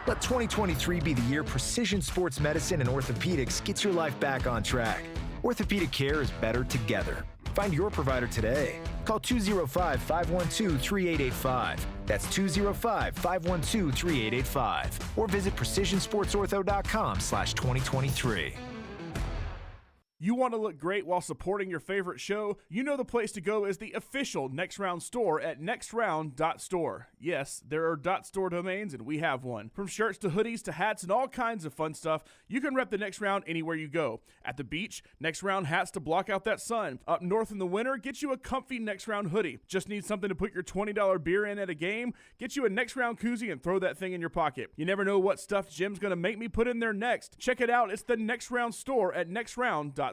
Let 2023 be the year precision sports medicine and orthopedics gets your life back on track. Orthopedic care is better together. Find your provider today. Call 205-512-3885. That's 205-512-3885. Or visit precisionsportsortho.com/2023. You want to look great while supporting your favorite show? You know the place to go is the official Next Round store at nextround.store. Yes, there are .store domains, and we have one. From shirts to hoodies to hats and all kinds of fun stuff, you can rep the Next Round anywhere you go. At the beach, Next Round hats to block out that sun. Up north in the winter, get you a comfy Next Round hoodie. Just need something to put your $20 beer in at a game? Get you a Next Round koozie and throw that thing in your pocket. You never know what stuff Jim's going to make me put in there next. Check it out. It's the Next Round store at nextround.store.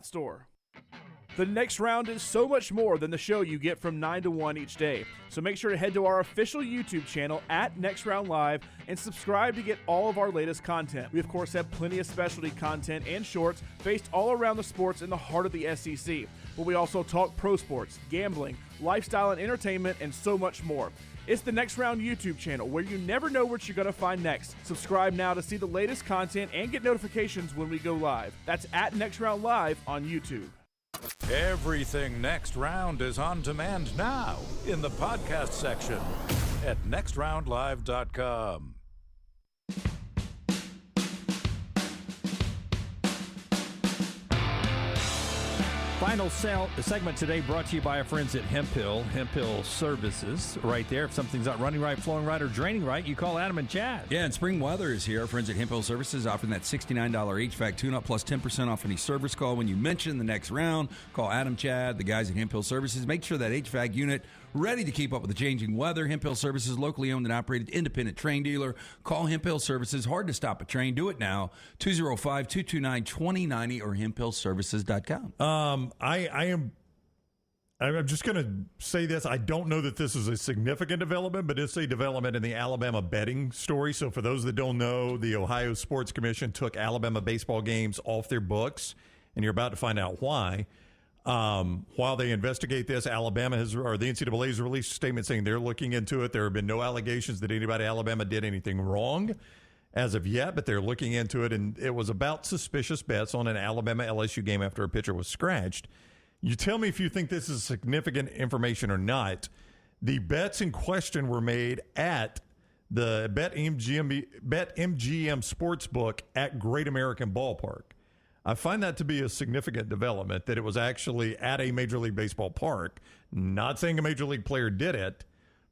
The Next Round is so much more than the show you get from 9 to 1 each day. So make sure to head to our official YouTube channel at Next Round Live and subscribe to get all of our latest content. We, of course, have plenty of specialty content and shorts based all around the sports in the heart of the SEC. But we also talk pro sports, gambling, lifestyle and entertainment, and so much more. It's the Next Round YouTube channel where you never know what you're going to find next. Subscribe now to see the latest content and get notifications when we go live. That's at Next Round Live on YouTube. Everything Next Round is on demand now in the podcast section at nextroundlive.com. Final segment today brought to you by our friends at Hemphill Services. Right there, if something's not running right, flowing right, or draining right, you call Adam and Chad. Yeah, and spring weather is here. Our friends at Hemphill Services offering that $69 HVAC tune-up plus 10% off any service call. When you mention the Next Round, call Adam, Chad, the guys at Hemphill Services. Make sure that HVAC unit ready to keep up with the changing weather. Hemphill Services, locally owned and operated independent train dealer. Call Hemphill Services. Hard to stop a train. Do it now. 205-229-2090 or hemphillservices.com. I'm just going to say this. I don't know that this is a significant development, but it's a development in the Alabama betting story. So for those that don't know, the Ohio Sports Commission took Alabama baseball games off their books, and you're about to find out why. While they investigate this, the NCAA has released a statement saying they're looking into it. There have been no allegations that anybody at Alabama did anything wrong as of yet, but they're looking into it, and it was about suspicious bets on an Alabama-LSU game after a pitcher was scratched. You tell me if you think this is significant information or not. The bets in question were made at the BetMGM Sportsbook at Great American Ballpark. I find that to be a significant development, that it was actually at a Major League Baseball park. Not saying a Major League player did it,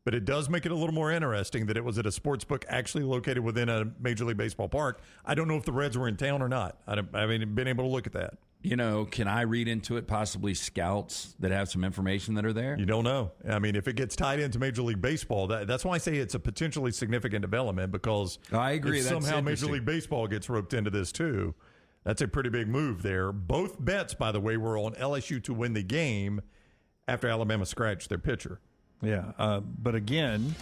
but it does make it a little more interesting that it was at a sports book actually located within a Major League Baseball park. I don't know if the Reds were in town or not. I haven't been able to look at that. You know, can I read into it possibly scouts that have some information that are there? You don't know. I mean, if it gets tied into Major League Baseball, that's why I say it's a potentially significant development, because I agree. If somehow Major League Baseball gets roped into this too, that's a pretty big move there. Both bets, by the way, were on LSU to win the game after Alabama scratched their pitcher. Yeah, but again,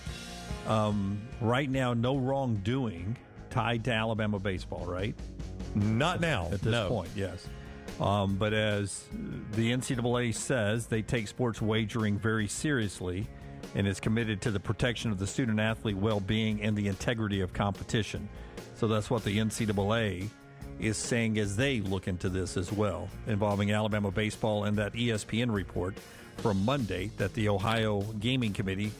right now, no wrongdoing tied to Alabama baseball, right? Not now. At this point, yes. But as the NCAA says, they take sports wagering very seriously and is committed to the protection of the student-athlete well-being and the integrity of competition. So that's what the NCAA is saying as they look into this as well, involving Alabama baseball and that ESPN report from Monday that the Ohio Gaming Committee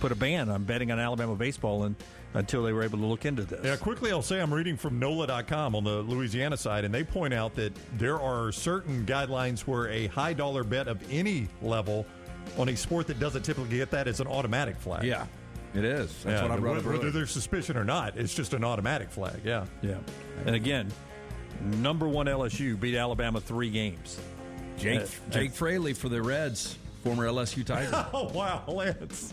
put a ban on betting on Alabama baseball until they were able to look into this. Yeah, quickly I'll say I'm reading from NOLA.com on the Louisiana side, and they point out that there are certain guidelines where a high dollar bet of any level on a sport that doesn't typically get that is an automatic flag. Yeah, it is. That's what I brought up earlier. Whether there's suspicion or not, it's just an automatic flag. Yeah. Yeah. And again, number one LSU beat Alabama 3 games. Jake Fraley for the Reds, former LSU Tiger. Oh, wow, Lance.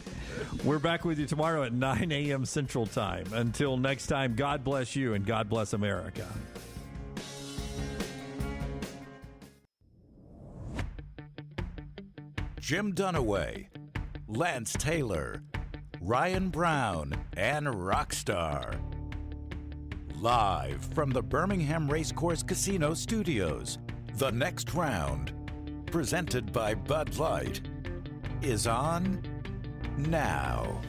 We're back with you tomorrow at 9 a.m. Central Time. Until next time, God bless you and God bless America. Jim Dunaway, Lance Taylor, Ryan Brown, and Rockstar. Live from the Birmingham Racecourse Casino Studios, the Next Round, presented by Bud Light, is on now.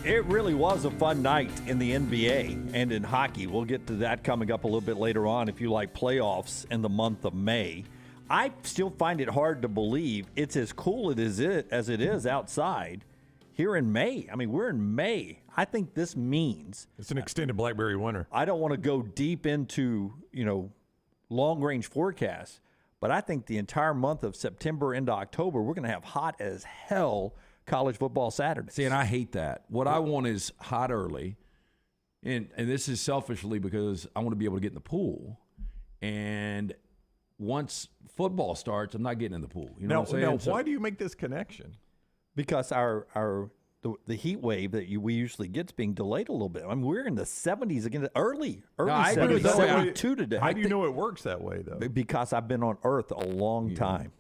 It really was a fun night in the NBA and in hockey. We'll get to that coming up a little bit later on if you like playoffs in the month of May. I still find it hard to believe it's as cool as it is outside here in May. I mean, we're in May. I think this means it's an extended Blackberry winter. I don't want to go deep into, long-range forecasts, but I think the entire month of September into October, we're going to have hot as hell college football Saturdays. See, and I hate that. What I want is hot early, and this is selfishly because I want to be able to get in the pool. And once football starts, I'm not getting in the pool. You know what I'm saying? Now, why do you make this connection? Because the heat wave that we usually get is being delayed a little bit. I mean, we're in the 70s again, early I 70s, agree. 72 today. How do you know it works that way, though? Because I've been on Earth a long time,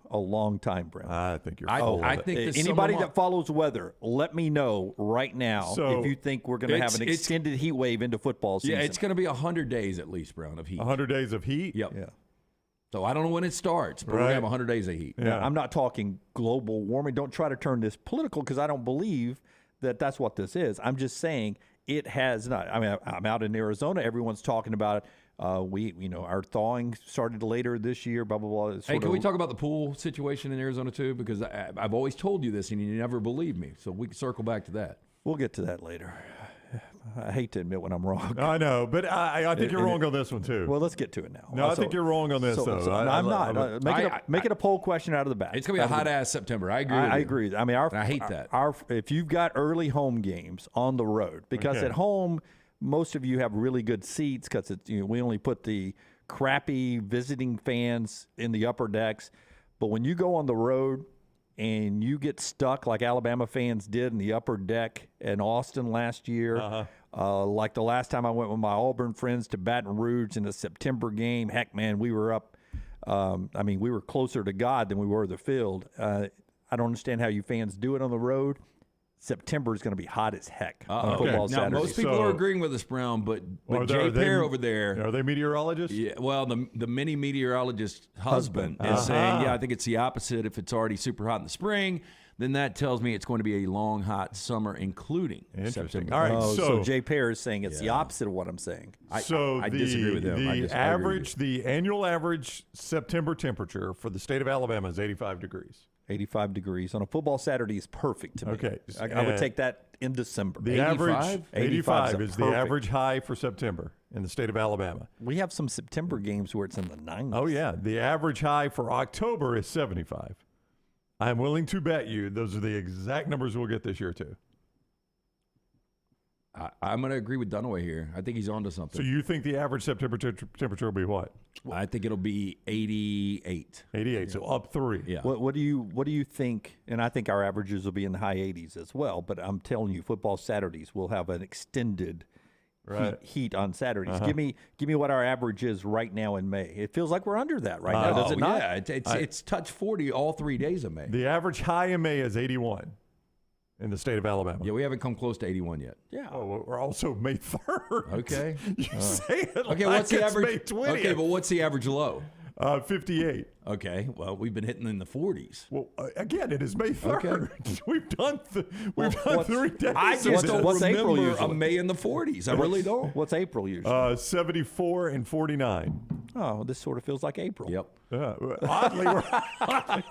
Brent. I think you're I think anybody that follows weather, let me know right now if you think we're going to have an extended heat wave into football season. Yeah, it's going to be 100 days at least, Brown, of heat. 100 days of heat? Yep. Yeah. So I don't know when it starts, but we're going to have 100 days of heat. Yeah. Now, I'm not talking global warming. Don't try to turn this political because I don't believe that that's what this is. I'm just saying it has not. I mean, I'm out in Arizona. Everyone's talking about it. Our thawing started later this year, blah, blah, blah. Hey, can we talk about the pool situation in Arizona too? Because I've always told you this and you never believe me. So we can circle back to that. We'll get to that later. I hate to admit when I'm wrong. I know, but I think you're wrong on this one, too. Well, let's get to it now. No, I think you're wrong on this, though. I'm not. Make it a poll question out of the bat. It's going to be a hot-ass September. I agree with you. I agree. I mean, I hate that. If you've got early home games on the road, because at home, most of you have really good seats because we only put the crappy visiting fans in the upper decks. But when you go on the road and you get stuck like Alabama fans did in the upper deck in Austin last year, like the last time I went with my Auburn friends to Baton Rouge in the September game, heck, man, we were up. We were closer to God than we were the field. I don't understand how you fans do it on the road. September is going to be hot as heck on football Now, Saturday. most people are agreeing with us, Brown, but Jay Pear over there. Are they meteorologists? Yeah, well, the mini meteorologist husband is saying, I think it's the opposite. If it's already super hot in the spring, then that tells me it's going to be a long, hot summer, including September. All right, so Jay Pear is saying it's the opposite of what I'm saying. I disagree with him. The annual average September temperature for the state of Alabama is 85 degrees. 85 degrees on a football Saturday is perfect to me. Okay. I would take that in December. The 85? average 85 is the perfect. average high for September in the state of Alabama. We have some September games where it's in the 90s. Oh, yeah. The average high for October is 75. I'm willing to bet you those are the exact numbers we'll get this year, too. I'm going to agree with Dunaway here. I think he's onto something. So you think the average September temperature will be what? I think it'll be 88. 88, so up 3. Yeah. What do you think? And I think our averages will be in the high 80s as well. But I'm telling you, football Saturdays will have an extended heat on Saturdays. Give me what our average is right now in May. It feels like we're under that right now, does it not? Yeah, it's touched 40 all 3 days of May. The average high in May is 81 in the state of Alabama. Yeah, we haven't come close to 81 yet. Yeah. Oh, we're also May 3rd. Okay. You say it Okay, like what's the it's average? May 20th. Okay, but what's the average low? 58. Okay, well, we've been hitting in the 40s. Well, again, it is May 3rd. Okay. We've done 3 days. I just don't What's April remember usually? a May in the 40s. I really don't. What's April usually? 74 and 49. Oh, this sort of feels like April. Yep. Oddly, we're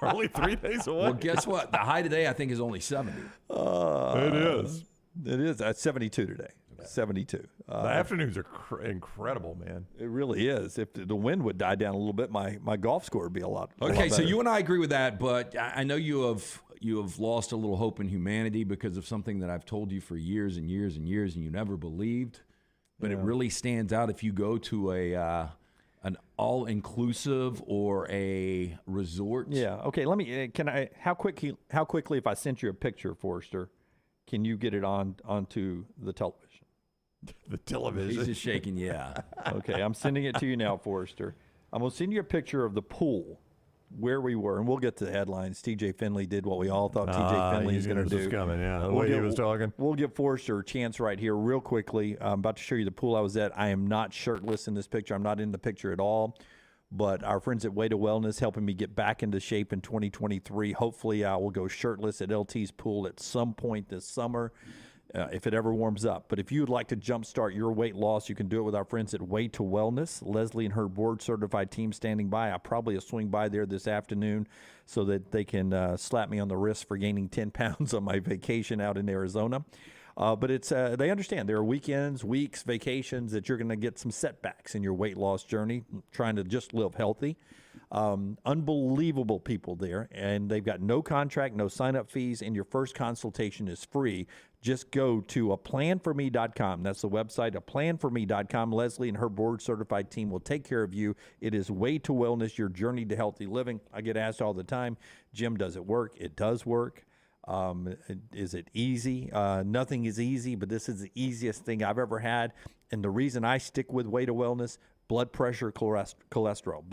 only 3 days away. Well, guess what? The high today, I think, is only 70. It is. It is. 72 today. 72. The afternoons are incredible, man. It really is. If the wind would die down a little bit, my golf score would be a lot Okay, so better. you and I agree with that, but I know you have lost a little hope in humanity because of something that I've told you for years and years and years, and you never believed. But it really stands out if you go to an all-inclusive or a resort. Yeah. Okay. Let me. How quickly? If I sent you a picture, Forrester, can you get it onto the television? The television. He's just shaking. Yeah. Okay. I'm sending it to you now, Forrester. I'm gonna send you a picture of the pool where we were, and we'll get to the headlines. TJ Finley did what we all thought TJ Finley is going to do. This is coming, yeah. The way he was talking. We'll give Forrester a chance right here real quickly. I'm about to show you the pool I was at. I am not shirtless in this picture. I'm not in the picture at all. But our friends at Way to Wellness helping me get back into shape in 2023. Hopefully I will go shirtless at LT's pool at some point this summer. if it ever warms up. But if you would like to jumpstart your weight loss, you can do it with our friends at Way to Wellness. Leslie and her board-certified team standing by. I'll probably swing by there this afternoon so that they can slap me on the wrist for gaining 10 pounds on my vacation out in Arizona. But it's they understand there are weekends, weeks, vacations that you're going to get some setbacks in your weight loss journey, trying to just live healthy. Unbelievable people there, and they've got no contract, no sign-up fees, and your first consultation is free. Just go to aplanforme.com. That's the website, aplanforme.com. Leslie and her board-certified team will take care of you. It is Way to Wellness, your journey to healthy living. I get asked all the time, Jim, does it work? It does work. Is it easy? Nothing is easy, but this is the easiest thing I've ever had. And the reason I stick with Way to Wellness, blood pressure, cholesterol.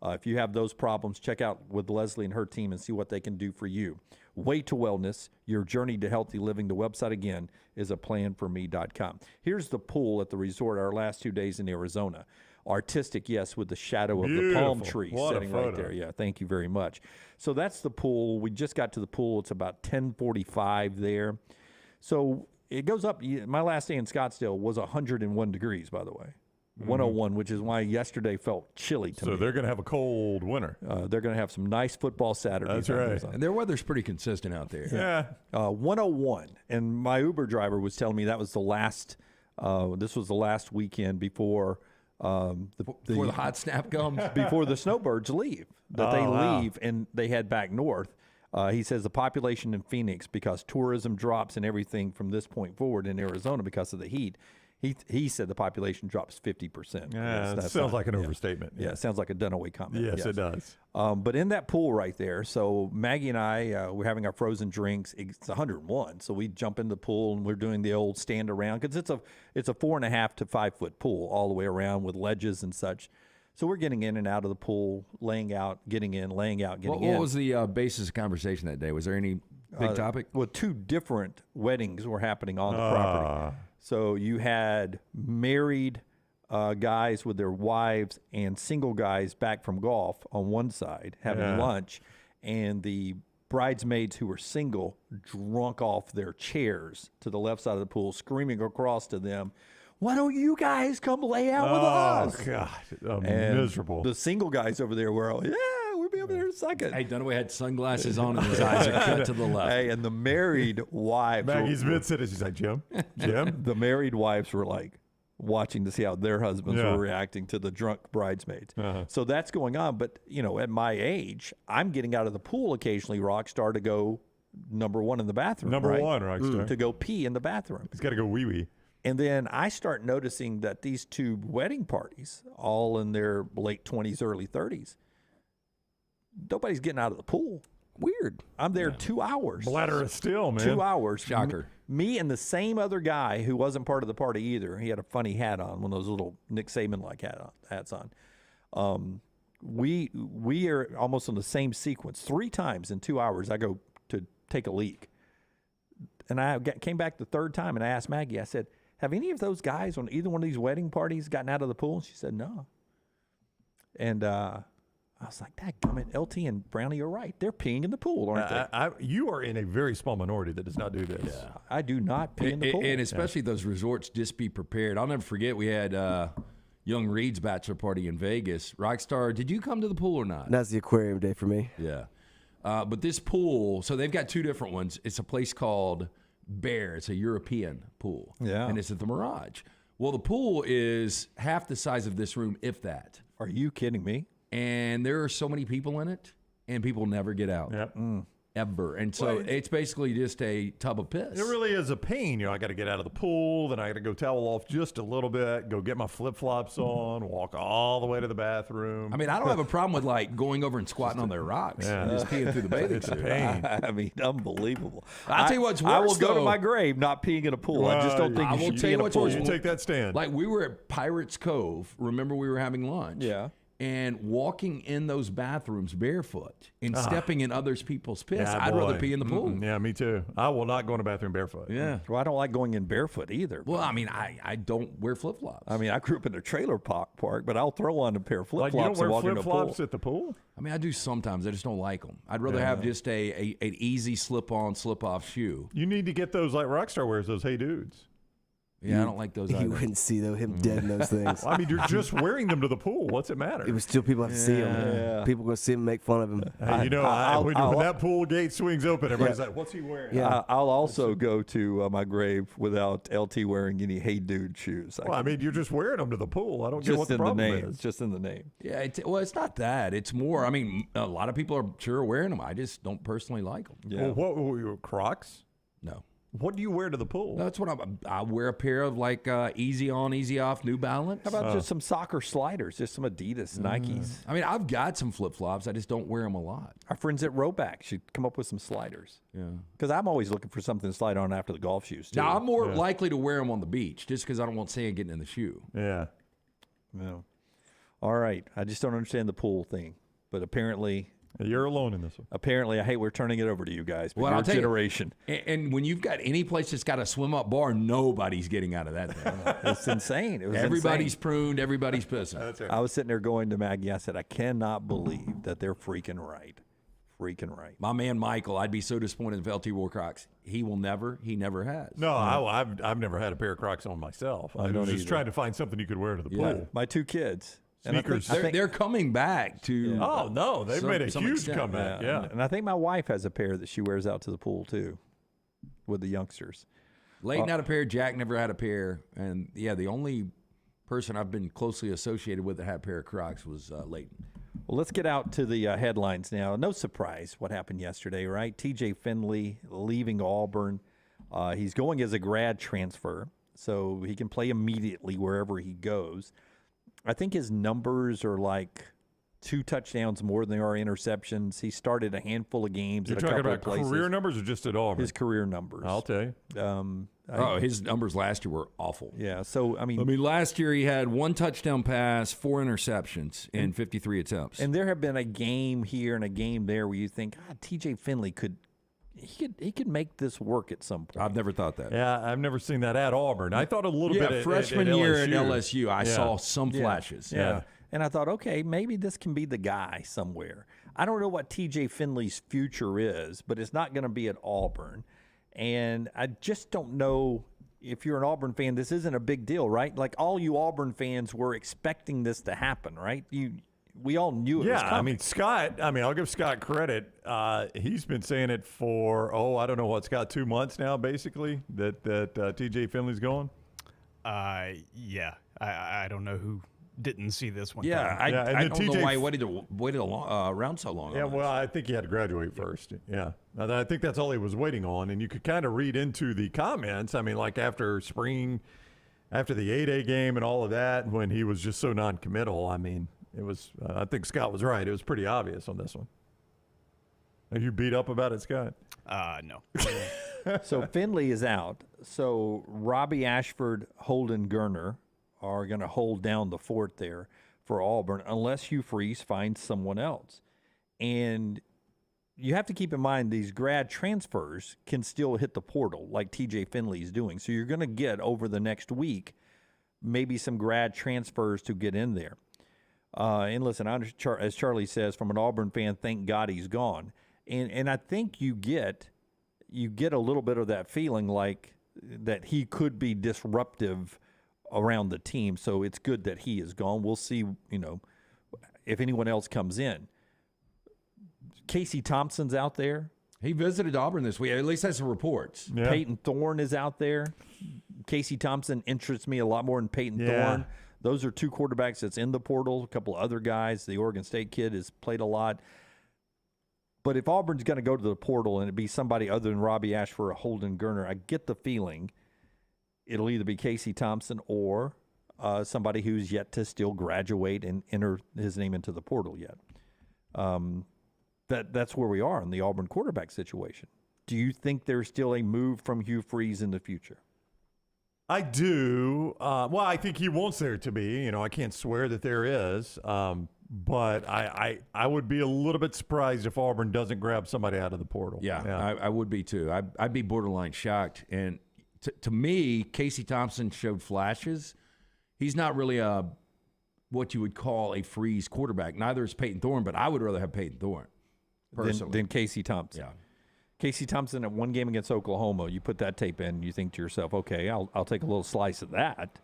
If you have those problems, check out with Leslie and her team and see what they can do for you. Way to Wellness, your journey to healthy living. The website, again, is aplanforme.com. Here's the pool at the resort our last 2 days in Arizona. Artistic, yes, with the shadow of the palm tree sitting right there. Yeah, thank you very much. So that's the pool. We just got to the pool. It's about 10:45 there. So it goes up. My last day in Scottsdale was 101 degrees, by the way. 101, which is why yesterday felt chilly to me. So they're going to have a cold winter. They're going to have some nice football Saturdays. That's right. And their weather's pretty consistent out there. Yeah. 101. And my Uber driver was telling me that was the last, this was the last weekend before before the hot snap comes. Before the snowbirds leave. They leave and they head back north. He says the population in Phoenix, because tourism drops and everything from this point forward in Arizona because of the heat, he said the population drops 50%. Yeah, that sounds like an overstatement. Yeah, it sounds like a Dunaway comment. Yes, it does. But in that pool right there, so Maggie and I, we're having our frozen drinks. It's 101, so we jump in the pool and we're doing the old stand around, because it's a 4.5 to 5 foot pool all the way around with ledges and such. So we're getting in and out of the pool, laying out, getting in, laying out, getting in. What was the basis of conversation that day? Was there any big topic? Well, 2 different weddings were happening on the property. So you had married guys with their wives and single guys back from golf on one side having lunch, and the bridesmaids who were single drunk off their chairs to the left side of the pool, screaming across to them, "Why don't you guys come lay out with us?" Oh, God. Miserable. The single guys over there were, we'll be over there in a second. Hey, Dunaway had sunglasses on and his eyes are cut to the left. Hey, and the married wives. Maggie's mid-sentence. She's like, Jim? The married wives were like watching to see how their husbands were reacting to the drunk bridesmaids. So that's going on. But, at my age, I'm getting out of the pool occasionally, Rockstar, to go number one in the bathroom. Number one, Rockstar. To go pee in the bathroom. He's got to go wee-wee. And then I start noticing that these 2 wedding parties, all in their late 20s, early 30s, nobody's getting out of the pool. Weird. I'm there 2 hours. Bladder is still, man. 2 hours. Shocker. Me and the same other guy who wasn't part of the party either. He had a funny hat on, one of those little Nick Saban-like hats on. We are almost on the same sequence. 3 times in 2 hours I go to take a leak. And I came back the 3rd time and I asked Maggie, I said, have any of those guys on either one of these wedding parties gotten out of the pool? And she said, no. And I was like, dadgummit, LT and Brownie are right. They're peeing in the pool, aren't they? You are in a very small minority that does not do this. Yeah. I do not pee in the pool. And especially those resorts, just be prepared. I'll never forget, we had Young Reed's bachelor party in Vegas. Rockstar, did you come to the pool or not? That's the aquarium day for me. Yeah. But this pool, so they've got 2 different ones. It's a place called Bear. It's a European pool. Yeah. And it's at the Mirage. Well, the pool is half the size of this room, if that. Are you kidding me? And there are so many people in it, and people never get out. Yep. Ever. And so it's basically just a tub of piss. It really is a pain. I got to get out of the pool, then I got to go towel off just a little bit, go get my flip-flops on, walk all the way to the bathroom. I mean, I don't have a problem with going over and squatting on their rocks and just peeing through the bathing It's a suit. pain. I mean, unbelievable. I'll tell you what's worse, I will go to though. my grave not peeing in a pool. I just don't think I you will should tell pee you in a what's pool. worse. You take that stand. Like, we were at Pirates Cove. Remember we were having lunch? Yeah. and walking in those bathrooms barefoot and stepping in other people's piss. I'd rather pee in the pool. Yeah, me too. I will not go in a bathroom barefoot. Yeah. Well, I don't like going in barefoot either. Well, I mean, I don't wear flip-flops. I mean, I grew up in a trailer park, but I'll throw on a pair of Like flip-flops you and don't walk wear in the pool. flip-flops at the pool? I mean, I do sometimes. I just don't like them. I'd rather have just an easy slip-on, slip-off shoe. You need to get those like Rockstar wears, those Hey Dudes. Yeah, I don't like those either. You wouldn't see him dead in those things. Well, I mean, you're just wearing them to the pool. What's it matter? It was still people have to see him. Yeah. People going to see him, make fun of him. Hey, when that pool gate swings open, everybody's like, "What's he wearing?" Yeah. I'll also go to my grave without LT wearing any Hey Dude shoes. Well, I mean, you're just wearing them to the pool. I don't get what just the in the problem name. is. Just in the name. Yeah, it's not that. It's more, I mean, a lot of people are sure wearing them. I just don't personally like them. Yeah. Well, what were you, Crocs? No. What do you wear to the pool? That's what I wear a pair of like easy on, easy off New Balance. How about just some soccer sliders, just some Adidas, Nikes? I mean, I've got some flip flops. I just don't wear them a lot. Our friends at Roback should come up with some sliders. Yeah. Because I'm always looking for something to slide on after the golf shoes, too. Now, I'm more likely to wear them on the beach just because I don't want sand getting in the shoe. Yeah. No. All right. I just don't understand the pool thing. But apparently, You're alone in this one. I hate we're turning it over to you guys. But Well, your I'll tell you, generation. And when you've got any place that's got a swim up bar, nobody's getting out of that thing. It's insane. It was Everybody's insane. pruned. Everybody's pissing. That's right. I was sitting there going to Maggie. I said, I cannot believe that they're freaking right. Freaking right. My man Michael, I'd be so disappointed if LT wore Crocs. He never has. No, I've never had a pair of Crocs on myself. I was just trying to find something you could wear to the pool. My two kids. And Sneakers. They're coming back to. Oh no, they've made a some huge extent. comeback. Yeah. And I think my wife has a pair that she wears out to the pool, too, with the youngsters. Leighton had a pair. Jack never had a pair. And, yeah, the only person I've been closely associated with that had a pair of Crocs was Leighton. Well, let's get out to the headlines now. No surprise what happened yesterday, right? TJ Finley leaving Auburn. He's going as a grad transfer, so he can play immediately wherever he goes. I think his numbers are like 2 touchdowns more than they are interceptions. He started a handful of games You're at a talking couple about of places. career numbers or just at Auburn? His career numbers. I'll tell you. His numbers last year were awful. Yeah, so, I mean, last year he had 1 touchdown pass, 4 interceptions in 53 attempts. and there have been a game here and a game there where you think, God, TJ Finley could make this work at some point. I've never thought that. Yeah, I've never seen that at Auburn. I thought a little bit at freshman at year at LSU. LSU, I saw some flashes. Yeah. And I thought, okay, maybe this can be the guy somewhere. I don't know what TJ Finley's future is, but it's not going to be at Auburn. And I just don't know if you're an Auburn fan, this isn't a big deal, right? Like all you Auburn fans were expecting this to happen, right? We all knew it was coming. I mean, Scott, I'll give Scott credit. He's been saying it for, I don't know what, Scott, 2 months now, basically, that TJ Finley's going? Yeah. I don't know who didn't see this one. Yeah, coming. I don't know why he waited around so long. Yeah, well, I think he had to graduate first. Yeah. I think that's all he was waiting on. And you could kind of read into the comments. I mean, like after spring, after the 8A game and all of that, when he was just so non-committal, I mean, it was, I think Scott was right. It was pretty obvious on this one. Are you beat up about it, Scott? No. So Finley is out. So Robbie Ashford, Holden Gerner are going to hold down the fort there for Auburn unless Hugh Freeze finds someone else. And you have to keep in mind these grad transfers can still hit the portal like TJ Finley is doing. So you're going to get over the next week maybe some grad transfers to get in there. And listen, as Charlie says, from an Auburn fan, thank God he's gone. And I think you get a little bit of that feeling like that he could be disruptive around the team. So it's good that he is gone. We'll see, if anyone else comes in. Casey Thompson's out there. He visited Auburn this week. At least that's the reports. Yeah. Peyton Thorne is out there. Casey Thompson interests me a lot more than Peyton Thorne. Those are 2 quarterbacks that's in the portal. A couple of other guys. The Oregon State kid has played a lot. But if Auburn's going to go to the portal and it be somebody other than Robbie Ashford or Holden Gerner, I get the feeling it'll either be Casey Thompson or somebody who's yet to still graduate and enter his name into the portal yet. That's where we are in the Auburn quarterback situation. Do you think there's still a move from Hugh Freeze in the future? I do. Well, I think he wants there to be. I can't swear that there is. But I would be a little bit surprised if Auburn doesn't grab somebody out of the portal. Yeah. I would be too. I'd be borderline shocked. And to me, Casey Thompson showed flashes. He's not really what you would call a freeze quarterback. Neither is Peyton Thorne, but I would rather have Peyton Thorne personally than Casey Thompson. Yeah. Casey Thompson at one game against Oklahoma, you put that tape in, you think to yourself, okay, I'll take a little slice of that,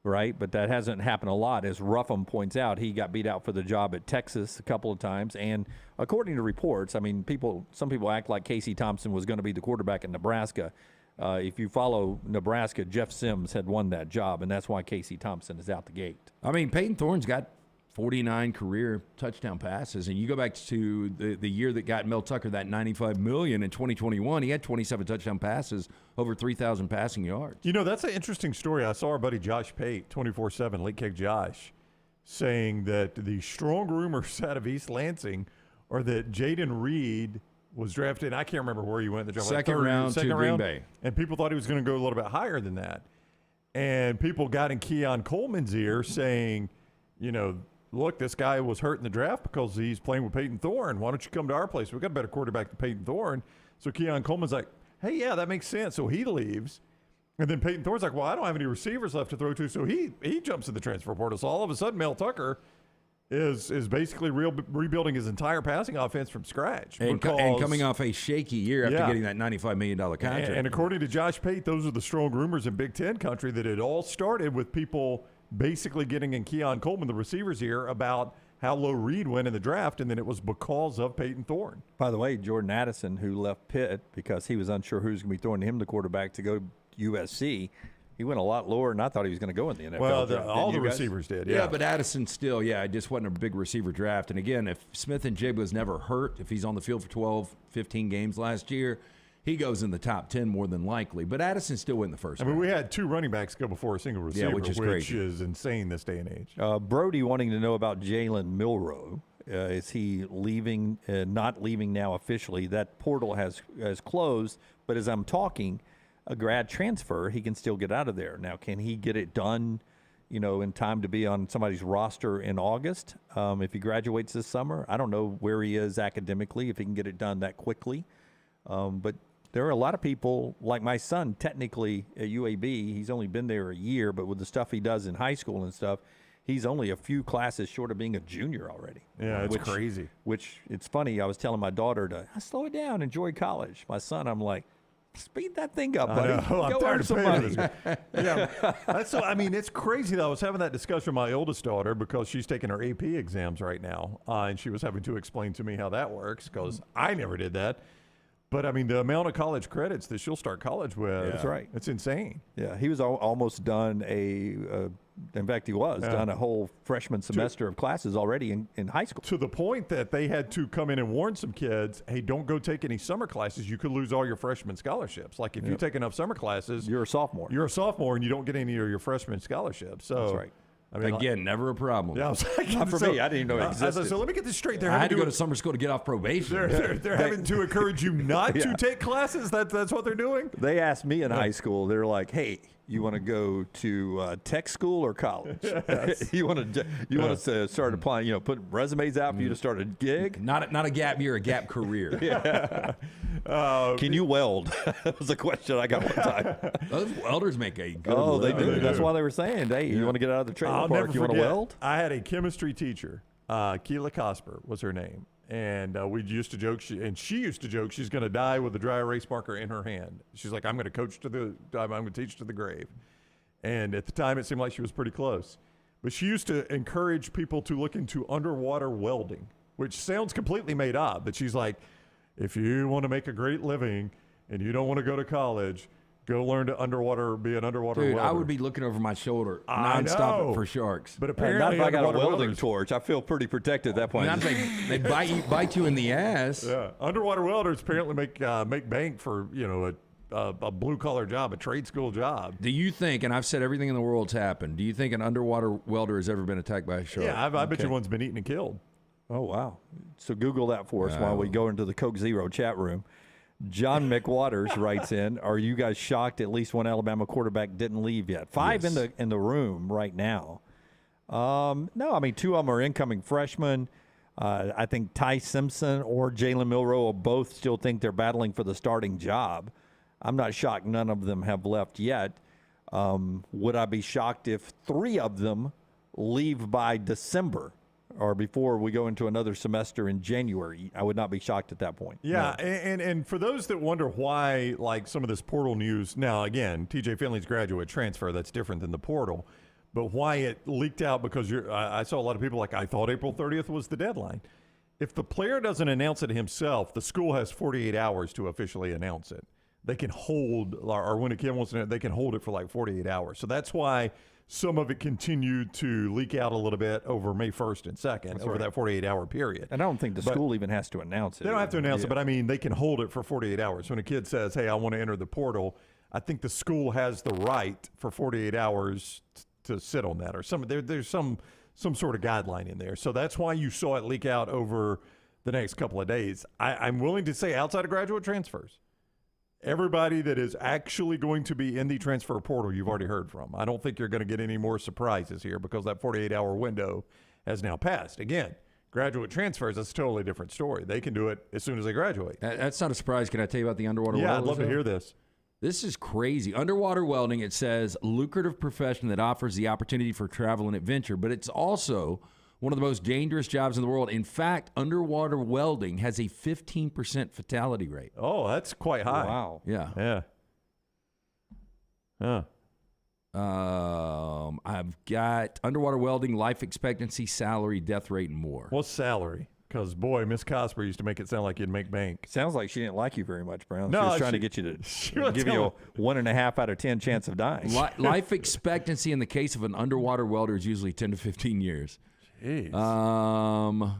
right? But that hasn't happened a lot. As Ruffin points out, he got beat out for the job at Texas a couple of times. And according to reports, I mean, some people act like Casey Thompson was going to be the quarterback in Nebraska. If you follow Nebraska, Jeff Sims had won that job, and that's why Casey Thompson is out the gate. I mean, Peyton Thorne's got 49 career touchdown passes, and you go back to the year that got Mel Tucker that $95 million in 2021, he had 27 touchdown passes, over 3,000 passing yards. You know, that's an interesting story. I saw our buddy Josh Pate, 24/7, Late Kick Josh, saying that the strong rumors out of East Lansing are that Jaden Reed was drafted. I can't remember where he went in the draft. Second round to Green Bay. And people thought he was going to go a little bit higher than that. And people got in Keon Coleman's ear saying, you know, look, this guy was hurt in the draft because he's playing with Peyton Thorne. Why don't you come to our place? We've got a better quarterback than Peyton Thorne. So Keon Coleman's like, hey, yeah, that makes sense. So he leaves. And then Peyton Thorne's like, well, I don't have any receivers left to throw to. So he jumps in the transfer portal. So all of a sudden, Mel Tucker is basically rebuilding his entire passing offense from scratch. And coming off a shaky year after getting that $95 million contract. And according to Josh Pate, those are the strong rumors in Big Ten country that it all started with people basically getting in Keon Coleman, the receiver's ear, about how low Reed went in the draft, and then it was because of Peyton Thorne. By the way, Jordan Addison, who left Pitt because he was unsure who was going to be throwing him the quarterback to go to USC, he went a lot lower, and I thought he was going to go in the NFL. Well, all the receivers did, yeah. But Addison still, it just wasn't a big receiver draft. And again, if Smith and Jigba's never hurt, if he's on the field for 12, 15 games last year, he goes in the top 10 more than likely. But Addison still went in the first round. I mean, we had 2 running backs go before a single receiver, which is insane this day and age. Brody wanting to know about Jalen Milroe. Is he leaving, not leaving now officially? That portal has closed, but as I'm talking, a grad transfer, he can still get out of there. Now, can he get it done, in time to be on somebody's roster in August if he graduates this summer? I don't know where he is academically, if he can get it done that quickly. But there are a lot of people, like my son, technically at UAB, he's only been there a year, but with the stuff he does in high school and stuff, he's only a few classes short of being a junior already. Yeah, it's crazy. Which, it's funny, I was telling my daughter to slow it down, enjoy college. My son, I'm like, speed that thing up, buddy. I'm tired of paying money. It's crazy, though. I was having that discussion with my oldest daughter because she's taking her AP exams right now, and she was having to explain to me how that works because I never did that. But, I mean, the amount of college credits that she'll start college with, That's right. It's insane. Yeah, he was almost done in fact, he was done a whole freshman semester of classes already in high school. To the point that they had to come in and warn some kids, hey, don't go take any summer classes. You could lose all your freshman scholarships. Like, if you take enough summer classes. You're a sophomore. You're a sophomore, and you don't get any of your freshman scholarships. So, that's right. I mean, again, never a problem. Yeah, I was like, not for me. I didn't even know it existed. So let me get this straight. I had to go to summer school to get off probation. They're having to encourage you not to take classes. That's what they're doing. They asked me in high school. They're like, "Hey, you want to go to tech school or college? you want to start applying? Put resumes out for you to start a gig? Not a gap year, a gap career. Can you weld? That was a question I got one time. Those welders make a good. Oh, they do. That's why they were saying, "Hey, you want to get out of the trailer park? You want to weld?" I had a chemistry teacher, Keela Cosper was her name, and we used to joke. She used to joke she's going to die with a dry erase marker in her hand. She's like, I'm going to teach to the grave. And at the time, it seemed like she was pretty close. But she used to encourage people to look into underwater welding, which sounds completely made up. But she's like, if you want to make a great living and you don't want to go to college, go learn to be an underwater welder. I would be looking over my shoulder nonstop for sharks. But apparently, not if I got a welding torch. I feel pretty protected at that point. They bite you in the ass. Yeah, underwater welders apparently make bank for a blue collar job, a trade school job. Do you think? And I've said everything in the world's happened. Do you think an underwater welder has ever been attacked by a shark? Yeah, I bet you one's been eaten and killed. Oh wow! So Google that for us while we go into the Coke Zero chat room. John McWaters writes in, are you guys shocked at least one Alabama quarterback didn't leave yet? 5 in the room right now. No, I mean, two of them are incoming freshmen. I think Ty Simpson or Jalen Milroe will both still think they're battling for the starting job. I'm not shocked none of them have left yet. Would I be shocked if three of them leave by December or before we go into another semester in January? I would not be shocked at that point. Yeah, No. and for those that wonder why, like, some of this portal news, now, again, TJ Finley's graduate transfer, that's different than the portal, but why it leaked out, because I saw a lot of people like, I thought April 30th was the deadline. If the player doesn't announce it himself, the school has 48 hours to officially announce it. They can hold, or when a kid wants to, they can hold it for like 48 hours. So that's why some of it continued to leak out a little bit over May 1st and 2nd, over that 48-hour period. And I don't think the school even has to announce it. They don't have to announce it, but I mean, they can hold it for 48 hours. When a kid says, hey, I want to enter the portal, I think the school has the right for 48 hours to sit on that, or there's some sort of guideline in there. So that's why you saw it leak out over the next couple of days. I'm willing to say, outside of graduate transfers, everybody that is actually going to be in the transfer portal, you've already heard from. I don't think you're going to get any more surprises here, because that 48-hour window has now passed. Again, graduate transfers, that's a totally different story. They can do it as soon as they graduate. That's not a surprise. Can I tell you about the underwater welders? Yeah, I'd love to hear this. This is crazy. Underwater welding, it says, lucrative profession that offers the opportunity for travel and adventure, but it's also one of the most dangerous jobs in the world. In fact, underwater welding has a 15% fatality rate. Oh, that's quite high. Wow. Yeah. Yeah. I've got underwater welding, life expectancy, salary, death rate, and more. What's salary? Because, boy, Miss Cosper used to make it sound like you'd make bank. Sounds like she didn't like you very much, Brown. No, she was trying to she- get you to she was give you a telling- 1.5 out of 10 chance of dying. Life expectancy in the case of an underwater welder is usually 10 to 15 years. Jeez.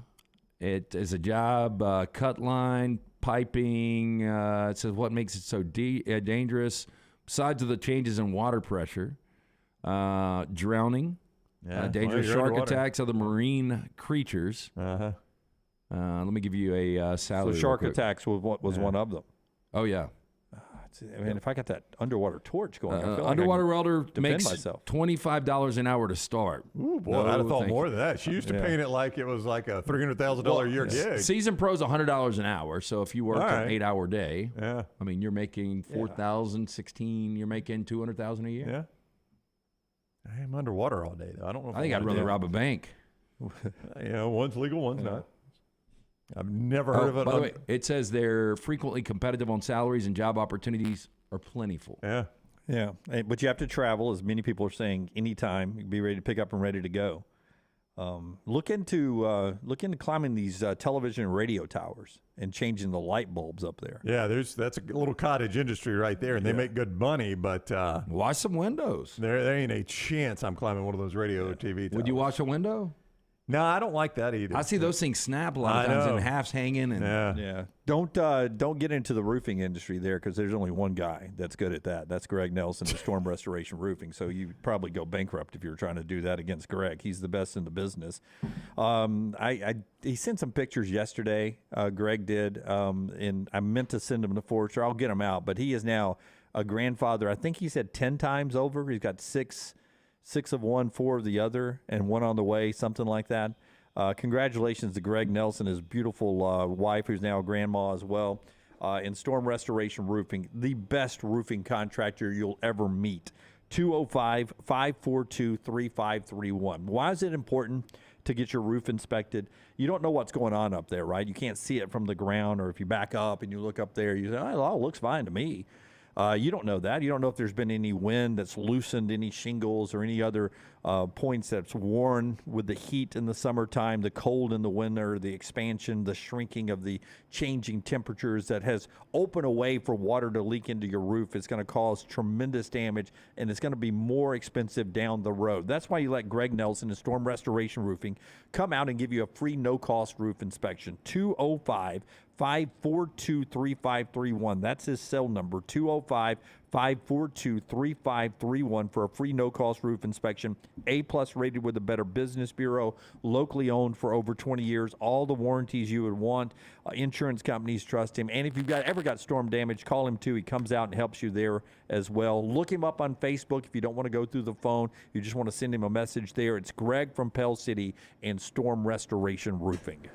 It is a job, cut line, piping. It says what makes it so dangerous, besides the changes in water pressure, drowning, dangerous you're shark underwater. attacks, other marine creatures. Uh-huh. Let me give you a salary. So shark real quick. attacks was one of them. Oh, yeah. I mean, if I got that underwater torch going, I feel like Underwater I can welder defend makes myself. $25 an hour to start. Ooh, boy, No, I'd have thought thank more you. than that. She used to paint it like it was like a $300,000 a year gig. Season pro's $100 an hour. So if you work All an right. 8-hour day, Yeah. I mean, you're making $4,000, $16,000. You're making $200,000 a year. Yeah. I'm underwater all day, though. I don't know if I think I'd rather rob a bank. You know, one's legal, one's not. I've never heard of it. By the way, it says they're frequently competitive on salaries and job opportunities are plentiful. Yeah. Yeah, but you have to travel, as many people are saying, anytime. You can be ready to pick up and ready to go. Look into climbing these television and radio towers and changing the light bulbs up there. Yeah, that's a little cottage industry right there, and they make good money, but Wash some windows. there ain't a chance I'm climbing one of those radio or TV towers. Would you wash a window? No, I don't like that either. I see those things snap a lot of I times know. and half's hanging. And Yeah. Yeah, don't get into the roofing industry there, because there's only one guy that's good at that. That's Greg Nelson of Storm Restoration Roofing. So you'd probably go bankrupt if you were trying to do that against Greg. He's the best in the business. He sent some pictures yesterday. Greg did, and I meant to send him to Forrester. I'll get him out, but he is now a grandfather. I think he said 10 times over. He's got six of one, 4 of the other, and 1 on the way, something like that. Congratulations to Greg Nelson, his beautiful wife, who's now a grandma as well, in Storm Restoration Roofing, the best roofing contractor you'll ever meet. 205-542-3531. Why is it important to get your roof inspected? You don't know what's going on up there, right? You can't see it from the ground, or if you back up and you look up there, you say, oh, it looks fine to me. You don't know that. You don't know if there's been any wind that's loosened any shingles or any other points that's worn with the heat in the summertime, the cold in the winter, the expansion, the shrinking of the changing temperatures that has opened a way for water to leak into your roof. It's going to cause tremendous damage, and it's going to be more expensive down the road. That's why you let Greg Nelson and Storm Restoration Roofing come out and give you a free no-cost roof inspection. 205-542-3531. That's his cell number, 542-3531 for a free no-cost roof inspection. A-plus rated with the Better Business Bureau, locally owned for over 20 years. All the warranties you would want. Insurance companies trust him. And if you've ever got storm damage, call him too. He comes out and helps you there as well. Look him up on Facebook if you don't want to go through the phone. You just want to send him a message there. It's Greg from Pell City and Storm Restoration Roofing.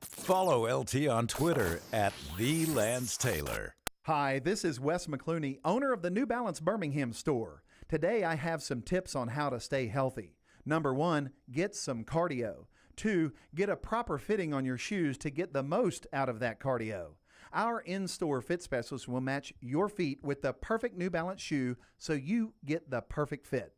Follow LT on Twitter at @TheLanceTaylor. Hi, this is Wes McClooney, owner of the New Balance Birmingham store. Today I have some tips on how to stay healthy. Number 1, get some cardio. 2, get a proper fitting on your shoes to get the most out of that cardio. Our in-store fit specialist will match your feet with the perfect New Balance shoe so you get the perfect fit.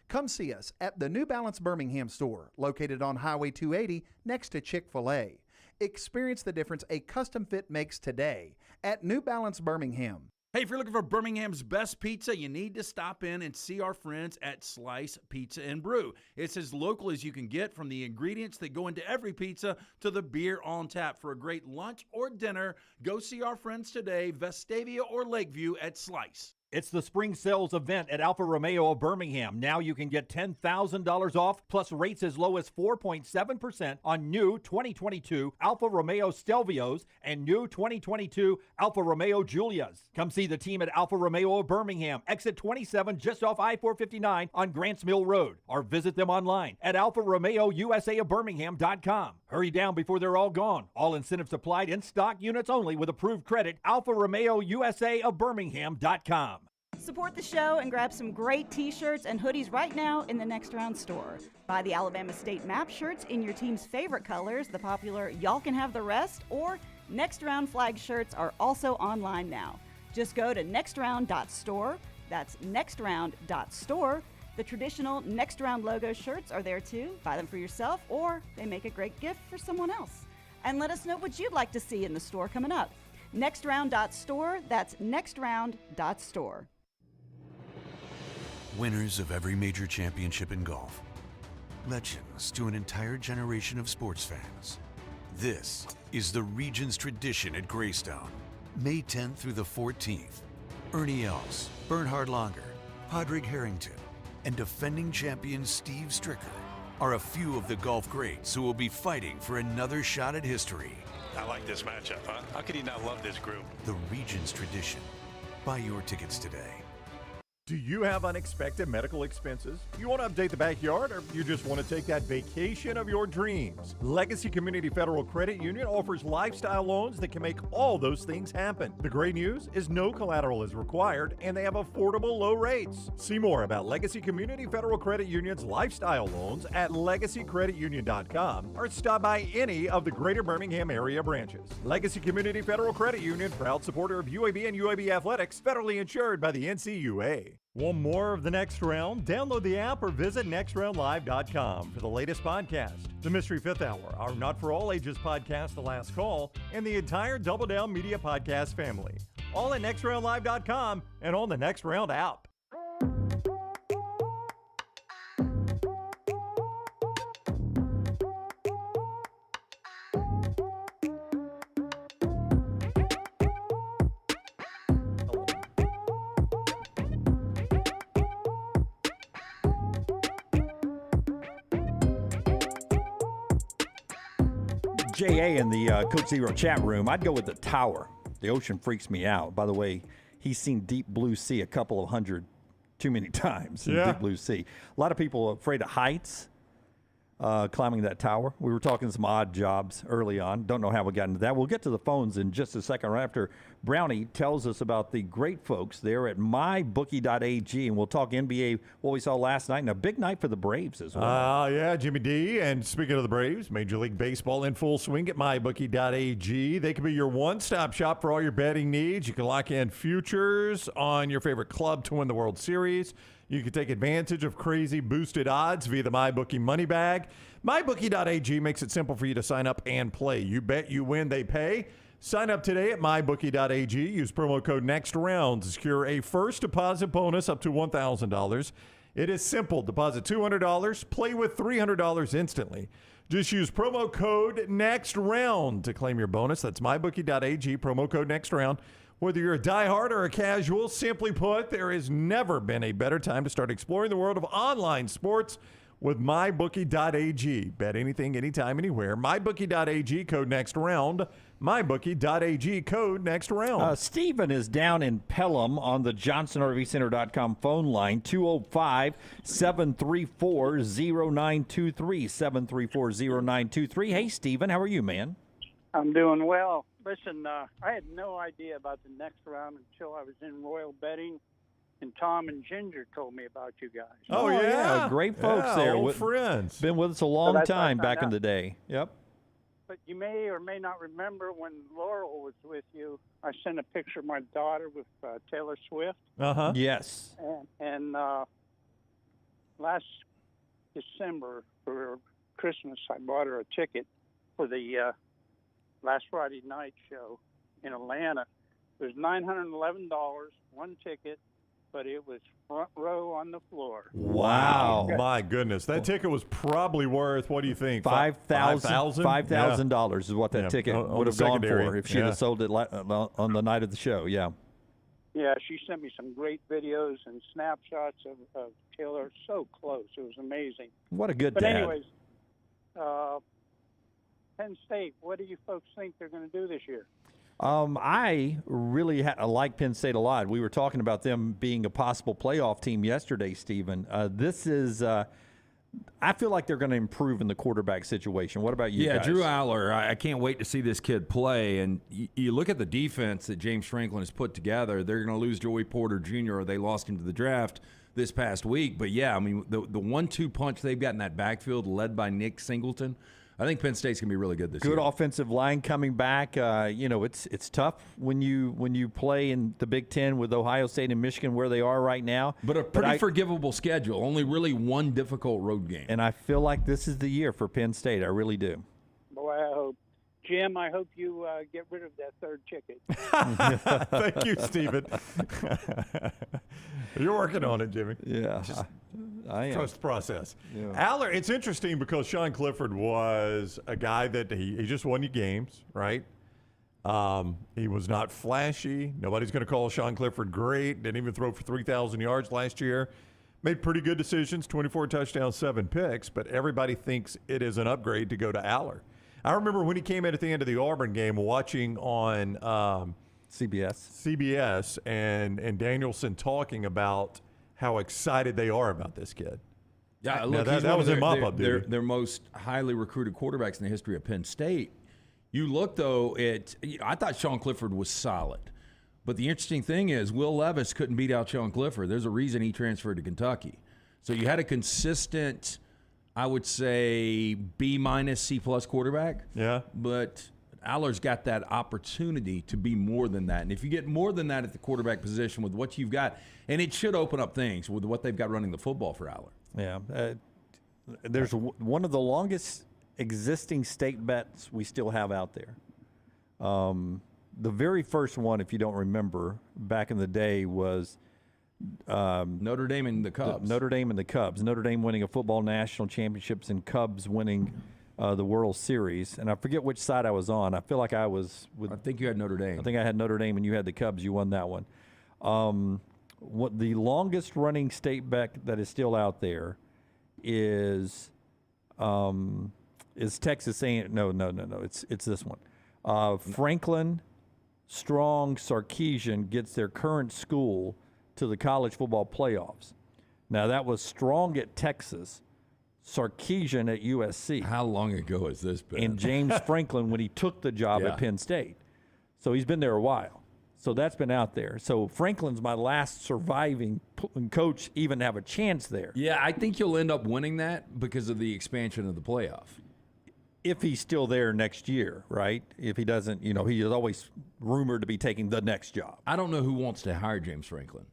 Come see us at the New Balance Birmingham store, located on Highway 280 next to Chick-fil-A. Experience the difference a custom fit makes today at New Balance Birmingham. Hey, if you're looking for Birmingham's best pizza, you need to stop in and see our friends at Slice Pizza and Brew. It's as local as you can get, from the ingredients that go into every pizza to the beer on tap. For a great lunch or dinner, go see our friends today, Vestavia or Lakeview at Slice. It's the spring sales event at Alfa Romeo of Birmingham. Now you can get $10,000 off, plus rates as low as 4.7% on new 2022 Alfa Romeo Stelvios and new 2022 Alfa Romeo Giulias. Come see the team at Alfa Romeo of Birmingham, exit 27 just off I-459 on Grants Mill Road, or visit them online at alfaromeo.usa.birmingham.com. Hurry down before they're all gone. All incentives applied, in stock units only with approved credit. Alfa Romeo USA of Birmingham.com. Support the show and grab some great t-shirts and hoodies right now in the Next Round store. Buy the Alabama State Map shirts in your team's favorite colors, the popular Y'all Can Have the Rest, or Next Round flag shirts are also online now. Just go to nextround.store. That's nextround.store. The traditional Next Round logo shirts are there too. Buy them for yourself, or they make a great gift for someone else. And let us know what you'd like to see in the store coming up. Nextround.store. That's nextround.store. Winners of every major championship in golf. Legends to an entire generation of sports fans. This is the region's tradition at Greystone. May 10th through the 14th. Ernie Els, Bernhard Langer, Padraig Harrington, and defending champion Steve Stricker are a few of the golf greats who will be fighting for another shot at history. I like this matchup, huh? How could you not love this group? The region's tradition. Buy your tickets today. Do you have unexpected medical expenses? You want to update the backyard, or you just want to take that vacation of your dreams? Legacy Community Federal Credit Union offers lifestyle loans that can make all those things happen. The great news is no collateral is required, and they have affordable low rates. See more about Legacy Community Federal Credit Union's lifestyle loans at legacycreditunion.com, or stop by any of the greater Birmingham area branches. Legacy Community Federal Credit Union, proud supporter of UAB and UAB athletics, federally insured by the NCUA. Want more of the Next Round? Download the app or visit nextroundlive.com for the latest podcast, the Mystery Fifth Hour, our Not For All Ages podcast, The Last Call, and the entire Double Down Media podcast family. All at nextroundlive.com and on the Next Round app. JA in the Coach Zero chat room, I'd go with the tower. The ocean freaks me out. By the way, he's seen deep blue sea a couple of hundred too many times in deep blue sea. A lot of people are afraid of heights, climbing that tower. We were talking some odd jobs early on. Don't know how we got into that. We'll get to the phones in just a second right after Brownie tells us about the great folks there at mybookie.ag, and we'll talk NBA, what we saw last night, and a big night for the Braves as well. Yeah, Jimmy D. And speaking of the Braves, Major League Baseball in full swing at mybookie.ag. They can be your one-stop shop for all your betting needs. You can lock in futures on your favorite club to win the World Series. You can take advantage of crazy boosted odds via the MyBookie money bag. MyBookie.ag makes it simple for you to sign up and play. You bet, you win, they pay. Sign up today at MyBookie.ag. Use promo code NEXTROUND to secure a first deposit bonus up to $1,000. It is simple. Deposit $200, play with $300 instantly. Just use promo code NEXTROUND to claim your bonus. That's MyBookie.ag, promo code NEXTROUND. Whether you're a diehard or a casual, simply put, there has never been a better time to start exploring the world of online sports with MyBookie.ag. Bet anything, anytime, anywhere. MyBookie.ag, code next round. MyBookie.ag, code next round. Stephen is down in Pelham on the JohnsonRVCenter.com phone line, 205-734-0923, 734-0923. Hey, Stephen, how are you, man? I'm doing well. Listen, I had no idea about the next round until I was in Royal Betting, and Tom and Ginger told me about you guys. Oh yeah. Great folks there. Old friends. Been with us a long time back in the day. Yep. But you may or may not remember when Laurel was with you, I sent a picture of my daughter with Taylor Swift. Uh-huh. Yes. And last December for Christmas, I bought her a ticket for the last Friday night show in Atlanta. It was $911, one ticket, but it was front row on the floor. Wow. My goodness. That ticket was probably worth, what do you think? $5,000 is what that ticket would have gone for if she'd have sold it on the night of the show. Yeah. Yeah, she sent me some great videos and snapshots of Taylor. So close. It was amazing. What a good But dad. anyways, Penn State, what do you folks think they're going to do this year? I really like Penn State a lot. We were talking about them being a possible playoff team yesterday, Stephen. This is I feel like they're going to improve in the quarterback situation. What about you guys? Drew Aller, I can't wait to see this kid play. And you look at the defense that James Franklin has put together. They're going to lose Joey Porter Jr., or they lost him to the draft this past week. But, yeah, I mean, the 1-2 punch they've got in that backfield led by Nick Singleton, I think Penn State's going to be really good this year. Good offensive line coming back. It's tough when you play in the Big Ten with Ohio State and Michigan where they are right now. But a pretty forgivable schedule. Only really one difficult road game. And I feel like this is the year for Penn State. I really do. Boy, I hope. Jim, I hope you get rid of that third ticket. Thank you, Stephen. You're working on it, Jimmy. Yeah. I am. Trust the process. Yeah. Aller, it's interesting because Sean Clifford was a guy that he just won you games, right? He was not flashy. Nobody's going to call Sean Clifford great. Didn't even throw for 3,000 yards last year. Made pretty good decisions, 24 touchdowns, 7 picks, but everybody thinks it is an upgrade to go to Aller. I remember when he came in at the end of the Auburn game watching on CBS and Danielson talking about how excited they are about this kid. Yeah, look, that was in mop-up duty. Their most highly recruited quarterbacks in the history of Penn State. You look, though, I thought Sean Clifford was solid. But the interesting thing is Will Levis couldn't beat out Sean Clifford. There's a reason he transferred to Kentucky. So you had a consistent, I would say, B-, C+ quarterback. Yeah. But Aller's got that opportunity to be more than that. And if you get more than that at the quarterback position with what you've got, and it should open up things with what they've got running the football for Aller. Yeah. There's one of the longest existing state bets we still have out there. The very first one, if you don't remember, back in the day was Notre Dame and the Cubs. Notre Dame and the Cubs. Notre Dame winning a football national championships and Cubs winning the World Series. And I forget which side I was on. I feel like I was with. I think you had Notre Dame. I think I had Notre Dame and you had the Cubs. You won that one. What the longest running state bet that is still out there is Texas A&M. No. It's this one. Franklin, Strong, Sarkisian gets their current school to the college football playoffs. Now, that was Strong at Texas, Sarkisian at USC. How long ago has this been? And James Franklin when he took the job at Penn State. So he's been there a while. So that's been out there. So Franklin's my last surviving coach even have a chance there. Yeah, I think you'll end up winning that because of the expansion of the playoff. If he's still there next year, right? If he doesn't, he is always rumored to be taking the next job. I don't know who wants to hire James Franklin.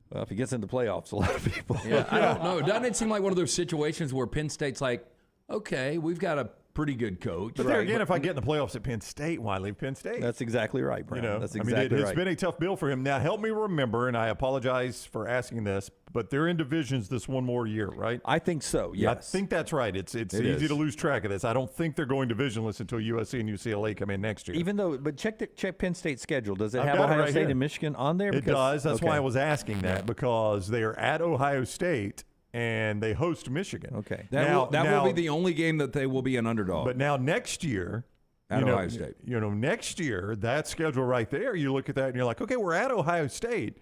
Well, if he gets into playoffs, a lot of people. Yeah, I don't know. Doesn't it seem like one of those situations where Penn State's like, okay, we've got a pretty good coach. But there again, if I get in the playoffs at Penn State, why leave Penn State? That's exactly right, Brown. That's exactly right. It's right. been a tough bill for him. Now, help me remember, and I apologize for asking this, but they're in divisions this one more year, right? I think so, yes. I think that's right. It's easy to lose track of this. I don't think they're going divisionless until USC and UCLA come in next year. Even though, but check Penn State's schedule. Does it I've have got it Ohio right State here. and Michigan on there? It does. That's why I okay. was asking that, because they are at Ohio State and they host Michigan. Okay. That will be the only game that they will be an underdog. But now next year, At Ohio State. Next year, that schedule right there, you look at that and you're like, okay, we're at Ohio State,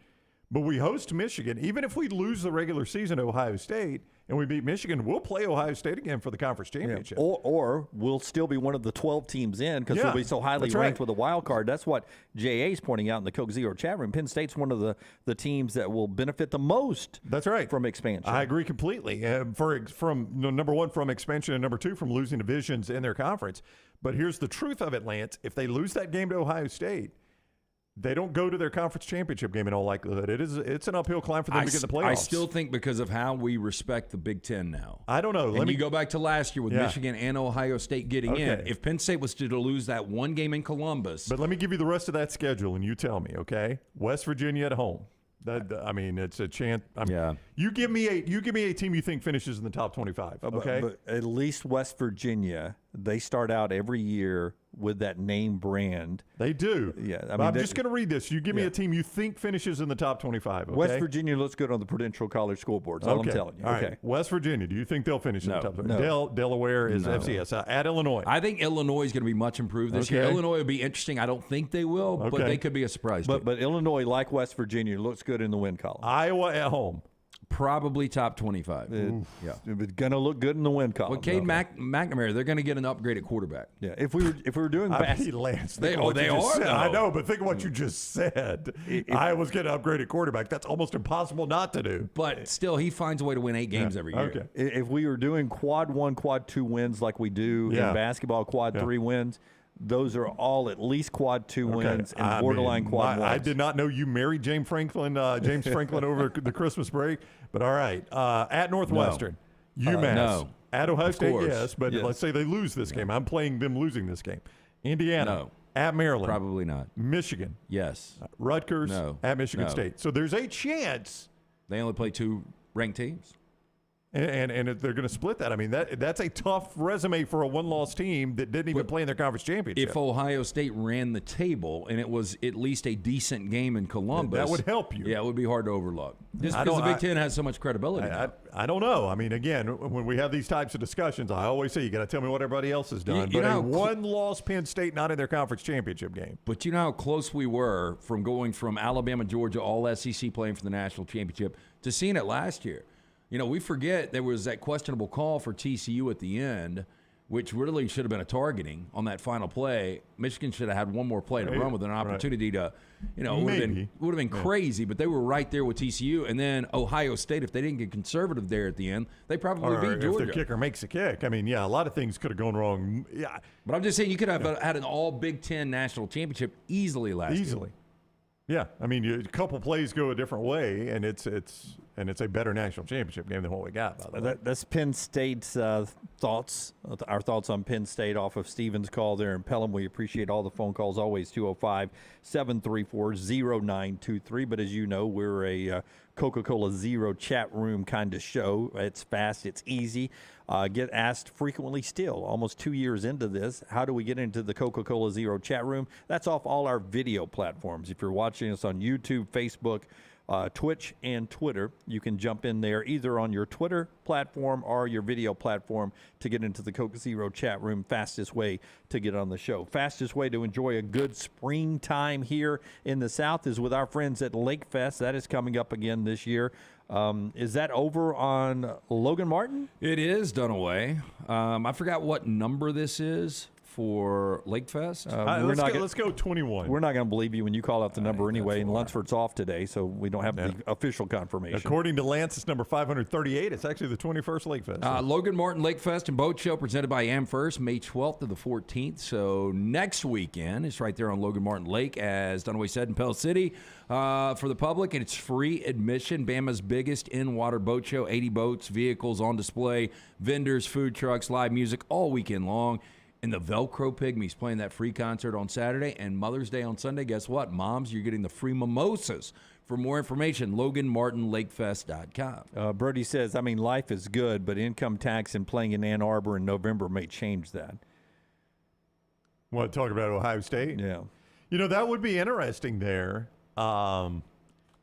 but we host Michigan. Even if we lose the regular season at Ohio State and we beat Michigan, we'll play Ohio State again for the conference championship. Yeah. Or we'll still be one of the 12 teams in because we'll be so highly ranked with a wild card. That's what JA is pointing out in the Coke Zero chat room. Penn State's one of the teams that will benefit the most. That's right. From expansion. I agree completely. From number one, from expansion, and number two, from losing divisions in their conference. But here's the truth of it, Lance. If they lose that game to Ohio State, they don't go to their conference championship game in all likelihood. It's an uphill climb for them to get in the playoffs. I still think because of how we respect the Big Ten now. I don't know. You go back to last year with Michigan and Ohio State getting in. If Penn State was to lose that one game in Columbus. But let me give you the rest of that schedule, and you tell me, okay? West Virginia at home. It's a chance. You give me a team you think finishes in the top 25. Okay, but at least West Virginia, they start out every year with that name brand. They do. Yeah, I'm just going to read this. You give me a team you think finishes in the top 25. Okay? West Virginia looks good on the Prudential College scoreboard. That's all I'm telling you. All right. West Virginia. Do you think they'll finish in the top 25? No. Delaware is FCS at Illinois. I think Illinois is going to be much improved this year. Illinois will be interesting. I don't think they will, but they could be a surprise. But Illinois, like West Virginia, looks good in the win column. Iowa at home. Probably top 25. It's going to look good in the win column. Well, Cade McNamara, they're going to get an upgrade at quarterback. Yeah, if we were doing Lance, they are. I know, but think of what you just said. Iowa's getting an upgraded quarterback. That's almost impossible not to do. But still, he finds a way to win 8 games every year. Okay. If we were doing quad 1, quad 2 wins like we do in basketball, quad 3 wins, those are all at least quad 2 wins and borderline quad 1s. I did not know you married James Franklin over the Christmas break. But all right, at Northwestern, UMass. No. At Ohio State, course. yes. But let's say they lose this game. I'm playing them losing this game. Indiana. No. At Maryland. Probably not. Michigan. Yes. Rutgers. No. At Michigan No. State. So there's a chance. They only play 2 ranked teams. And they're going to split that. I mean, that's a tough resume for a one-loss team that didn't even play in their conference championship. If Ohio State ran the table and it was at least a decent game in Columbus, that would help you. Yeah, it would be hard to overlook. Just because the Big Ten has so much credibility. I don't know. I mean, again, when we have these types of discussions, I always say you got to tell me what everybody else has done. You but know a one-loss Penn State not in their conference championship game. But you know how close we were from going from Alabama, Georgia, all SEC playing for the national championship to seeing it last year. You know, we forget there was that questionable call for TCU at the end, which really should have been a targeting on that final play. Michigan should have had one more play to run with an opportunity to, would have been crazy, but they were right there with TCU. And then Ohio State, if they didn't get conservative there at the end, they probably beat Georgia. If the kicker makes a kick. I mean, a lot of things could have gone wrong. Yeah. But I'm just saying you could have had an all Big Ten national championship easily last year. Easily. Yeah, I mean, a couple plays go a different way, and it's a better national championship game than what we got. By the way, that's Penn State's thoughts. Our thoughts on Penn State off of Stephen's call there in Pelham. We appreciate all the phone calls. Always 205-734-0923. But as you know, we're a Coca-Cola Zero chat room kind of show. It's fast. It's easy. Get asked frequently still, almost 2 years into this, how do we get into the Coca-Cola Zero chat room? That's off all our video platforms. If you're watching us on YouTube, Facebook, Twitch, and Twitter, you can jump in there either on your Twitter platform or your video platform to get into the Coke Zero chat room. Fastest way to get on the show. Fastest way to enjoy a good springtime here in the South is with our friends at Lake Fest. That is coming up again this year. Is that over on Logan Martin? It is, Dunaway. I forgot what number this is for Lake Fest? Let's go 21. We're not going to believe you when you call out the number anyway, and Lunsford's off today, so we don't have the official confirmation. According to Lance, it's number 538. It's actually the 21st Lake Fest. Logan Martin Lake Fest and Boat Show presented by AmFirst, May 12th to the 14th. So next weekend, it's right there on Logan Martin Lake, as Dunaway said, in Pell City. For the public, and it's free admission. Bama's biggest in-water boat show, 80 boats, vehicles on display, vendors, food trucks, live music all weekend long. And the Velcro Pygmies playing that free concert on Saturday and Mother's Day on Sunday. Guess what? Moms, you're getting the free mimosas. For more information, LoganMartinLakeFest.com. Brody says, life is good, but income tax and playing in Ann Arbor in November may change that. What, talk about Ohio State? Yeah. That would be interesting there.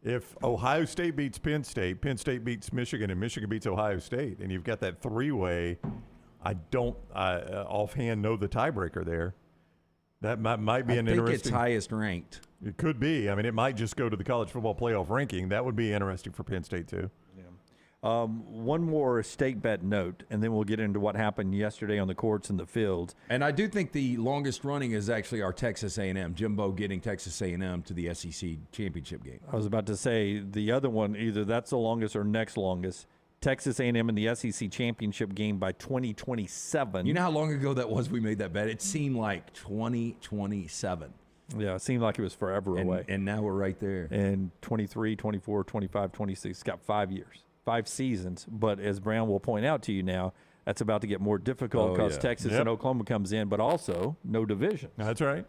If Ohio State beats Penn State beats Michigan, and Michigan beats Ohio State, and you've got that three-way, I don't offhand know the tiebreaker there. That might be an interesting. I think it's highest ranked. It could be. It might just go to the college football playoff ranking. That would be interesting for Penn State too. One more state bet note, and then we'll get into what happened yesterday on the courts and the fields. And I do think the longest running is actually our Texas A&M. Jimbo getting Texas A&M to the SEC championship game. I was about to say the other one, either that's the longest or next longest. Texas A&M in the SEC championship game by 2027. You know how long ago that was we made that bet? It seemed like 2027. Yeah, it seemed like it was forever away. And now we're right there. And 23, 24, 25, 26. It's got 5 years. 5 seasons, but as Brown will point out to you now, that's about to get more difficult because Texas and Oklahoma comes in, but also no division. That's right.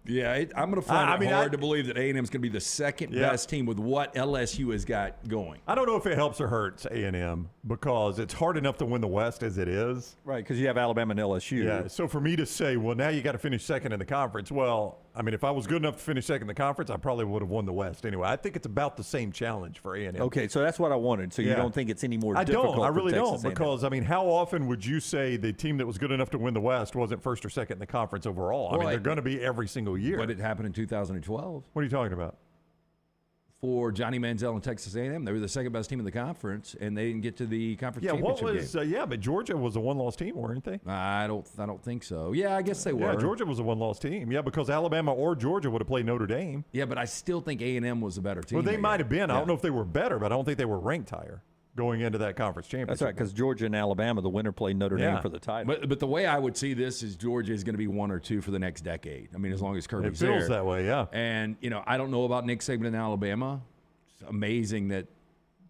Yeah, I'm going to find it hard to believe that A&M is going to be the second best team with what LSU has got going. I don't know if it helps or hurts A&M because it's hard enough to win the West as it is. Right, because you have Alabama and LSU. Yeah, so for me to say, well, now you got to finish second in the conference, well, if I was good enough to finish second in the conference, I probably would have won the West anyway. I think it's about the same challenge for A&M. Okay, so that's what I wanted. So you don't think it's any more difficult? I really don't, because, how often would you say the team that was good enough to win the West wasn't first or second in the conference overall? They're going to be every single year. But it happened in 2012. What are you talking about? For Johnny Manziel and Texas A&M, they were the second best team in the conference, and they didn't get to the conference championship game. But Georgia was a one-loss team, weren't they? I don't think so. Yeah, I guess they were. Yeah, Georgia was a one-loss team. Yeah, because Alabama or Georgia would have played Notre Dame. Yeah, but I still think A&M was a better team. Well, they might have been. I don't know if they were better, but I don't think they were ranked higher going into that conference championship. That's right, because Georgia and Alabama, the winner played Notre Dame for the title. But the way I would see this is Georgia is going to be 1 or 2 for the next decade. As long as Kirby's there. It feels that way, yeah. And, I don't know about Nick Saban in Alabama. It's amazing that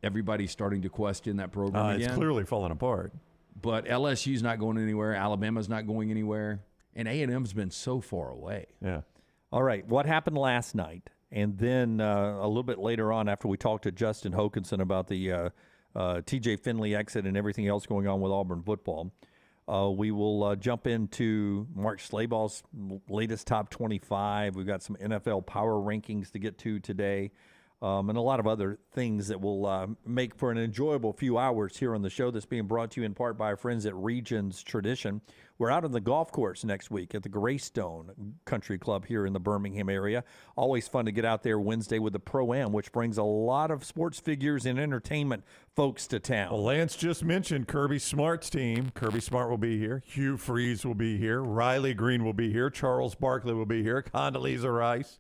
everybody's starting to question that program again. It's clearly falling apart. But LSU's not going anywhere. Alabama's not going anywhere. And A&M's been so far away. Yeah. All right, what happened last night? And then a little bit later on, after we talked to Justin Hokanson about the TJ Finley exit and everything else going on with Auburn football, we will jump into Mark Slayball's latest top 25. We've got some NFL power rankings to get to today. And a lot of other things that will make for an enjoyable few hours here on the show that's being brought to you in part by our friends at Regions Tradition. We're out on the golf course next week at the Greystone Country Club here in the Birmingham area. Always fun to get out there Wednesday with the Pro-Am, which brings a lot of sports figures and entertainment folks to town. Well, Lance just mentioned Kirby Smart's team. Kirby Smart will be here. Hugh Freeze will be here. Riley Green will be here. Charles Barkley will be here. Condoleezza Rice.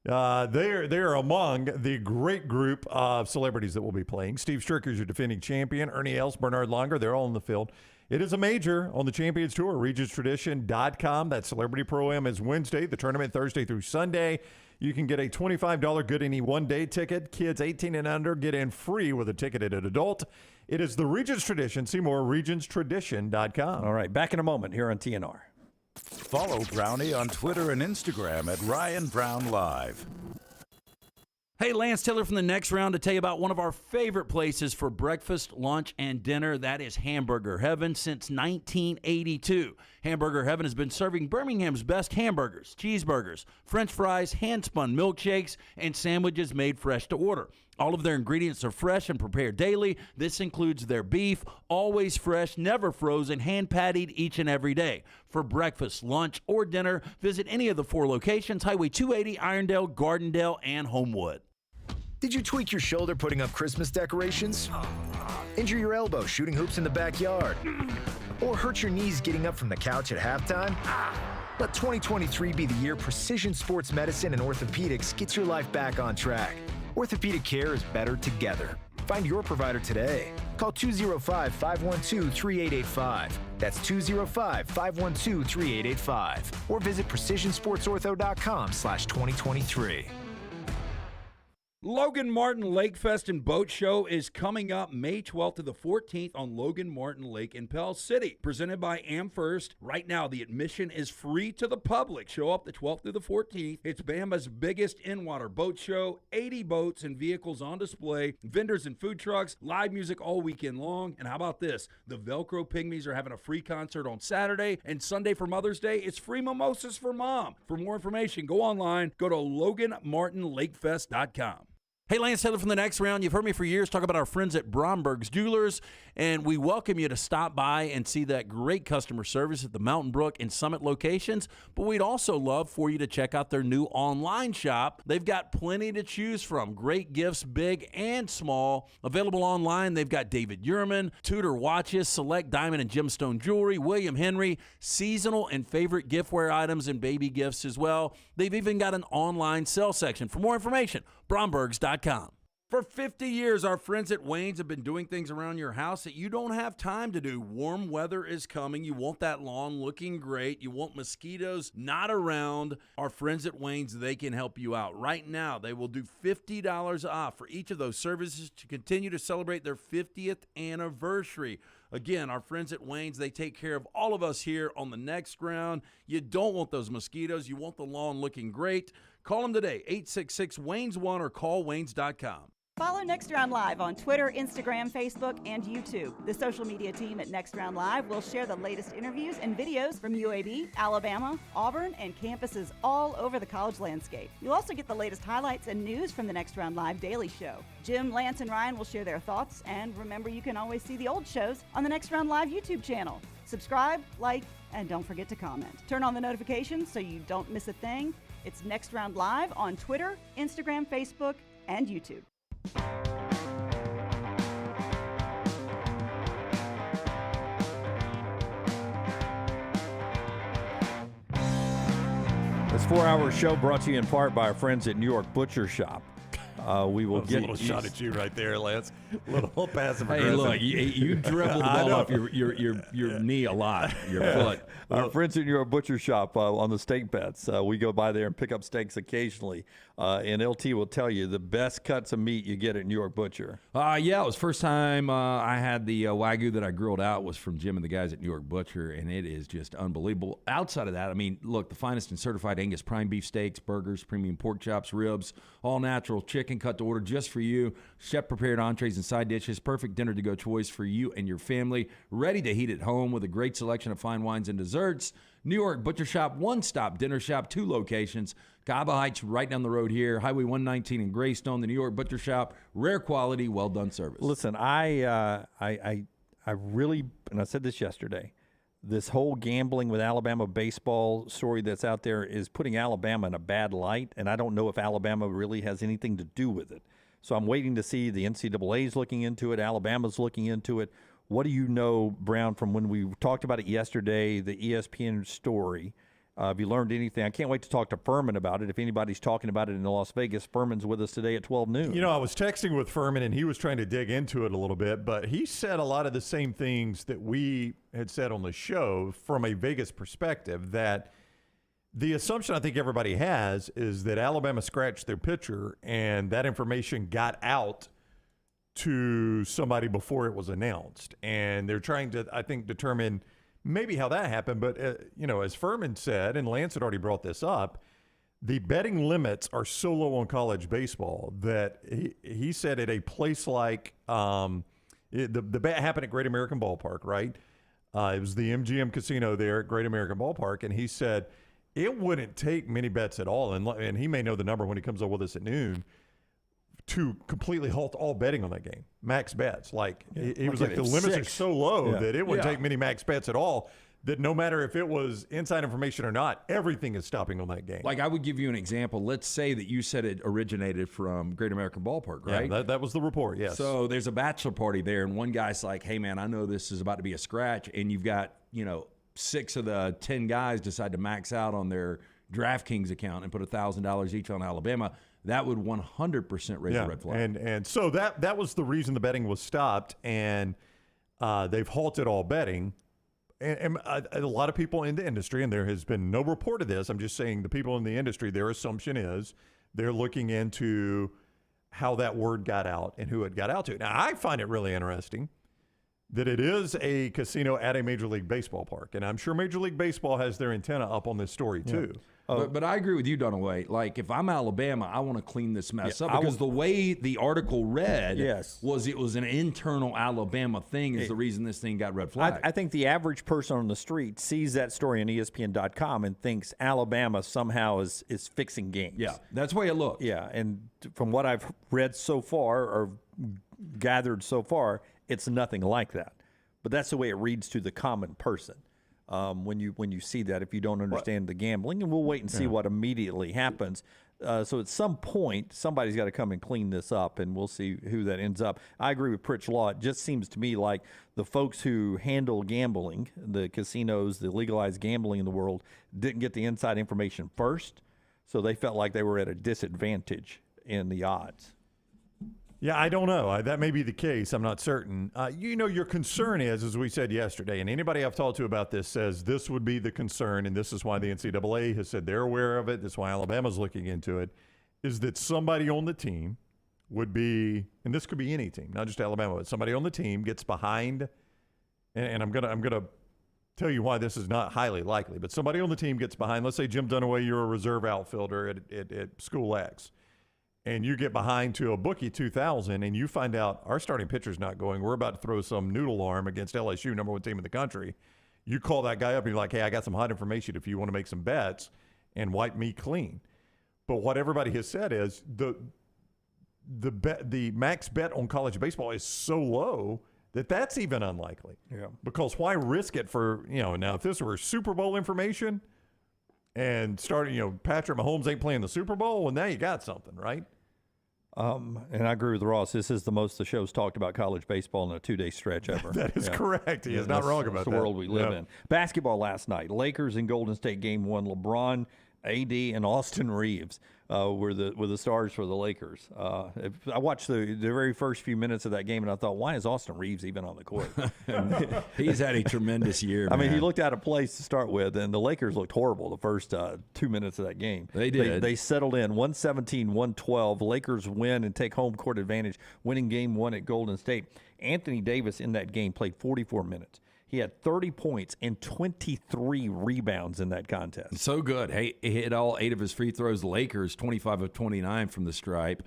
They're among the great group of celebrities that will be playing. Steve Stricker is your defending champion. Ernie Els, Bernard Longer, they're all in the field. It is a major on the Champions Tour, RegentsTradition.com. That Celebrity Pro-Am is Wednesday, the tournament Thursday through Sunday. You can get a $25 good any one-day ticket. Kids 18 and under get in free with a ticketed adult. It is the Regents Tradition. See more, RegentsTradition.com. All right, back in a moment here on TNR. Follow Brownie on Twitter and Instagram at Ryan Brown Live. Hey, Lance Taylor from the Next Round to tell you about one of our favorite places for breakfast, lunch, and dinner. That is Hamburger Heaven since 1982. Hamburger Heaven has been serving Birmingham's best hamburgers, cheeseburgers, French fries, hand-spun milkshakes, and sandwiches made fresh to order. All of their ingredients are fresh and prepared daily. This includes their beef, always fresh, never frozen, hand-pattied each and every day. For breakfast, lunch, or dinner, visit any of the 4 locations, Highway 280, Irondale, Gardendale, and Homewood. Did you tweak your shoulder putting up Christmas decorations? Injure your elbow shooting hoops in the backyard? Or hurt your knees getting up from the couch at halftime? Let 2023 be the year precision sports medicine and orthopedics gets your life back on track. Orthopedic care is better together. Find your provider today. Call 205-512-3885. That's 205-512-3885. Or visit precisionsportsortho.com/2023. Logan Martin Lake Fest and Boat Show is coming up May 12th to the 14th on Logan Martin Lake in Pell City. Presented by AmFirst. Right now, the admission is free to the public. Show up the 12th through the 14th. It's Bama's biggest in-water boat show. 80 boats and vehicles on display. Vendors and food trucks. Live music all weekend long. And how about this? The Velcro Pygmies are having a free concert on Saturday. And Sunday for Mother's Day, it's free mimosas for Mom. For more information, go online. Go to LoganMartinLakeFest.com. Hey, Lance Taylor from The Next Round. You've heard me for years talk about our friends at Bromberg's Jewelers, and we welcome you to stop by and see that great customer service at the Mountain Brook and Summit locations. But we'd also love for you to check out their new online shop. They've got plenty to choose from. Great gifts, big and small. Available online, they've got David Yurman, Tudor watches, select diamond and gemstone jewelry, William Henry, seasonal and favorite giftware items and baby gifts as well. They've even got an online sale section. For more information, Brombergs.com. For 50 years, our friends at Wayne's have been doing things around your house that you don't have time to do. Warm weather is coming. You want that lawn looking great. You want mosquitoes not around. Our friends at Wayne's, they can help you out. Right now, they will do $50 off for each of those services to continue to celebrate their 50th anniversary. Again, our friends at Wayne's, they take care of all of us here on The Next Round. You don't want those mosquitoes. You want the lawn looking great. Call them today, 866-WAYNES1 or call Waynes.com. Follow Next Round Live on Twitter, Instagram, Facebook, and YouTube. The social media team at Next Round Live will share the latest interviews and videos from UAB, Alabama, Auburn, and campuses all over the college landscape. You'll also get the latest highlights and news from the Next Round Live Daily Show. Jim, Lance, and Ryan will share their thoughts, and remember, you can always see the old shows on the Next Round Live YouTube channel. Subscribe, like, and don't forget to comment. Turn on the notifications so you don't miss a thing. It's Next Round Live on Twitter, Instagram, Facebook, and YouTube. This 4-hour show brought to you in part by our friends at New York Butcher Shop. We will get a little shot at you right there, Lance. A little passive Hey, aggressive. look, you dribbled the ball off your knee a lot, your foot. Our friends at New York Butcher Shop on the steak bets. We go by there and pick up steaks occasionally. And LT will tell you the best cuts of meat you get at New York Butcher. Yeah, it was first time I had the Wagyu that I grilled out was from Jim and the guys at New York Butcher, and it is just unbelievable. Outside of that, I mean, look, the finest and certified Angus prime beef steaks, burgers, premium pork chops, ribs, all natural chicken cut to order just for you, chef-prepared entrees and side dishes, perfect dinner-to-go choice for you and your family, ready to heat at home with a great selection of fine wines and desserts. New York Butcher Shop, one-stop dinner shop, 2 locations. Cabo Heights right down the road here, Highway 119 in Greystone, the New York Butcher Shop, rare quality, well-done service. Listen, I really, and I said this yesterday, this whole gambling with Alabama baseball story that's out there is putting Alabama in a bad light, and I don't know if Alabama really has anything to do with it. So I'm waiting to see the NCAA's looking into it, Alabama's looking into it. What do you know, Brown, from when we talked about it yesterday, the ESPN story? Have you learned anything? I can't wait to talk to Fuhrman about it. If anybody's talking about it in Las Vegas, Fuhrman's with us today at 12 noon. You know, I was texting with Fuhrman, and he was trying to dig into it a little bit, but he said a lot of the same things that we had said on the show from a Vegas perspective, that the assumption I think everybody has is that Alabama scratched their pitcher, and that information got out to somebody before it was announced. And they're trying to, I think, determine maybe how that happened. But, you know, as Fuhrman said, and Lance had already brought this up, the betting limits are so low on college baseball that he said at a place like the bet happened at Great American Ballpark, right? It was the MGM Casino there at Great American Ballpark. And he said it wouldn't take many bets at all. And he may know the number when he comes up with us at noon, to completely halt all betting on that game. Max bets. Like, he was like, the limits are so low that it wouldn't take many max bets at all. that no matter if it was inside information or not, everything is stopping on that game. Like, I would give you an example. Let's say that you said it originated from Great American Ballpark, right? Yeah, that was the report, yes. So there's a bachelor party there, and one guy's like, hey, man, I know this is about to be a scratch, and you've got, 6 of the 10 guys decide to max out on their DraftKings account and put $1,000 each on Alabama. That would 100% raise a red flag. And so that was the reason the betting was stopped, and they've halted all betting. And a lot of people in the industry, and there has been no report of this, I'm just saying the people in the industry, their assumption is they're looking into how that word got out and who it got out to. Now, I find it really interesting that it is a casino at a Major League Baseball park, and I'm sure Major League Baseball has their antenna up on this story too. But I agree with you, Dunaway. Like, if I'm Alabama, I want to clean this mess up because the way the article read was it was an internal Alabama thing is the reason this thing got red flagged. I think the average person on the street sees that story on ESPN.com and thinks Alabama somehow is fixing games. Yeah, that's the way it looks. Yeah, and from what I've read so far or gathered so far, it's nothing like that. But that's the way it reads to the common person. When you see that, if you don't understand the gambling, and we'll wait and see what immediately happens. So at some point, somebody's got to come and clean this up, and we'll see who that ends up. I agree with Pritch Law. It just seems to me like the folks who handle gambling, the casinos, the legalized gambling in the world, didn't get the inside information first, so they felt like they were at a disadvantage in the odds. Yeah, I don't know. That may be the case. I'm not certain. Your concern is, as we said yesterday, and anybody I've talked to about this says this would be the concern, and this is why the NCAA has said they're aware of it. This is why Alabama's looking into it, is that somebody on the team would be, and this could be any team, not just Alabama, but somebody on the team gets behind, and I'm gonna tell you why this is not highly likely, but somebody on the team gets behind. Let's say, Jim Dunaway, you're a reserve outfielder at School X. And you get behind to a bookie 2,000, and you find out our starting pitcher's not going. We're about to throw some noodle arm against LSU, number 1 team in the country. You call that guy up and you're like, hey, I got some hot information if you want to make some bets and wipe me clean. But what everybody has said is the max bet on college baseball is so low that that's even unlikely. Yeah. Because why risk it for, now if this were Super Bowl information and starting, Patrick Mahomes ain't playing the Super Bowl, well, now you got something, right? And I agree with Ross. This is the most the show's talked about college baseball in a 2-day stretch ever. That is correct. He is not wrong about that. That's the world we live in. Basketball last night. Lakers in Golden State Game 1. LeBron, AD, and Austin Reeves were the stars for the Lakers. I watched the very first few minutes of that game, and I thought, why is Austin Reeves even on the court? He's had a tremendous year, I mean, he looked out of place to start with, and the Lakers looked horrible the first 2 minutes of that game. They did. They settled in 117-112. Lakers win and take home court advantage, winning Game 1 at Golden State. Anthony Davis in that game played 44 minutes. He had 30 points and 23 rebounds in that contest. So good. He hit all 8 of his free throws. The Lakers, 25 of 29 from the stripe.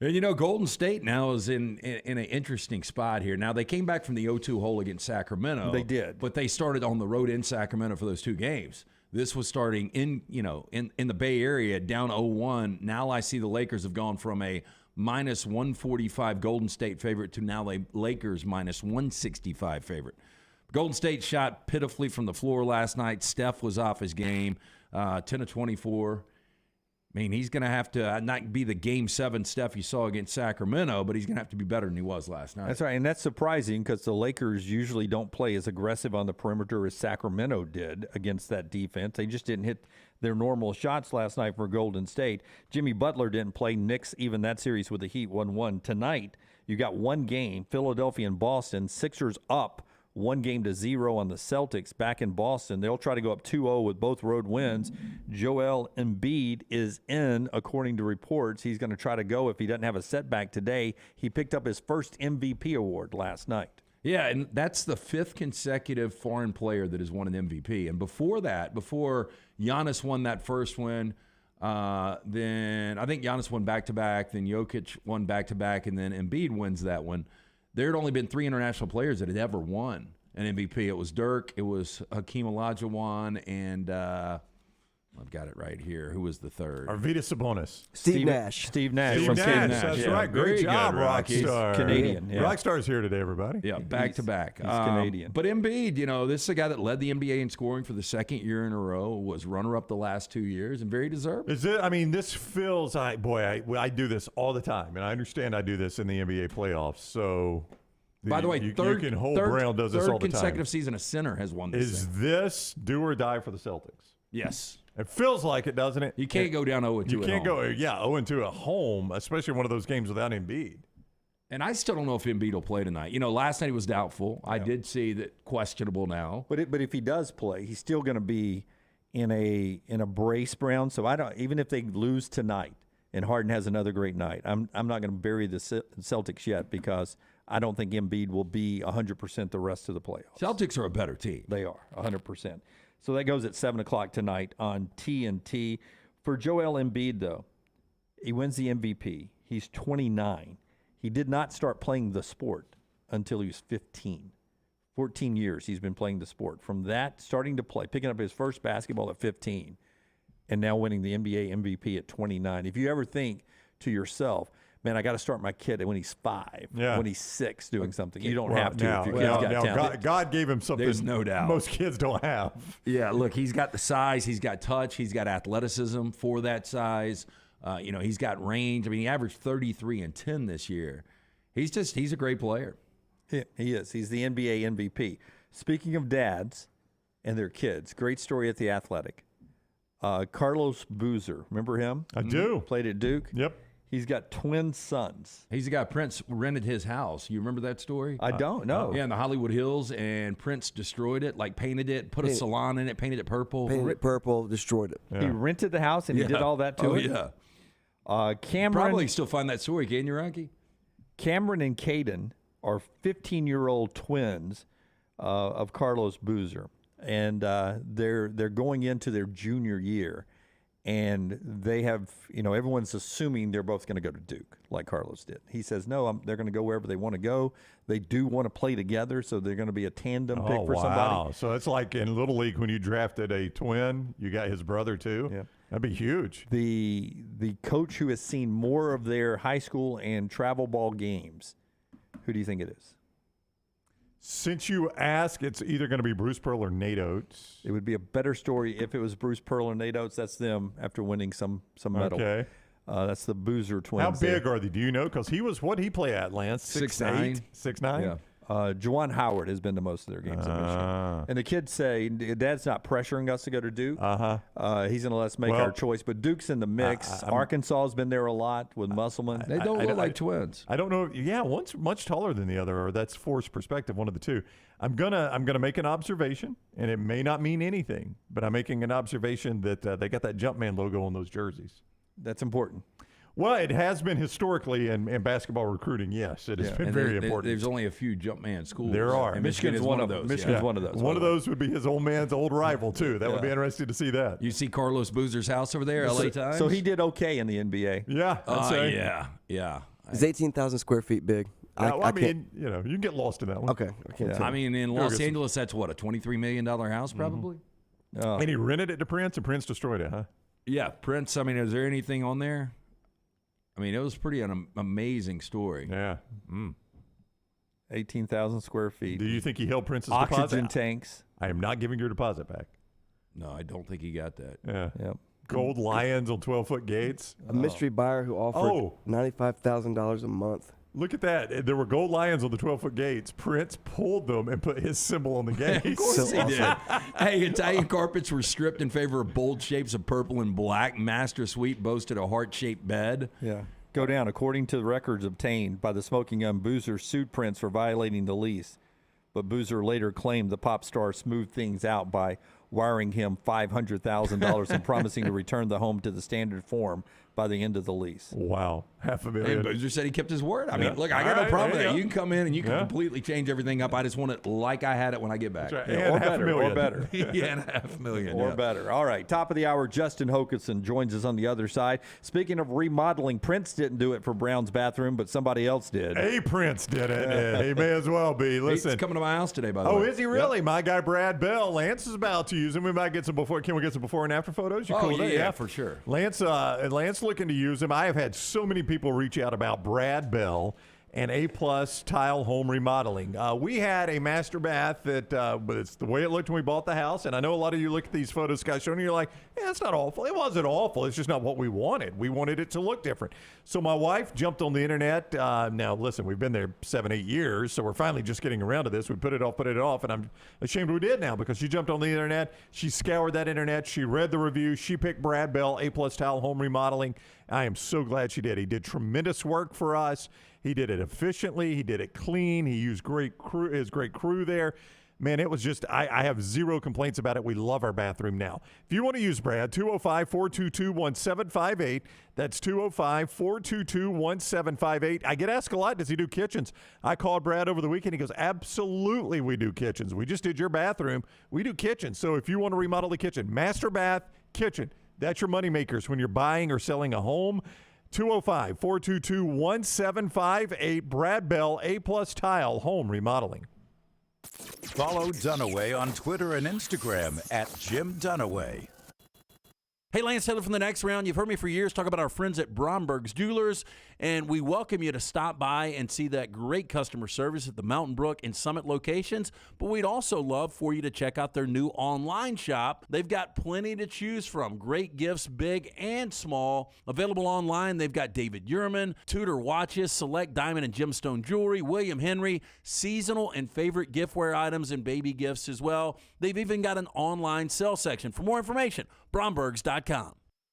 And, Golden State now is in an interesting spot here. Now, they came back from the 0-2 hole against Sacramento. They did. But they started on the road in Sacramento for those 2 games. This was starting in the Bay Area, down 0-1. Now I see the Lakers have gone from a minus 145 Golden State favorite to now the Lakers minus 165 favorite. Golden State shot pitifully from the floor last night. Steph was off his game, 10 of 24. I mean, he's going to have to not be the Game 7 Steph you saw against Sacramento, but he's going to have to be better than he was last night. That's right, and that's surprising because the Lakers usually don't play as aggressive on the perimeter as Sacramento did against that defense. They just didn't hit their normal shots last night for Golden State. Jimmy Butler didn't play. Knicks even that series with the Heat 1-1. Tonight, you got one game, Philadelphia and Boston. Sixers up 1-0 on the Celtics back in Boston. They'll try to go up 2-0 with both road wins. Joel Embiid is in, according to reports. He's going to try to go if he doesn't have a setback today. He picked up his first MVP award last night. Yeah, and that's the 5th consecutive foreign player that has won an MVP. And before that, before Giannis won that first win, then I think Giannis won back-to-back, then Jokic won back-to-back, and then Embiid wins that one. There had only been 3 international players that had ever won an MVP. It was Dirk, it was Hakeem Olajuwon, and I've got it right here. Who was the third? Arvydas Sabonis. Steve Nash. Steve Nash Steve from Nash. Steve That's yeah. right. Great Very job, good, Rocky. Rockstar. Canadian. Yeah. Rockstar's here today, everybody. Yeah, back to back. He's Canadian. But Embiid, this is a guy that led the NBA in scoring for the second year in a row, was runner-up the last 2 years, and very deserved. Is it? I mean, this feels. I do this all the time, and I understand I do this in the NBA playoffs. So, By the way, third Brown does this all the time. consecutive season a center has won this. Is this do or die for the Celtics? Yes. It feels like it, doesn't it? You can't go down 0-2 You at can't home. go, 0-2 at home, especially one of those games without Embiid. And I still don't know if Embiid will play tonight. Last night he was doubtful. I did see that questionable now. But if he does play, he's still going to be in a brace, Brown. So even if they lose tonight and Harden has another great night, I'm not going to bury the Celtics yet because I don't think Embiid will be 100% the rest of the playoffs. Celtics are a better team. They are 100%. So that goes at 7 o'clock tonight on TNT. For Joel Embiid, though, he wins the MVP. He's 29. He did not start playing the sport until he was 15. 14 years he's been playing the sport. From that, starting to play, picking up his first basketball at 15, and now winning the NBA MVP at 29. If you ever think to yourself, man, I got to start my kid when he's 5, when he's 6 doing something. You don't have to if your kid's got talent. God gave him something There's no doubt. most kids don't have. Yeah, look, he's got the size, he's got touch, he's got athleticism for that size. He's got range. I mean, he averaged 33 and 10 this year. He's a great player. He is. He's the NBA MVP. Speaking of dads and their kids, great story at The Athletic. Carlos Boozer, remember him? I do. Played at Duke. Yep. He's got twin sons. He's the guy Prince rented his house. You remember that story? I don't know. Yeah, in the Hollywood Hills, and Prince destroyed it, like painted it, put a salon in it, painted it purple. Painted it purple, destroyed it. Yeah. He rented the house and he did all that to it? Yeah. Cameron, Probably still find that story, can you, Rocky? Cameron and Caden are 15-year-old twins of Carlos Boozer. And they're going into their junior year. And they have, everyone's assuming they're both going to go to Duke, like Carlos did. He says, no, they're going to go wherever they want to go. They do want to play together, so they're going to be a tandem pick for somebody. So it's like in Little League when you drafted a twin, you got his brother too. Yeah. That'd be huge. The coach who has seen more of their high school and travel ball games, who do you think it is? Since you ask, it's either going to be Bruce Pearl or Nate Oates. It would be a better story if it was Bruce Pearl or Nate Oates. That's them after winning some medal. Okay. That's the Boozer twins. How big are they? Do you know? Because what he play at, Lance? 6'9". 6'9"? Yeah. Juwan Howard has been to most of their games at Michigan. And the kids say, Dad's not pressuring us to go to Duke. He's going to let us make our choice. But Duke's in the mix. Arkansas has been there a lot with Musselman. They don't look like twins. I don't know. Yeah, one's much taller than the other, or that's forced perspective, one of the two. I'm gonna make an observation, and it may not mean anything, but I'm making an observation that they got that Jumpman logo on those jerseys. That's important. Well, it has been historically in basketball recruiting. Yes, it has been very important. There's only a few Jumpman schools. There are. And Michigan's one of those. Michigan's one of those. One of those would be his old man's old rival too. That would be interesting to see that. You see Carlos Boozer's house over there, LA Times. So he did okay in the NBA. Yeah. Yeah. It's 18,000 square feet big. I mean, you can get lost in that one. Okay. I can't tell. I mean, in Los Angeles, that's what, a $23 million house probably? And he rented it to Prince, and Prince destroyed it, huh? Yeah, Prince. I mean, is there anything on there? I mean, it was pretty an amazing story. Yeah. 18,000 square feet. Do you think he held Prince's Oxygen deposit? tanks. I am not giving your deposit back. No, I don't think he got that. Yeah. Yep. Gold lions on 12-foot gates. A mystery buyer who offered $95,000 a month. Look at that. There were gold lions on the 12-foot gates. Prince pulled them and put his symbol on the gates. Of course he did. Hey, Italian carpets were stripped in favor of bold shapes of purple and black. Master Suite boasted a heart-shaped bed. Yeah. Go down. According to the records obtained by the Smoking Gun, Boozer sued Prince for violating the lease. But Boozer later claimed the pop star smoothed things out by wiring him $500,000 and promising to return the home to the standard form by the end of the lease. Wow. $500,000. And Boozer said he kept his word. I mean, Yeah. look, I got All no problem right, with there that. you You can come in and you can Yeah. completely change everything up. I just want it like I had it when I get back. That's right. Yeah, And or $500,000. better, or better. Yeah, and $500,000. Or yeah. better. All right, top of the hour, Justin Hokanson joins us on the other side. Speaking of remodeling, Prince didn't do it for Brown's bathroom, but somebody else did. Hey, Prince did it. Yeah, he may as well be. Listen, He's coming to my house today, by the way. Oh, is he really? Yep. My guy Brad Bell. Lance is about to use him. We might get some before. Can we get some before and after photos? You Oh, cool with that? yeah, for sure. Lance looking to use him. I have had so many people reach out about Brad Bell and A-plus tile home remodeling. We had a master bath that, but it's the way it looked when we bought the house. And I know a lot of you look at these photos Scott showing you, you're like, yeah, it's not awful. It wasn't awful. It's just not what we wanted. We wanted it to look different. So my wife jumped on the internet. Now, listen, we've been there 7-8 years, so we're finally just getting around to this. We put it off, and I'm ashamed we did now because she jumped on the internet. She scoured that internet. She read the review. She picked Brad Bell, A-plus tile home remodeling. I am so glad she did. He did tremendous work for us. He did it efficiently. He did it clean. He used his great crew there. Man, it was just, I have zero complaints about it. We love our bathroom now. If you want to use Brad, 205-422-1758. That's 205-422-1758. I get asked a lot, does he do kitchens? I called Brad over the weekend. He goes, absolutely we do kitchens. We just did your bathroom. We do kitchens. So if you want to remodel the kitchen, master bath, kitchen, that's your money makers when you're buying or selling a home. 205-422-1758. Brad Bell, A-plus tile home remodeling. Follow Dunaway on Twitter and Instagram at Jim Dunaway. Hey, Lance Taylor from the Next Round. You've heard me for years talk about our friends at Bromberg's Jewelers, and we welcome you to stop by and see that great customer service at the Mountain Brook and Summit locations. But we'd also love for you to check out their new online shop. They've got plenty to choose from. Great gifts, big and small. Available online, they've got David Yurman, Tudor watches, select diamond and gemstone jewelry, William Henry, seasonal and favorite giftware items and baby gifts as well. They've even got an online sale section. For more information, Brombergs.com.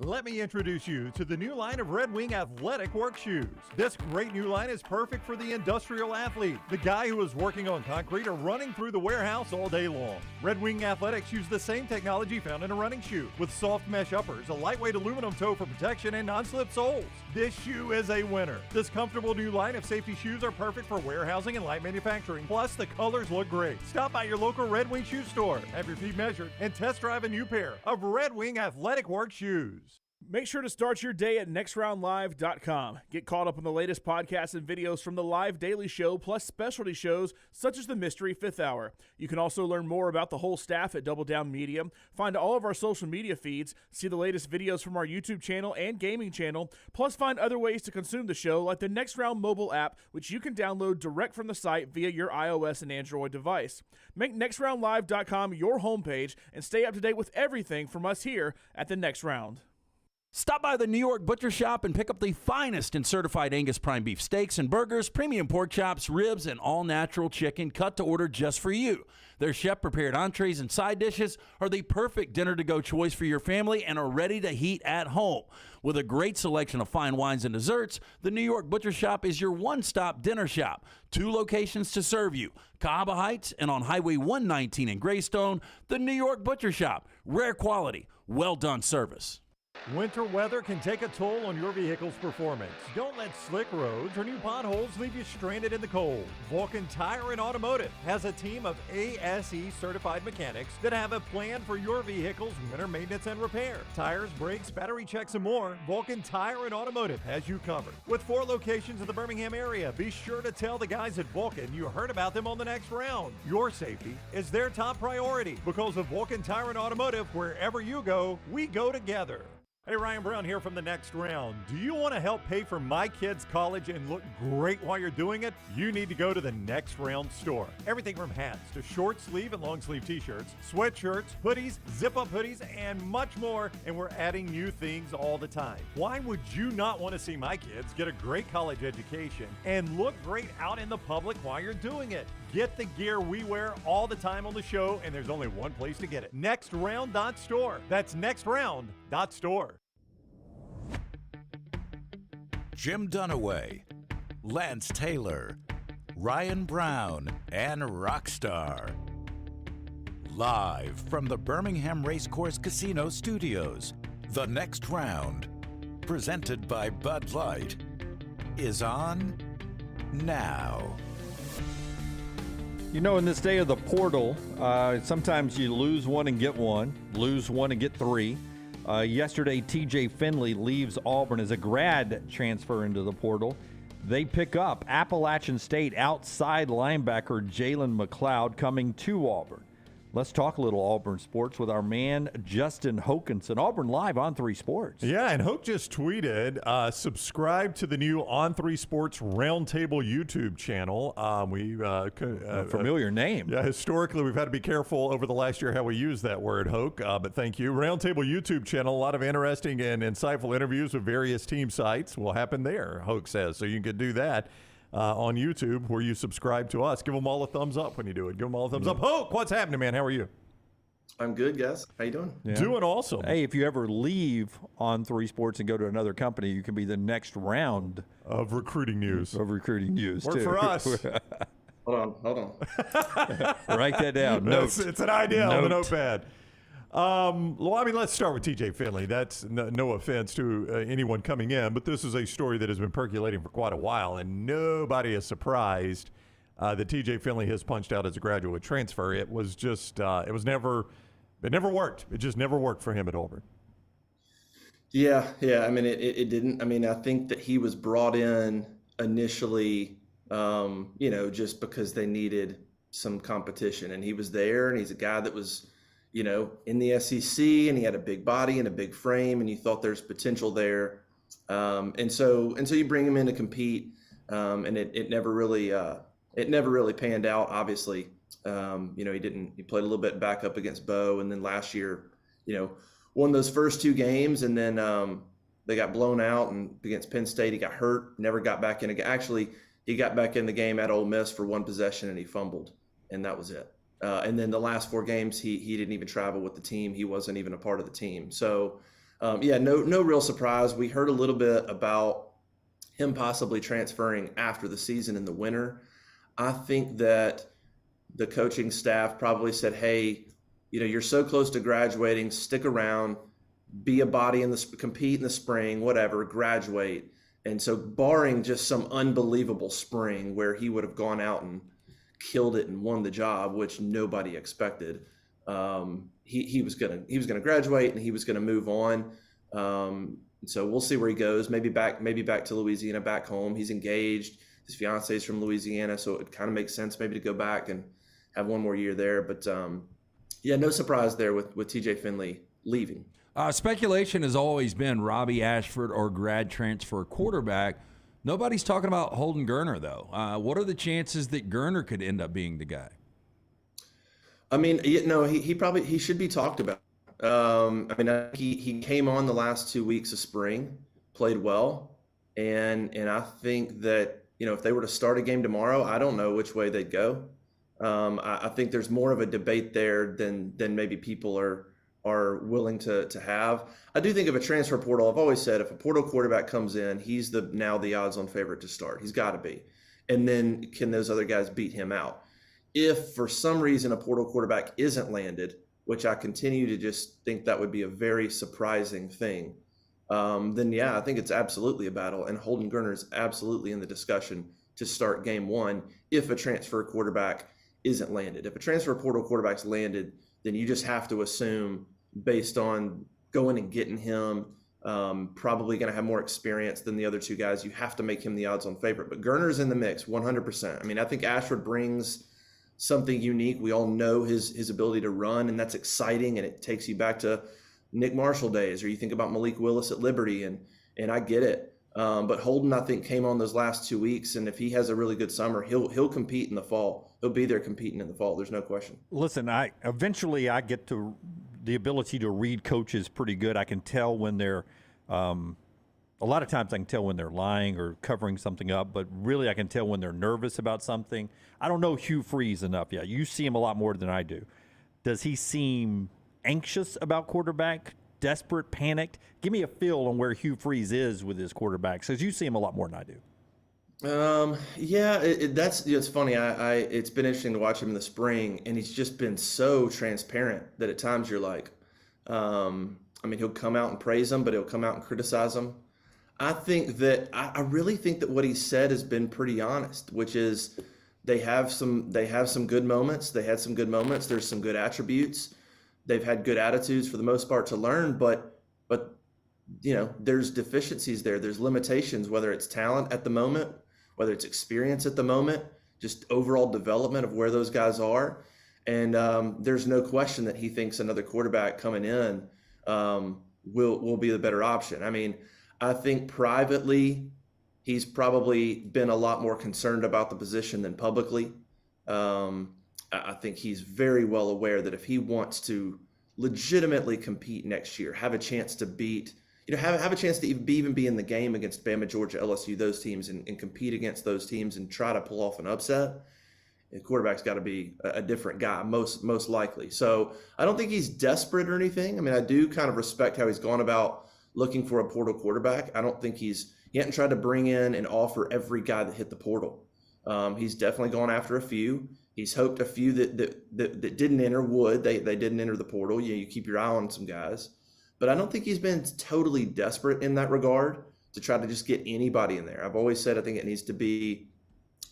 Let me introduce you to the new line of Red Wing athletic work shoes. This great new line is perfect for the industrial athlete, the guy who is working on concrete or running through the warehouse all day long. Red Wing Athletics use the same technology found in a running shoe with soft mesh uppers, a lightweight aluminum toe for protection, and non-slip soles. This shoe is a winner. This comfortable new line of safety shoes are perfect for warehousing and light manufacturing. Plus, the colors look great. Stop by your local Red Wing shoe store, have your feet measured, and test drive a new pair of Red Wing athletic work shoes. Make sure to start your day at nextroundlive.com. Get caught up on the latest podcasts and videos from the live daily show, plus specialty shows such as the Mystery Fifth Hour. You can also learn more about the whole staff at Double Down Media, find all of our social media feeds, see the latest videos from our YouTube channel and gaming channel, plus find other ways to consume the show like the Next Round mobile app, which you can download direct from the site via your iOS and Android device. Make nextroundlive.com your homepage and stay up to date with everything from us here at the Next Round. Stop by the New York Butcher Shop and pick up the finest in certified Angus prime beef steaks and burgers, premium pork chops, ribs, and all-natural chicken cut to order just for you. Their chef-prepared entrees and side dishes are the perfect dinner-to-go choice for your family and are ready to heat at home. With a great selection of fine wines and desserts, the New York Butcher Shop is your one-stop dinner shop. 2 locations to serve you, Cahaba Heights and on Highway 119 in Greystone. The New York Butcher Shop, rare quality, well-done service. Winter weather can take a toll on your vehicle's performance. Don't let slick roads or new potholes leave you stranded in the cold. Vulcan Tire and Automotive has a team of ASE certified mechanics that have a plan for your vehicle's winter maintenance and repair. Tires, brakes, battery checks, and more. Vulcan Tire and Automotive has you covered. With 4 locations in the Birmingham area, be sure to tell the guys at Vulcan you heard about them on the Next Round. Your safety is their top priority because of Vulcan Tire and Automotive. Wherever you go, we go together. Hey, Ryan Brown here from the Next Round. Do you want to help pay for my kids' college and look great while you're doing it? You need to go to the Next Round store. Everything from hats to short sleeve and long sleeve t-shirts, sweatshirts, hoodies, zip-up hoodies, and much more. And we're adding new things all the time. Why would you not want to see my kids get a great college education and look great out in the public while you're doing it? Get the gear we wear all the time on the show, and there's only one place to get it. nextround.store. That's nextround.store. Jim Dunaway, Lance Taylor, Ryan Brown, and Rockstar. Live from the Birmingham Racecourse Casino Studios, The Next Round, presented by Bud Light. is on now. You know, in this day of the portal, sometimes you lose one and get one, lose one and get three. Yesterday, TJ Finley leaves Auburn as a grad transfer into the portal. They pick up Appalachian State outside linebacker Jalen McLeod coming to Auburn. Let's talk a little Auburn sports with our man, Justin Hokanson. Auburn Live on 3 Sports. Yeah, and Hoke just tweeted, subscribe to the new On 3 Sports Roundtable YouTube channel. Familiar name. Yeah, historically, we've had to be careful over the last year how we use that word, Hoke, but thank you. Roundtable YouTube channel, a lot of interesting and insightful interviews with various team sites will happen there, Hoke says, so you can do that. On YouTube, where you subscribe to us. Give them all a thumbs up when you do it. Give them all a thumbs up. Hoke, what's happening, man? How are you? I'm good, guys. How you doing? Yeah. Doing awesome. Hey, if you ever leave On 3 Sports and go to another company, you can be the next round of recruiting news. Work too. For us. Hold on. Write that down. Note. It's an idea on the notepad. Well, I mean, let's start with TJ Finley. That's no offense to anyone coming in, but this is a story that has been percolating for quite a while, and nobody is surprised that TJ Finley has punched out as a graduate transfer. It was just, it never worked. It just never worked for him at Auburn. Yeah. I mean, it didn't. I mean, I think that he was brought in initially, just because they needed some competition, and he was there, and he's a guy that was, in the SEC, and he had a big body and a big frame, and you thought there's potential there. And so you bring him in to compete, and it never really panned out. Obviously, he played a little bit back up against Bo, and then last year, won those first 2 games, and then they got blown out, and against Penn State, he got hurt, never got back in again. Actually, he got back in the game at Ole Miss for 1 possession, and he fumbled, and that was it. And then the last 4 games, he didn't even travel with the team. He wasn't even a part of the team. So, no real surprise. We heard a little bit about him possibly transferring after the season in the winter. I think that the coaching staff probably said, hey, you're so close to graduating, stick around, be a body compete in the spring, whatever, graduate. And so barring just some unbelievable spring where he would have gone out and killed it and won the job, which nobody expected. He was gonna graduate and he was gonna move on. So we'll see where he goes. Maybe back to Louisiana, back home. He's engaged. His fiance is from Louisiana, so it kind of makes sense maybe to go back and have 1 more year there. But no surprise there with TJ Finley leaving. Speculation has always been Robbie Ashford or grad transfer quarterback. Nobody's talking about Holden Geriner, though. What are the chances that Geriner could end up being the guy? I mean, he should be talked about. He came on the last 2 weeks of spring, played well, and I think that if they were to start a game tomorrow, I don't know which way they'd go. I think there's more of a debate there than maybe people are willing to have. I do think of a transfer portal. I've always said if a portal quarterback comes in, he's now the odds-on favorite to start. He's got to be. And then can those other guys beat him out? If for some reason a portal quarterback isn't landed, which I continue to just think that would be a very surprising thing, then I think it's absolutely a battle. And Holden Geriner is absolutely in the discussion to start game 1 if a transfer quarterback isn't landed. If a transfer portal quarterback's landed, then you just have to assume, based on going and getting him, probably going to have more experience than the other 2 guys, you have to make him the odds-on favorite. But Geriner's in the mix 100%. I mean, I think Ashford brings something unique. We all know his ability to run, and that's exciting, and it takes you back to Nick Marshall days, or you think about Malik Willis at Liberty, and I get it. But Holden, I think, came on those last 2 weeks, and if he has a really good summer, he'll compete in the fall. He'll be there competing in the fall. There's no question. Listen, I get to the ability to read coaches pretty good. I can tell when they're a lot of times I can tell when they're lying or covering something up, but really I can tell when they're nervous about something. I don't know Hugh Freeze enough yet. You see him a lot more than I do. Does he seem anxious about quarterback? Desperate, panicked? Give me a feel on where Hugh Freeze is with his quarterbacks, because you see him a lot more than I do. It's funny. It's been interesting to watch him in the spring, and he's just been so transparent that at times you're like, he'll come out and praise him, but he'll come out and criticize him. I think that I really think that what he said has been pretty honest, which is they have some good moments. They had some good moments. There's some good attributes. They've had good attitudes for the most part to learn, but there's deficiencies there. There's limitations, whether it's talent at the moment, whether it's experience at the moment, just overall development of where those guys are. And there's no question that he thinks another quarterback coming in will be the better option. I mean, I think privately, he's probably been a lot more concerned about the position than publicly. I think he's very well aware that if he wants to legitimately compete next year, have a chance to beat, have a chance to even be in the game against Bama, Georgia, LSU, those teams, and compete against those teams and try to pull off an upset, the quarterback's got to be a different guy, most likely. So I don't think he's desperate or anything. I mean, I do kind of respect how he's gone about looking for a portal quarterback. I don't think he hadn't tried to bring in and offer every guy that hit the portal. He's definitely gone after a few. He's hoped a few that didn't enter would. They didn't enter the portal. You keep your eye on some guys. But I don't think he's been totally desperate in that regard to try to just get anybody in there. I've always said I think it needs to be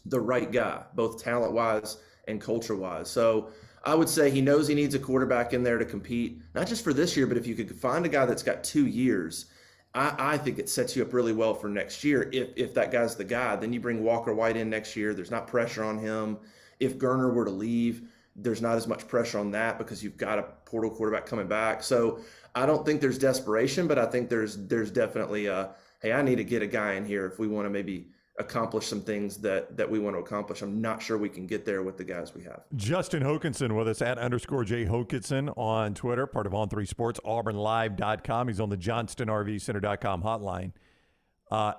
the right guy, both talent-wise and culture-wise. So I would say he knows he needs a quarterback in there to compete, not just for this year, but if you could find a guy that's got 2 years, I think it sets you up really well for next year. If that guy's the guy, then you bring Walker White in next year. There's not pressure on him. If Gurner were to leave, there's not as much pressure on that because you've got a portal quarterback coming back. So I don't think there's desperation, but I think there's definitely hey, I need to get a guy in here if we want to maybe accomplish some things that we want to accomplish. I'm not sure we can get there with the guys we have. Justin Hokanson with us at _J Hokanson on Twitter, part of On3 Sports, AuburnLive.com. He's on the JohnstonRVCenter.com hotline.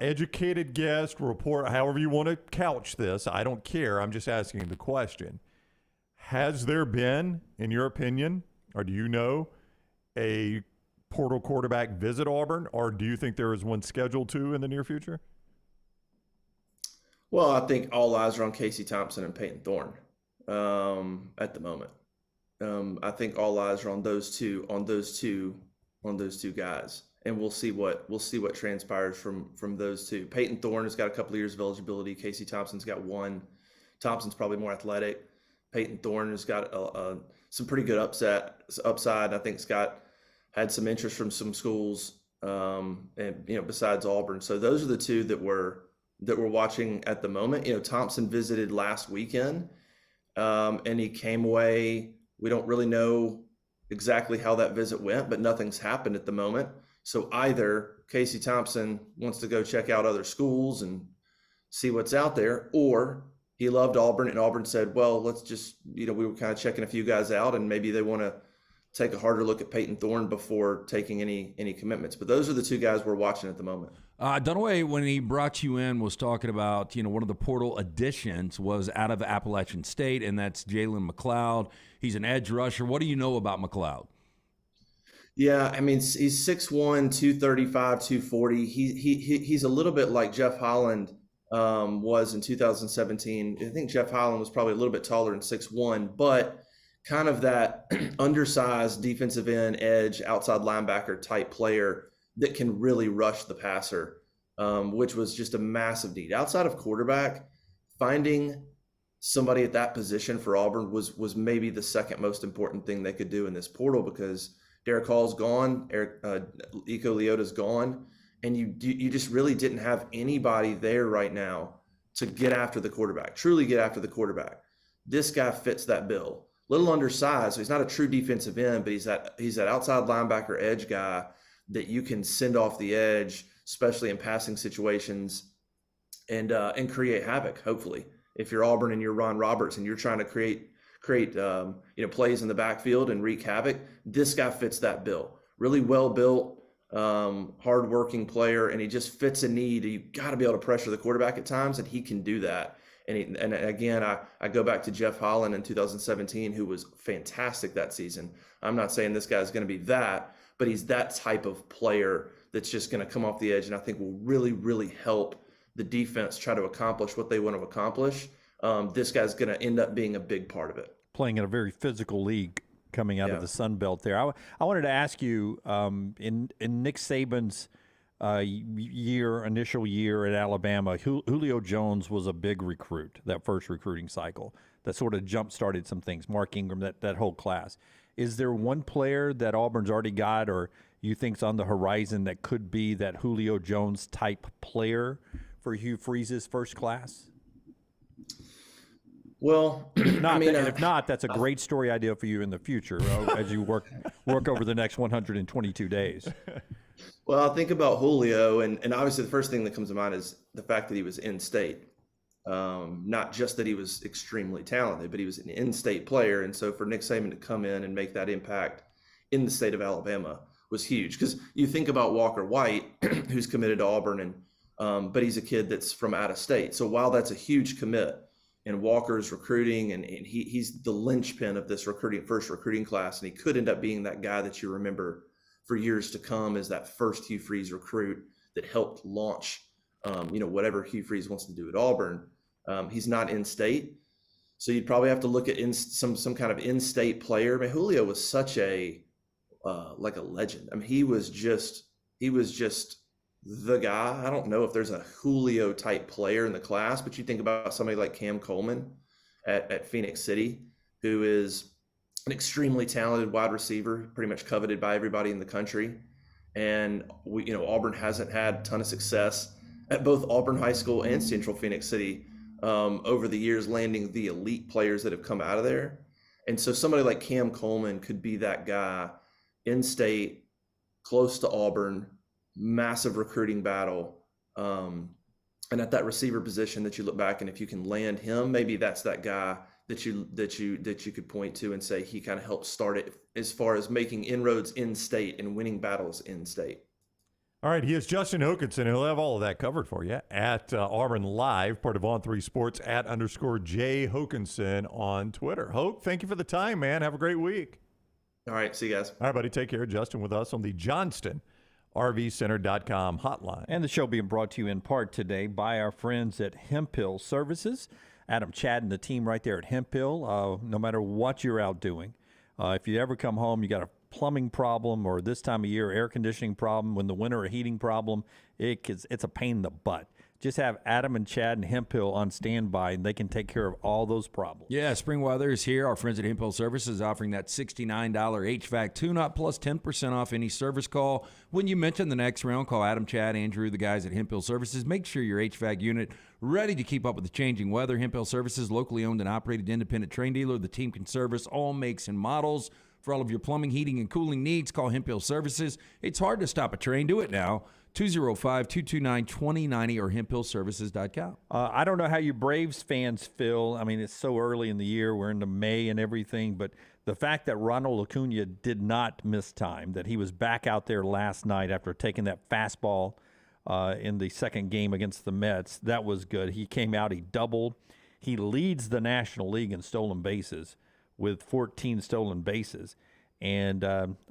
Educated guest, report, however you want to couch this. I don't care. I'm just asking the question. Has there been, in your opinion, or do you know, a portal quarterback visit Auburn, or do you think there is one scheduled to in the near future? Well, I think all eyes are on Casey Thompson and Peyton Thorne at the moment. I think all eyes are on those two guys, and we'll see what transpires from those two. Peyton Thorne has got a couple of years of eligibility. Casey Thompson's got one. Thompson's probably more athletic. Peyton Thorne has got some pretty good upside. I think Scott had some interest from some schools, and besides Auburn. So those are the two that we're watching at the moment. Thompson visited last weekend, and he came away. We don't really know exactly how that visit went, but nothing's happened at the moment. So either Casey Thompson wants to go check out other schools and see what's out there, or he loved Auburn, and Auburn said, well, let's just, we were kind of checking a few guys out, and maybe they want to take a harder look at Peyton Thorne before taking any commitments. But those are the two guys we're watching at the moment. Dunaway, when he brought you in, was talking about, one of the portal additions was out of Appalachian State, and that's Jalen McLeod. He's an edge rusher. What do you know about McLeod? Yeah, I mean, he's 6'1", 235, 240. He's a little bit like Jeff Holland was in 2017. I think Jeff Holland was probably a little bit taller than 6'1", but kind of that undersized defensive end, edge, outside linebacker type player that can really rush the passer, which was just a massive need. Outside of quarterback, finding somebody at that position for Auburn was maybe the second most important thing they could do in this portal, because Derek Hall's gone, Iko Leota's gone, and you just really didn't have anybody there right now to get after the quarterback, truly get after the quarterback. This guy fits that bill. Little undersized, so he's not a true defensive end, but he's that outside linebacker edge guy that you can send off the edge, especially in passing situations, and create havoc. Hopefully, if you're Auburn and you're Ron Roberts and you're trying to create plays in the backfield and wreak havoc, this guy fits that bill. Really well built, hard-working player, and he just fits a need. You got to be able to pressure the quarterback at times, and he can do that. And again, I go back to Jeff Holland in 2017, who was fantastic that season. I'm not saying this guy's going to be that, but he's that type of player that's just going to come off the edge, and I think will really, really help the defense try to accomplish what they want to accomplish. This guy's going to end up being a big part of it. Playing in a very physical league coming out of the Sun Belt there. I wanted to ask you, in Nick Saban's initial year at Alabama, Julio Jones was a big recruit, that first recruiting cycle, that sort of jump-started some things. Mark Ingram, that whole class. Is there one player that Auburn's already got or you think's on the horizon that could be that Julio Jones type player for Hugh Freeze's first class? Well, if not, I mean, if not, that's a great story idea for you in the future as you work over the next 122 days. Well, I think about Julio, and obviously the first thing that comes to mind is the fact that he was in-state. Not just that he was extremely talented, but he was an in-state player. And so for Nick Saban to come in and make that impact in the state of Alabama was huge. Because you think about Walker White, who's committed to Auburn, and but he's a kid that's from out of state. So while that's a huge commit, and Walker's recruiting, and he's the linchpin of this first recruiting class, and he could end up being that guy that you remember for years to come as that first Hugh Freeze recruit that helped launch, whatever Hugh Freeze wants to do at Auburn. He's not in state, so you'd probably have to look at some kind of in-state player. I mean, Julio was such a legend. I mean, he was just the guy. I don't know if there's a Julio type player in the class, but you think about somebody like Cam Coleman at Phoenix City, who is an extremely talented wide receiver, pretty much coveted by everybody in the country. And Auburn hasn't had a ton of success at both Auburn High School and Central Phoenix City over the years, landing the elite players that have come out of there. And so somebody like Cam Coleman could be that guy in state, close to Auburn, massive recruiting battle. And at that receiver position that you look back, and if you can land him, maybe that's that guy that you could point to and say he kind of helped start it as far as making inroads in state and winning battles in state. All right, he is Justin Hokanson. He'll have all of that covered for you at Auburn Live, part of On3 Sports, @_J Hokanson on Twitter. Hoke, thank you for the time, man. Have a great week. All right, see you guys. All right, buddy, take care. Justin with us on the JohnstonRVCenter.com hotline. And the show being brought to you in part today by our friends at Hemp Hill Services. Adam, Chad, and the team right there at Hemp Hill, no matter what you're out doing, if you ever come home, you got a plumbing problem or this time of year, air conditioning problem, when the winter a heating problem, it's a pain in the butt. Just have Adam and Chad and Hemp Hill on standby, and they can take care of all those problems. Yeah, spring weather is here. Our friends at Hemp Hill Services offering that $69 HVAC tune-up plus 10% off any service call. When you mention the next round, call Adam, Chad, Andrew, the guys at Hemp Hill Services. Make sure your HVAC unit ready to keep up with the changing weather. Hemp Hill Services, locally owned and operated independent train dealer. The team can service all makes and models. For all of your plumbing, heating, and cooling needs, call Hemp Hill Services. It's hard to stop a train. Do it now. 205-229-2090 or hemphillservices.com. I don't know how you Braves fans feel. I mean, it's so early in the year. We're into May and everything. But the fact that Ronald Acuna did not miss time, that he was back out there last night after taking that fastball in the second game against the Mets, that was good. He came out, he doubled. He leads the National League in stolen bases with 14 stolen bases. And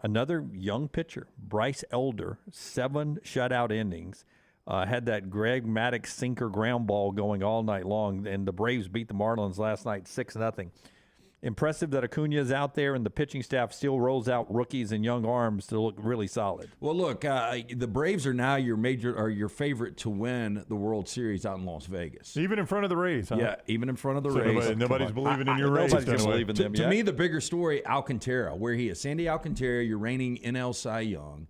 another young pitcher, Bryce Elder, 7 shutout innings, had that Greg Maddux sinker ground ball going all night long, and the Braves beat the Marlins last night 6-0. Impressive that Acuna is out there, and the pitching staff still rolls out rookies and young arms to look really solid. Well, look, the Braves are now your favorite to win the World Series out in Las Vegas. Even in front of the Rays, huh? Yeah, even in front of the Rays. Nobody's believing in your Rays. Nobody's believing them yet. To me, the bigger story, Alcantara, where he is. Sandy Alcantara, your reigning NL Cy Young.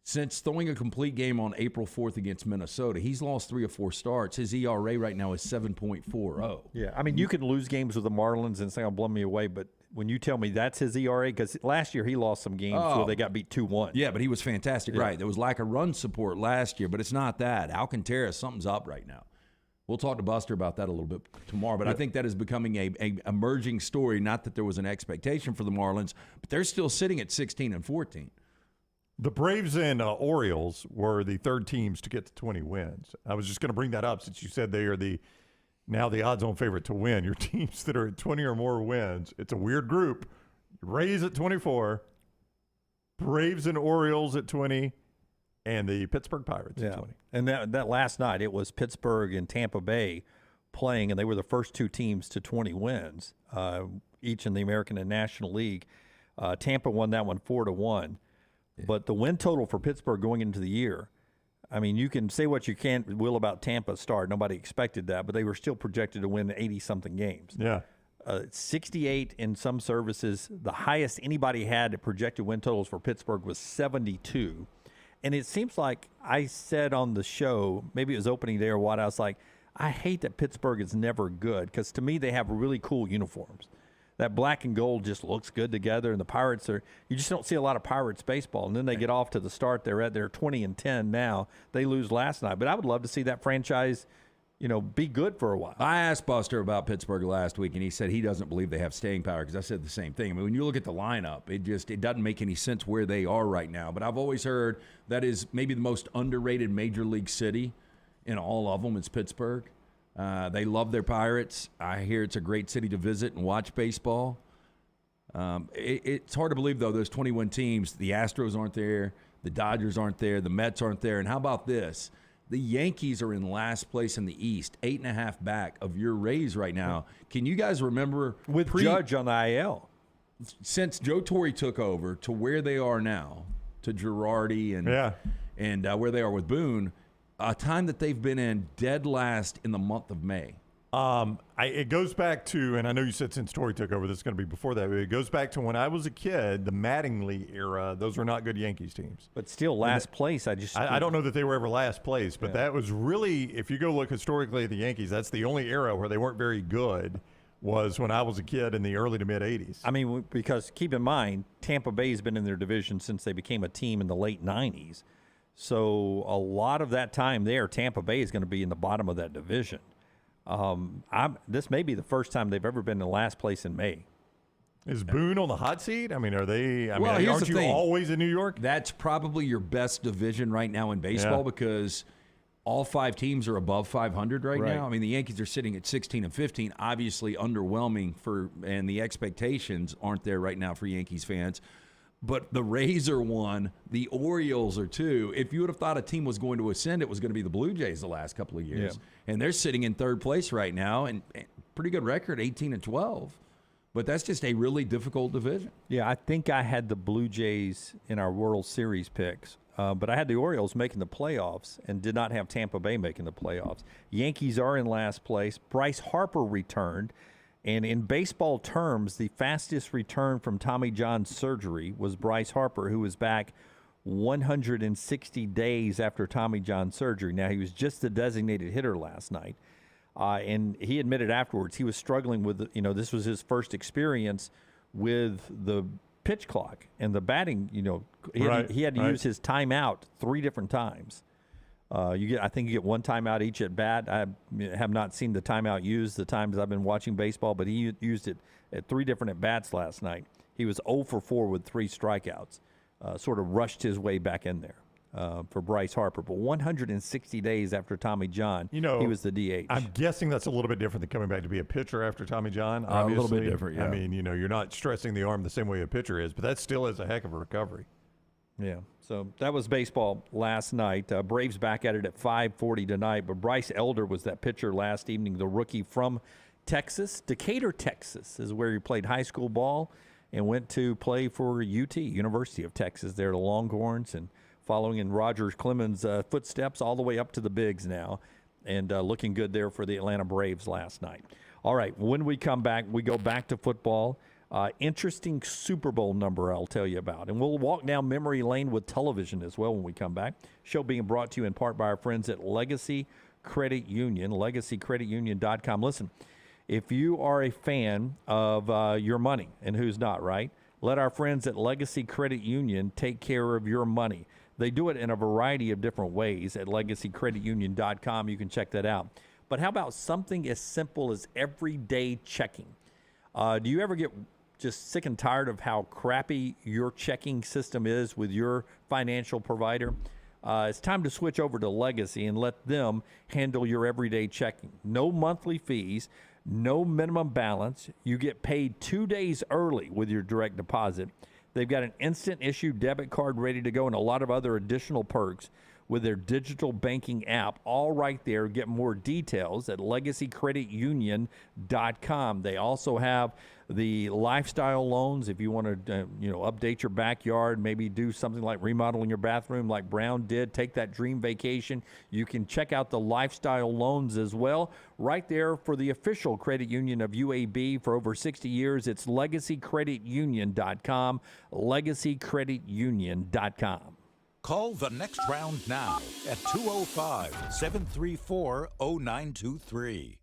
Since throwing a complete game on April 4th against Minnesota, he's lost 3 or 4 starts. His ERA right now is 7.40. Yeah, I mean, you can lose games with the Marlins and say, I'll blow me away, but when you tell me that's his ERA, because last year he lost some games where they got beat 2-1. Yeah, but he was fantastic, right. There was lack of run support last year, but it's not that. Alcantara, something's up right now. We'll talk to Buster about that a little bit tomorrow, but I think that is becoming a emerging story, not that there was an expectation for the Marlins, but they're still sitting at 16-14. The Braves and Orioles were the third teams to get to 20 wins. I was just going to bring that up since you said they are now the odds-on favorite to win. Your teams that are at 20 or more wins, it's a weird group. Rays at 24, Braves and Orioles at 20, and the Pittsburgh Pirates at 20. And that last night, it was Pittsburgh and Tampa Bay playing, and they were the first 2 teams to 20 wins, each in the American and National League. Tampa won that one 4-1. But the win total for Pittsburgh going into the year, I mean, you can say what you will about Tampa's start. Nobody expected that, but they were still projected to win 80-something games. Yeah. 68 in some services. The highest anybody had at projected win totals for Pittsburgh was 72. And it seems like I said on the show, maybe it was opening day or what, I was like, I hate that Pittsburgh is never good because to me they have really cool uniforms. That black and gold just looks good together, and the Pirates you just don't see a lot of Pirates baseball. And then they get off to the start. They're 20-10 now. They lose last night. But I would love to see that franchise, be good for a while. I asked Buster about Pittsburgh last week, and he said he doesn't believe they have staying power because I said the same thing. I mean, when you look at the lineup, it doesn't make any sense where they are right now. But I've always heard that is maybe the most underrated major league city in all of them. It's Pittsburgh. They love their Pirates. I hear it's a great city to visit and watch baseball. It's hard to believe, though, those 21 teams, the Astros aren't there, the Dodgers aren't there, the Mets aren't there. And how about this? The Yankees are in last place in the East, 8.5 back of your Rays right now. Can you guys remember? With Judge on the IL. Since Joe Torre took over to where they are now, to Girardi and where they are with Boone, a time that they've been in dead last in the month of May. It goes back to, and I know you said since Torrey took over, this is going to be before that, but it goes back to when I was a kid, the Mattingly era. Those were not good Yankees teams. But still last place. I don't know that they were ever last place, but that was really, if you go look historically at the Yankees, that's the only era where they weren't very good was when I was a kid in the early to mid-'80s. I mean, because keep in mind, Tampa Bay has been in their division since they became a team in the late 90s. So a lot of that time there, Tampa Bay is going to be in the bottom of that division. This may be the first time they've ever been in last place in May. Is Boone on the hot seat? I mean, are they? Here's aren't you always in New York? That's probably your best division right now in baseball because all 5 teams are above 500 right now. I mean, the Yankees are sitting at 16 and 15, obviously underwhelming and the expectations aren't there right now for Yankees fans. But the Rays are 1, the Orioles are 2. If you would have thought a team was going to ascend, it was going to be the Blue Jays the last couple of years. Yeah. And they're sitting in 3rd place right now, and pretty good record, 18 and 12. But that's just a really difficult division. Yeah, I think I had the Blue Jays in our World Series picks. But I had the Orioles making the playoffs and did not have Tampa Bay making the playoffs. Yankees are in last place. Bryce Harper returned. And in baseball terms, the fastest return from Tommy John surgery was Bryce Harper, who was back 160 days after Tommy John surgery. Now, he was just the designated hitter last night. And he admitted afterwards he was struggling with, this was his first experience with the pitch clock and the batting, he had to use his timeout 3 different times. I think you get 1 timeout each at bat. I have not seen the timeout used the times I've been watching baseball, but he used it at 3 different at bats last night. He was 0 for 4 with 3 strikeouts. Sort of rushed his way back in there for Bryce Harper. But 160 days after Tommy John, he was the DH. I'm guessing that's a little bit different than coming back to be a pitcher after Tommy John. Obviously. A little bit different, yeah. I mean, you're not stressing the arm the same way a pitcher is, but that still is a heck of a recovery. Yeah, so that was baseball last night. Braves back at it at 5:40 tonight, but Bryce Elder was that pitcher last evening, the rookie from Texas. Decatur, Texas is where he played high school ball and went to play for UT, University of Texas, there, the Longhorns, and following in Roger Clemens' footsteps all the way up to the bigs now, and looking good there for the Atlanta Braves last night. All right, when we come back, we go back to football. Interesting Super Bowl number I'll tell you about. And we'll walk down memory lane with television as well when we come back. Show being brought to you in part by our friends at Legacy Credit Union, legacycreditunion.com. Listen, if you are a fan of your money, and who's not, right? Let our friends at Legacy Credit Union take care of your money. They do it in a variety of different ways at legacycreditunion.com. You can check that out. But how about something as simple as everyday checking? Do you ever get just sick and tired of how crappy your checking system is with your financial provider? It's time to switch over to Legacy and let them handle your everyday checking. No monthly fees, no minimum balance. You get paid 2 days early with your direct deposit. They've got an instant issue debit card ready to go and a lot of other additional perks with their digital banking app, all right there. Get more details at legacycreditunion.com. They also have the lifestyle loans if you want to update your backyard, maybe do something like remodeling your bathroom like Brown did, take that dream vacation. You can check out the lifestyle loans as well right there for the official credit union of UAB for over 60 years. It's legacycreditunion.com, legacycreditunion.com. Call the Next Round now at 205-734-0923.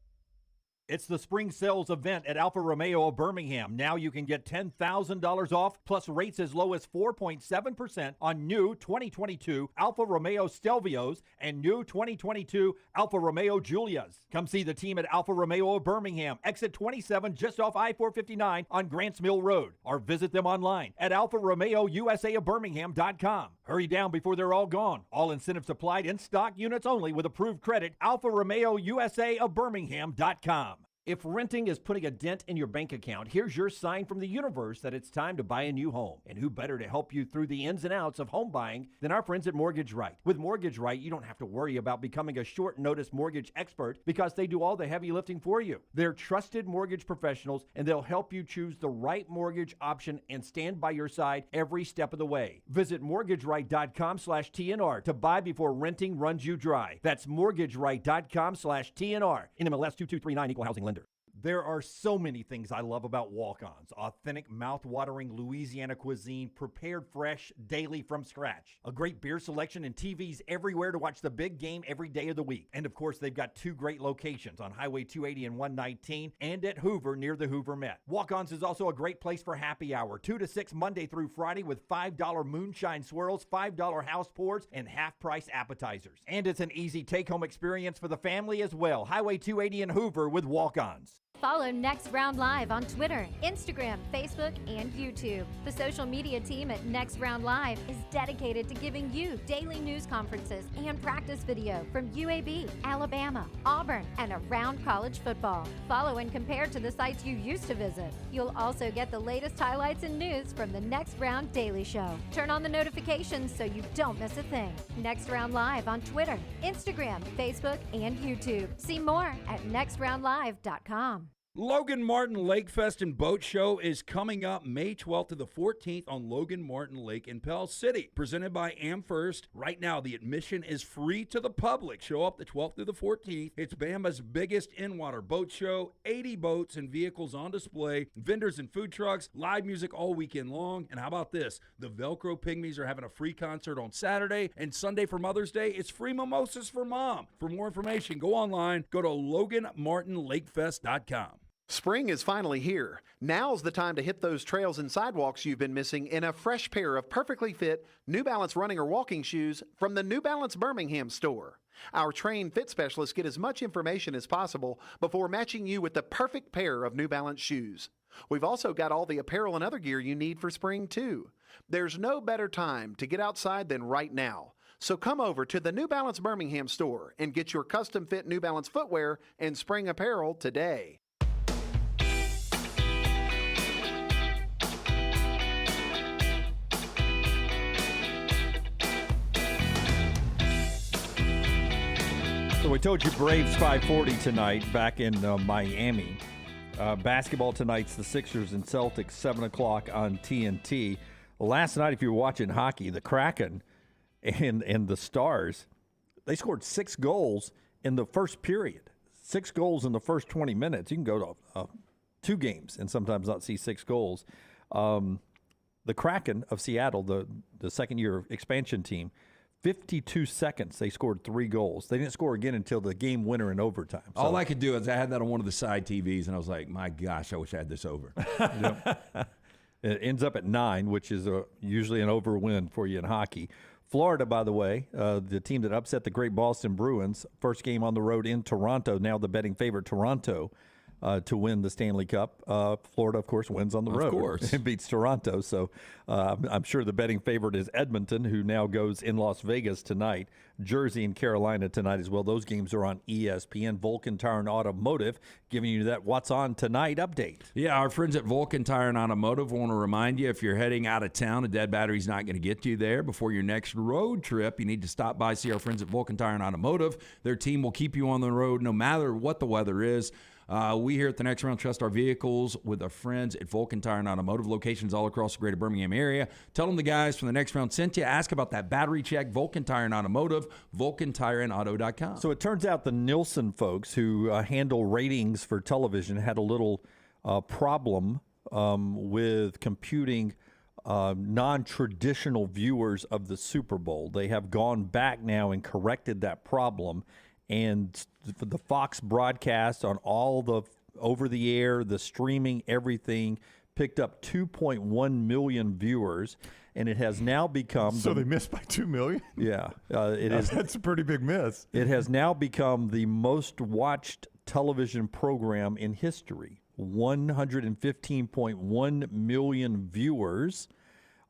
It's the spring sales event at Alfa Romeo of Birmingham. Now you can get $10,000 off plus rates as low as 4.7% on new 2022 Alfa Romeo Stelvios and new 2022 Alfa Romeo Giulias. Come see the team at Alfa Romeo of Birmingham, exit 27 just off I-459 on Grants Mill Road, or visit them online at alfaromeousa of Birmingham.com. Hurry down before they're all gone. All incentives applied, in stock units only with approved credit. Alfa Romeo USA of Birmingham.com. If renting is putting a dent in your bank account, here's your sign from the universe that it's time to buy a new home. And who better to help you through the ins and outs of home buying than our friends at Mortgage Right. With Mortgage Right, you don't have to worry about becoming a short notice mortgage expert because they do all the heavy lifting for you. They're trusted mortgage professionals, and they'll help you choose the right mortgage option and stand by your side every step of the way. Visit mortgageright.com/TNR to buy before renting runs you dry. That's mortgageright.com/TNR. NMLS 2239, Equal Housing Lender. There are so many things I love about walk-ons. Authentic, mouth-watering Louisiana cuisine, prepared fresh, daily from scratch. A great beer selection and TVs everywhere to watch the big game every day of the week. And of course, they've got two great locations on Highway 280 and 119 and at Hoover near the Hoover Met. Walk-ons is also a great place for happy hour, 2 to 6 Monday through Friday with $5 moonshine swirls, $5 house pours, and half-price appetizers. And it's an easy take-home experience for the family as well. Highway 280 and Hoover with walk-ons. Follow Next Round Live on Twitter, Instagram, Facebook, and YouTube. The social media team at Next Round Live is dedicated to giving you daily news conferences and practice video from UAB, Alabama, Auburn, and around college football. Follow and compare to the sites you used to visit. You'll also get the latest highlights and news from the Next Round Daily Show. Turn on the notifications so you don't miss a thing. Next Round Live on Twitter, Instagram, Facebook, and YouTube. See more at nextroundlive.com. Logan Martin Lake Fest and Boat Show is coming up May 12th to the 14th on Logan Martin Lake in Pell City. Presented by AmFirst. Right now, the admission is free to the public. Show up the 12th through the 14th. It's Bama's biggest in-water boat show. 80 boats and vehicles on display. Vendors and food trucks. Live music all weekend long. And how about this? The Velcro Pygmies are having a free concert on Saturday. And Sunday for Mother's Day, it's free mimosas for Mom. For more information, go online. Go to LoganMartinLakeFest.com. Spring is finally here. Now's the time to hit those trails and sidewalks you've been missing in a fresh pair of perfectly fit New Balance running or walking shoes from the New Balance Birmingham store. Our trained fit specialists get as much information as possible before matching you with the perfect pair of New Balance shoes. We've also got all the apparel and other gear you need for spring, too. There's no better time to get outside than right now. So come over to the New Balance Birmingham store and get your custom fit New Balance footwear and spring apparel today. So we told you Braves 540 tonight back in Miami. Basketball tonight's the Sixers and Celtics, 7 o'clock on TNT. Last night, if you were watching hockey, the Kraken and the Stars, they scored 6 goals in the first period. 6 goals in the first 20 minutes. You can go to 2 games and sometimes not see 6 goals. The Kraken of Seattle, the second-year expansion team, 52 seconds, they scored 3 goals. They didn't score again until the game winner in overtime. So. All I could do is I had that on one of the side TVs, and I was like, my gosh, I wish I had this over. It ends up at 9, which is usually an over win for you in hockey. Florida, by the way, the team that upset the great Boston Bruins, first game on the road in Toronto, now the betting favorite Toronto. to win the Stanley Cup. Florida, of course, wins on the road. Of course. And beats Toronto. So I'm sure the betting favorite is Edmonton, who now goes in Las Vegas tonight. Jersey and Carolina tonight as well. Those games are on ESPN. Vulcan Tire and Automotive giving you that What's On Tonight update. Yeah, our friends at Vulcan Tire and Automotive want to remind you, if you're heading out of town, a dead battery's not going to get you there. Before your next road trip, you need to stop by, see our friends at Vulcan Tire and Automotive. Their team will keep you on the road no matter what the weather is. We here at the Next Round trust our vehicles with our friends at Vulcan Tire and Automotive, locations all across the greater Birmingham area. Tell them the guys from the Next Round sent you. Ask about that battery check. Vulcan Tire and Automotive, VulcanTireandAuto.com. So it turns out the Nielsen folks who handle ratings for television had a little problem with computing non-traditional viewers of the Super Bowl. They have gone back now and corrected that problem. And the Fox broadcast on all the over-the-air, the streaming, everything, picked up 2.1 million viewers, and it has now become... So they missed by 2 million? Yeah. That's a pretty big miss. It has now become the most watched television program in history. 115.1 million viewers.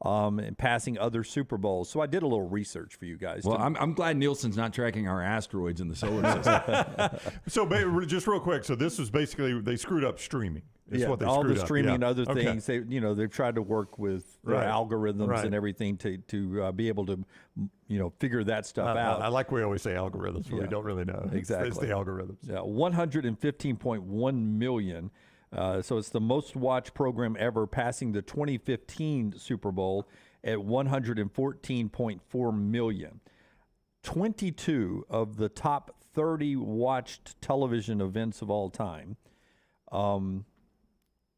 And passing other Super Bowls. So I did a little research for you guys. Well, I'm glad Nielsen's not tracking our asteroids in the solar system. So just real quick, so this was basically, they screwed up streaming. Is what they all screwed the up. streaming and other Okay. things. They've tried to work with their algorithms and everything to be able to, figure that stuff out. I like we always say algorithms, but we don't really know. Exactly. It's the algorithms. Yeah, 115.1 million. So it's the most watched program ever, passing the 2015 Super Bowl at 114.4 million. 22 of the top 30 watched television events of all time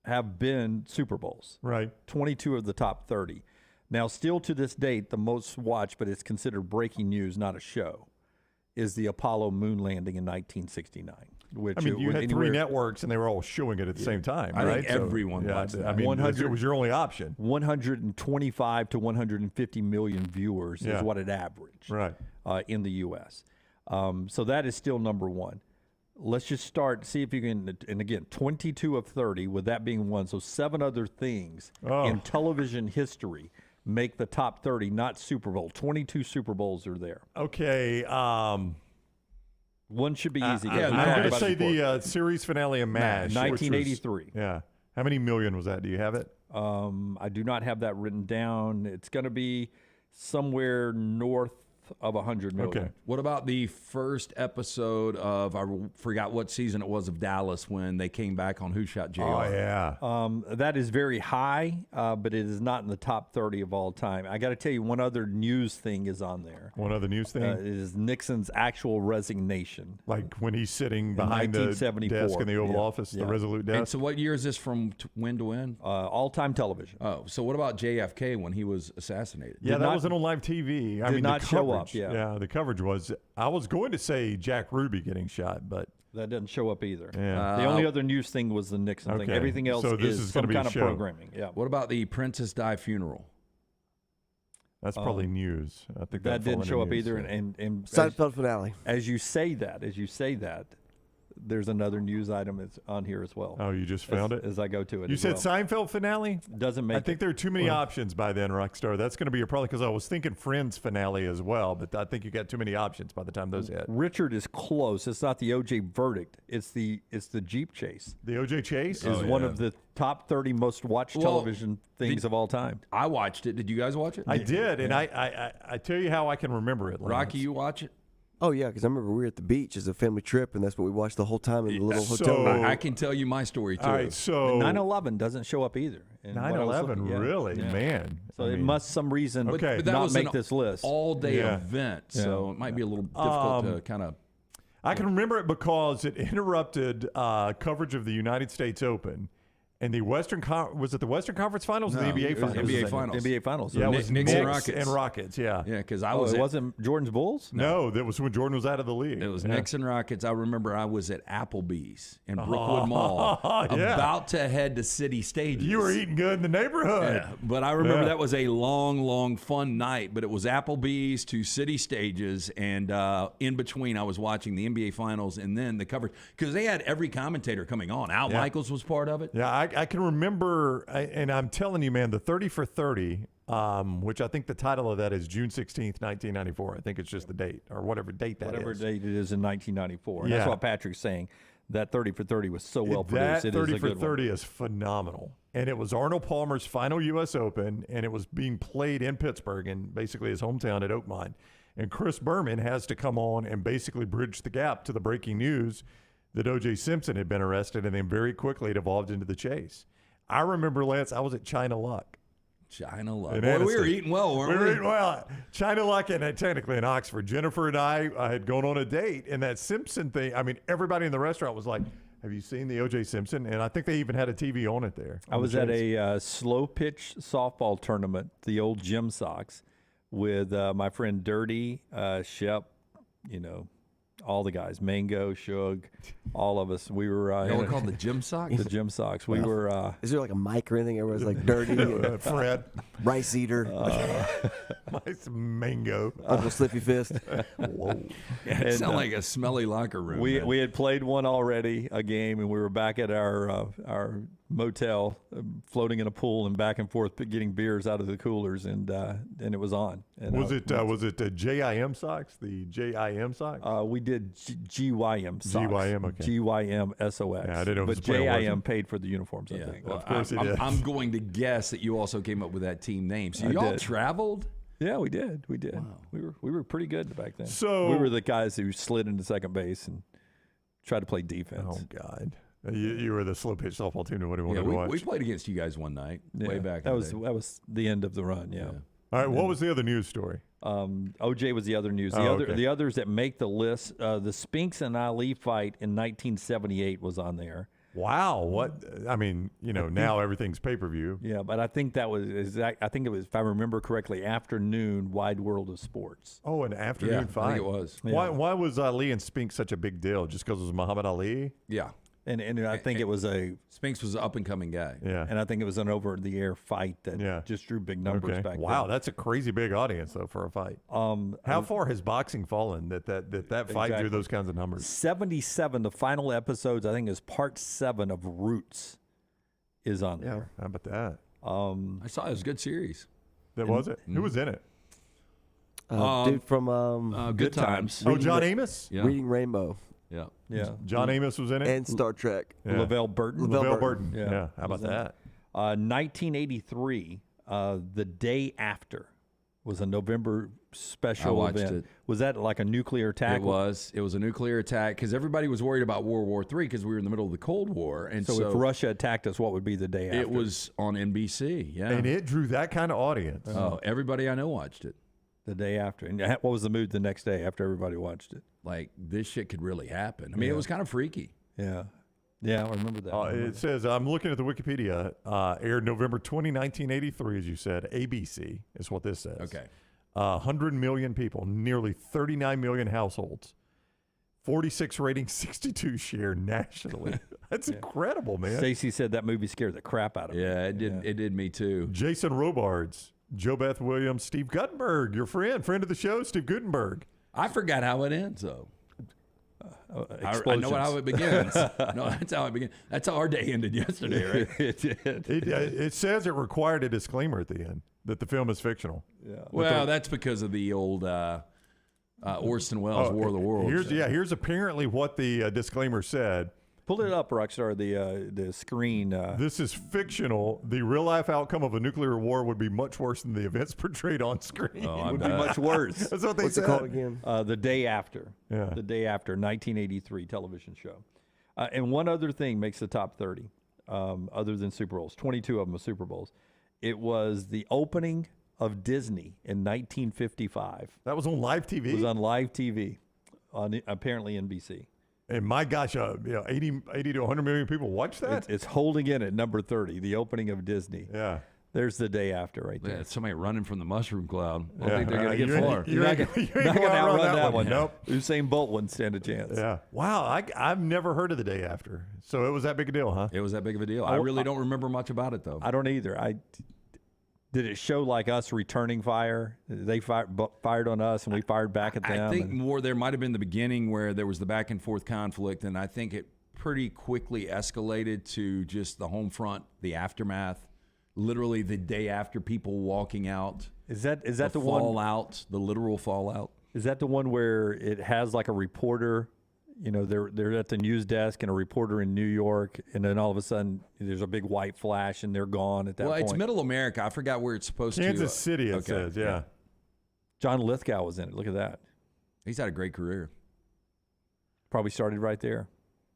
have been Super Bowls. Right. 22 of the top 30. Now, still to this date, the most watched, but it's considered breaking news, not a show, is the Apollo moon landing in 1969. Which you had three networks, and they were all showing it at the same time, right? I think everyone watched that. I mean, it was your only option. 125 to 150 million viewers is what it averaged in the U.S. So that is still number one. Let's just see if you can, and again, 22 of 30, with that being one. So 7 other things in television history make the top 30, not Super Bowl. 22 Super Bowls are there. Okay. One should be easy. I'm going to say the series finale of MASH. 1983. Yeah. How many million was that? Do you have it? I do not have that written down. It's going to be somewhere north of 100 million. Okay. What about the first episode of, I forgot what season it was, of Dallas when they came back on Who Shot JR? Oh, yeah. That is very high, but it is not in the top 30 of all time. I got to tell you, one other news thing is on there. One other news thing? It is Nixon's actual resignation. Like when he's sitting behind the desk in the Oval Office, the Resolute desk? And so what year is this from when to when? All-time television. Oh, so what about JFK when he was assassinated? Yeah, that wasn't on live TV. Did not show up. Yeah, the coverage was. I was going to say Jack Ruby getting shot, but that doesn't show up either. Yeah. The only other news thing was the Nixon thing. Everything else is some kind of programming. Yeah. What about the Princess Di funeral? That's probably news. I think that didn't show up either. Yeah. And Seinfeld finale. As you say that, there's another news item that's on here as well. Oh, you just found it? As I go to it. You said Seinfeld finale? Doesn't make I think there are too many options by then, Rockstar. That's going to be your problem, because I was thinking Friends finale as well, but I think you got too many options by the time those hit. Richard is close. It's not the O.J. verdict. It's the Jeep chase. The O.J. chase is one of the top 30 most watched television things of all time. I watched it. Did you guys watch it? I did, and I tell you how I can remember it. Lance. Rocky, you watch it? Oh, yeah, because I remember we were at the beach as a family trip, and that's what we watched the whole time in the little hotel room. I can tell you my story, too. All right, so 9/11 doesn't show up either. 9/11, really? Yeah. Man. So it must some reason But that not was make this list. all-day event, so it might be a little difficult to kind of... I can remember it because it interrupted coverage of the United States Open, And the was it the Western Conference Finals or the NBA Finals? NBA Finals. NBA Finals. Yeah, it was Knicks and Rockets. Yeah. Yeah, because it wasn't Jordan's Bulls? No, that was when Jordan was out of the league. It was Knicks and Rockets. I remember I was at Applebee's in Brookwood Mall about to head to City Stages. You were eating good in the neighborhood. Yeah, but I remember that was a long, fun night. But it was Applebee's to City Stages, and in between I was watching the NBA Finals and then the coverage. Because they had every commentator coming on. Al Michaels was part of it. Yeah, I can remember, and I'm telling you, man, the 30 for 30, which I think the title of that is June 16th, 1994. I think it's just the date or whatever date that is. Whatever date it is in 1994. And that's what Patrick's saying. That 30 for 30 was so well produced. That 30 for 30 is phenomenal. And it was Arnold Palmer's final U.S. Open, and it was being played in Pittsburgh, in basically his hometown at Oakmont. And Chris Berman has to come on and basically bridge the gap to the breaking news that O.J. Simpson had been arrested, and then very quickly it evolved into the chase. I remember, Lance, I was at China Luck. China Luck. Boy, we were eating well, weren't we? We were eating well. China Luck, and technically in Oxford. Jennifer and I had gone on a date, and that Simpson thing, I mean, everybody in the restaurant was like, have you seen the O.J. Simpson? And I think they even had a TV on it there. I was at a slow pitch softball tournament, the old Gym Sox, with my friend Dirty, Shep, all the guys, Mango, Shug, all of us. We were. Y'all were called the Gym Sox? The Gym Sox. We were. Is there like a mic or anything? Everyone's like Dirty. Fred. Rice Eater. Nice Mango. Uncle Slippy Fist. Whoa. Yeah, it sounded like a smelly locker room. We had played one already, a game, and we were back at our motel, floating in a pool and back and forth, getting beers out of the coolers, and it was on. And was it JIM Sox? The JIM Sox? We did GYM Sox. GYM, okay. GYM SOX. Yeah, I didn't know. But JIM paid for the uniforms, I think. Well, of course he did. I'm going to guess that you also came up with that team name. So y'all traveled? Yeah, we did. Wow. We were pretty good back then. So we were the guys who slid into second base and tried to play defense. Oh God. You were the slow pitch softball team. What do you want to watch? We played against you guys one night, way back. That was the end of the run. Yeah. All right. What was the other news story? OJ was the other news. The others that make the list. The Spinks and Ali fight in 1978 was on there. Wow. What? I mean, now everything's pay-per-view. Yeah, but I think that was I think it was, if I remember correctly, afternoon Wide World of Sports. Oh, an afternoon fight. I think it was. Why was Ali and Spinks such a big deal? Just because it was Muhammad Ali? Yeah. And I think it was Spinks was an up-and-coming guy. Yeah. And I think it was an over-the-air fight that just drew big numbers back then. Wow, that's a crazy big audience, though, for a fight. How far has boxing fallen that fight drew those kinds of numbers? 77, the final episodes, I think is part 7 of Roots is on there. How about that? I saw it was a good series. Was it? Who was in it? Dude from Good Times. Oh, John Amos? Yeah. Reading Rainbow. Yeah. John Amos was in it? And Star Trek. Yeah. Lavelle Burton. Lavelle Burton. Yeah. How about that? 1983, The Day After was a November special event. It. Was that like a nuclear attack? It was. It was a nuclear attack because everybody was worried about World War III because we were in the middle of the Cold War. And so if Russia attacked us, what would be the day after? It was on NBC, yeah. And it drew that kind of audience. Oh, everybody I know watched it. The day after. And what was the mood the next day after everybody watched it? Like, this shit could really happen. I mean, it was kind of freaky. Yeah. Yeah, I remember that. It says, I'm looking at the Wikipedia, aired November 20, 1983, as you said. ABC is what this says. Okay. 100 million people, nearly 39 million households, 46 rating, 62 share nationally. That's incredible, man. Stacey said that movie scared the crap out of me. Yeah, it did. It did me too. Jason Robards, Joe Beth Williams, Steve Guttenberg, your friend of the show, Steve Guttenberg. I forgot how it ends, though. I know how it begins. No, that's how it begins. That's how our day ended yesterday, right? It did. It says it required a disclaimer at the end that the film is fictional. Yeah. Well, that's because of the old Orson Welles' War of the Worlds. Here's apparently what the disclaimer said. Pull it up, Rockstar, the screen. This is fictional. The real-life outcome of a nuclear war would be much worse than the events portrayed on screen. It would be much worse. That's what they What's said. it called again? The Day After. Yeah. The Day After, 1983 television show. And one other thing makes the top 30, other than Super Bowls. 22 of them are Super Bowls. It was the opening of Disney in 1955. That was on live TV? It was on live TV, on apparently NBC. And my gosh, 80 to 100 million people watch that? It's holding in at number 30, the opening of Disney. Yeah. There's the day after right there. Yeah, somebody running from the mushroom cloud. I don't Yeah. think they're going to get far. You're not going to outrun that one. Nope. Usain Bolt wouldn't stand a chance. Yeah. Wow. I've never heard of the day after. So it was that big a deal, huh? It was that big of a deal. I really don't remember much about it, though. I don't either. Did it show like us returning fire? They fired on us and we fired back at them? I think more there might have been the beginning where there was the back and forth conflict, and I think it pretty quickly escalated to just the home front, the aftermath, literally the day after people walking out. Is that the fallout, the literal fallout? Is that the one where it has like a reporter? They're at the news desk and a reporter in New York, and then all of a sudden there's a big white flash and they're gone at that point. Well, it's Middle America. I forgot where it's supposed to. Kansas City, it says, yeah. John Lithgow was in it. Look at that. He's had a great career. Probably started right there.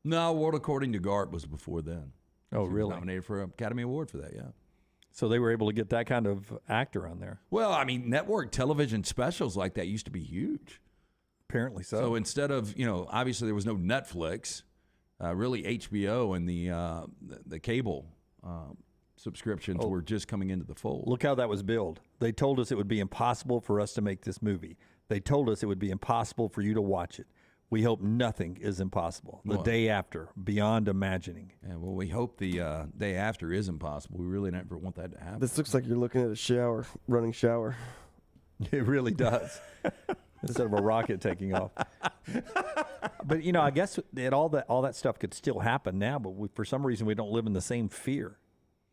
No, World According to Garp was before then. Oh, He was really? nominated for an Academy Award for that, yeah. So they were able to get that kind of actor on there. Well, I mean, network television specials like that used to be huge. Apparently so. So instead of, obviously there was no Netflix, really HBO and the cable subscriptions were just coming into the fold. Look how that was billed. They told us it would be impossible for us to make this movie. They told us it would be impossible for you to watch it. We hope nothing is impossible. The day after, beyond imagining. Yeah, well, we hope the day after is impossible. We really never want that to happen. This looks like you're looking at a running shower. It really does. Instead of a rocket taking off. But, I guess all that stuff could still happen now, but for some reason we don't live in the same fear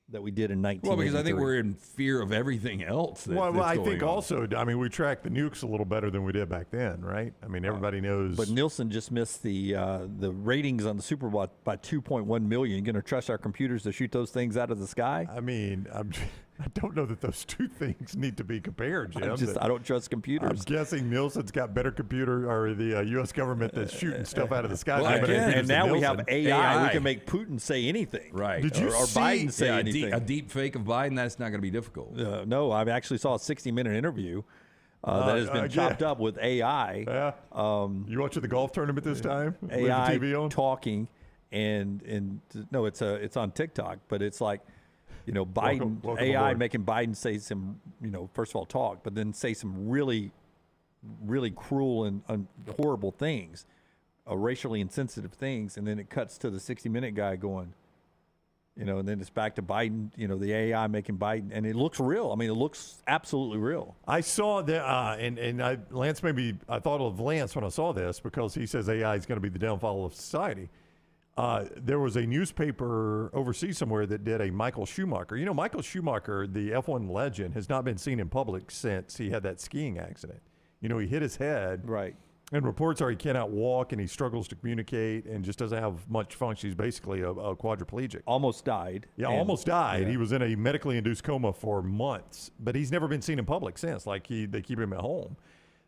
that we did in 1983. Well, because I think we're in fear of everything else. Well, I think also, we track the nukes a little better than we did back then, right? I mean, everybody knows. But Nielsen just missed the ratings on the Super Bowl by 2.1 million. You going to trust our computers to shoot those things out of the sky? I mean, I don't know that those two things need to be compared, Jim. I don't trust computers. I'm guessing Nielsen's got better computer, or the U.S. government that's shooting stuff out of the sky. Well, and now we have AI. We can make Putin say anything. Right. Did you or Biden say anything. A deep fake of Biden, that's not going to be difficult. No, I actually saw a 60-minute interview that has been chopped up with AI. Yeah. You watching the golf tournament this time? AI Leave the TV on? talking, and no, it's on TikTok, but it's like, Biden, welcome AI aboard. making Biden say some, first of all talk, but then say some really, really cruel and horrible things, racially insensitive things, and then it cuts to the 60-minute guy going, and then it's back to Biden, the AI making Biden, and it looks real. I mean, it looks absolutely real. I saw that, Lance, I thought of Lance when I saw this because he says AI is going to be the downfall of society. There was a newspaper overseas somewhere that did a Michael Schumacher. Michael Schumacher, the F1 legend, has not been seen in public since he had that skiing accident. He hit his head. Right. And reports are he cannot walk and he struggles to communicate and just doesn't have much function. He's basically a quadriplegic. Almost died. Yeah, almost died. Yeah. He was in a medically induced coma for months, but he's never been seen in public since. They keep him at home.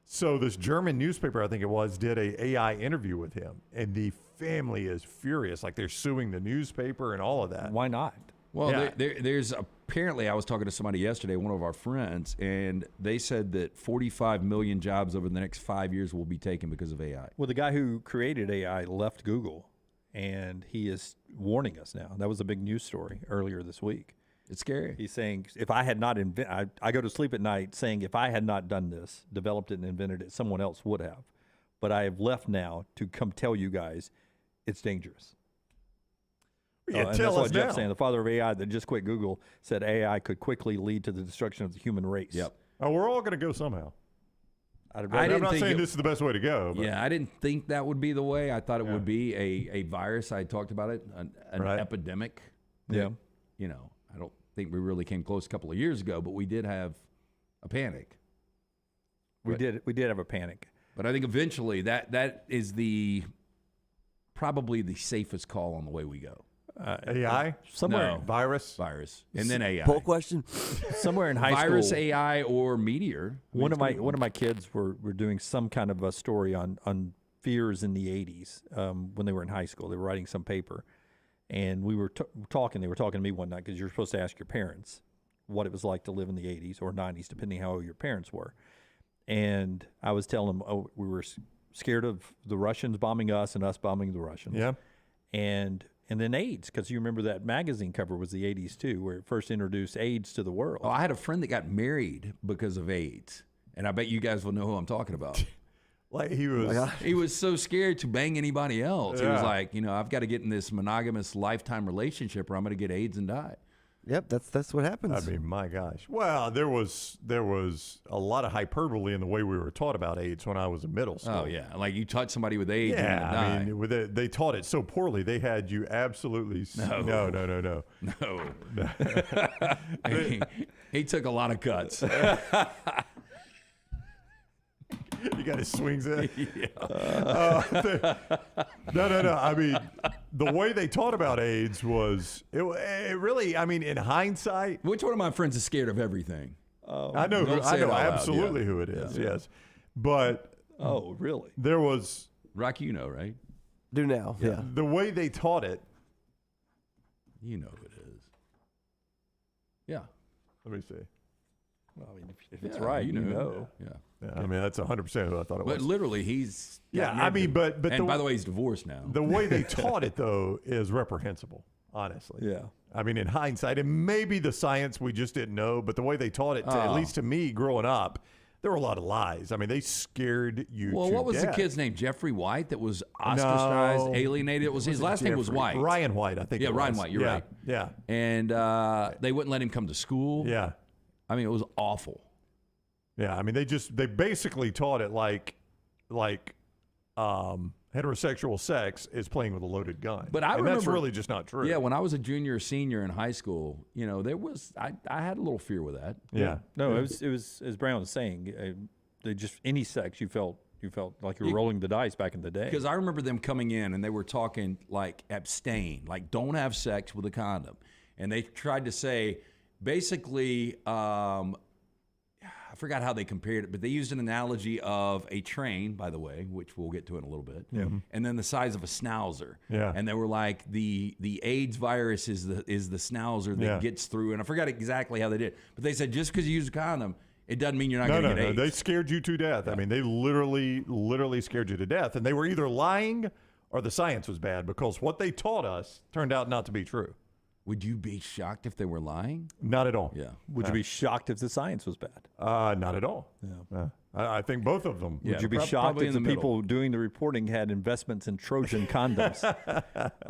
So this German newspaper, I think it was, did a AI interview with him, and the family is furious. Like they're suing the newspaper and all of that. Why not? Well, yeah. there's apparently, I was talking to somebody yesterday, one of our friends, and they said that 45 million jobs over the next 5 years will be taken because of AI. Well, the guy who created AI left Google, and he is warning us now. That was a big news story earlier this week. It's scary. He's saying, if I had not I go to sleep at night saying, if I had not done this, developed it and invented it, someone else would have. But I have left now to come tell you guys it's dangerous. Yeah, and tell that's us what Jeff's now. saying. The father of AI that just quit Google said AI could quickly lead to the destruction of the human race. Yep. Oh, we're all going to go somehow. I'm not saying this is the best way to go. But. Yeah, I didn't think that would be the way. I thought it would be a virus. I talked about it, an epidemic. Yeah. I don't think we really came close a couple of years ago, but we did have a panic. We did have a panic. But I think eventually that is probably the safest call on the way we go. AI? Somewhere. No. Virus? Virus. And then AI. Poll question? Somewhere in high Virus, school. AI, or meteor. One of my kids were doing some kind of a story on fears in the 80s when they were in high school. They were writing some paper. And we were talking. They were talking to me one night because you're supposed to ask your parents what it was like to live in the 80s or 90s, depending how old your parents were. And I was telling them, we were scared of the Russians bombing us and us bombing the Russians. Yeah. And then AIDS, because you remember that magazine cover was the 80s too, where it first introduced AIDS to the world. Oh, I had a friend that got married because of AIDS, and I bet you guys will know who I'm talking about. Like he was so scared to bang anybody else. He was Yeah. like, I've got to get in this monogamous lifetime relationship or I'm going to get AIDS and die. Yep, that's what happens. I mean, my gosh. Well, there was a lot of hyperbole in the way we were taught about AIDS when I was in middle school. Oh yeah, like you touch somebody with AIDS, Yeah, you're gonna die. I mean, they taught it so poorly. They had you absolutely no. He took a lot of cuts. You got his swings in. Yeah. No. I mean, the way they taught about AIDS was it really. I mean, in hindsight, which one of my friends is scared of everything? I know absolutely who it is. Yeah. Yes, but really? There was Rocky. Right? Do now. Yeah. The way they taught it. You know who it is. Yeah. Let me see. Well, I mean, if it's right, you know. Yeah. I mean, that's 100% who I thought it was. But literally, he's I mean, but and by the way, he's divorced now. The way they taught it though is reprehensible, honestly. Yeah. I mean, in hindsight, and maybe the science we just didn't know, but the way they taught it, at least to me growing up, there were a lot of lies. I mean, they scared you. Well, to what was the death. kid's name? Jeffrey White, that was ostracized, alienated. It was his last name was White. Ryan White, I think. Yeah, it Ryan was. White. You're right. Yeah. And they wouldn't let him come to school. Yeah. I mean, it was awful. Yeah, I mean, they basically taught it like heterosexual sex is playing with a loaded gun. But I and remember that's really just not true. Yeah, when I was a junior or senior in high school, there was I had a little fear with that. Yeah. No, it was as Brown was saying, they just any sex you felt like you were rolling the dice back in the day. Because I remember them coming in and they were talking like abstain, like don't have sex with a condom, and they tried to say basically. I forgot how they compared it, but they used an analogy of a train, by the way, which we'll get to in a little bit, and then the size of a schnauzer. Yeah. And they were like, the AIDS virus is the schnauzer that gets through, and I forgot exactly how they did, but they said just because you use a condom, it doesn't mean you're not going to get AIDS. They scared you to death. I mean, they literally scared you to death, and they were either lying or the science was bad because what they taught us turned out not to be true. Would you be shocked if they were lying? Not at all. Yeah. Would you be shocked if the science was bad? Not at all. Yeah. I think both of them. Would you be shocked if the people doing the reporting had investments in Trojan condoms?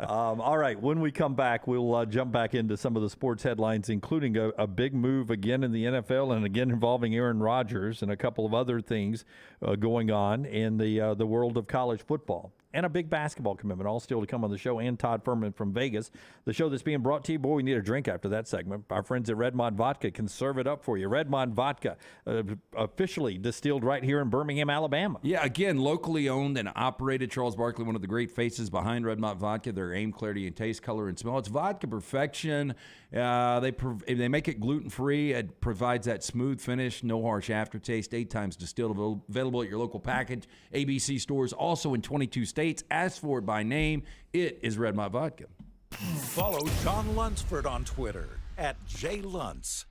All right. When we come back, we'll jump back into some of the sports headlines, including a big move again in the NFL and again involving Aaron Rodgers and a couple of other things going on in the world of college football. And a big basketball commitment, all still to come on the show, and Todd Fuhrman from Vegas. The show that's being brought to you, boy, we need a drink after that segment. Our friends at Redmond Vodka can serve it up for you. Redmond Vodka, officially distilled right here in Birmingham, Alabama. Yeah, again, locally owned and operated. Charles Barkley, one of the great faces behind Redmond Vodka. Their aim, clarity, and taste, color, and smell. It's vodka perfection. They make it gluten-free. It provides that smooth finish, no harsh aftertaste, 8 times distilled, available at your local package, ABC stores, also in 22 states. Ask for it by name. It is Redmond Vodka. Follow Sean Lunsford on Twitter @JLuntz.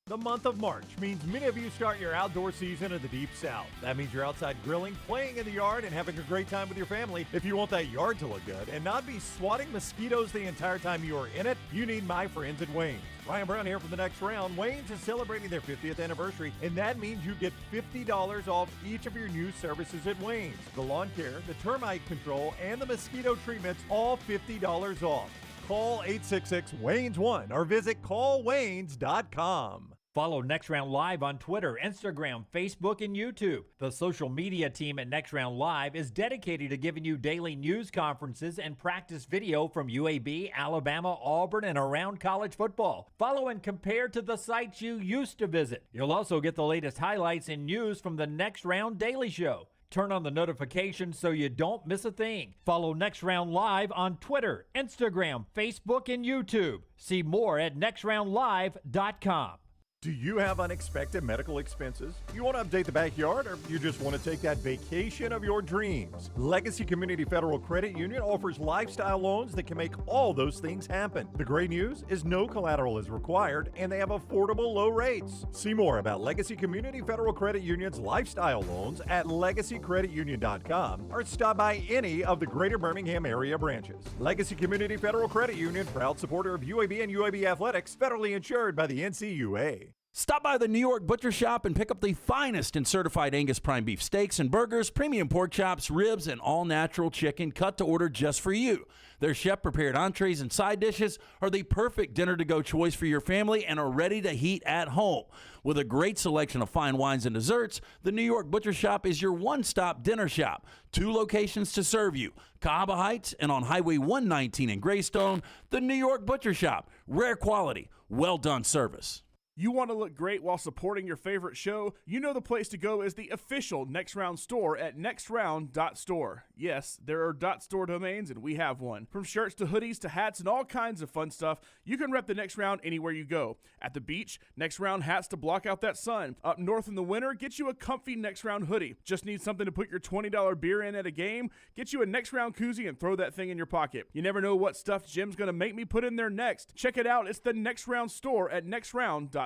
The month of March means many of you start your outdoor season in the Deep South. That means you're outside grilling, playing in the yard, and having a great time with your family. If you want that yard to look good and not be swatting mosquitoes the entire time you are in it, you need my friends at Wayne's. Ryan Brown here from the next round. Wayne's is celebrating their 50th anniversary, and that means you get $50 off each of your new services at Wayne's. The lawn care, the termite control, and the mosquito treatments, all $50 off. Call 866-WAYNES1 or visit callwaynes.com. Follow Next Round Live on Twitter, Instagram, Facebook, and YouTube. The social media team at Next Round Live is dedicated to giving you daily news conferences and practice video from UAB, Alabama, Auburn, and around college football. Follow and compare to the sites you used to visit. You'll also get the latest highlights and news from the Next Round Daily Show. Turn on the notifications so you don't miss a thing. Follow Next Round Live on Twitter, Instagram, Facebook, and YouTube. See more at nextroundlive.com. Do you have unexpected medical expenses? You want to update the backyard, or you just want to take that vacation of your dreams? Legacy Community Federal Credit Union offers lifestyle loans that can make all those things happen. The great news is no collateral is required, and they have affordable low rates. See more about Legacy Community Federal Credit Union's lifestyle loans at legacycreditunion.com or stop by any of the greater Birmingham area branches. Legacy Community Federal Credit Union, proud supporter of UAB and UAB athletics, federally insured by the NCUA. Stop by the New York Butcher Shop and pick up the finest in certified Angus prime beef steaks and burgers, premium pork chops, ribs, and all-natural chicken cut to order just for you. Their chef-prepared entrees and side dishes are the perfect dinner-to-go choice for your family and are ready to heat at home. With a great selection of fine wines and desserts, the New York Butcher Shop is your one-stop dinner shop. 2 locations to serve you, Cahaba Heights and on Highway 119 in Greystone. The New York Butcher Shop, rare quality, well-done service. You want to look great while supporting your favorite show? You know the place to go is the official Next Round store at nextround.store. Yes, there are .store domains, and we have one. From shirts to hoodies to hats and all kinds of fun stuff, you can rep the Next Round anywhere you go. At the beach, Next Round hats to block out that sun. Up north in the winter, get you a comfy Next Round hoodie. Just need something to put your $20 beer in at a game? Get you a Next Round koozie and throw that thing in your pocket. You never know what stuff Jim's going to make me put in there next. Check it out. It's the Next Round store at nextround.store.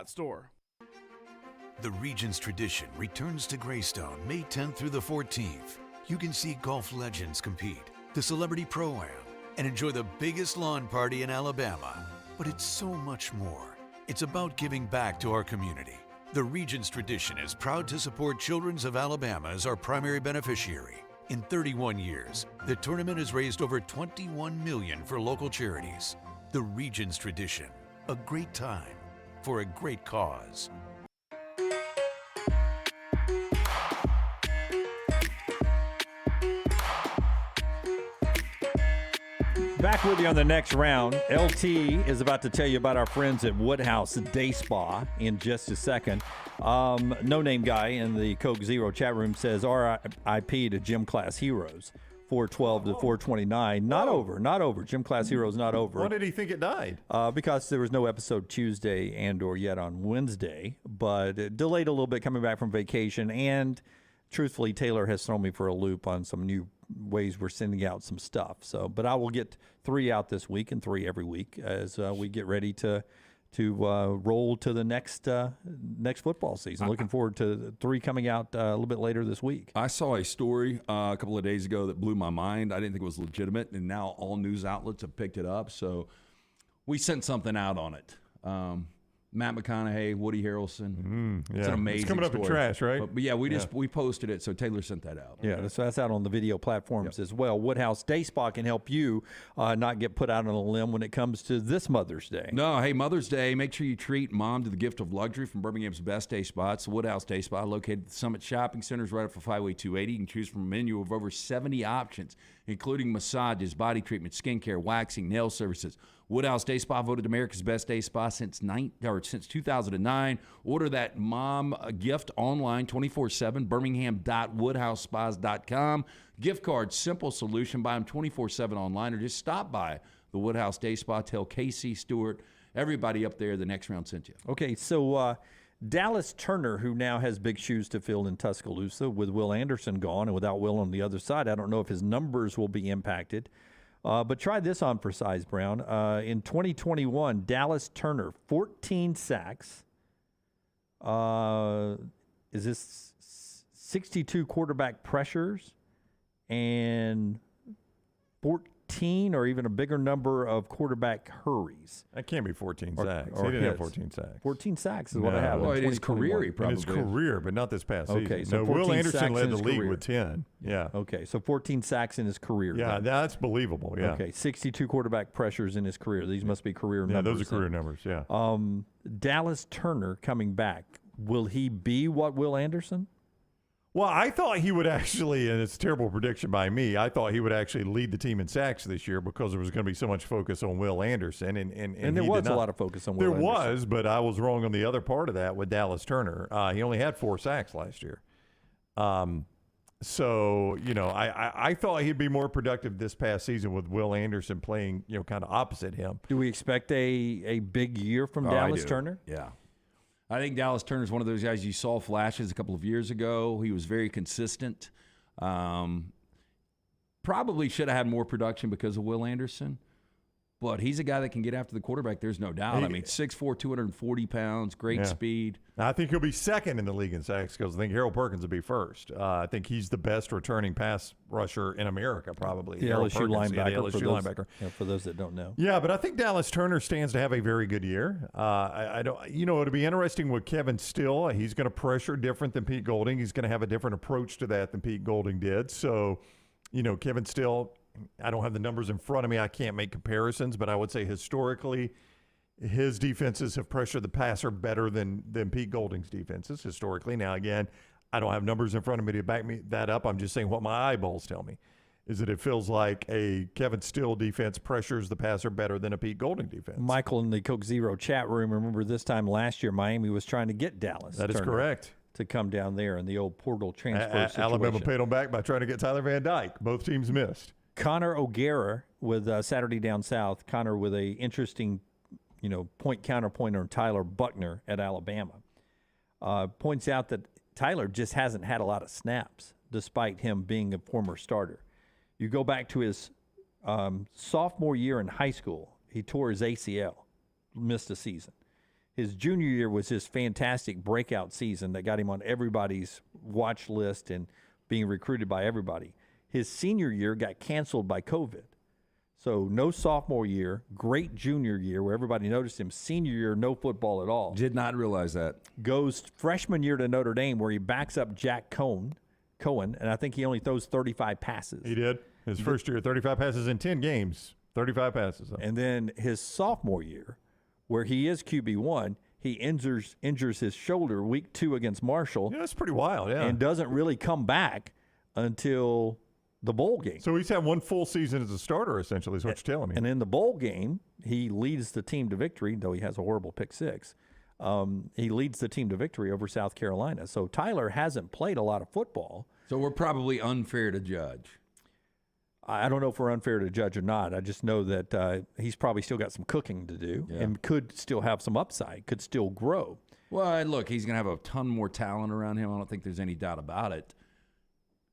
The Regions tradition returns to Greystone May 10th through the 14th. You can see golf legends compete, the Celebrity Pro-Am, and enjoy the biggest lawn party in Alabama. But it's so much more. It's about giving back to our community. The Regions tradition is proud to support Children's of Alabama as our primary beneficiary. In 31 years, the tournament has raised over $21 million for local charities. The Regions tradition, a great time for a great cause. Back with you on the Next Round. LT is about to tell you about our friends at Woodhouse Day Spa in just a second. No name guy in the Coke Zero chat room says RIP to Gym Class Heroes. 412 to 429. Not over. Gym Class Heroes not over. Why did he think it died? Because there was no episode Tuesday and or yet on Wednesday, but it delayed a little bit coming back from vacation. And truthfully, Taylor has thrown me for a loop on some new ways we're sending out some stuff. So, but I will get 3 out this week and 3 every week as we get ready to roll to the next football season. Looking forward to 3 coming out a little bit later this week. I saw a story a couple of days ago that blew my mind. I didn't think it was legitimate, and now all news outlets have picked it up. So we sent something out on it. Matt McConaughey, Woody Harrelson. It's an amazing It's coming up story. in trash, right? But yeah, we posted it, so Taylor sent that out. Yeah, so that's out on the video platforms as well. Woodhouse Day Spa can help you not get put out on a limb when it comes to this Mother's Day. No, hey, Mother's Day, make sure you treat mom to the gift of luxury from Birmingham's best day spa. It's the Woodhouse Day Spa, located at the Summit Shopping Centers right off of Highway 280. You can choose from a menu of over 70 options, including massages, body treatment, skincare, waxing, nail services. Woodhouse Day Spa voted America's best day spa since 2009. Order that mom gift online 24/7, birmingham.woodhousespas.com. Gift card, simple solution. Buy them 24/7 online or just stop by the Woodhouse Day Spa. Tell Casey, Stewart, everybody up there the Next Round sent you. Okay, so Dallas Turner, who now has big shoes to fill in Tuscaloosa with Will Anderson gone and without Will on the other side, I don't know if his numbers will be impacted. But try this on for size, Brown. In 2021, Dallas Turner, 14 sacks. Is this 62 quarterback pressures and 14 or even a bigger number of quarterback hurries? That can't be 14 sacks. He didn't have 14 sacks. 14 sacks is what I have. Well, in his career, he probably. In his career, but not this past season. Okay, so no, Will 14 Anderson sacks led in the his league career. with 10. Yeah. Okay, so 14 sacks in his career. Yeah, then. that's believable. Yeah. Okay, 62 quarterback pressures in his career. These must be career numbers. Yeah, those are career then. numbers. Yeah. Dallas Turner coming back. Will he be what Will Anderson? Well, I thought he would actually, and it's a terrible prediction by me, I thought he would actually lead the team in sacks this year because there was going to be so much focus on Will Anderson. And there he was did not. a lot of focus on Will There Anderson. was, but I was wrong on the other part of that with Dallas Turner. He only had 4 sacks last year. So, I thought he'd be more productive this past season with Will Anderson playing, kind of opposite him. Do we expect a big year from Dallas Turner? Yeah. I think Dallas Turner's one of those guys you saw flashes a couple of years ago. He was very consistent. Probably should have had more production because of Will Anderson. But he's a guy that can get after the quarterback, there's no doubt. I mean, 6'4", 240 pounds, great speed. I think he'll be second in the league in sacks because I think Harold Perkins will be first. I think he's the best returning pass rusher in America, probably. The LSU linebacker. The LSU linebacker. For those that don't know. Yeah, but I think Dallas Turner stands to have a very good year. I don't. It'll be interesting with Kevin Still. He's going to pressure different than Pete Golding. He's going to have a different approach to that than Pete Golding did. So, Kevin Still, I don't have the numbers in front of me. I can't make comparisons, but I would say historically, his defenses have pressured the passer better than Pete Golding's defenses historically. Now, again, I don't have numbers in front of me to back that up. I'm just saying what my eyeballs tell me is that it feels like a Kevin Still defense pressures the passer better than a Pete Golding defense. Michael in the Coke Zero chat room, remember this time last year, Miami was trying to get Dallas. That is correct. To come down there in the old portal transfer situation. Alabama paid them back by trying to get Tyler Van Dyke. Both teams missed. Connor O'Gara with Saturday Down South. Connor with a interesting, point counterpoint on Tyler Buckner at Alabama. Points out that Tyler just hasn't had a lot of snaps, despite him being a former starter. You go back to his sophomore year in high school, he tore his ACL, missed a season. His junior year was his fantastic breakout season that got him on everybody's watch list and being recruited by everybody. His senior year got canceled by COVID. So no sophomore year, great junior year where everybody noticed him. Senior year, no football at all. Did not realize that. Goes freshman year to Notre Dame where he backs up Jack Cohen, and I think he only throws 35 passes. He did. His first year, 35 passes in 10 games. 35 passes. And then his sophomore year, where he is QB1, he injures his shoulder week 2 against Marshall. Yeah, that's pretty wild, yeah. And doesn't really come back until the bowl game. So he's had one full season as a starter, essentially, is what you're telling me. And in the bowl game, he leads the team to victory, though he has a horrible pick 6. He leads the team to victory over South Carolina. So Tyler hasn't played a lot of football. So we're probably unfair to judge. I don't know if we're unfair to judge or not. I just know that he's probably still got some cooking to do and could still have some upside, could still grow. Well, look, he's going to have a ton more talent around him. I don't think there's any doubt about it.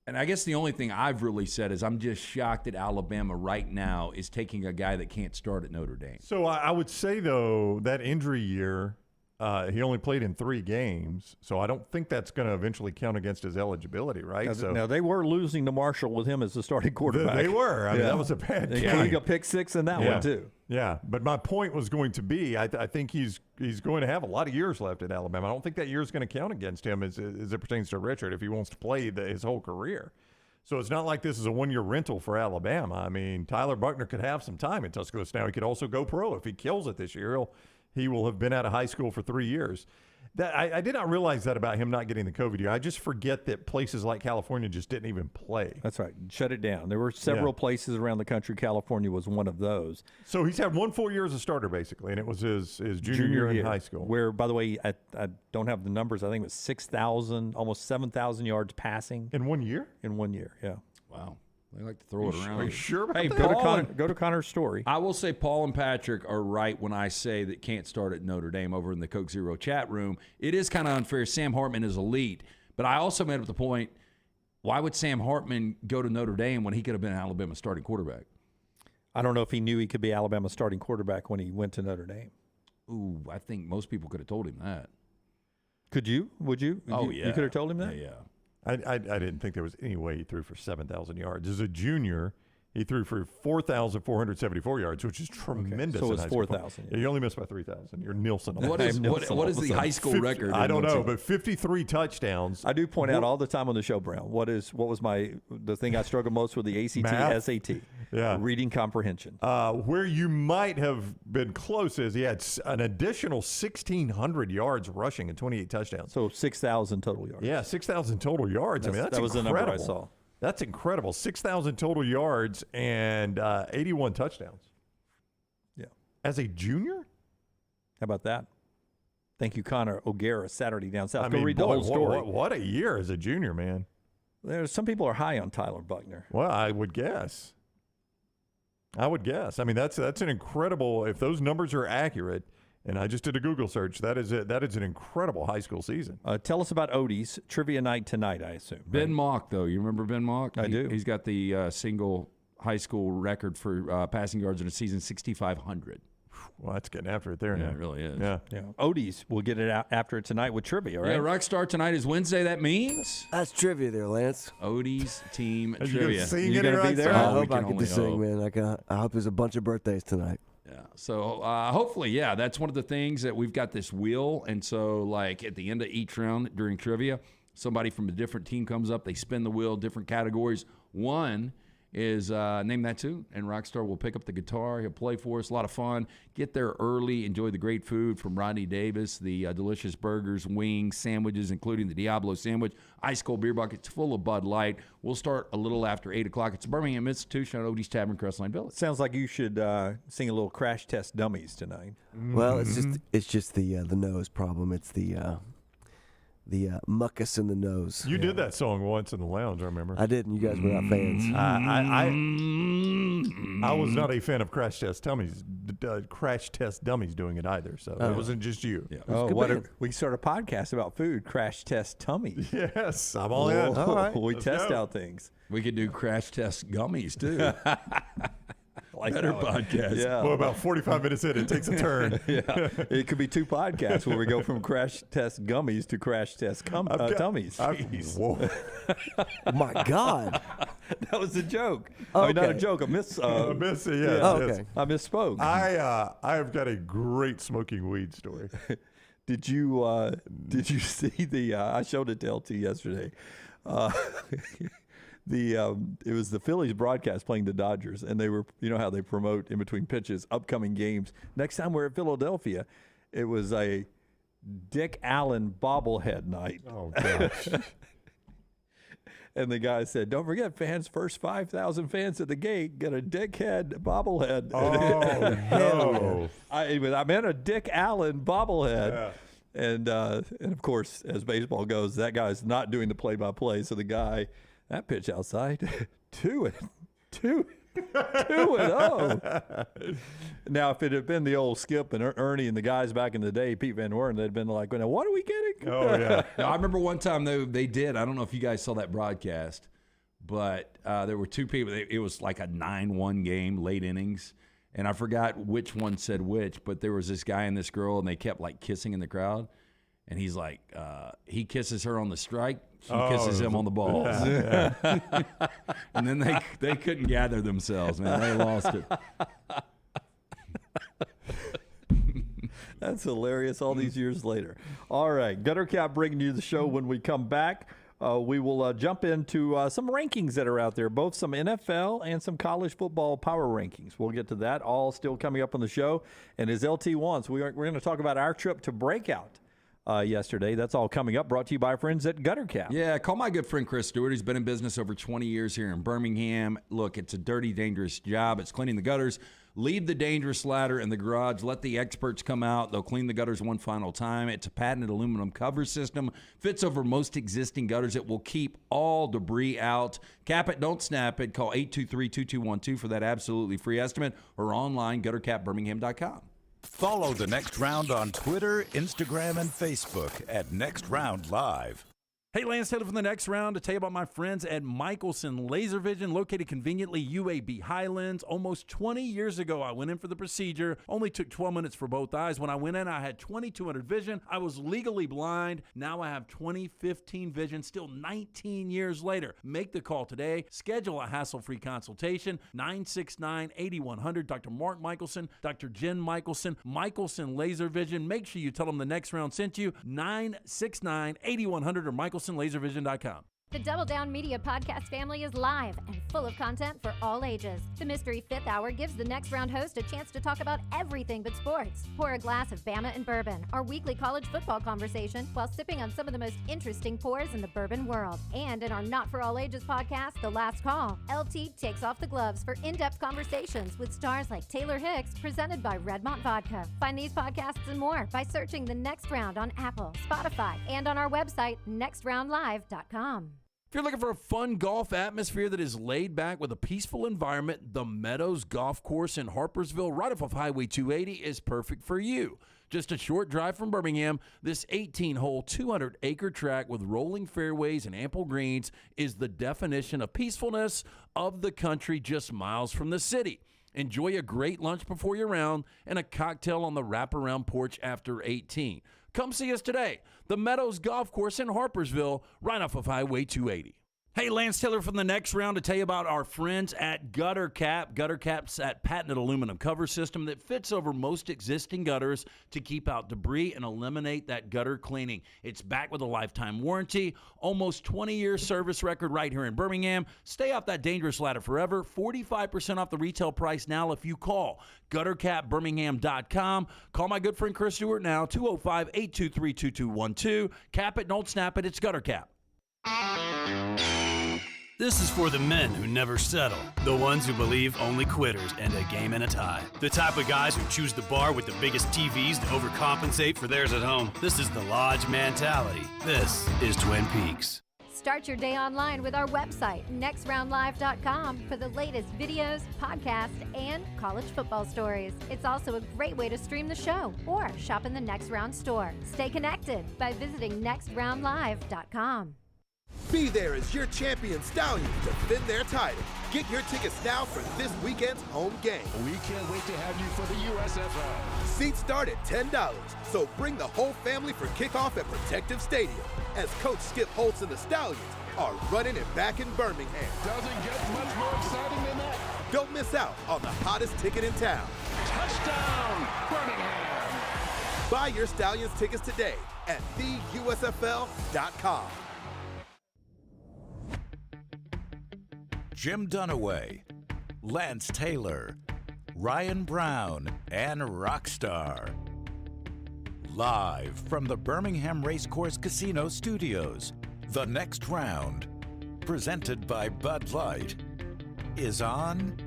And I guess the only thing I've really said is I'm just shocked that Alabama right now is taking a guy that can't start at Notre Dame. So I would say, though, that injury year, he only played in 3 games, so I don't think that's going to eventually count against his eligibility, right? Now, they were losing to Marshall with him as the starting quarterback. They were. I mean, that was a bad game. Including a pick 6 in that one, too. Yeah, but my point was going to be I think he's going to have a lot of years left at Alabama. I don't think that year is going to count against him as it pertains to Richard if he wants to play his whole career. So it's not like this is a one-year rental for Alabama. I mean, Tyler Buckner could have some time in Tuscaloosa. Now he could also go pro. If he kills it this year, he will have been out of high school for 3 years. I did not realize that about him not getting the COVID year. I just forget that places like California just didn't even play. That's right. Shut it down. There were several places around the country. California was one of those. So he's had 1 full year as a starter, basically, and it was his junior year in high school. Where, by the way, I don't have the numbers. I think it was 6,000, almost 7,000 yards passing. In 1 year? In 1 year, yeah. Wow. They like to throw it around. Are you sure about hey, that? Go to Connor's story. I will say Paul and Patrick are right when I say that can't start at Notre Dame over in the Coke Zero chat room. It is kind of unfair. Sam Hartman is elite. But I also made up the point, why would Sam Hartman go to Notre Dame when he could have been Alabama's starting quarterback? I don't know if he knew he could be Alabama's starting quarterback when he went to Notre Dame. Ooh, I think most people could have told him that. Could you? Would you? Oh, yeah. You could have told him that? Yeah. I didn't think there was any way he threw for 7,000 yards. As a junior, he threw for 4,474 yards, which is tremendous. So it's 4,000. Yeah, you only missed by 3,000. You're Nilsson. What is the high school record? I don't know, but 53 touchdowns. I do point out all the time on the show, Brown. What was the thing I struggled most with the ACT, Math? SAT? Yeah. Reading comprehension. Where you might have been close is he had an additional 1,600 yards rushing and 28 touchdowns. So 6,000 total yards. Yeah, 6,000 total yards. That was the number I saw. That's incredible. 6,000 total yards and 81 touchdowns. Yeah. As a junior? How about that? Thank you, Connor O'Gara, Saturday Down South. Go read the whole story. What a year as a junior, man. Some people are high on Tyler Buckner. Well, I would guess. I mean, that's an incredible – if those numbers are accurate And I just did a Google search. That is it. That is an incredible high school season. Tell us about Odie's trivia night tonight, I assume. Ben Mock, though. You remember Ben Mock? I do. He's got the single high school record for passing yards in a season, 6,500. Well, that's getting after it there now. It really is. Yeah. Odie's will get it out after it tonight with trivia, right? Yeah, Rockstar tonight is Wednesday. That means That's trivia there, Lance. Odie's team Are you trivia. gonna sing You it gonna or be there? I we hope can I get only to sing, hope. man. I hope there's a bunch of birthdays tonight. Yeah. So hopefully, yeah, that's one of the things that we've got this wheel. And so, like, at the end of each round during trivia, somebody from a different team comes up. They spin the wheel, different categories. One is Name That Tune, and Rockstar will pick up the guitar. He'll play for us. A lot of fun. Get there early. Enjoy the great food from Rodney Davis, the delicious burgers, wings, sandwiches, including the Diablo sandwich, ice-cold beer buckets full of Bud Light. We'll start a little after 8 o'clock. It's Birmingham Institution at Odie's Tavern, Crestline Village. Sounds like you should sing a little Crash Test Dummies tonight. Well, it's just the nose problem. It's the mucus in the nose. You did that song once in the lounge, I remember. I did, and you guys were not fans. I was not a fan of Crash Test Dummies doing it either, so it wasn't just you. Yeah. We start a podcast about food, Crash Test Tummies. Yes, I'm all in. All right. We Let's test go. out things. We could do Crash Test Gummies, too. Like Better that one. podcast. Yeah. Well, about 45 minutes in, it takes a turn. Yeah. It could be two podcasts where we go from Crash Test Gummies to Crash Test Tummies. Whoa. Oh my God! That was a joke. Oh, I mean, not a okay. joke. A miss. Yeah. Oh, yes. okay. I misspoke. I've got a great smoking weed story. Did you see the? I showed it to LT yesterday. It was the Phillies broadcast playing the Dodgers, and they were, you know how they promote in between pitches upcoming games. Next time we're at Philadelphia, it was a Dick Allen bobblehead night. Oh gosh. And the guy said, "Don't forget, fans, first 5,000 fans at the gate get a Dickhead bobblehead." Oh no. I meant a Dick Allen bobblehead. Yeah. And of course, as baseball goes, that guy's not doing the play-by-play. So the guy, that pitch outside, 2-0. Now, if it had been the old Skip and Ernie and the guys back in the day, Pete Van Wern, they'd been like, "Now, what are we getting?" Oh yeah. No, I remember one time they did. I don't know if you guys saw that broadcast, but there were two people. It was like a 9-1 game, late innings, and I forgot which one said which. But there was this guy and this girl, and they kept like kissing in the crowd. And he's like, he kisses her on the strike, she kisses him on the balls. Yeah. And then they couldn't gather themselves, man. They lost it. That's hilarious all these years later. All right, Gutter Cap bringing you the show. When we come back, we will jump into some rankings that are out there, both some NFL and some college football power rankings. We'll get to that, all still coming up on the show. And as LT wants, we're going to talk about our trip to Breakout yesterday. That's all coming up, brought to you by our friends at Gutter Cap. Yeah, call my good friend Chris Stewart. He's been in business over 20 years here in Birmingham. Look, it's a dirty, dangerous job. It's cleaning the gutters. Leave the dangerous ladder in the garage. Let the experts come out. They'll clean the gutters one final time. It's a patented aluminum cover system. Fits over most existing gutters. It will keep all debris out. Cap it, don't snap it. Call 823-2212 for that absolutely free estimate or online, guttercapbirmingham.com. Follow The Next Round on Twitter, Instagram, and Facebook at Next Round Live. Hey, Lance Taylor from The Next Round to tell you about my friends at Michelson Laser Vision, located conveniently UAB Highlands. Almost 20 years ago, I went in for the procedure. Only took 12 minutes for both eyes. When I went in, I had 20/200 vision. I was legally blind. Now I have 20/15 vision, still 19 years later. Make the call today. Schedule a hassle-free consultation. 969-8100. Dr. Mark Michelson, Dr. Jen Michelson, Michelson Laser Vision. Make sure you tell them The Next Round sent you. 969-8100 or MichelsonLaserVision.com. The Double Down Media podcast family is live and full of content for all ages. The Mystery Fifth Hour gives the Next Round host a chance to talk about everything but sports. Pour a glass of Bama and bourbon, our weekly college football conversation, while sipping on some of the most interesting pours in the bourbon world. And in our Not For All Ages podcast, The Last Call, LT takes off the gloves for in-depth conversations with stars like Taylor Hicks, presented by Redmont Vodka. Find these podcasts and more by searching The Next Round on Apple, Spotify, and on our website, nextroundlive.com. If you're looking for a fun golf atmosphere that is laid back with a peaceful environment, the Meadows Golf Course in Harpersville, right off of Highway 280, is perfect for you. Just a short drive from Birmingham, this 18-hole, 200-acre track with rolling fairways and ample greens is the definition of peacefulness of the country just miles from the city. Enjoy a great lunch before your round and a cocktail on the wraparound porch after 18. Come see us today. The Meadows Golf Course in Harpersville, right off of Highway 280. Hey, Lance Taylor from the Next Round to tell you about our friends at Gutter Cap. Gutter Cap's that patented aluminum cover system that fits over most existing gutters to keep out debris and eliminate that gutter cleaning. It's backed with a lifetime warranty, almost 20-year service record right here in Birmingham. Stay off that dangerous ladder forever. 45% off the retail price now if you call guttercapbirmingham.com. Call my good friend Chris Stewart now, 205-823-2212. Cap it, don't snap it. It's Gutter Cap. This is for the men who never settle, the ones who believe only quitters end a game in a tie, the type of guys who choose the bar with the biggest TVs to overcompensate for theirs at home. This is the Lodge mentality. This is Twin Peaks. Start your day online with our website, nextroundlive.com, for the latest videos, podcasts, and college football stories. It's also a great way to stream the show or shop in the Next Round store. Stay connected by visiting nextroundlive.com. Be there as your champion Stallions defend their title. Get your tickets now for this weekend's home game. We can't wait to have you for the USFL. Seats start at $10, so bring the whole family for kickoff at Protective Stadium as Coach Skip Holtz and the Stallions are running it back in Birmingham. Doesn't get much more exciting than that. Don't miss out on the hottest ticket in town. Touchdown, Birmingham! Buy your Stallions tickets today at theusfl.com. Jim Dunaway, Lance Taylor, Ryan Brown, and Rockstar. Live from the Birmingham Racecourse Casino Studios, The Next Round, presented by Bud Light, is on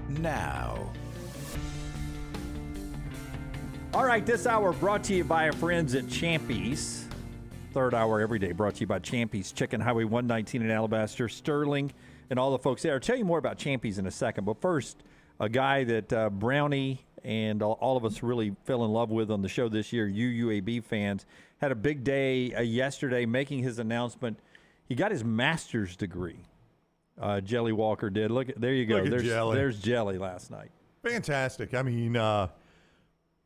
now. All right, this hour brought to you by our friends at Champy's. Third hour every day brought to you by Champy's Chicken, Highway 119 in Alabaster, Sterling, and all the folks there. I'll tell you more about Champy's in a second, but first, a guy that Brownie and all of us really fell in love with on the show this year, UAB fans, had a big day yesterday making his announcement. He got his master's degree. Jelly Walker did. Look, there you go. There's Jelly last night. Fantastic. I mean,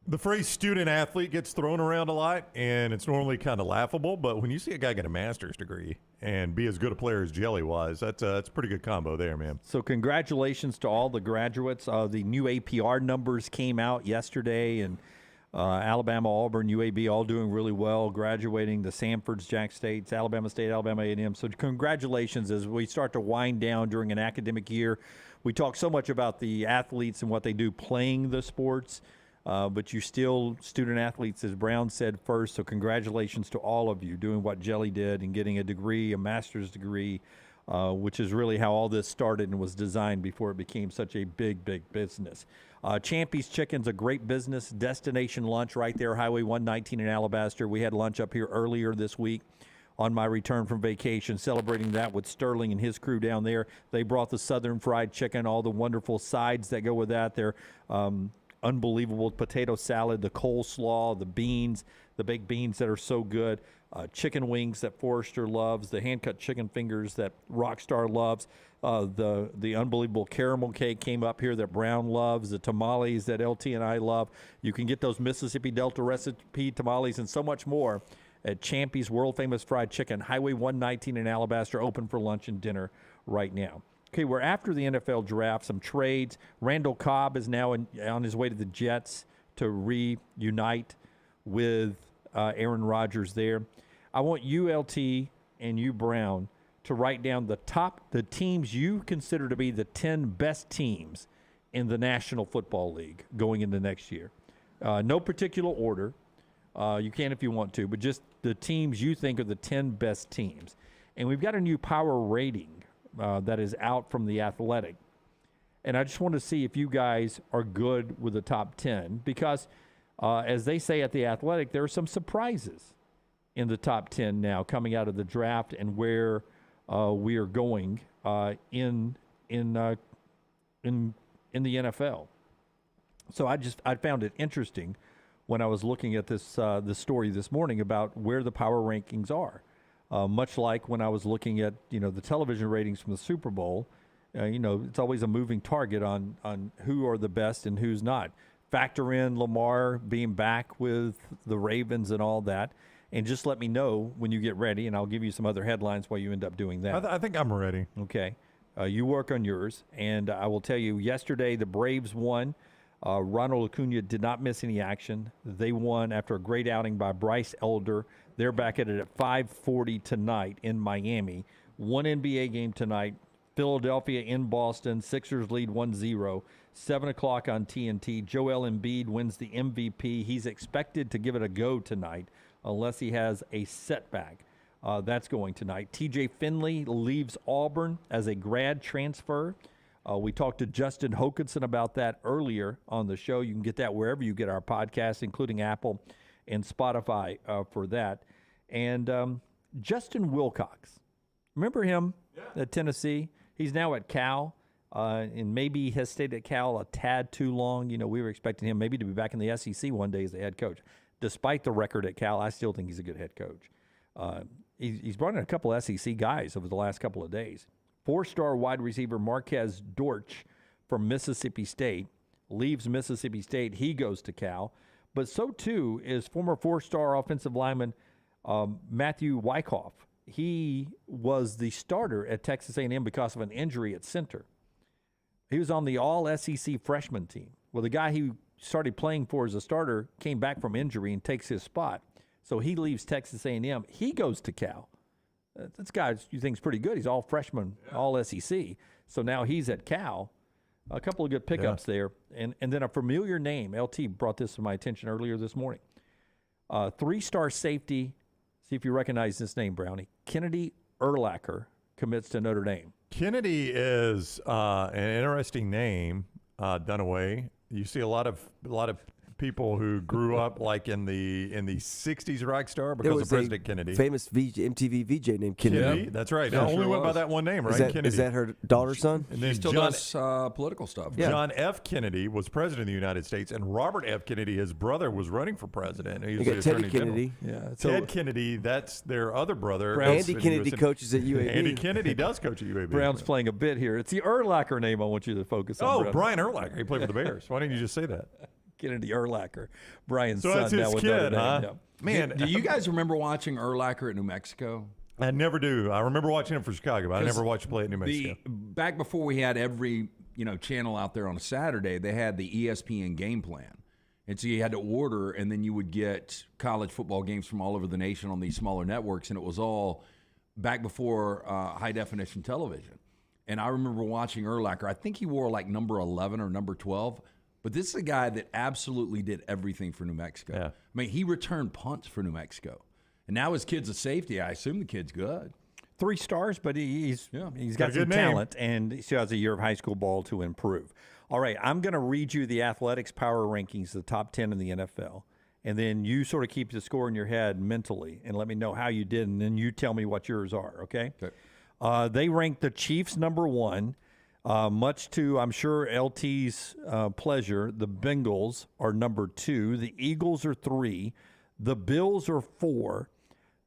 the phrase student athlete gets thrown around a lot, and it's normally kind of laughable. But when you see a guy get a master's degree and be as good a player as Jelly was, that's a pretty good combo there, man. So congratulations to all the graduates. The new APR numbers came out yesterday, and Alabama, Auburn, UAB all doing really well, graduating, the Samfords, Jack States, Alabama State, Alabama A&M. So congratulations as we start to wind down during an academic year. We talk so much about the athletes and what they do playing the sports. But you still student athletes, as Brown said first, so congratulations to all of you doing what Jelly did and getting a degree, a master's degree, which is really how all this started and was designed before it became such a big, big business. Champy's Chicken's a great business, destination lunch right there, Highway 119 in Alabaster. We had lunch up here earlier this week on my return from vacation, celebrating that with Sterling and his crew down there. They brought the Southern fried chicken, all the wonderful sides that go with that. They're unbelievable potato salad, the coleslaw, the beans, the baked beans that are so good, chicken wings that Forrester loves, the hand-cut chicken fingers that Rockstar loves, the unbelievable caramel cake came up here that Brown loves, the tamales that LT and I love. You can get those Mississippi Delta recipe tamales and so much more at Champy's world-famous fried chicken, Highway 119 in Alabaster, open for lunch and dinner right now. Okay, we're after the NFL draft, some trades. Randall Cobb is now on his way to the Jets to reunite with Aaron Rodgers there. I want you, LT, and you, Brown, to write down the teams you consider to be the 10 best teams in the National Football League going into next year. No particular order. You can if you want to, but just the teams you think are the 10 best teams. And we've got a new power rating that is out from The Athletic. And I just want to see if you guys are good with the top 10 because, as they say at The Athletic, there are some surprises in the top 10 now coming out of the draft and where we are going in the NFL. So I found it interesting when I was looking at this story this morning about where the power rankings are. Much like when I was looking at the television ratings from the Super Bowl, it's always a moving target on who are the best and who's not. Factor in Lamar being back with the Ravens and all that, and just let me know when you get ready, and I'll give you some other headlines while you end up doing that. I think I'm ready. Okay. You work on yours, and I will tell you, yesterday the Braves won. Ronald Acuna did not miss any action. They won after a great outing by Bryce Elder. They're back at it at 5:40 tonight in Miami. One NBA game tonight. Philadelphia in Boston. Sixers lead 1-0. 7 o'clock on TNT. Joel Embiid wins the MVP. He's expected to give it a go tonight unless he has a setback. That's going tonight. TJ Finley leaves Auburn as a grad transfer. We talked to Justin Hokanson about that earlier on the show. You can get that wherever you get our podcasts, including Apple and Spotify for that. And Justin Wilcox, remember him at Tennessee? He's now at Cal, and maybe has stayed at Cal a tad too long. We were expecting him maybe to be back in the SEC one day as the head coach. Despite the record at Cal, I still think he's a good head coach. He's brought in a couple of SEC guys over the last couple of days. 4-star wide receiver Marquez Dortch from Mississippi State leaves Mississippi State. He goes to Cal. But so, too, is former 4-star offensive lineman Matthew Wyckoff. He was the starter at Texas A&M because of an injury at center. He was on the all-SEC freshman team. Well, the guy he started playing for as a starter came back from injury and takes his spot. So he leaves Texas A&M. He goes to Cal. This guy you think is pretty good. He's all freshman, all SEC. So now he's at Cal. A couple of good pickups there. And then a familiar name. LT brought this to my attention earlier this morning. 3-star safety. See if you recognize this name, Brownie. Kennedy Urlacher commits to Notre Dame. Kennedy is an interesting name, Dunaway. You see a lot of people who grew up like in the 60s rock star because of President Kennedy. Famous MTV VJ named Kennedy. Yeah, that's right. Yeah, only went by that one name, right? Kennedy. Is that her daughter's son? And then he still does political stuff. Yeah. John F. Kennedy was president of the United States, and Robert F. Kennedy, his brother, was running for president. He was the Teddy attorney Kennedy. general. Yeah, Ted Kennedy, that's their other brother. Andy Kennedy coaches at UAB. Andy Kennedy does coach at UAB. Brown's playing a bit here. It's the Urlacher name I want you to focus on. Oh, Brian Urlacher. He played for the Bears. Why didn't you just say that? Kennedy Urlacher, Brian's so son. That's his kid, huh? Yeah. Man, do you guys remember watching Urlacher at New Mexico? I never do. I remember watching him for Chicago, but I never watched him play at New Mexico. Back before we had every channel out there on a Saturday, they had the ESPN game plan. And so you had to order, and then you would get college football games from all over the nation on these smaller networks, and it was all back before high-definition television. And I remember watching Urlacher. I think he wore like number 11 or number 12. But this is a guy that absolutely did everything for New Mexico. Yeah. I mean, he returned punts for New Mexico. And now his kid's a safety. I assume the kid's good. 3 stars, but he's got some talent, and he still has a year of high school ball to improve. All right, I'm going to read you the athletics power rankings, the top 10 in the NFL, and then you sort of keep the score in your head mentally and let me know how you did, and then you tell me what yours are, okay? They ranked the Chiefs number 1. Much to, I'm sure, LT's pleasure, the Bengals are number 2. The Eagles are 3. The Bills are 4.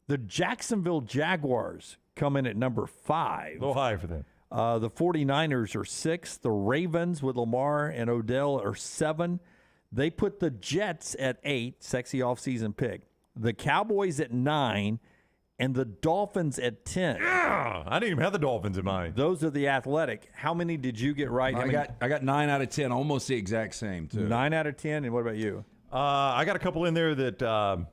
The Jacksonville Jaguars come in at number 5. A little high for them. The 49ers are 6. The Ravens with Lamar and Odell are 7. They put the Jets at 8, sexy offseason pick. The Cowboys at 9. And the Dolphins at 10. Yeah, I didn't even have the Dolphins in mind. Those are the athletic. How many did you get right? I got 9 out of 10, almost the exact same, too. 9 out of 10, and what about you? I got a couple in there that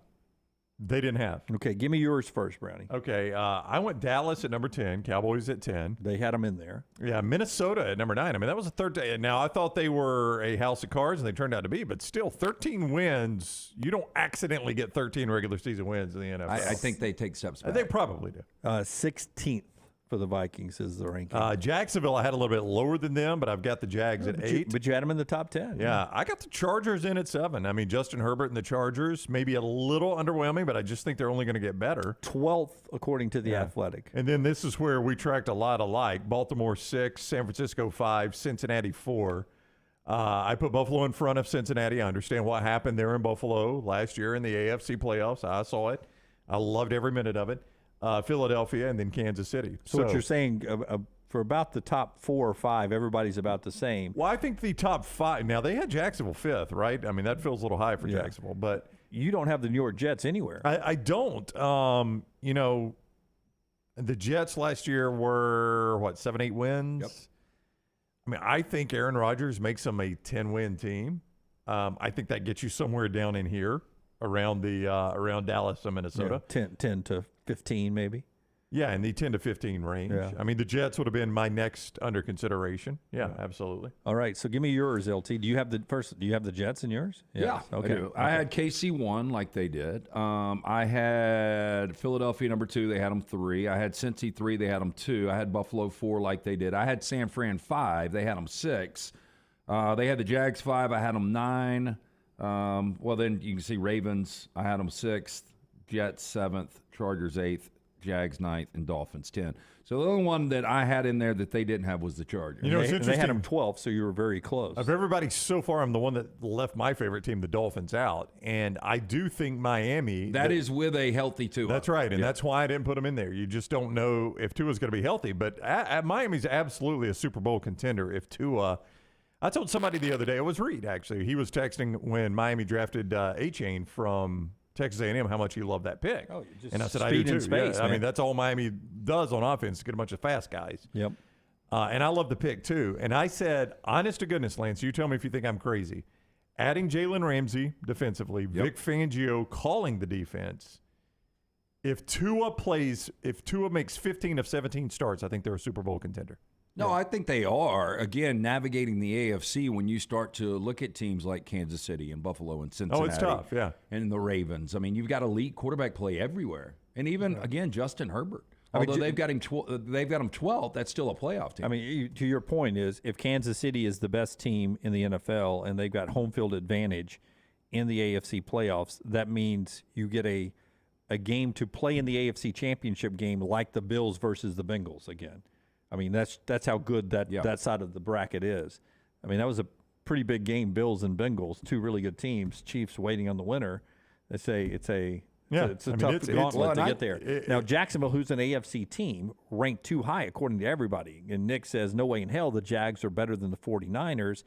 they didn't have. Okay, give me yours first, Brownie. Okay, I went Dallas at number 10, Cowboys at 10. They had them in there. Yeah, Minnesota at number 9. I mean, that was a third day. Now, I thought they were a house of cards, and they turned out to be, but still, 13 wins. You don't accidentally get 13 regular season wins in the NFL. I think they take steps back. They probably do. 16th for the Vikings is the ranking. Jacksonville, I had a little bit lower than them, but I've got the Jags at 8. But you had them in the top 10. Yeah, I got the Chargers in at 7. I mean, Justin Herbert and the Chargers, maybe a little underwhelming, but I just think they're only going to get better. 12th, according to the Athletic. And then this is where we tracked a lot alike. Baltimore 6, San Francisco 5, Cincinnati 4. I put Buffalo in front of Cincinnati. I understand what happened there in Buffalo last year in the AFC playoffs. I saw it. I loved every minute of it. Philadelphia and then Kansas City. So what you're saying for about the top 4 or 5, everybody's about the same. Well, I think the top 5. Now, they had Jacksonville 5th, right? I mean, that feels a little high for Jacksonville. But you don't have the New York Jets anywhere. I don't. The Jets last year were, 7-8 wins? Yep. I mean, I think Aaron Rodgers makes them a 10-win team. I think that gets you somewhere down in here around Dallas and Minnesota. 10 to 15 maybe. Yeah, in the 10 to 15 range. Yeah. I mean, the Jets would have been my next under consideration. Yeah, absolutely. All right, so give me yours, LT. Do you have the Jets in yours? Yeah. Okay. I had KC 1 like they did. I had Philadelphia number 2. They had them 3. I had Cincy 3. They had them 2. I had Buffalo 4 like they did. I had San Fran 5. They had them 6. They had the Jags 5. I had them 9. Well, then you can see Ravens. I had them 6th. Jets 7th. Chargers 8th. Jags 9th, and Dolphins 10. So the only one that I had in there that they didn't have was the Chargers. You know, it's interesting. They had them 12th, so you were very close. Of everybody so far, I'm the one that left my favorite team, the Dolphins, out. And I do think Miami. That is with a healthy Tua. That's right, and that's why I didn't put them in there. You just don't know if Tua's going to be healthy. But Miami's absolutely a Super Bowl contender if Tua. I told somebody the other day, it was Reed, actually. He was texting when Miami drafted A-Chain from Texas A&M how much he loved that pick. Oh, just and I said, I do too. Space, I mean, that's all Miami does on offense, get a bunch of fast guys. Yep. And I love the pick too. And I said, honest to goodness, Lance, you tell me if you think I'm crazy. Adding Jalen Ramsey defensively, Vic Fangio calling the defense. If Tua makes 15 of 17 starts, I think they're a Super Bowl contender. No, I think they are. Again, navigating the AFC when you start to look at teams like Kansas City and Buffalo and Cincinnati. Oh, it's tough, yeah. And the Ravens. I mean, you've got elite quarterback play everywhere. And even, again, Justin Herbert. Although they've got him 12th, that's still a playoff team. I mean, to your point is, if Kansas City is the best team in the NFL and they've got home field advantage in the AFC playoffs, that means you get a game to play in the AFC championship game like the Bills versus the Bengals again. I mean, that's how good that side of the bracket is. I mean, that was a pretty big game, Bills and Bengals, 2 really good teams. Chiefs waiting on the winner. It's a tough gauntlet to get there. Now, Jacksonville, who's an AFC team, ranked too high according to everybody. And Nick says, no way in hell the Jags are better than the 49ers.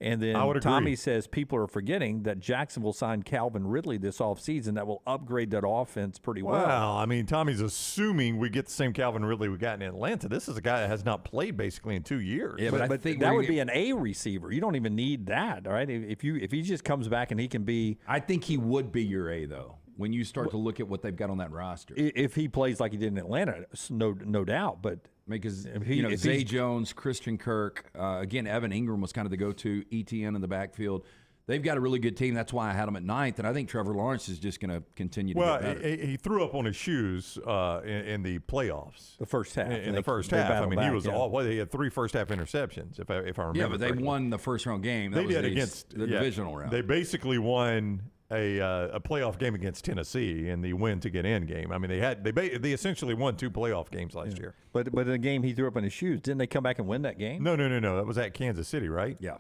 And then Tommy says people are forgetting that Jacksonville signed Calvin Ridley this offseason that will upgrade that offense pretty well. Well, I mean, Tommy's assuming we get the same Calvin Ridley we got in Atlanta. This is a guy that has not played basically in 2 years. Yeah, but I think that would be an A receiver. You don't even need that, all right? If he just comes back and he can be. I think he would be your A, though, when you start to look at what they've got on that roster. If he plays like he did in Atlanta, no doubt, but. Because, Zay Jones, Christian Kirk, again, Evan Ingram was kind of the go-to, ETN in the backfield. They've got a really good team. That's why I had them at 9th, and I think Trevor Lawrence is just going to continue to get better. Well, he threw up on his shoes in the playoffs. The first half. In the first half. I mean, he was he had 3 first-half interceptions, if I remember Yeah, but they correctly. won the first-round game. They did against the divisional round. They basically won a playoff game against Tennessee in the win to get in game. I mean, they essentially won 2 playoff games last year. But in the game he threw up on his shoes, didn't they come back and win that game? No. That was at Kansas City, right? Yeah.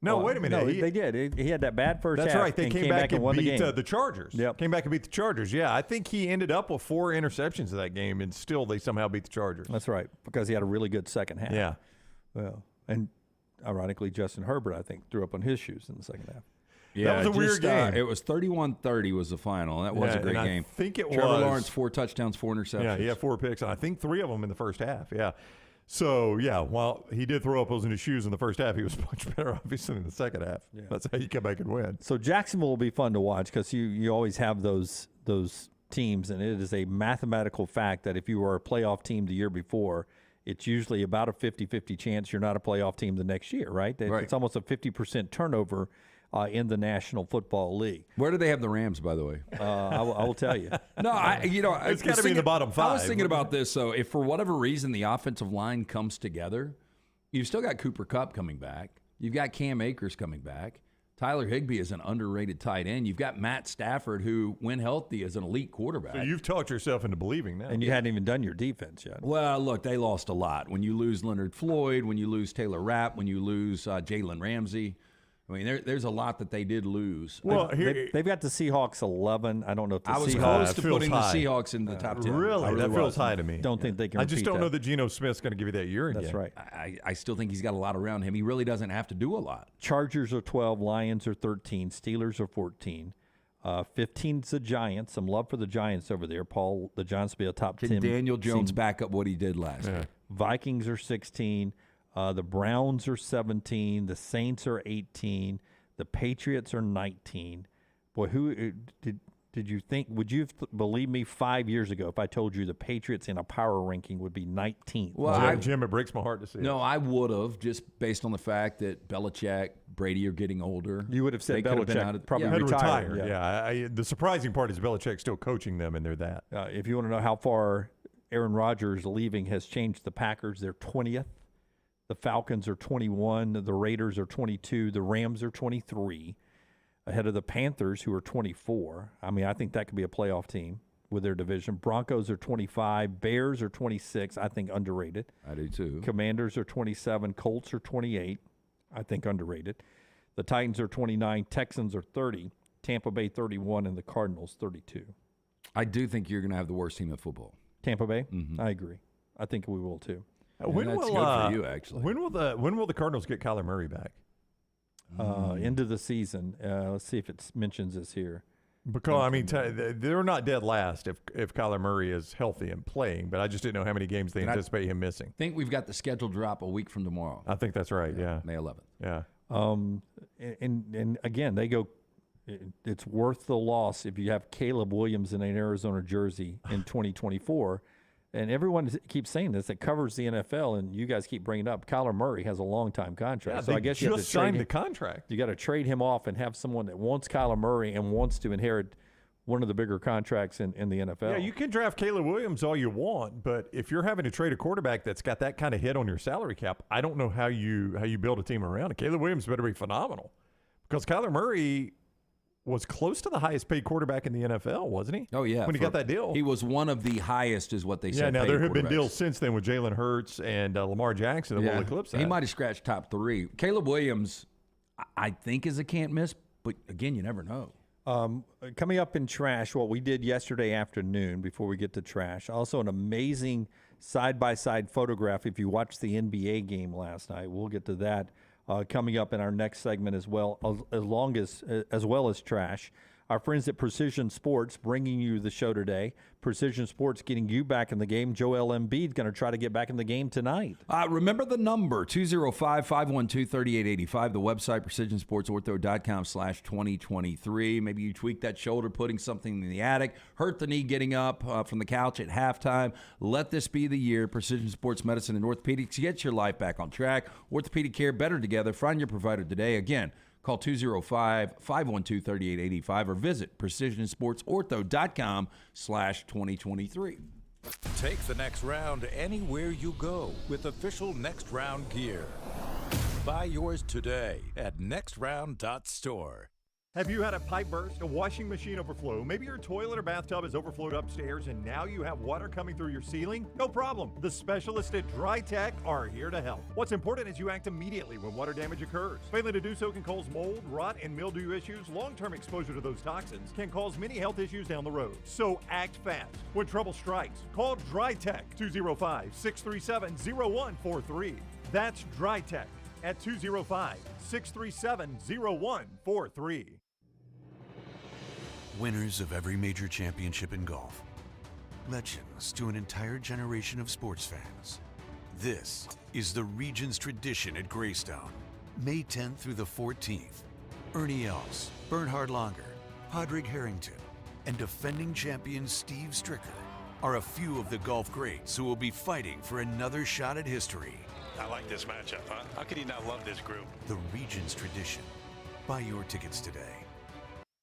No, wait a minute. No, they did. He had that bad first half. That's right. They came back and won beat the Chargers. Yep. Came back and beat the Chargers. Yeah, I think he ended up with 4 interceptions in that game, and still they somehow beat the Chargers. That's right, because he had a really good second half. Yeah. Well, and ironically, Justin Herbert, I think, threw up on his shoes in the second half. Yeah, that was a weird game. It was 31-30 was the final. That was a great game. I think it Trevor was. Lawrence, 4 touchdowns, 4 interceptions. Yeah, he had 4 picks, and I think 3 of them in the first half. Yeah. So, yeah, while he did throw up those in his shoes in the first half, he was much better, obviously, in the second half. Yeah. That's how you come back and win. So Jacksonville will be fun to watch because you always have those teams, and it is a mathematical fact that if you were a playoff team the year before, it's usually about a 50-50 chance you're not a playoff team the next year, right? It's almost a 50% turnover in the National Football League. Where do they have the Rams, by the way? I will tell you. No, it's got to be in the bottom 5. I was thinking about this. So, if for whatever reason the offensive line comes together, you've still got Cooper Kupp coming back. You've got Cam Akers coming back. Tyler Higbee is an underrated tight end. You've got Matt Stafford, who, when healthy, is an elite quarterback. So you've talked yourself into believing that. And you hadn't even done your defense yet. Well, look, they lost a lot. When you lose Leonard Floyd, when you lose Taylor Rapp, when you lose Jalen Ramsey, I mean, there's a lot that they did lose. Well, they've got the Seahawks 11. I don't know if the I was Seahawks close to putting the Seahawks in the top 10. Really? That feels high to me. Don't think they can. I just repeat don't that. know that Geno Smith's going to give you that year again. That's right. I still think he's got a lot around him. He really doesn't have to do a lot. Chargers are 12, Lions are 13, Steelers are 14. 15's the Giants. Some love for the Giants over there. Paul, the Giants will be a top 10. Can Daniel Jones back up what he did last year? Vikings are 16. The Browns are 17. The Saints are 18. The Patriots are 19. Boy, who did you think? Would you have believed me 5 years ago if I told you the Patriots in a power ranking would be 19th? Well, Jim, it breaks my heart to see. No, I would have, just based on the fact that Belichick, Brady are getting older. You would have said Belichick probably retire. Yeah. The surprising part is Belichick still coaching them, and they're that. If you want to know how far Aaron Rodgers leaving has changed the Packers, they're 20th. The Falcons are 21. The Raiders are 22. The Rams are 23, ahead of the Panthers, who are 24. I mean, I think that could be a playoff team with their division. Broncos are 25. Bears are 26. I think underrated. I do too. Commanders are 27. Colts are 28. I think underrated. The Titans are 29. Texans are 30. Tampa Bay 31, and the Cardinals 32. I do think you're going to have the worst team in football. Tampa Bay? Mm-hmm. I agree. I think we will too. When that's will, good for you, actually. When will the Cardinals get Kyler Murray back? End of the season. Let's see if it mentions this here. Because I mean, they're not dead last if Kyler Murray is healthy and playing. But I just didn't know how many games they anticipate him missing. I think we've got the schedule drop a week from tomorrow. I think that's right. Yeah, May 11th. Yeah. And again, they go. It's worth the loss if you have Caleb Williams in an Arizona jersey in 2024. And everyone keeps saying this that covers the NFL, and you guys keep bringing it up. Kyler Murray has a long-time contract, so I guess you have to signed the contract. You got to trade him off and have someone that wants Kyler Murray and wants to inherit one of the bigger contracts in the NFL. Yeah, you can draft Caleb Williams all you want, but if you're having to trade a quarterback that's got that kind of hit on your salary cap, I don't know how you build a team around it. Caleb Williams better be phenomenal, because Kyler Murray was close to the highest paid quarterback in the NFL, wasn't he? Oh, yeah. When he got that deal. He was one of the highest, is what they said. Yeah, now there have been deals since then with Jalen Hurts and Lamar Jackson that will eclipse that. He might have scratched top 3. Caleb Williams, I think, is a can't miss, but again, you never know. Coming up in trash, what we did yesterday afternoon before we get to trash, also an amazing side-by-side photograph if you watched the NBA game last night. We'll get to that. Coming up in our next segment as well, as well as trash. Our friends at Precision Sports bringing you the show today. Precision Sports getting you back in the game. Joel Embiid going to try to get back in the game tonight. Remember the number, 205-512-3885. The website, precisionsportsortho.com/2023. Maybe you tweaked that shoulder, putting something in the attic, hurt the knee getting up from the couch at halftime. Let this be the year. Precision Sports Medicine and Orthopedics gets your life back on track. Orthopedic care better together. Find your provider today. Again, call 205-512-3885 or visit precisionsportsortho.com/2023. Take the next round anywhere you go with official Next Round gear. Buy yours today at nextround.store. Have you had a pipe burst, a washing machine overflow? Maybe your toilet or bathtub has overflowed upstairs and now you have water coming through your ceiling? No problem. The specialists at Dry Tech are here to help. What's important is you act immediately when water damage occurs. Failing to do so can cause mold, rot, and mildew issues. Long-term exposure to those toxins can cause many health issues down the road. So act fast. When trouble strikes, call Dry Tech 205-637-0143. That's Dry Tech at 205-637-0143. Winners of every major championship in golf. Legends to an entire generation of sports fans. This is the region's tradition at Greystone. May 10th through the 14th. Ernie Els, Bernhard Langer, Padraig Harrington, and defending champion Steve Stricker are a few of the golf greats who will be fighting for another shot at history. I like this matchup, huh? How could he not love this group? The region's tradition. Buy your tickets today.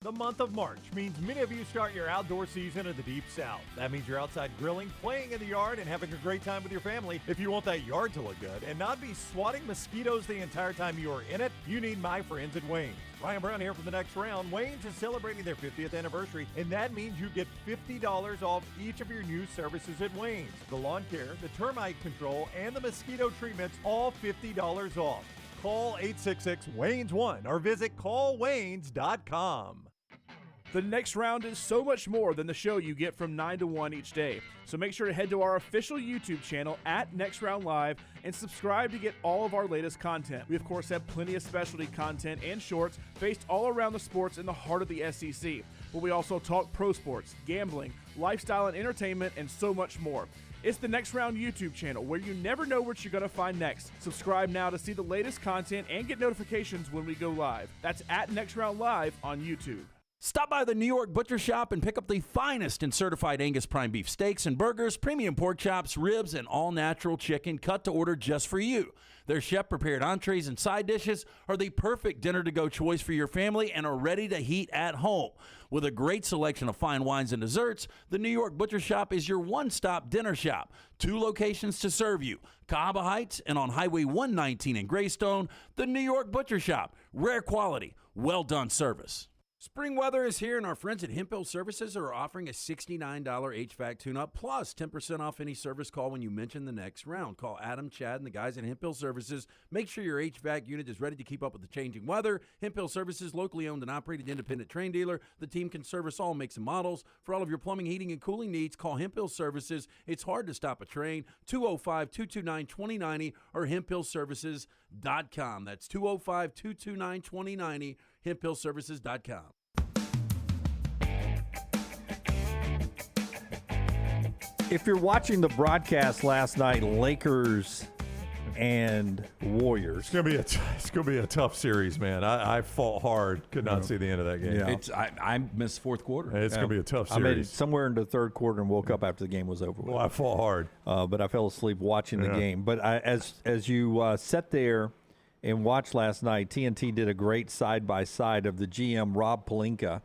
The month of March means many of you start your outdoor season in the Deep South. That means you're outside grilling, playing in the yard, and having a great time with your family. If you want that yard to look good and not be swatting mosquitoes the entire time you are in it, you need my friends at Wayne's. Ryan Brown here from the next round. Wayne's is celebrating their 50th anniversary, and that means you get $50 off each of your new services at Wayne's. The lawn care, the termite control, and the mosquito treatments, all $50 off. Call 866-WAYNES1 or visit callwaynes.com. The next round is so much more than the show you get from 9 to 1 each day. So make sure to head to our official YouTube channel at Next Round Live and subscribe to get all of our latest content. We, of course, have plenty of specialty content and shorts based all around the sports in the heart of the SEC. But we also talk pro sports, gambling, lifestyle and entertainment, and so much more. It's the Next Round YouTube channel where you never know what you're going to find next. Subscribe now to see the latest content and get notifications when we go live. That's at Next Round Live on YouTube. Stop by the New York Butcher Shop and pick up the finest in certified Angus prime beef steaks and burgers, premium pork chops, ribs, and all-natural chicken cut to order just for you. Their chef-prepared entrees and side dishes are the perfect dinner-to-go choice for your family and are ready to heat at home. With a great selection of fine wines and desserts, the New York Butcher Shop is your one-stop dinner shop. 2 locations to serve you, Cahaba Heights and on Highway 119 in Greystone. The New York Butcher Shop, rare quality, well-done service. Spring weather is here, and our friends at Hemp Hill Services are offering a $69 HVAC tune-up plus 10% off any service call when you mention the next round. Call Adam, Chad, and the guys at Hemp Hill Services. Make sure your HVAC unit is ready to keep up with the changing weather. Hemp Hill Services, locally owned and operated independent train dealer. The team can service all makes and models. For all of your plumbing, heating, and cooling needs, call Hemp Hill Services. It's hard to stop a train. 205-229-2090 or hemphillservices.com. That's 205-229-2090. hemphillservices.com. If you're watching the broadcast last night, Lakers and Warriors, it's gonna be a tough series, man. I fought hard, could not see the end of that game. Yeah. I missed fourth quarter. It's gonna be a tough series. I made it somewhere into the third quarter and woke up after the game was over with. Well, I fought hard, but I fell asleep watching the game. But as you sat there and watched last night, TNT did a great side-by-side of the GM, Rob Pelinka,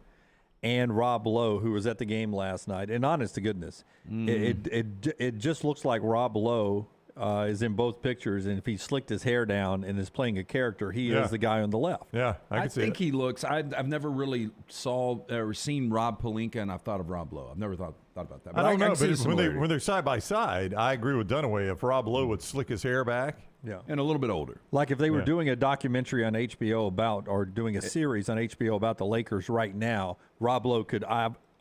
and Rob Lowe, who was at the game last night. And honest to goodness, it just looks like Rob Lowe is in both pictures. And if he slicked his hair down and is playing a character, he is the guy on the left. Yeah, I think he looks. I've never really seen Rob Pelinka, and I've thought of Rob Lowe. I've never thought about that. But I don't know, but when they're side by side, I agree with Dunaway. If Rob Lowe would slick his hair back, and a little bit older, like if they were doing a documentary on HBO about, or doing a series on HBO about the Lakers right now, Rob Lowe could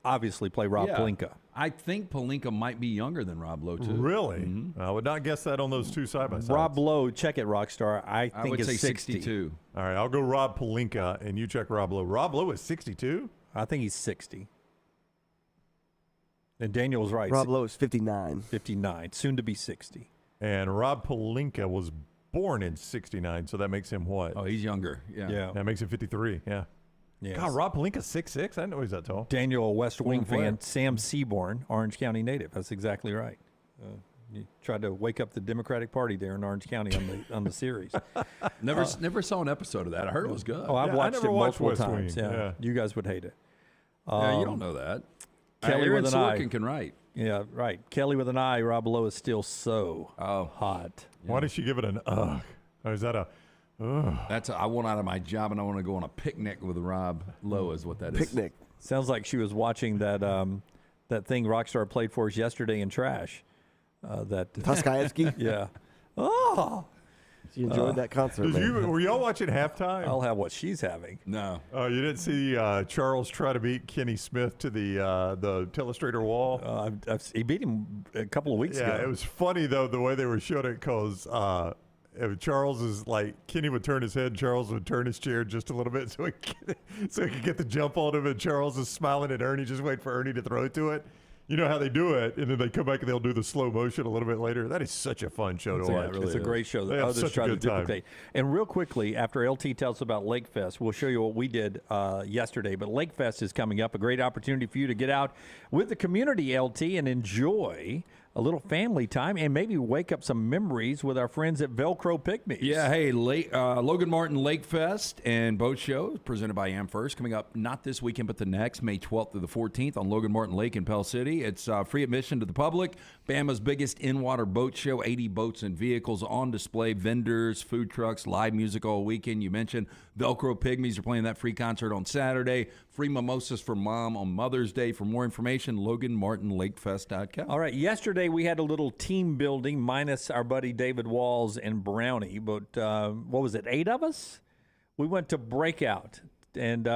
obviously play Rob Pelinka. I think Pelinka might be younger than Rob Lowe too. Really? Mm-hmm. I would not guess that on those two side by sides. Rob Lowe, check it, Rockstar. I think would say is 62. All right, I'll go Rob Pelinka, and you check Rob Lowe. Rob Lowe is 62. I think he's 60. And Daniel was right. Rob Lowe is 59. 59, soon to be 60. And Rob Pelinka was born in 69, so that makes him what? Oh, he's younger. Yeah. That makes him 53. Yeah. Yes. God, Rob Pelinka's 6'6". I didn't know he's that tall. Daniel, a West Wing fan, Sam Seaborn, Orange County native. That's exactly right. You tried to wake up the Democratic Party there in Orange County on the series. Never saw an episode of that. I heard it was good. Oh, I've watched it multiple times. Wing. Yeah. You guys would hate it. You don't know that. Kelly Aaron with an Sorkin eye can write. Yeah, right. Kelly with an eye. Rob Lowe is still so hot. Why did she give it an ugh? Or is that a ugh? That's I want out of my job and I want to go on a picnic with Rob Lowe is what that is. Picnic. Sounds like she was watching that thing Rockstar played for us yesterday in Trash. That Tuskaevsky? Yeah. Oh. She enjoyed that concert. Were y'all watching halftime? I'll have what she's having. No. Oh, you didn't see Charles try to beat Kenny Smith to the telestrator wall? He beat him a couple of weeks ago. Yeah, it was funny, though, the way they were showing it, because Charles is like, Kenny would turn his head, Charles would turn his chair just a little bit so he could get the jump on him, and Charles is smiling at Ernie, just waiting for Ernie to throw it to it. You know how they do it, and then they come back and they'll do the slow motion a little bit later. That is such a fun show to watch. It's a great show that others others try to duplicate. Time. And real quickly, after LT tells us about Lake Fest, we'll show you what we did yesterday. But Lake Fest is coming up, a great opportunity for you to get out with the community, LT, and enjoy a little family time and maybe wake up some memories with our friends at Velcro Pygmies. Yeah, hey, Logan Martin Lake Fest and Boat Show presented by AmFirst coming up not this weekend but the next, May 12th through the 14th on Logan Martin Lake in Pell City. It's free admission to the public. Bama's biggest in-water boat show, 80 boats and vehicles on display, vendors, food trucks, live music all weekend. You mentioned Velcro Pygmies are playing that free concert on Saturday. Free mimosas for Mom on Mother's Day. For more information, LoganMartinLakeFest.com. All right, yesterday we had a little team building minus our buddy David Walls and Brownie, but what was it, 8 of us? We went to Breakout, and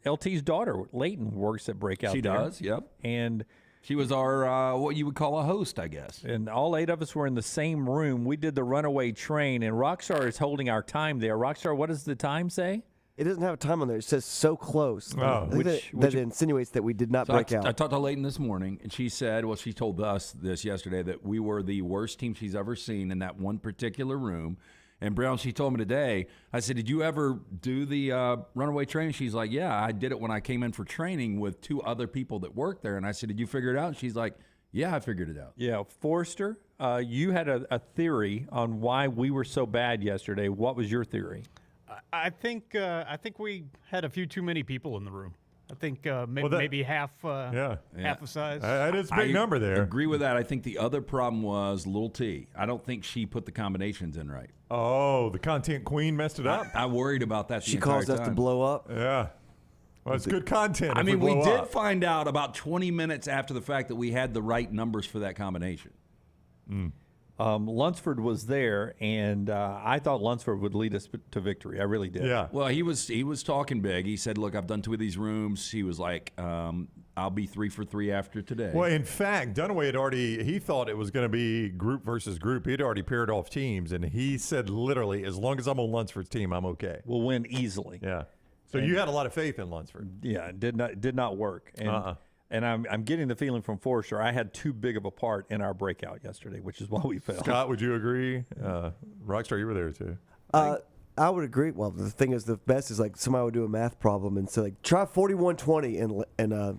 LT's daughter, Layton, works at Breakout. She there. does, yep. And she was our, what you would call a host, I guess. And all 8 of us were in the same room. We did the runaway train, and Rockstar is holding our time there. Rockstar, what does the time say? It doesn't have a time on there. It says so close. Oh. That insinuates that we did not break out. I talked to Layton this morning, and she said, well, she told us this yesterday, that we were the worst team she's ever seen in that one particular room. And Brown, she told me today, I said, did you ever do the runaway training? She's like, yeah, I did it when I came in for training with 2 other people that worked there. And I said, did you figure it out? And she's like, yeah, I figured it out. Yeah, Forrester, you had a theory on why we were so bad yesterday. What was your theory? I think we had a few too many people in the room. I think maybe half half the size. That is a big number there. I agree with that. I think the other problem was Lil T. I don't think she put the combinations in right. Oh, the content queen messed it up. I worried about that. She caused us to blow up. Yeah. Well, it's good content. I mean, we blow did up. find out about 20 minutes after the fact that we had the right numbers for that combination. Lunsford was there, and I thought Lunsford would lead us to victory. I really did. Yeah. Well, he was talking big. He said, look, I've done 2 of these rooms. He was like, I'll be 3 for 3 after today. Well, in fact, Dunaway he thought it was going to be group versus group. He'd already paired off teams, and he said literally, as long as I'm on Lunsford's team, I'm okay. We'll win easily. Yeah. So you had a lot of faith in Lunsford. Yeah, it did not work. And, and I'm getting the feeling from Forrester, I had too big of a part in our breakout yesterday, which is why we failed. Scott, would you agree? Rockstar, you were there too. I would agree. Well, the thing is, the best is like somebody would do a math problem and say like, try 4120 and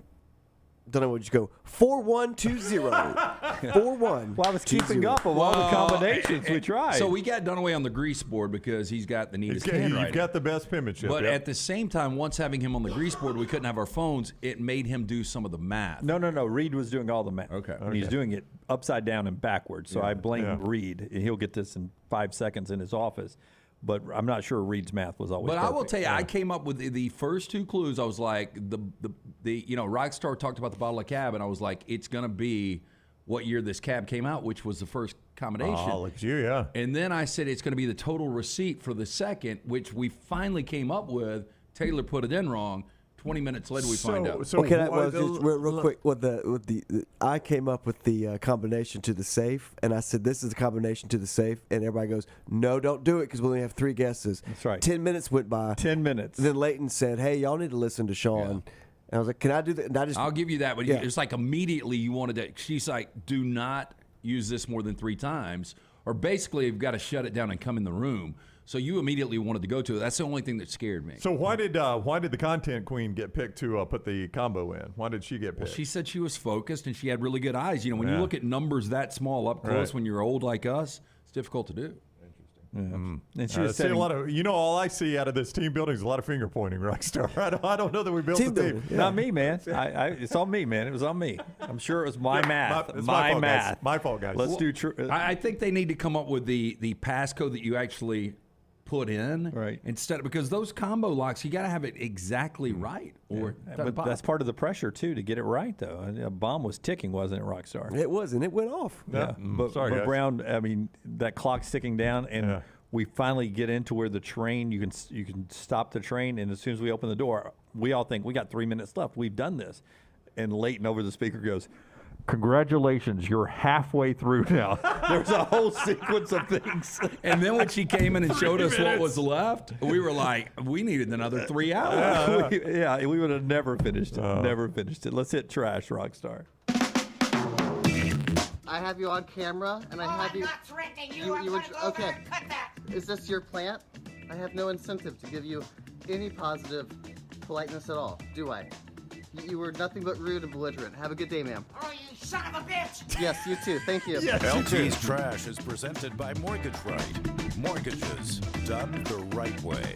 don't know, would you go 4120 41. Well, I was keeping up of all the combinations we tried. So we got Dunaway on the grease board because he's got the neatest handwriting. You've got the best penmanship. But at the same time, once having him on the grease board, we couldn't have our phones. It made him do some of the math. No. Reed was doing all the math. Okay. And he's doing it upside down and backwards. So I blame Reed, and he'll get this in 5 seconds in his office. But I'm not sure Reed's math was always But perfect. I will tell you, I came up with the first 2 clues. I was like, the Rockstar talked about the bottle of cab, and I was like, it's going to be what year this cab came out, which was the first combination. Oh, look at you, yeah. And then I said it's going to be the total receipt for the second, which we finally came up with. Taylor put it in wrong. 20 minutes later, we find out. So just real quick, I came up with the combination to the safe, and I said, this is the combination to the safe, and everybody goes, no, don't do it, because we only have 3 guesses. That's right. 10 minutes went by. 10 minutes. And then Layton said, hey, y'all need to listen to Sean. And I was like, can I do that? And I'll give you that, but it's like immediately you wanted to. She's like, do not use this more than 3 times, or basically you've got to shut it down and come in the room. So you immediately wanted to go to it. That's the only thing that scared me. So why did the content queen get picked to put the combo in? Why did she get picked? Well, she said she was focused and she had really good eyes. You know, when you look at numbers that small up close, when you're old like us, it's difficult to do. And she I was see a setting, lot of, all I see out of this team building is a lot of finger pointing, Rockstar. I don't know that we built the team. Not me, man. It's on me, man. It was on me. I'm sure it was my math. My fault, math. guys. My fault, guys. Let's do. I think they need to come up with the passcode that you actually put in, right? Instead, because those combo locks, you got to have it exactly right, or but that's part of the pressure too to get it right. Though a bomb was ticking, wasn't it, Rockstar? It was, and it went off. Yeah, but Brown, I mean, that clock's ticking down, and we finally get into where the train. You can stop the train, and as soon as we open the door, we all think we got 3 minutes left. We've done this, and Layton over the speaker goes, congratulations, you're halfway through now. There's a whole sequence of things. And then when she came in and showed us what was left, we were like, we needed another 3 hours. We would have never finished it. Never finished it. Let's hit trash, Rockstar. I have you on camera, and I have you. I'm not threatening you. I'm going to go over and cut that. Is this your plant? I have no incentive to give you any positive politeness at all, do I? You were nothing but rude and belligerent. Have a good day, ma'am. Oh, you son of a bitch! Yes, you too. Thank you. LT's Trash is presented by Mortgage Right. Mortgages done the right way.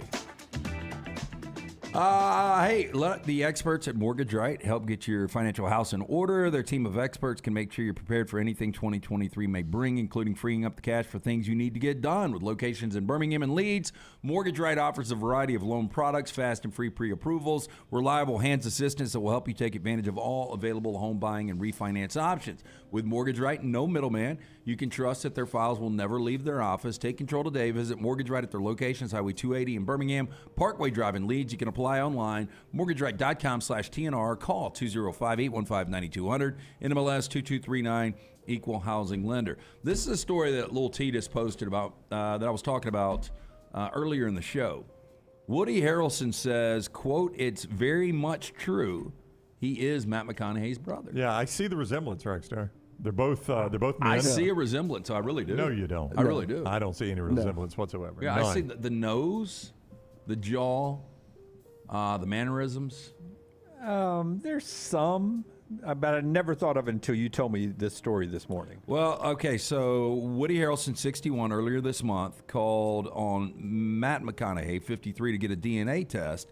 Hey, let the experts at Mortgage Right help get your financial house in order. Their team of experts can make sure you're prepared for anything 2023 may bring, including freeing up the cash for things you need to get done. With locations in Birmingham and Leeds, Mortgage Right offers a variety of loan products, fast and free pre-approvals, reliable hands assistance that will help you take advantage of all available home buying and refinance options. With Mortgage Right, no middleman. You can trust that their files will never leave their office. Take control today. Visit Mortgage Right at their locations, Highway 280 in Birmingham, Parkway Drive in Leeds. You can apply online, mortgageright.com/TNR. Call 205-815-9200. NMLS 2239, Equal Housing Lender. This is a story that Lil T just posted about, that I was talking about earlier in the show. Woody Harrelson says, quote, "It's very much true. He is Matt McConaughey's brother." Yeah, I see the resemblance, Rockstar. They're both men. I see a resemblance, so I really do. No, you don't. I really do. I don't see any resemblance whatsoever. Yeah, None. I see the nose, the jaw, the mannerisms. There's some, but I never thought of it until you told me this story this morning. Well, okay, so Woody Harrelson, 61, earlier this month, called on Matt McConaughey, 53, to get a DNA test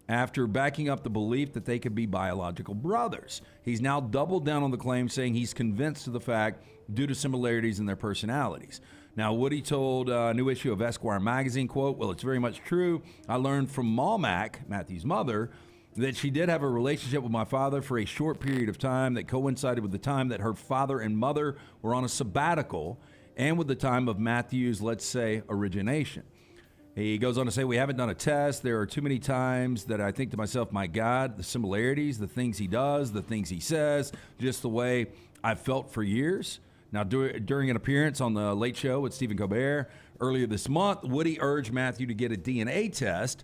after backing up the belief that they could be biological brothers. He's now doubled down on the claim, saying he's convinced of the fact due to similarities in their personalities. Now, Woody told a new issue of Esquire magazine, quote, "Well, it's very much true. I learned from Ma Mac, Matthew's mother, that she did have a relationship with my father for a short period of time that coincided with the time that her father and mother were on a sabbatical and with the time of Matthew's, let's say, origination." He goes on to say, "We haven't done a test. There are too many times that I think to myself, my God, the similarities, the things he does, the things he says, just the way I've felt for years." Now, during an appearance on the Late Show with Stephen Colbert earlier this month, Woody urged Matthew to get a DNA test.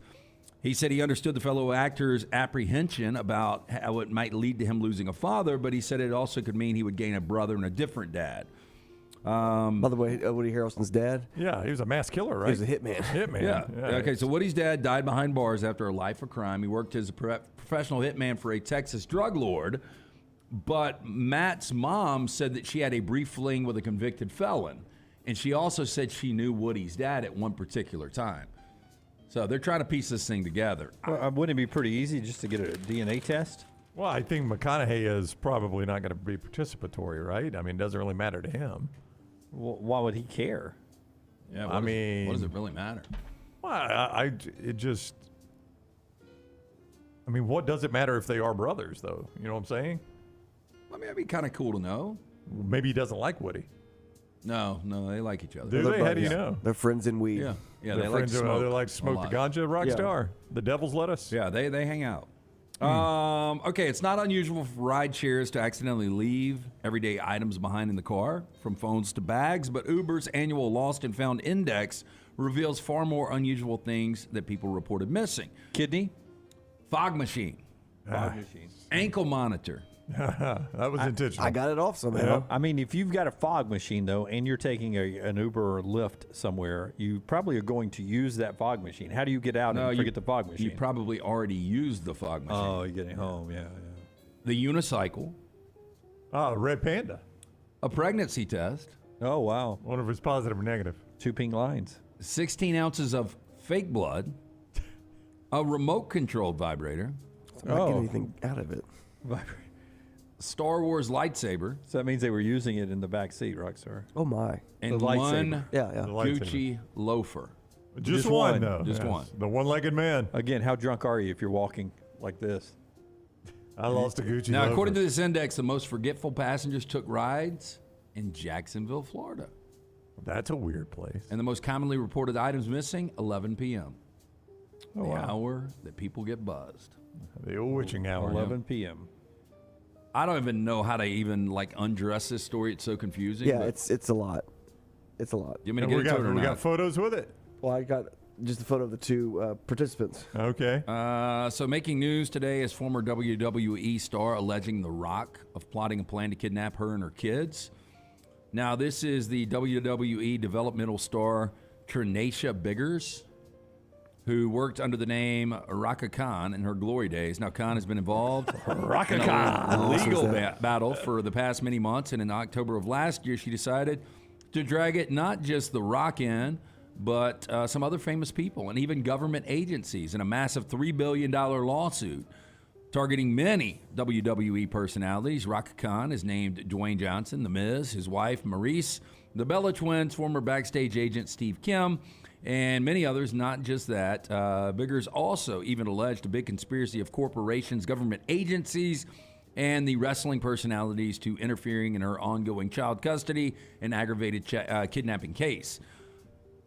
He said he understood the fellow actor's apprehension about how it might lead to him losing a father, but he said it also could mean he would gain a brother and a different dad. By the way, Woody Harrelson's dad? Yeah, he was a mass killer, right? He was a hitman. Hitman. Yeah. Okay, so Woody's dad died behind bars after a life of crime. He worked as a professional hitman for a Texas drug lord, but Matt's mom said that she had a brief fling with a convicted felon, and she also said she knew Woody's dad at one particular time. So they're trying to piece this thing together. Well, wouldn't it be pretty easy just to get a DNA test? Well, I think McConaughey is probably not going to be participatory, right? I mean, it doesn't really matter to him. Well, why would he care? Yeah, what does it really matter? Well, what does it matter if they are brothers, though? You know what I'm saying? I mean, it'd be kind of cool to know. Maybe he doesn't like Woody. No, they like each other. Do they? How do you know? They're friends in weed. Yeah, they like to smoke. They like to smoke the ganja, Rockstar. The devil's lettuce. Yeah, they hang out. Okay, it's not unusual for ride shares to accidentally leave everyday items behind in the car, from phones to bags, but Uber's annual Lost and Found Index reveals far more unusual things that people reported missing. Kidney? Fog machine. Ankle monitor. That was intentional. I got it off somehow. Yeah. I mean, if you've got a fog machine, though, and you're taking an Uber or Lyft somewhere, you probably are going to use that fog machine. How do you get out and forget the fog machine? You probably already used the fog machine. Oh, you're getting home, yeah. The unicycle. Oh, Red Panda. A pregnancy test. Oh, wow. Wonder if it's positive or negative. 2 pink lines. 16 ounces of fake blood. A remote-controlled vibrator. I'm not getting anything out of it. Star Wars lightsaber. So that means they were using it in the back seat, Rockstar. Oh, my. And The lightsaber. one Yeah. Gucci loafer. Just one, though. Just one. The one-legged man. Again, how drunk are you if you're walking like this? I lost a Gucci Now, loafer. according to this index, the most forgetful passengers took rides in Jacksonville, Florida. That's a weird place. And the most commonly reported items missing, 11 p.m. Oh, the wow. hour that people get buzzed. The old witching hour. 11 p.m. I don't even know how to even undress this story. It's so confusing. Yeah, but it's a lot. It's a lot. You want me to get into it or we not? got photos with it. Well, I got just a photo of the two participants. Okay. So making news today is former WWE star alleging The Rock of plotting a plan to kidnap her and her kids. Now, this is the WWE developmental star Trinacia Biggers, who worked under the name Raka Khan in her glory days. Now, Khan has been involved Raka in Khan. a legal battle for the past many months, and in October of last year, she decided to drag it not just The Rock in, but some other famous people and even government agencies in a massive $3 billion lawsuit targeting many WWE personalities. Raka Khan has named Dwayne Johnson, The Miz, his wife, Maurice, the Bella Twins, former backstage agent Steve Kim, and many others. Not just that. Biggers also even alleged a big conspiracy of corporations, government agencies, and the wrestling personalities to interfering in her ongoing child custody and aggravated kidnapping case.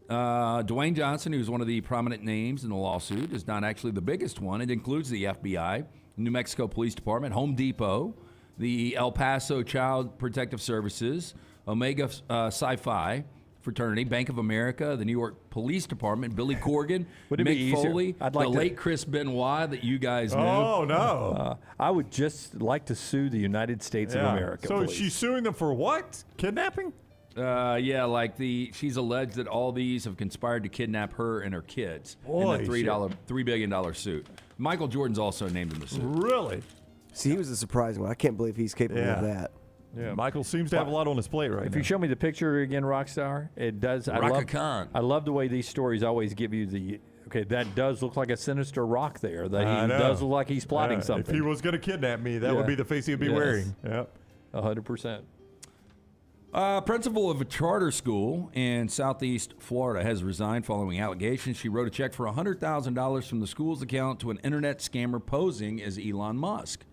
Dwayne Johnson, who's one of the prominent names in the lawsuit, is not actually the biggest one. It includes the FBI, New Mexico Police Department, Home Depot, the El Paso Child Protective Services, Omega Psi Fraternity, Bank of America, the New York Police Department, Billy Corgan, Mick Foley, late Chris Benoit that you guys knew. Oh, no. I would just like to sue the United States of America. So please. she's suing them for what? Kidnapping? She's alleged that all these have conspired to kidnap her and her kids Boy, in the $3 billion suit. Michael Jordan's also named in the suit. Really? See, he was a surprising one. I can't believe he's capable of that. Yeah, Michael seems to have a lot on his plate right now. If you show me the picture again, Rockstar, it does. Raka Khan. I love the way these stories always give you the. Okay, that does look like a sinister rock there. That he does look like he's plotting something. If he was going to kidnap me, that would be the face he'd be wearing. Yep. 100%. Principal of a charter school in Southeast Florida has resigned following allegations. She wrote a check for $100,000 from the school's account to an internet scammer posing as Elon Musk.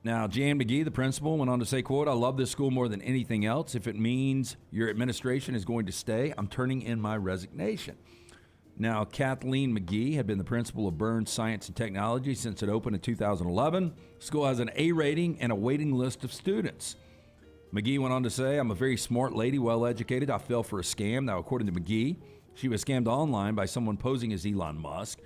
Now, Jan McGee, the principal, went on to say, quote, "I love this school more than anything else. If it means your administration is going to stay, I'm turning in my resignation." Now, Kathleen McGee had been the principal of Burns Science and Technology since it opened in 2011. The school has an A rating and a waiting list of students. McGee went on to say, "I'm a very smart lady, well-educated. I fell for a scam." Now, according to McGee, she was scammed online by someone posing as Elon Musk.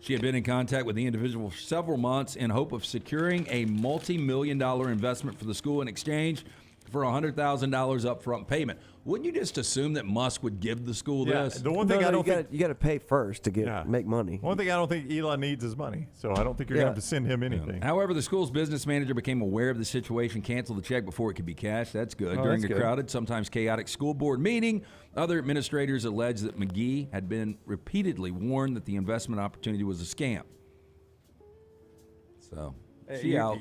She had been in contact with the individual for several months in hope of securing a multi-million-dollar investment for the school in exchange for $100,000 upfront payment. Wouldn't you just assume that Musk would give the school this? The one thing I don't think you got to pay first to make money. One thing I don't think Elon needs is money, so I don't think you're going to have to send him anything. However, the school's business manager became aware of the situation, canceled the check before it could be cashed. That's good. Oh, During that's a good. crowded, sometimes chaotic school board meeting, other administrators alleged that McGee had been repeatedly warned that the investment opportunity was a scam. So, she out.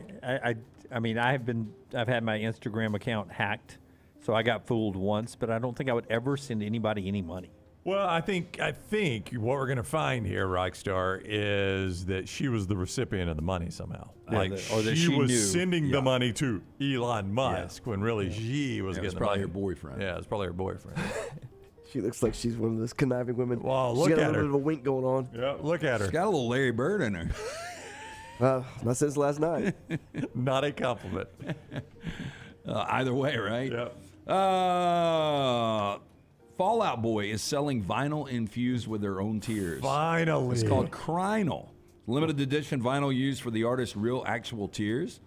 I mean, I've had my Instagram account hacked, so I got fooled once, but I don't think I would ever send anybody any money. Well, I think what we're going to find here, Rockstar, is that she was the recipient of the money somehow. Or that she was knew. sending the money to Elon Musk when really she was getting the probably money. her boyfriend. Yeah, it's probably her boyfriend. She looks like she's one of those conniving women. Wow, She's look got at a little her. bit of a wink going on. Yeah, look at her. She's got a little Larry Bird in her. Not since last night. Not a compliment. Either way, right? Yeah. Fall Out Boy is selling vinyl infused with their own tears. Finally. It's called Crynal. Limited edition vinyl used for the artist's real actual tears.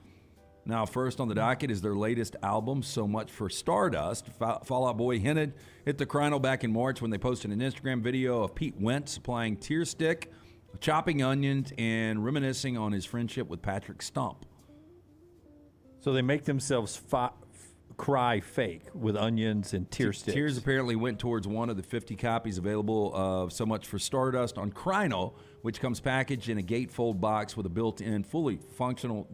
Now, first on the docket is their latest album, So Much for Stardust. Fall Out Boy hinted at the Crynal back in March when they posted an Instagram video of Pete Wentz applying tear stick, chopping onions, and reminiscing on his friendship with Patrick Stump. So they make themselves cry fake with onions and tear sticks. Tears apparently went towards one of the 50 copies available of So Much for Stardust on Crynal, which comes packaged in a gatefold box with a built-in, fully functional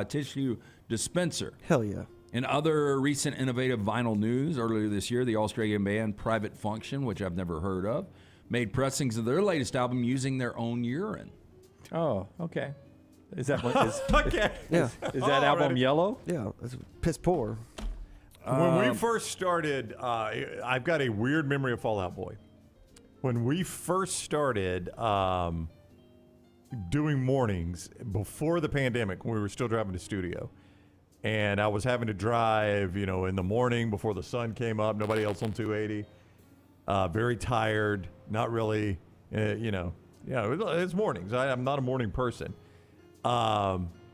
tissue dispenser. Hell yeah. In other recent innovative vinyl news, earlier this year, the Australian band Private Function, which I've never heard of, made pressings of their latest album using their own urine. Oh, okay. Is that okay? Is that album yellow? Yeah, it's piss poor. When we first started, I've got a weird memory of Fall Out Boy. When we first started doing mornings before the pandemic, when we were still driving to studio, and I was having to drive, in the morning before the sun came up, nobody else on 280, very tired, not really, it's mornings. I'm not a morning person.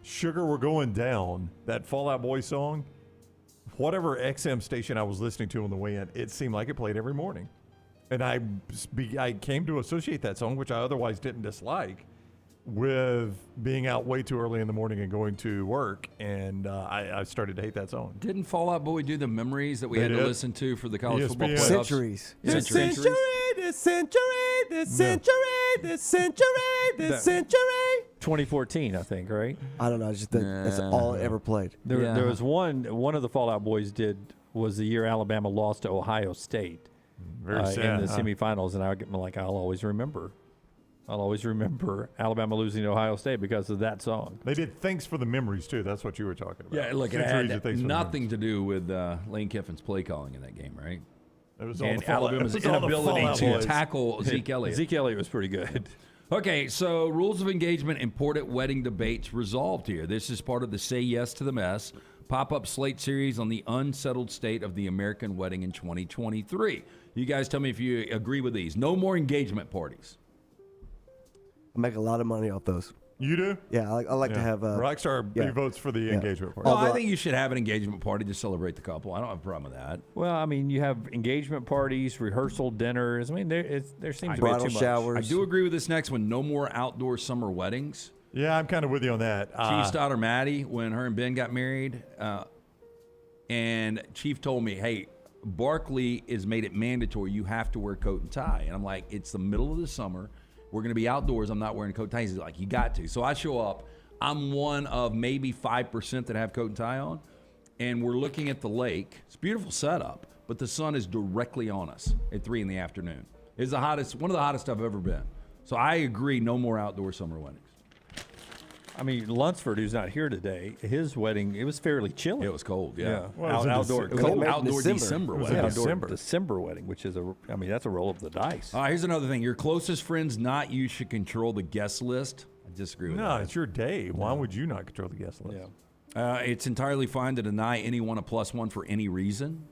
Sugar We're Going Down, that Fall Out Boy song, whatever XM station I was listening to on the way in, it seemed like it played every morning. And I came to associate that song, which I otherwise didn't dislike, with being out way too early in the morning and going to work, and I started to hate that song. Didn't Fall Out Boy do the memories that we had to listen to for the college football playoffs? Centuries. Yeah, centuries. The century. 2014, I think, right? I don't know. That's all I ever played. There was one of the Fall Out Boys was the year Alabama lost to Ohio State Very sad, in the semifinals, and I'll always remember Alabama losing to Ohio State because of that song. They did Thanks for the Memories, too. That's what you were talking about. Yeah, look, it had nothing to do with Lane Kiffin's play calling in that game, right? It was all and the Fallout. Alabama's It was all the inability Fallout to Boys. tackle Zeke Elliott. Zeke Elliott was pretty good. Okay, so rules of engagement, important wedding debates resolved here. This is part of the Say Yes to the Mess pop-up slate series on the unsettled state of the American wedding in 2023. You guys tell me if you agree with these. No more engagement parties. I make a lot of money off those. You do? Yeah, I like to have. Rockstar he votes for the engagement party. Well, I think you should have an engagement party to celebrate the couple. I don't have a problem with that. Well, I mean, you have engagement parties, rehearsal dinners. I mean, there seems to be too much. I do agree with this next one. No more outdoor summer weddings. Yeah, I'm kind of with you on that. Chief's daughter, Maddie, when her and Ben got married, and Chief told me, hey, Barkley has made it mandatory. You have to wear coat and tie. And I'm like, it's the middle of the summer. We're going to be outdoors. I'm not wearing a coat and tie. He's like, you got to. So I show up. I'm one of maybe 5% that have coat and tie on. And we're looking at the lake. It's a beautiful setup, but the sun is directly on us at 3 in the afternoon. It's one of the hottest I've ever been. So I agree, no more outdoor summer weddings. I mean, Lunsford, who's not here today, his wedding, it was fairly chilly. It was cold, yeah. Well, outdoor December wedding. December wedding, which is that's a roll of the dice. Here's another thing. Your closest friends, not you, should control the guest list. I disagree with that. No, it's your day. Why would you not control the guest list? Yeah. It's entirely fine to deny anyone a +1 for any reason.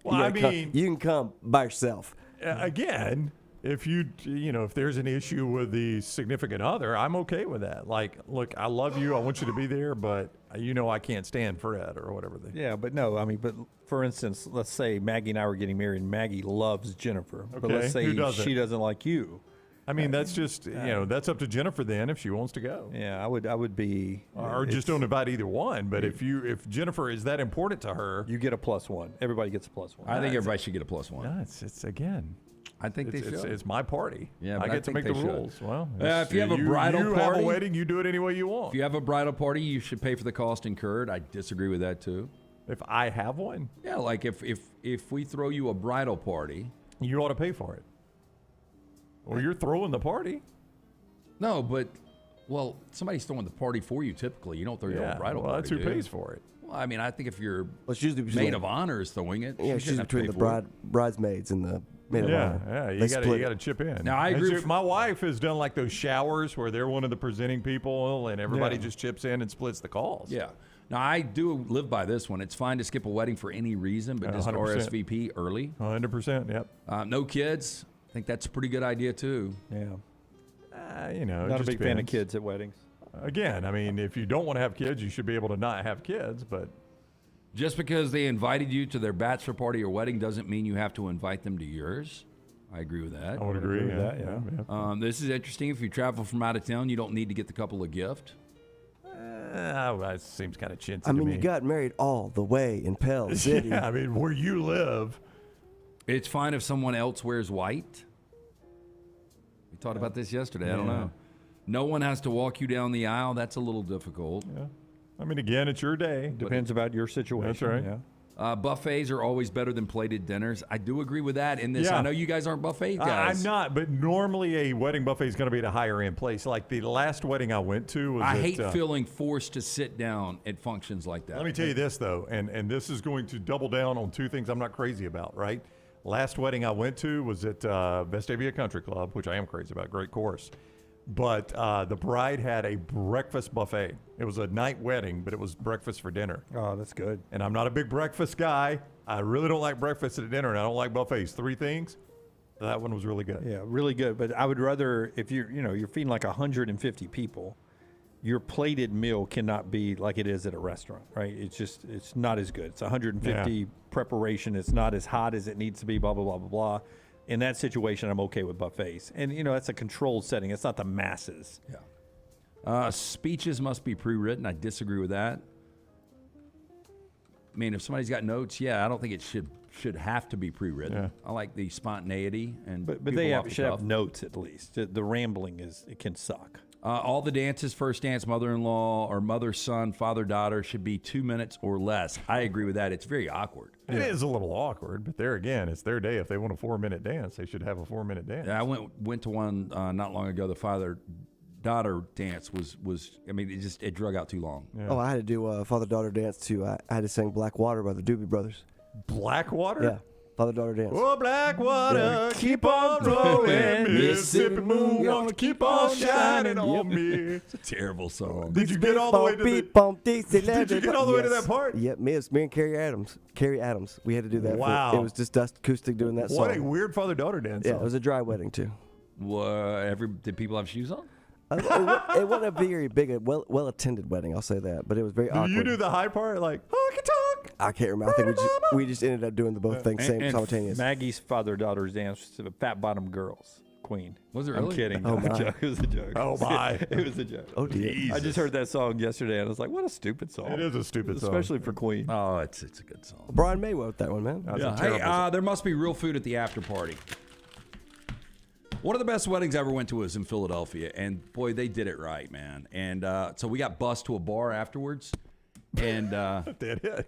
Well, you can come by yourself. Again, if if there's an issue with the significant other, I'm okay with that. Like, look, I love you. I want you to be there, but I can't stand Fred or whatever. But for instance, let's say Maggie and I were getting married and Maggie loves Jennifer. But let's say she doesn't like you. I mean, that's just, that's up to Jennifer then if she wants to go. Yeah, I would be. Or just don't invite either one. But if Jennifer is that important to her. You get a +1. Everybody gets a +1. I think everybody should get a +1. No, it's again. I think they should. It's my party. Yeah, I get to make the rules. Well, if you have a bridal party, you have a wedding, you do it any way you want. If you have a bridal party, you should pay for the cost incurred. I disagree with that too. If I have one, yeah, like if we throw you a bridal party, you ought to pay for it. Or you're throwing the party. No, but somebody's throwing the party for you. Typically, you don't throw your own bridal party. That's who pays for it. Well, I mean, I think if your usually maid of honor is throwing it, it's usually between the bridesmaids and the maid of honor. Yeah, you got to chip in. Now I agree. My wife has done like those showers where they're one of the presenting people, and everybody just chips in and splits the calls. Yeah. Now I do live by this one. It's fine to skip a wedding for any reason, but just 100%. RSVP early. 100%. Yep. No kids. I think that's a pretty good idea too. Yeah. Not a big fan of kids at weddings. Again, I mean, if you don't want to have kids, you should be able to not have kids. But just because they invited you to their bachelor party or wedding doesn't mean you have to invite them to yours. I agree with that. I would agree with that. Yeah. This is interesting. If you travel from out of town, you don't need to get the couple a gift. That seems kind of chintzy. I mean, to me. you got married all the way in Pell City. Yeah, I mean, where you live. It's fine if someone else wears white. We talked about this yesterday. I don't know. No one has to walk you down the aisle. That's a little difficult. Yeah. I mean, again, it's your day. Depends about your situation. That's right. Yeah. Buffets are always better than plated dinners. I do agree with that. In this, I know you guys aren't buffet guys. I'm not, but normally a wedding buffet is going to be at a higher end place. Like the last wedding I went to was I hate feeling forced to sit down at functions like that. Let me tell you this, though, and this is going to double down on two things I'm not crazy about, right? Last wedding I went to was at Vestavia Country Club, which I am crazy about. Great course. But the bride had a breakfast buffet. It was a night wedding, but it was breakfast for dinner. Oh, that's good. And I'm not a big breakfast guy. I really don't like breakfast at dinner, and I don't like buffets. 3 things. That one was really good. Yeah, really good. But I would rather, if you're feeding like 150 people, your plated meal cannot be like it is at a restaurant, right? It's not as good. It's 150 preparation. It's not as hot as it needs to be, blah, blah, blah, blah, blah. In that situation, I'm okay with buffets. And, that's a controlled setting. It's not the masses. Yeah. Speeches must be pre-written. I disagree with that. I mean, if somebody's got notes, I don't think it should have to be pre-written. Yeah. I like the spontaneity and But people they off the should cuff. have notes at least. The rambling it can suck. All the dances, first dance, mother-in-law or mother-son, father-daughter should be 2 minutes or less. I agree with that. It's very awkward. It is a little awkward, but there again, it's their day. If they want a 4-minute dance, they should have a 4-minute dance. Yeah, I went to one not long ago. The father-daughter dance was I mean, it drug out too long. Yeah. Oh, I had to do a father-daughter dance too. I had to sing Black Water by the Doobie Brothers. Blackwater? Yeah. Father-daughter dance. Oh, Blackwater, keep on rolling. Mississippi moon, gonna keep on shining on me. It's a terrible song. Did you get all the way to Did you get all the way to that part? Yep, me and Carrie Adams. We had to do that. Wow. It was just us acoustic doing that song. What a weird father-daughter dance Yeah, song. it was a dry wedding too. Did people have shoes on? It wasn't a very big, well-attended wedding. I'll say that, but it was very awkward. Did you do the high part like honky-tonk? I can't remember. I think we just ended up doing the both things simultaneous. Maggie's father-daughter's dance was Fat Bottom Girls. Queen. Was it I'm really? kidding. Oh, No, my. It was a joke. Oh, my. It was a joke. Oh, dear. I just heard that song yesterday, and I was like, what a stupid song. It is a stupid song. Especially for Queen. Oh, it's a good song. Brian May wrote that one, man. That's a terrible Hey, there must be real food at the after party. One of the best weddings I ever went to was in Philadelphia, and boy, they did it right, man. And so we got bused to a bar afterwards, and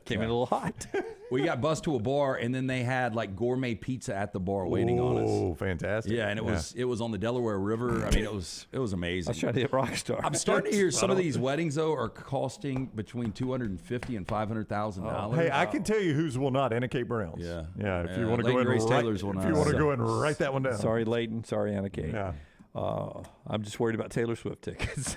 Came in a little hot. we got bused to a bar, and then they had like gourmet pizza at the bar waiting on us. Oh, fantastic! Yeah, and it was on the Delaware River. I mean, it was amazing. I was trying to hit Rockstar. I'm starting to hear some of these weddings though are costing between $250,000 and $500,000. Hey, I can tell you whose will not. Anna Kate Brown's. Yeah. yeah. If you Yeah, want to go Leighton ahead Grace and write, Taylor's will if not. you want to go ahead and write that one down. Sorry, Leighton. Sorry, Anna Kate. Yeah. I'm just worried about Taylor Swift tickets.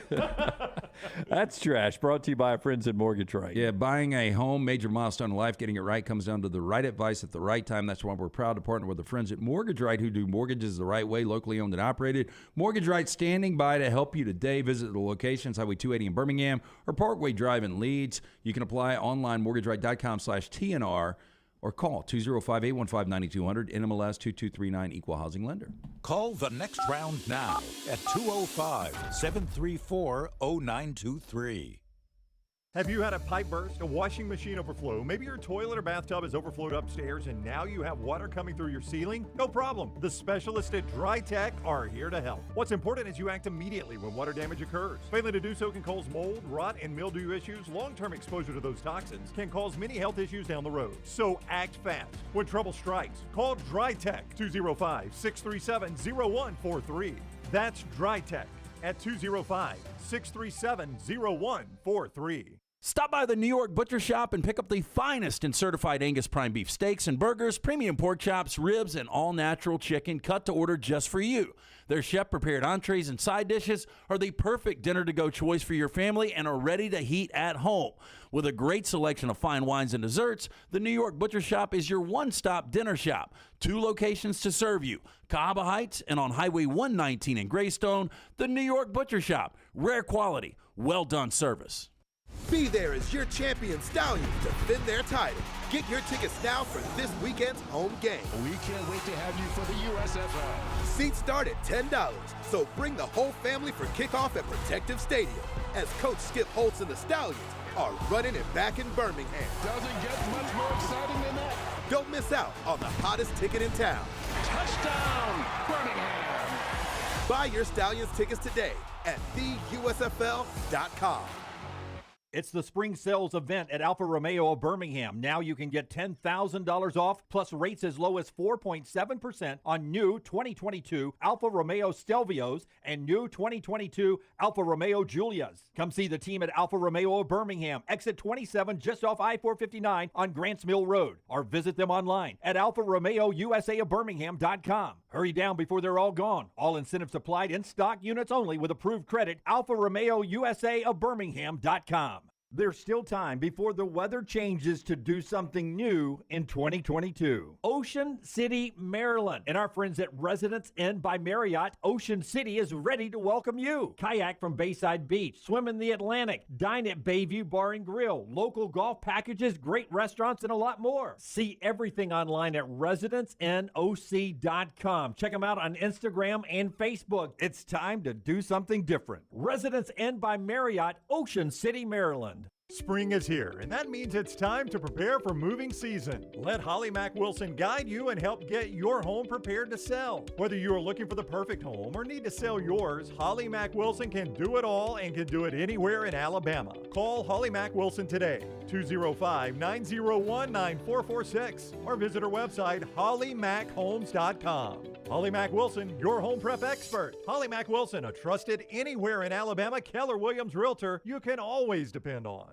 That's trash. Brought to you by our friends at Mortgage Right. Yeah, buying a home, major milestone in life, getting it right comes down to the right advice at the right time. That's why we're proud to partner with the friends at Mortgage Right who do mortgages the right way, locally owned and operated. Mortgage Right standing by to help you today. Visit the locations, Highway 280 in Birmingham or Parkway Drive in Leeds. You can apply online, mortgageright.com/TNR. Or call 205-815-9200, NMLS 2239, Equal Housing Lender. Call the next round now at 205-734-0923. Have you had a pipe burst, a washing machine overflow? Maybe your toilet or bathtub has overflowed upstairs and now you have water coming through your ceiling? No problem. The specialists at Dry Tech are here to help. What's important is you act immediately when water damage occurs. Failing to do so can cause mold, rot, and mildew issues. Long-term exposure to those toxins can cause many health issues down the road. So act fast. When trouble strikes, call Dry Tech 205-637-0143. That's Dry Tech at 205-637-0143. Stop by the New York Butcher Shop and pick up the finest in certified Angus prime beef steaks and burgers, premium pork chops, ribs, and all-natural chicken cut to order just for you. Their chef-prepared entrees and side dishes are the perfect dinner-to-go choice for your family and are ready to heat at home. With a great selection of fine wines and desserts, the New York Butcher Shop is your one-stop dinner shop. 2 locations to serve you, Cahaba Heights and on Highway 119 in Greystone. The New York Butcher Shop, rare quality, well-done service. Be there as your champion Stallions defend their title. Get your tickets now for this weekend's home game. We can't wait to have you for the USFL. Seats start at $10, so bring the whole family for kickoff at Protective Stadium as Coach Skip Holtz and the Stallions are running it back in Birmingham. Doesn't get much more exciting than that. Don't miss out on the hottest ticket in town. Touchdown, Birmingham! Buy your Stallions tickets today at theusfl.com. It's the spring sales event at Alfa Romeo of Birmingham. Now you can get $10,000 off plus rates as low as 4.7% on new 2022 Alfa Romeo Stelvios and new 2022 Alfa Romeo Giulias. Come see the team at Alfa Romeo of Birmingham, exit 27 just off I-459 on Grants Mill Road, or visit them online at alfaromeousa of Birmingham.com. Hurry down before they're all gone. All incentives applied in stock units only with approved credit. Alfa Romeo USA of Birmingham.com. There's still time before the weather changes to do something new in 2022. Ocean City, Maryland, and our friends at Residence Inn by Marriott, Ocean City is ready to welcome you. Kayak from Bayside Beach, swim in the Atlantic, dine at Bayview Bar and Grill, local golf packages, great restaurants, and a lot more. See everything online at residencenoc.com. Check them out on Instagram and Facebook. It's time to do something different. Residence Inn by Marriott, Ocean City, Maryland. Spring is here, and that means it's time to prepare for moving season. Let Holly Mack Wilson guide you and help get your home prepared to sell. Whether you are looking for the perfect home or need to sell yours, Holly Mack Wilson can do it all and can do it anywhere in Alabama. Call Holly Mack Wilson today, 205-901-9446, or visit her website, hollymachomes.com. Holly Mack Wilson, your home prep expert. Holly Mack Wilson, a trusted anywhere in Alabama Keller Williams realtor you can always depend on.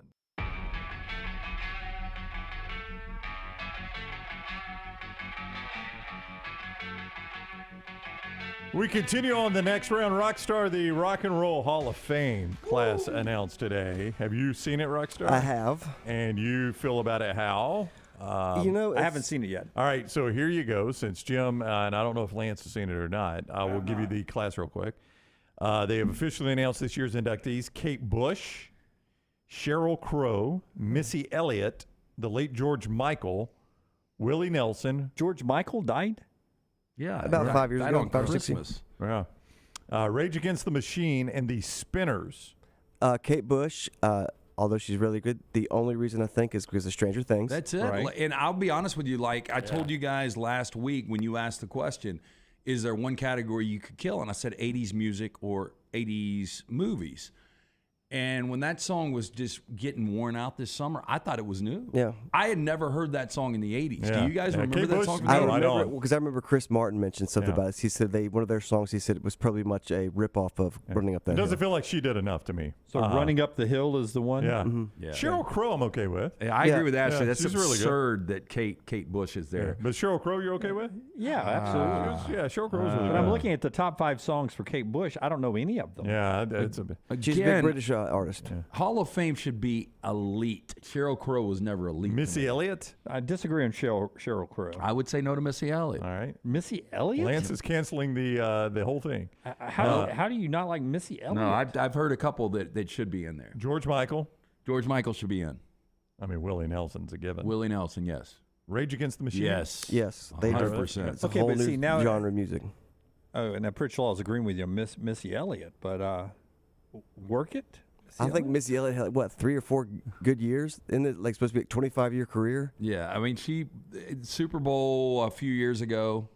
We continue on the next round. Rockstar, the Rock and Roll Hall of Fame class announced today. Have you seen it, Rockstar? I have. And you feel about it how? I haven't seen it yet. All right, so here you go. Since Jim, and I don't know if Lance has seen it or not, I will give you the class real quick. They have officially announced this year's inductees: Kate Bush, Sheryl Crow, Missy Elliott, the late George Michael, Willie Nelson. George Michael died? Yeah. About 5 years ago. On Christmas. Yeah. Rage Against the Machine and the Spinners. Kate Bush, although she's really good, the only reason I think is because of Stranger Things. That's it. Right. And I'll be honest with you, like I told you guys last week when you asked the question, is there one category you could kill? And I said 80s music or 80s movies. And when that song was just getting worn out this summer, I thought it was new. Yeah. I had never heard that song in the 80s. Yeah. Do you guys remember Kate that Bush, song? I remember it because I remember Chris Martin mentioned something Yeah. about it. He said one of their songs. He said it was probably much a ripoff of Running Up That It doesn't Hill. feel like she did enough to me. So Running Up the Hill is the one? Yeah. Yeah. Sheryl Crow I'm okay with. Yeah, I agree with Ashley. Yeah, That's she's really good. absurd that Kate Bush is there. But Sheryl Crow you're okay with? Yeah, absolutely. Yeah, Sheryl Crow's really But good. I'm looking at the top 5 songs for Kate Bush. I don't know any of them. Yeah, it's a bit. She's a big Again, British artist. Hall of Fame should be elite. Sheryl Crow was never elite. to Missy me. Elliott? I disagree on Sheryl Crow. I would say no to Missy Elliott. All right. Missy Elliott? Lance is canceling the whole thing. How do you not like Missy Elliott? No, I've heard a couple that should be in there. George Michael. George Michael should be in. I mean, Willie Nelson's a given. Willie Nelson, yes. Rage Against the Machine? Yes. Yes, they 100%. It's a Okay, whole but new see, now- genre of music. Oh, and Pritch Law is agreeing with you, Missy Elliott. But Work It? I think Missy Elliott had, 3 or 4 good years? Isn't it supposed to be a 25-year career? Yeah, I mean, she Super Bowl a few years ago.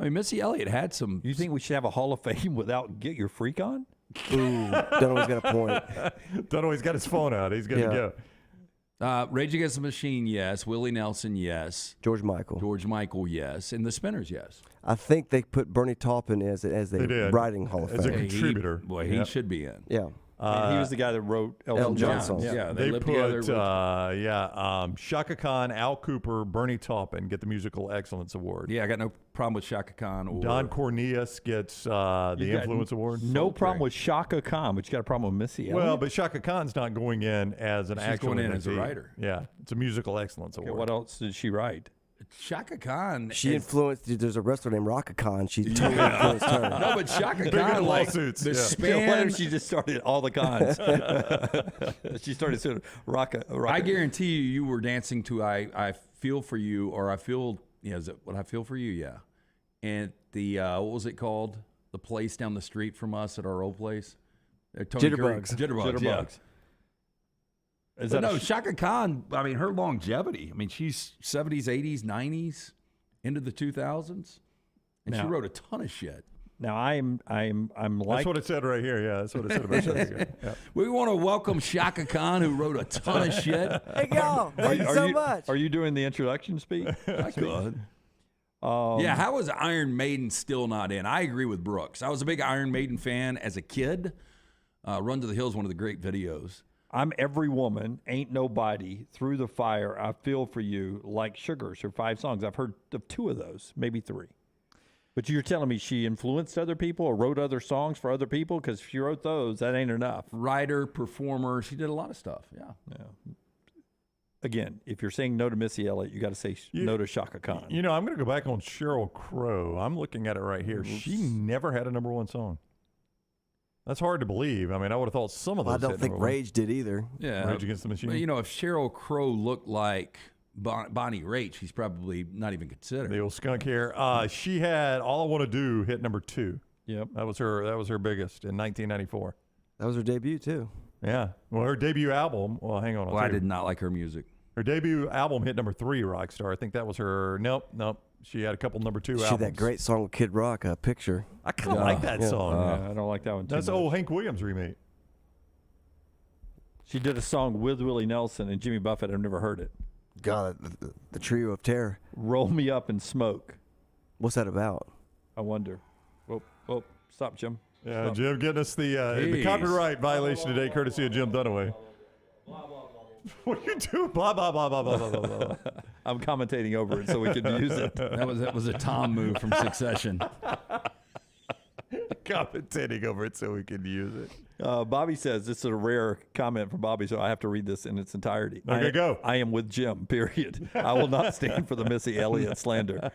I mean, Missy Elliott had some. You think we should have a Hall of Fame without Get Your Freak On? Ooh, Dunaway's got a point. Dunaway's got his phone out. He's going to go. Rage Against the Machine, yes. Willie Nelson, yes. George Michael. George Michael, yes. And the Spinners, yes. I think they put Bernie Taupin as a writing Hall of Fame. As a contributor. He should be in. Yeah. And he was the guy that wrote Elton John's John. songs. Yeah, They lived put, together. Shaka Khan, Al Cooper, Bernie Taupin get the Musical Excellence Award. Yeah, I got no problem with Shaka Khan. Or Don Cornelius gets the You got Influence Award. No problem with Shaka Khan, but you got a problem with Missy Elliott? Well, but Shaka Khan's not going in as an She's actual going in as a invitee. writer. Yeah, it's a Musical Excellence Okay, Award. what else did she write? Shaka Khan. She influenced. There's a wrestler named Raka Khan. She totally influenced her. No, but Shaka Big in Khan, like lawsuits, the yeah. span. Why don't she just started all the cons? She started sort of rock. I guarantee you were dancing to I Feel For You, or I Feel, is it What I Feel For You? Yeah. And the, what was it called? The place down the street from us at our old place? Tony Jitterbugs. Jitterbugs, yeah. Is But that no, Shaka Khan, I mean, her longevity. I mean, she's 70s, 80s, 90s, into the 2000s. And she Now- wrote a ton of shit. Now I'm like That's what it said right here. Yeah, that's what it said about Shaka Khan. Yeah. We want to welcome Shaka Khan, who wrote a ton of shit. Hey, y'all. Thank you so much. Are you doing the introduction speech? I could. Yeah, how is Iron Maiden still not in? I agree with Brooks. I was a big Iron Maiden fan as a kid. Run to the Hills, one of the great videos. I'm Every Woman, Ain't Nobody, Through the Fire, I Feel For You, Like Sugars, her 5 songs. I've heard of 2 of those, maybe 3. But you're telling me she influenced other people or wrote other songs for other people? Because if she wrote those, that ain't enough. Writer, performer, she did a lot of stuff. Yeah. Again, if you're saying no to Missy Elliott, you got to say no to Shaka Khan. You know, I'm going to go back on Sheryl Crow. I'm looking at it right here. Oops. She never had a number one song. That's hard to believe. I mean, I would have thought some of those. I don't think Rage did either. Yeah. Rage Against the Machine. Well, you know, if Sheryl Crow looked like Bonnie Raitt, she's probably not even considered. The old skunk hair. She had All I Want to Do hit number 2. Yep. That was her biggest in 1994. That was her debut too. Yeah. Well, her debut album. Well, hang on. Well, I did not like her music. Her debut album hit number 3, Rockstar. I think that was her. Nope. She had a couple number 2 albums. She had that great song with Kid Rock, Picture. I kind of like that song. I don't like that one too That's much. old Hank Williams remake. She did a song with Willie Nelson and Jimmy Buffett. I've never heard it. God, the trio of terror. Roll Me Up in Smoke. What's that about? I wonder. Whoop. Stop, Jim. Yeah, Stop. Jim getting us the copyright violation today, courtesy of Jim Dunaway. What are you doing? Blah, blah, blah, blah, blah, blah, blah, blah. I'm commentating over it so we can use it. That was a Tom move from Succession. Commentating over it so we can use it. Bobby says, this is a rare comment from Bobby, so I have to read this in its entirety. Okay, go. I am with Jim, period. I will not stand for the Missy Elliott slander.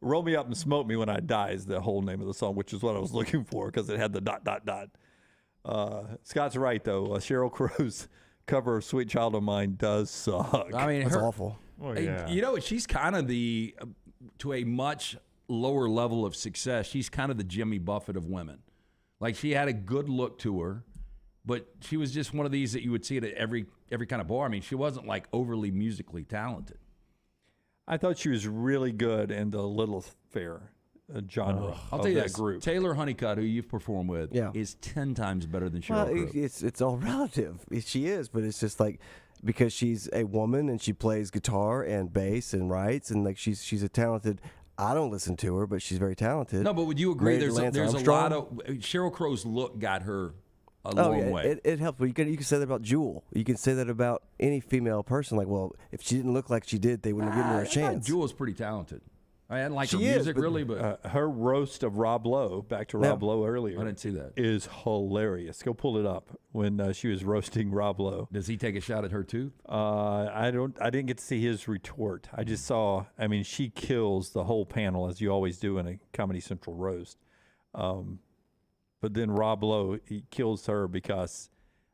Roll Me Up and Smoke Me When I Die is the whole name of the song, which is what I was looking for because it had the ... Scott's right, though. Sheryl Crow's cover of Sweet Child of Mine does suck. I mean, That's awful. Well, yeah. You know, she's kind of to a much lower level of success, she's kind of the Jimmy Buffett of women. Like, she had a good look to her, but she was just one of these that you would see at every kind of bar. I mean, she wasn't like overly musically talented. I thought she was really good in the Little Fair genre I'll of tell you that this, group. Taylor Honeycutt, who you've performed with, is 10 times better than Sheryl Crow. It's all relative. She is, but it's just like because she's a woman and she plays guitar and bass and writes and like she's a talented. I don't listen to her, but she's very talented. No, but would you agree Married to there's Lance a Armstrong. lot of Sheryl Crow's look got her a Oh long yeah, way. it helps. But you can say that about Jewel. You can say that about any female person. Like, well, if she didn't look like she did, they wouldn't have given her a chance. Jewel's pretty talented. I didn't like her She is, music but- really, but Her roast of Rob Lowe, back to Rob Lowe earlier. I didn't see that. Is hilarious. Go pull it up when she was roasting Rob Lowe. Does he take a shot at her too? I didn't get to see his retort. I just saw. I mean, she kills the whole panel as you always do in a Comedy Central roast. But then Rob Lowe, he kills her because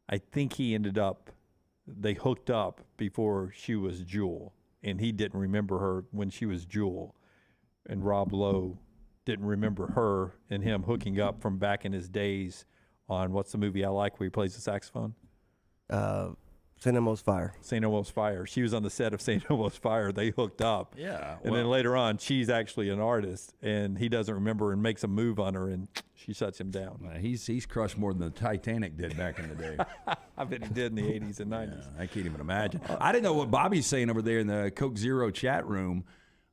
I think they hooked up before she was Jewel, and he didn't remember her when she was Jewel. And Rob Lowe didn't remember her and him hooking up from back in his days on what's the movie I like where he plays the saxophone? St. Elmo's Fire. St. Elmo's Fire. She was on the set of St. Elmo's Fire. They hooked up. Yeah. And then later on, she's actually an artist, and he doesn't remember and makes a move on her, and she shuts him down. He's crushed more than the Titanic did back in the day. I bet he did in the 80s and 90s. Yeah, I can't even imagine. I didn't know what Bobby's saying over there in the Coke Zero chat room.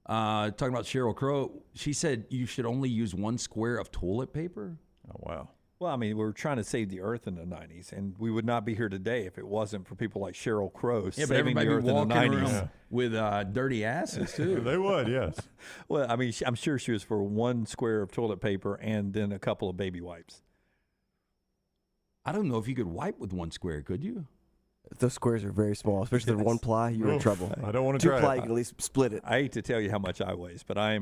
Talking about Sheryl Crow, she said you should only use 1 square of toilet paper. Oh, wow. Well, I mean, we were trying to save the earth in the 90s, and we would not be here today if it wasn't for people like Sheryl Crow Yeah, but saving the everybody earth in the walking 90s. around with dirty asses, too. They would, yes. Well, I mean, I'm sure she was for 1 square of toilet paper and then a couple of baby wipes. I don't know if you could wipe with 1 square, could you? Those squares are very small, especially the 1 ply. You're in Oof, trouble. I don't want to 2 try ply, it. you can at least split it. I hate to tell you how much I waste, but I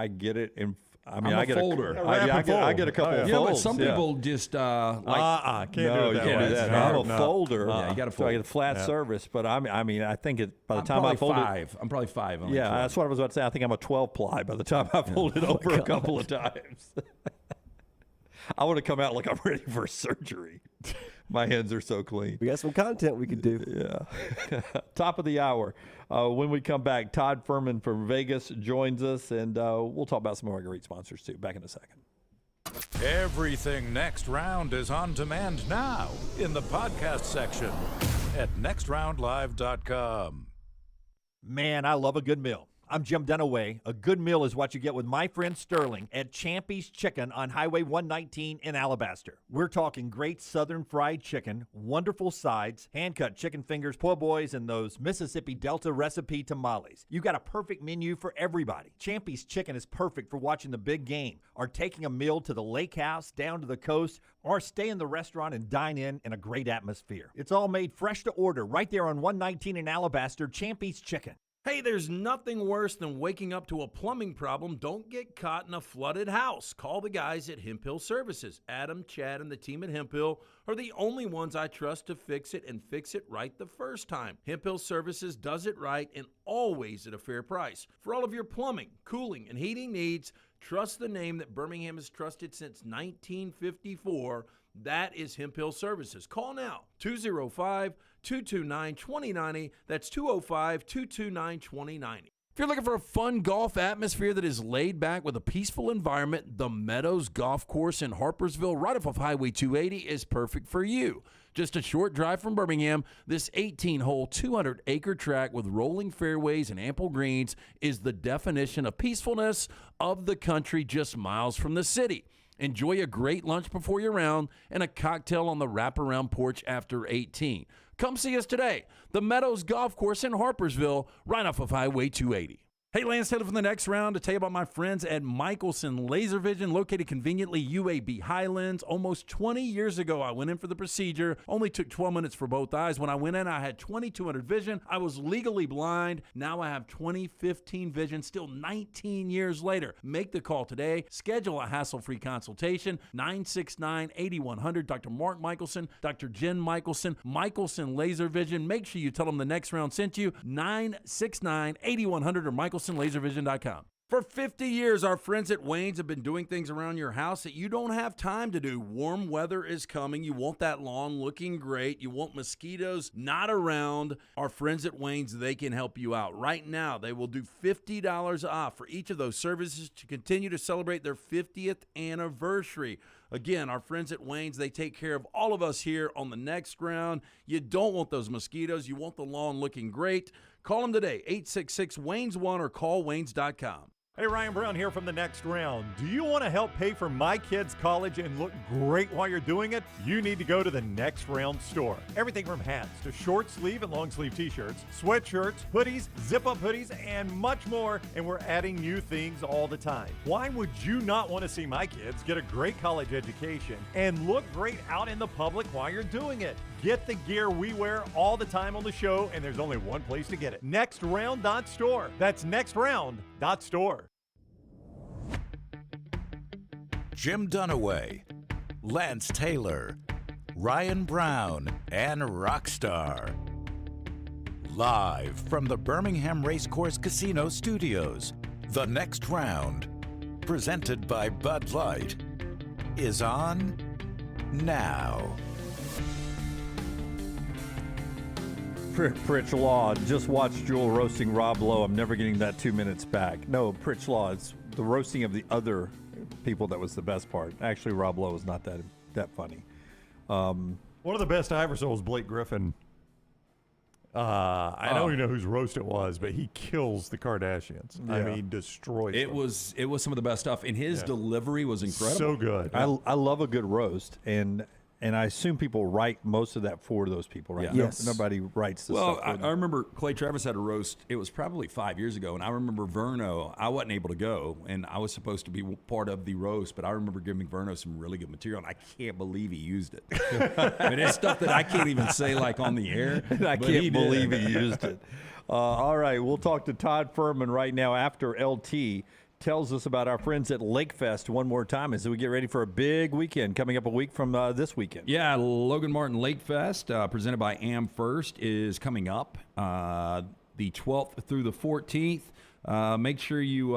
get it in. I mean, I'm a I get folder. I get a couple of Yeah, folds. but some people just can't no, do it you that can't way. do that. No, I'm a no. folder. Yeah, you got to So fold. I get a flat Yeah. surface, but I mean, I think by the I'm time I probably fold it, 5. I'm probably 5. on each yeah, one. that's what I was about to say. I think I'm a 12 ply by the time I fold it over a couple of times. I want to come out like I'm ready for surgery. My hands are so clean. We got some content we could do. Yeah. Top of the hour. When we come back, Todd Fuhrman from Vegas joins us, and we'll talk about some of our great sponsors, too. Back in a second. Everything Next Round is on demand now in the podcast section at nextroundlive.com. Man, I love a good meal. I'm Jim Dunaway. A good meal is what you get with my friend Sterling at Champy's Chicken on Highway 119 in Alabaster. We're talking great southern fried chicken, wonderful sides, hand-cut chicken fingers, po' boys, and those Mississippi Delta recipe tamales. You got a perfect menu for everybody. Champy's Chicken is perfect for watching the big game, or taking a meal to the lake house, down to the coast, or stay in the restaurant and dine in a great atmosphere. It's all made fresh to order right there on 119 in Alabaster, Champy's Chicken. Hey, there's nothing worse than waking up to a plumbing problem. Don't get caught in a flooded house. Call the guys at Hemp Hill Services. Adam, Chad, and the team at Hemp Hill are the only ones I trust to fix it and fix it right the first time. Hemp Hill Services does it right and always at a fair price. For all of your plumbing, cooling, and heating needs, trust the name that Birmingham has trusted since 1954. That is Hemp Hill Services. Call now, 205-229-2090. That's 205-229-2090. If you're looking for a fun golf atmosphere that is laid back with a peaceful environment, the Meadows Golf Course in Harpersville, right off of Highway 280, is perfect for you. Just a short drive from Birmingham, this 18-hole, 200-acre track with rolling fairways and ample greens is the definition of peacefulness of the country just miles from the city. Enjoy a great lunch before your round and a cocktail on the wraparound porch after 18. Come see us today. The Meadows Golf Course in Harpersville, right off of Highway 280. Hey, Lance Taylor from the next round to tell you about my friends at Michelson Laser Vision, located conveniently UAB Highlands. Almost 20 years ago, I went in for the procedure. Only took 12 minutes for both eyes. When I went in, I had 20/200 vision. I was legally blind. Now I have 20/15 vision, still 19 years later. Make the call today. Schedule a hassle-free consultation. 969-8100. Dr. Mark Michelson, Dr. Jen Michelson, Michelson Laser Vision. Make sure you tell them the next round sent you. 969-8100 or MichelsonLaserVision.com. For 50 years, our friends at Wayne's have been doing things around your house that you don't have time to do. Warm weather is coming. You want that lawn looking great. You want mosquitoes not around. Our friends at Wayne's, they can help you out. Right now, they will do $50 off for each of those services to continue to celebrate their 50th anniversary. Again, our friends at Wayne's, they take care of all of us here on the next round. You don't want those mosquitoes. You want the lawn looking great. Call them today, 866-WAYNES1 or call Waynes.com. Hey, Ryan Brown here from the next round. Do you want to help pay for my kids' college and look great while you're doing it? You need to go to the Next Round store. Everything from hats to short sleeve and long sleeve t-shirts, sweatshirts, hoodies, zip-up hoodies, and much more. And we're adding new things all the time. Why would you not want to see my kids get a great college education and look great out in the public while you're doing it? Get the gear we wear all the time on the show, and there's only one place to get it. NextRound.store. That's NextRound.store. Jim Dunaway, Lance Taylor, Ryan Brown, and Rockstar. Live from the Birmingham Racecourse Casino Studios, the next round, presented by Bud Light, is on now. Pritch Law, just watched Jewel roasting Rob Lowe. I'm never getting that 2 minutes back. No, Pritch Law, it's the roasting of the other people that was the best part. Actually, Rob Lowe was not that funny. One of the best I ever saw was Blake Griffin. I don't even know whose roast it was, but he kills the Kardashians. Yeah. I mean, destroys them. It was some of the best stuff, and his delivery was incredible. So good. I love a good roast, and I assume people write most of that for those people, right? Yeah. Yes. Nobody writes the well, stuff for them. I remember Clay Travis had a roast. It was probably 5 years ago, and I remember Verno. I wasn't able to go, and I was supposed to be part of the roast, but I remember giving Verno some really good material, and I can't believe he used it. I mean, it's stuff that I can't even say like on the air. I can't believe he used it. All right, we'll talk to Todd Fuhrman right now after LT tells us about our friends at Lakefest one more time as we get ready for a big weekend coming up a week from this weekend. Yeah, Logan Martin Lakefest, presented by AmFirst, is coming up the 12th through the 14th. Make sure you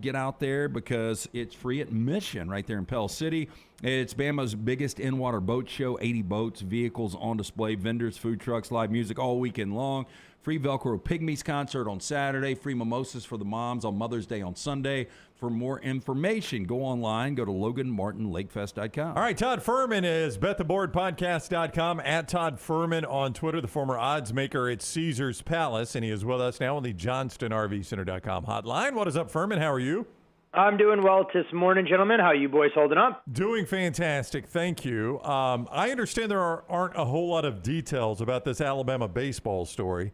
get out there because it's free admission right there in Pell City. It's Bama's biggest in-water boat show, 80 boats, vehicles on display, vendors, food trucks, live music all weekend long. Free Velcro Pygmies concert on Saturday. Free mimosas for the moms on Mother's Day on Sunday. For more information, go online. Go to LoganMartinLakefest.com. All right, Todd Fuhrman is BetTheBoardPodcast.com, at Todd Fuhrman on Twitter, the former odds maker at Caesars Palace, and he is with us now on the JohnstonRVCenter.com. Caesars.com hotline. What is up, Fuhrman? How are you? I'm doing well this morning, gentlemen. How are you boys holding up? Doing fantastic. Thank you. I understand there aren't a whole lot of details about this Alabama baseball story.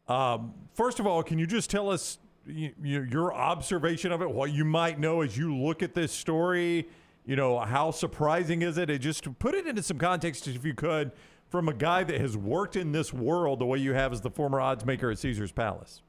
First of all, can you just tell us your observation of it, what you might know as you look at this story? How surprising is it? Just put it into some context, if you could, from a guy that has worked in this world the way you have as the former odds maker at Caesars Palace.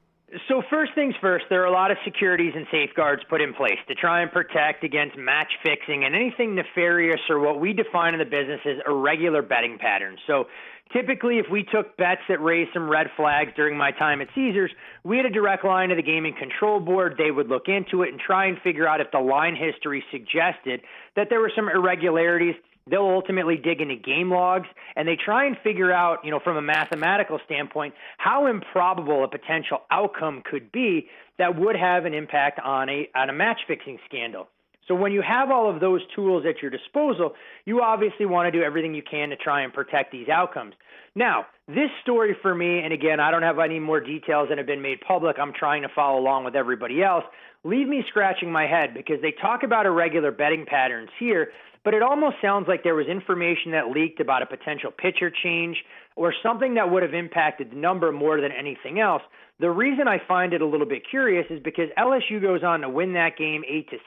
So first things first, there are a lot of securities and safeguards put in place to try and protect against match fixing and anything nefarious or what we define in the business as irregular betting patterns. So typically, if we took bets that raised some red flags during my time at Caesars, we had a direct line to the Gaming Control Board. They would look into it and try and figure out if the line history suggested that there were some irregularities. They'll ultimately dig into game logs, and they try and figure out, from a mathematical standpoint, how improbable a potential outcome could be that would have an impact on a match-fixing scandal. So when you have all of those tools at your disposal, you obviously want to do everything you can to try and protect these outcomes. Now, this story for me, and again, I don't have any more details that have been made public. I'm trying to follow along with everybody else. Leave me scratching my head because they talk about irregular betting patterns here, but it almost sounds like there was information that leaked about a potential pitcher change or something that would have impacted the number more than anything else. The reason I find it a little bit curious is because LSU goes on to win that game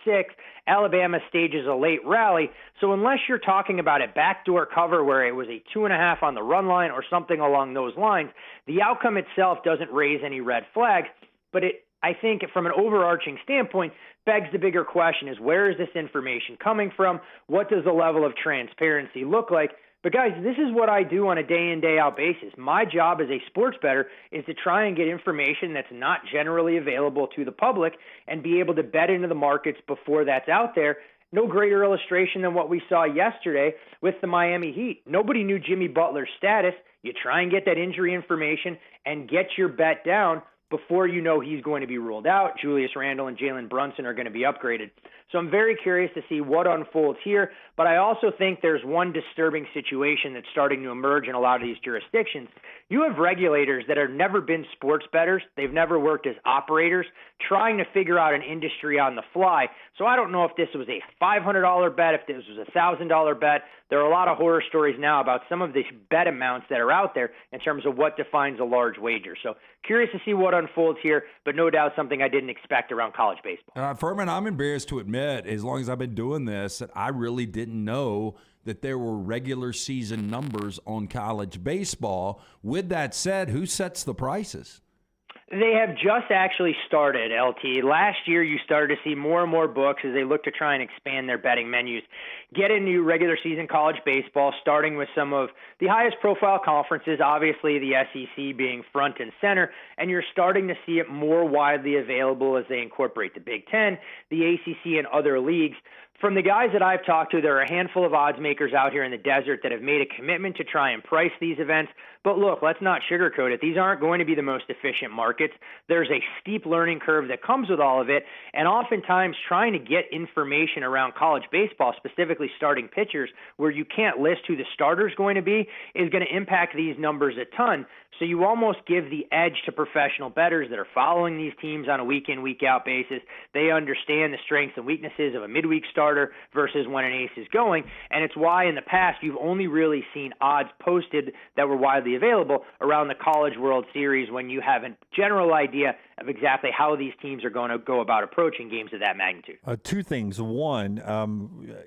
8-6. Alabama stages a late rally. So unless you're talking about a backdoor cover where it was a 2.5 on the run line or something along those lines, the outcome itself doesn't raise any red flags. But I think from an overarching standpoint, begs the bigger question is, where is this information coming from? What does the level of transparency look like? But guys, this is what I do on a day in, day out basis. My job as a sports bettor is to try and get information that's not generally available to the public and be able to bet into the markets before that's out there. No greater illustration than what we saw yesterday with the Miami Heat. Nobody knew Jimmy Butler's status. You try and get that injury information and get your bet down before you know he's going to be ruled out. Julius Randle and Jalen Brunson are going to be upgraded. So I'm very curious to see what unfolds here, but I also think there's one disturbing situation that's starting to emerge in a lot of these jurisdictions. You have regulators that have never been sports bettors. They've never worked as operators, trying to figure out an industry on the fly. So I don't know if this was a $500 bet, if this was a $1,000 bet. There are a lot of horror stories now about some of these bet amounts that are out there in terms of what defines a large wager. So curious to see what unfolds here, but no doubt something I didn't expect around college baseball. Fuhrman, I'm embarrassed to admit, as long as I've been doing this, that I really didn't know that there were regular season numbers on college baseball. With that said, who sets the prices? They have just actually started, LT. Last year, you started to see more and more books as they look to try and expand their betting menus, get into regular season college baseball, starting with some of the highest profile conferences, obviously the SEC being front and center, and you're starting to see it more widely available as they incorporate the Big Ten, the ACC, and other leagues. From the guys that I've talked to, there are a handful of odds makers out here in the desert that have made a commitment to try and price these events. But look, let's not sugarcoat it. These aren't going to be the most efficient markets. There's a steep learning curve that comes with all of it. And oftentimes trying to get information around college baseball, specifically starting pitchers, where you can't list who the starter's going to be, is going to impact these numbers a ton. So you almost give the edge to professional bettors that are following these teams on a week-in, week-out basis. They understand the strengths and weaknesses of a midweek starter versus when an ace is going. And it's why in the past you've only really seen odds posted that were widely available around the College World Series when you have a general idea of exactly how these teams are going to go about approaching games of that magnitude. Two things. One,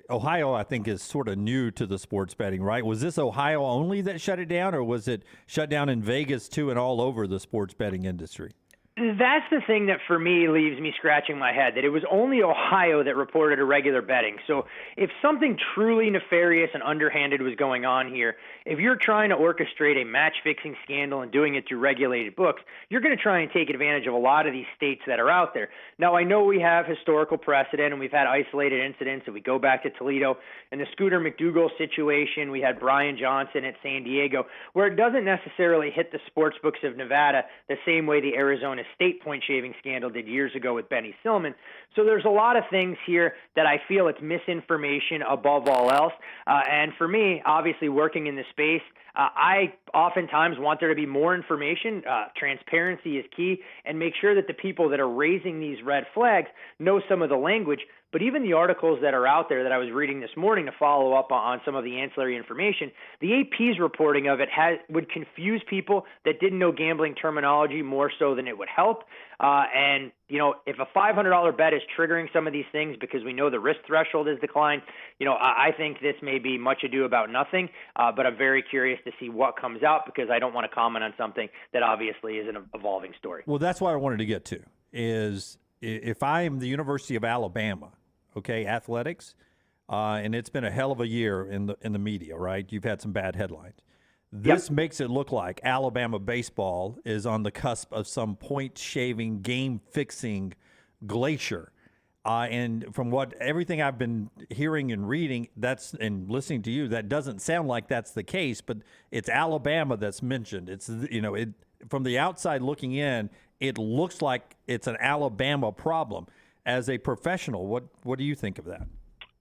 Ohio, I think, is sort of new to the sports betting, right? Was this Ohio only that shut it down, or was it shut down in Vegas, too, and all over the sports betting industry? That's the thing that for me leaves me scratching my head, that it was only Ohio that reported irregular betting. So if something truly nefarious and underhanded was going on here, if you're trying to orchestrate a match-fixing scandal and doing it through regulated books, you're going to try and take advantage of a lot of these states that are out there. Now, I know we have historical precedent and we've had isolated incidents. If we go back to Toledo and the Scooter McDougal situation, we had Brian Johnson at San Diego, where it doesn't necessarily hit the sports books of Nevada the same way the Arizona State point shaving scandal did years ago with Benny Silman. So there's a lot of things here that I feel it's misinformation above all else. And for me, obviously working in this space, I oftentimes want there to be more information. Transparency is key, and make sure that the people that are raising these red flags know some of the language. But even the articles that are out there that I was reading this morning to follow up on some of the ancillary information, the AP's reporting of it would confuse people that didn't know gambling terminology more so than it would help. And, if a $500 bet is triggering some of these things because we know the risk threshold is declined, I think this may be much ado about nothing, but I'm very curious to see what comes out because I don't want to comment on something that obviously is an evolving story. Well, that's what I wanted to get to is if I am the University of Alabama, okay, athletics, and it's been a hell of a year in the media, right? You've had some bad headlines. This makes it look like Alabama baseball is on the cusp of some point-shaving, game-fixing glacier. And from everything I've been hearing and reading, and listening to you, that doesn't sound like that's the case. But it's Alabama that's mentioned. It's from the outside looking in, it looks like it's an Alabama problem. As a professional, what do you think of that?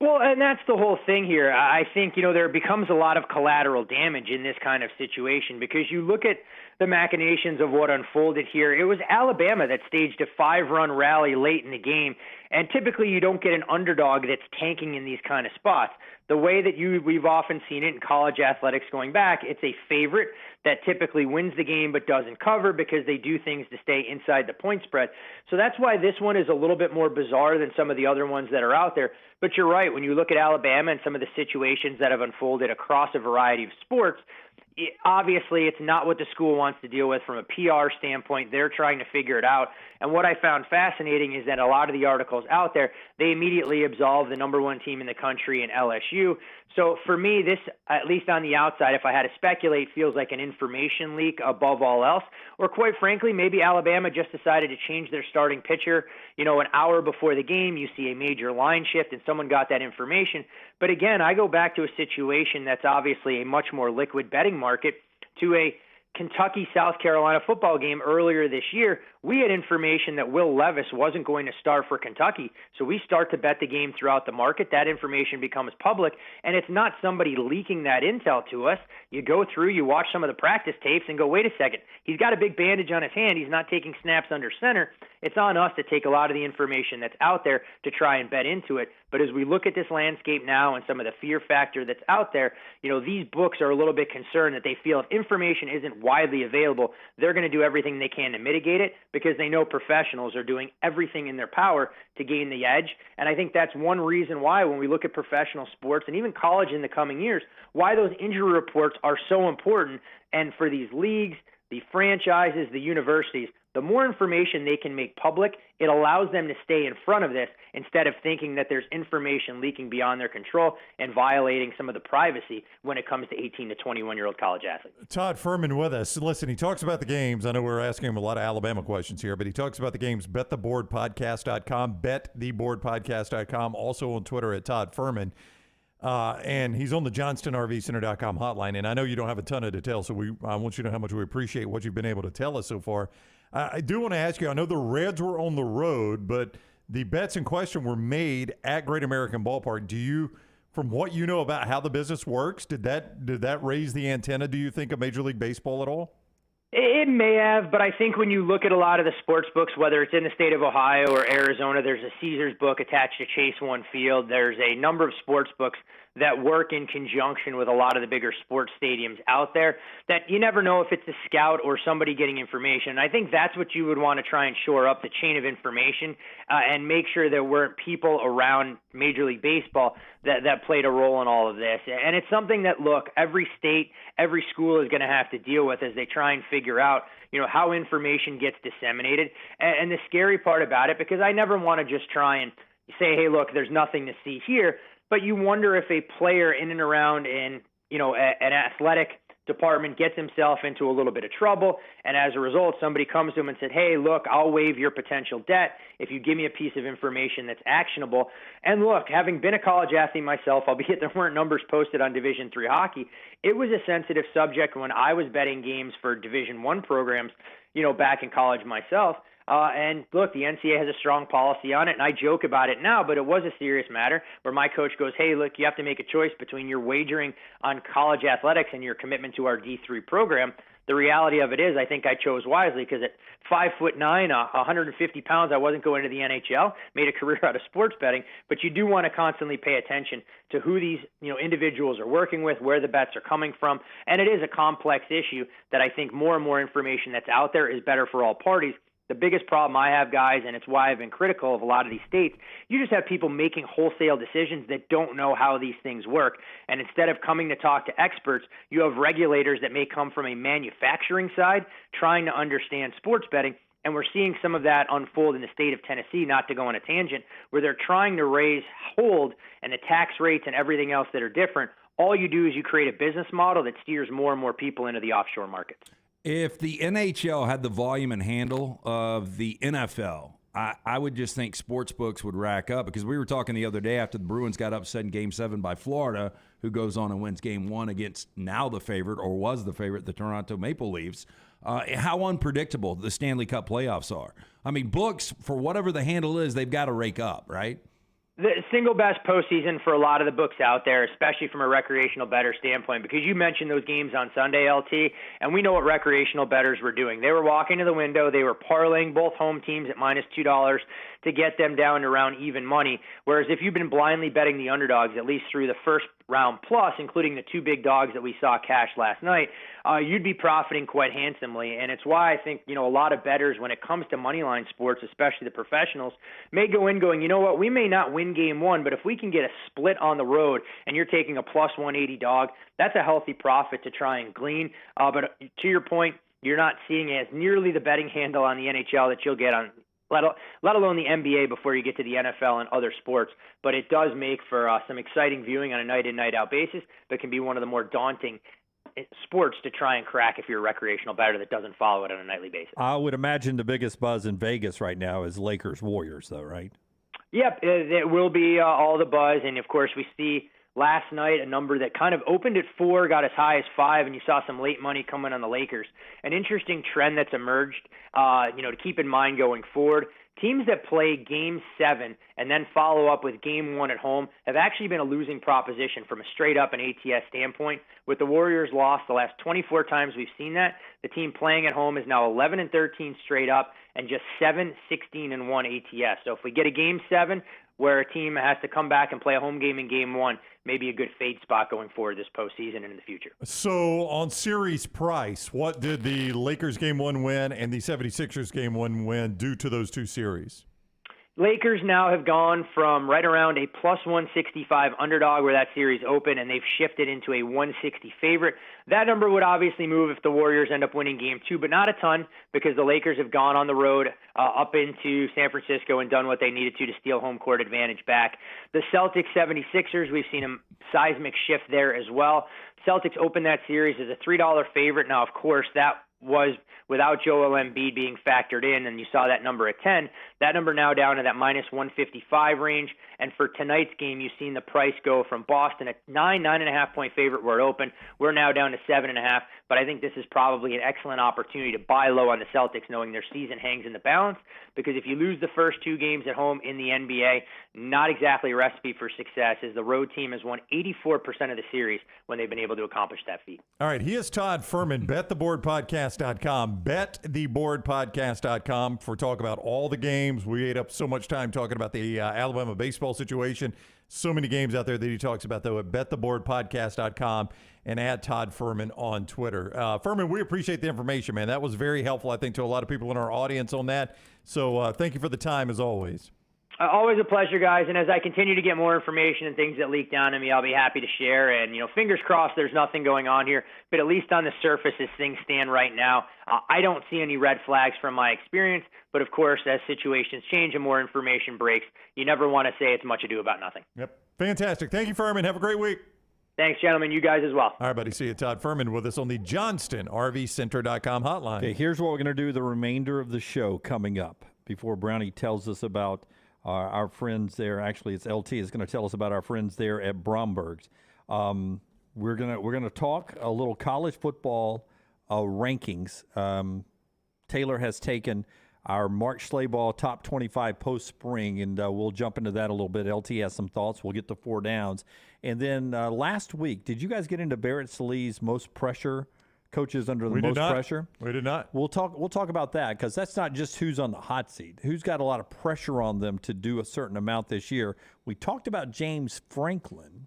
Well, and that's the whole thing here. I think, there becomes a lot of collateral damage in this kind of situation because you look at the machinations of what unfolded here. It was Alabama that staged a 5-run rally late in the game, and typically you don't get an underdog that's tanking in these kind of spots. The way that we've often seen it in college athletics going back, it's a favorite that typically wins the game but doesn't cover because they do things to stay inside the point spread. So that's why this one is a little bit more bizarre than some of the other ones that are out there. But you're right, when you look at Alabama and some of the situations that have unfolded across a variety of sports, obviously it's not what the school wants to deal with from a PR standpoint. They're trying to figure it out. And what I found fascinating is that a lot of the articles out there, they immediately absolve the number one team in the country in LSU. So for me, this, at least on the outside, if I had to speculate, feels like an information leak above all else. Or quite frankly, maybe Alabama just decided to change their starting pitcher, an hour before the game. You see a major line shift and someone got that information. But again, I go back to a situation that's obviously a much more liquid betting market to a Kentucky-South Carolina football game earlier this year. We had information that Will Levis wasn't going to start for Kentucky, so we start to bet the game throughout the market. That information becomes public, and it's not somebody leaking that intel to us. You go through, you watch some of the practice tapes and go, wait a second, he's got a big bandage on his hand. He's not taking snaps under center. It's on us to take a lot of the information that's out there to try and bet into it. But as we look at this landscape now and some of the fear factor that's out there, these books are a little bit concerned that they feel if information isn't widely available, they're going to do everything they can to mitigate it because they know professionals are doing everything in their power to gain the edge. And I think that's one reason why when we look at professional sports and even college in the coming years, why those injury reports are so important. And for these leagues, the franchises, the universities, the more information they can make public, it allows them to stay in front of this instead of thinking that there's information leaking beyond their control and violating some of the privacy when it comes to 18 to 21-year-old college athletes. Todd Fuhrman with us. Listen, he talks about the games. I know we're asking him a lot of Alabama questions here, but he talks about the games, bettheboardpodcast.com, bettheboardpodcast.com, also on Twitter at Todd Fuhrman. And he's on the JohnstonRVCenter.com hotline. And I know you don't have a ton of details, so I want you to know how much we appreciate what you've been able to tell us so far. I do want to ask you, I know the Reds were on the road, but the bets in question were made at Great American Ballpark. Do you, from what you know about how the business works, did that raise the antenna, do you think, of Major League Baseball at all? It may have, but I think when you look at a lot of the sports books, whether it's in the state of Ohio or Arizona, there's a Caesars book attached to Chase One Field. There's a number of sports books that work in conjunction with a lot of the bigger sports stadiums out there that you never know if it's a scout or somebody getting information. I think that's what you would want to try and shore up, the chain of information, and make sure there weren't people around Major League Baseball that played a role in all of this. And it's something that, look, every state, every school is going to have to deal with as they try and figure out, how information gets disseminated. And the scary part about it, because I never want to just try and say, hey, look, there's nothing to see here, but you wonder if a player in and around in, an athletic department gets himself into a little bit of trouble, and as a result, somebody comes to him and said, hey, look, I'll waive your potential debt if you give me a piece of information that's actionable. And look, having been a college athlete myself, albeit there weren't numbers posted on Division III hockey, it was a sensitive subject when I was betting games for Division I programs, back in college myself, And look, the NCAA has a strong policy on it, and I joke about it now, but it was a serious matter where my coach goes, hey, look, you have to make a choice between your wagering on college athletics and your commitment to our D3 program. The reality of it is I think I chose wisely because at 5'9", 150 pounds, I wasn't going to the NHL, made a career out of sports betting, but you do want to constantly pay attention to who these individuals are working with, where the bets are coming from, and it is a complex issue that I think more and more information that's out there is better for all parties. The biggest problem I have, guys, and it's why I've been critical of a lot of these states, you just have people making wholesale decisions that don't know how these things work. And instead of coming to talk to experts, you have regulators that may come from a manufacturing side trying to understand sports betting. And we're seeing some of that unfold in the state of Tennessee, not to go on a tangent, where they're trying to raise hold and the tax rates and everything else that are different. All you do is you create a business model that steers more and more people into the offshore markets. If the NHL had the volume and handle of the NFL, I would just think sports books would rack up, because we were talking the other day after the Bruins got upset in Game 7 by Florida, who goes on and wins Game 1 against now the favorite, or was the favorite, the Toronto Maple Leafs, how unpredictable the Stanley Cup playoffs are. I mean, books, for whatever the handle is, they've got to rake up, right? The single best postseason for a lot of the books out there, especially from a recreational bettor standpoint, because you mentioned those games on Sunday, LT, and we know what recreational bettors were doing. They were walking to the window. They were parlaying both home teams at -$2 to get them down to around even money, whereas if you've been blindly betting the underdogs, at least through the first round plus, including the two big dogs that we saw cash last night, you'd be profiting quite handsomely. And it's why I think, a lot of bettors, when it comes to moneyline sports, especially the professionals, may go in going, you know what, we may not win Game 1, but if we can get a split on the road and you're taking a plus 180 dog, that's a healthy profit to try and glean. But to your point, you're not seeing as nearly the betting handle on the NHL that you'll get on let alone the NBA before you get to the NFL and other sports. But it does make for some exciting viewing on a night-in, night-out basis, but can be one of the more daunting sports to try and crack if you're a recreational bettor that doesn't follow it on a nightly basis. I would imagine the biggest buzz in Vegas right now is Lakers-Warriors, though, right? Yep, it will be all the buzz. And, of course, we see last night a number that kind of opened at 4, got as high as 5, and you saw some late money coming on the Lakers. An interesting trend that's emerged, to keep in mind going forward. Teams that play Game 7 and then follow up with Game 1 at home have actually been a losing proposition from a straight-up and ATS standpoint. With the Warriors' loss the last 24 times we've seen that, the team playing at home is now 11-13 straight up and just 7-16-1 ATS. So if we get a Game 7 where a team has to come back and play a home game in Game 1, maybe a good fade spot going forward this postseason and in the future. So on series price, what did the Lakers Game 1 win and the 76ers Game 1 win do to those two series? Lakers now have gone from right around a plus 165 underdog where that series opened, and they've shifted into a 160 favorite. That number would obviously move if the Warriors end up winning Game 2, but not a ton, because the Lakers have gone on the road up into San Francisco and done what they needed to steal home court advantage back. The Celtics 76ers, we've seen a seismic shift there as well. Celtics opened that series as a $3 favorite. Now, of course, that was without Joel Embiid being factored in, and you saw that number at 10. That number now down to that minus 155 range. And for tonight's game, you've seen the price go from Boston at 9.5 point favorite where it opened. We're now down to 7.5. But I think this is probably an excellent opportunity to buy low on the Celtics, knowing their season hangs in the balance. Because if you lose the first two games at home in the NBA, not exactly a recipe for success, as the road team has won 84% of the series when they've been able to accomplish that feat. All right, he is Todd Fuhrman, bettheboardpodcast.com, bettheboardpodcast.com for talk about all the games. We ate up so much time talking about the Alabama baseball situation. So many games out there that he talks about, though, at bettheboardpodcast.com and at Todd Fuhrman on Twitter. Fuhrman, we appreciate the information, man. That was very helpful, I think, to a lot of people in our audience on that. So thank you for the time, as always. Always a pleasure, guys. And as I continue to get more information and things that leak down to me, I'll be happy to share. And, fingers crossed there's nothing going on here. But at least on the surface, as things stand right now, I don't see any red flags from my experience. But, of course, as situations change and more information breaks, you never want to say it's much ado about nothing. Yep. Fantastic. Thank you, Fuhrman. Have a great week. Thanks, gentlemen. You guys as well. All right, buddy. See you. Todd Fuhrman with us on the JohnstonRVCenter.com hotline. Okay, here's what we're going to do the remainder of the show coming up before Brownie tells us about our friends there. Actually, it's LT is going to tell us about our friends there at Bromberg's. We're gonna talk a little college football rankings. Taylor has taken our Mark Schlabach top 25 post-spring, and we'll jump into that a little bit. LT has some thoughts. We'll get to 4 downs. And then last week, did you guys get into Barrett Sallee's most pressure coaches under the most pressure? We did not. We'll talk about that, because that's not just who's on the hot seat. Who's got a lot of pressure on them to do a certain amount this year. We talked about James Franklin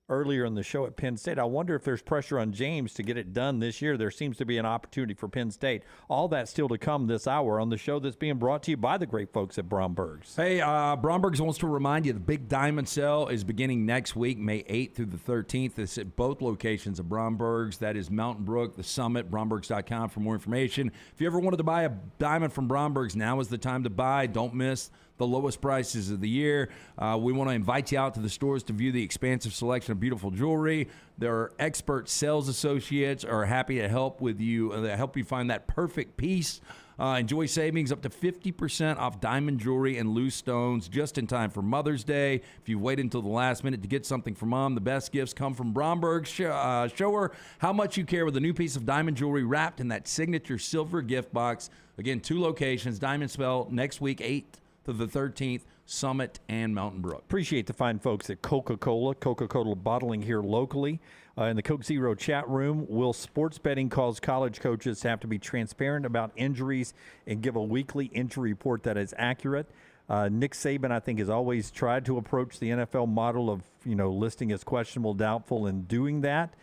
earlier in the show at Penn State. I wonder if there's pressure on James to get it done this year. There seems to be an opportunity for Penn State. All that still to come this hour on the show that's being brought to you by the great folks at Bromberg's. Hey, Bromberg's wants to remind you the Big Diamond Sale is beginning next week, May 8th through the 13th. It's at both locations of Bromberg's. That is Mountain Brook, the Summit, Brombergs.com for more information. If you ever wanted to buy a diamond from Bromberg's, now is the time to buy. Don't miss the lowest prices of the year. We want to invite you out to the stores to view the expansive selection of beautiful jewelry. Their expert sales associates are happy to help with you, help you find that perfect piece. Enjoy savings up to 50% off diamond jewelry and loose stones just in time for Mother's Day. If you wait until the last minute to get something for Mom, the best gifts come from Bromberg. Show her how much you care with a new piece of diamond jewelry wrapped in that signature silver gift box. Again, 2 locations, Diamond Spell, next week, 8th to the 13th, Summit and Mountain Brook. Appreciate the fine folks at Coca-Cola bottling here locally. In the Coke Zero chat room, will sports betting cause college coaches to have to be transparent about injuries and give a weekly injury report that is accurate? Nick Saban, I think, has always tried to approach the NFL model of, listing as questionable, doubtful, and doing that.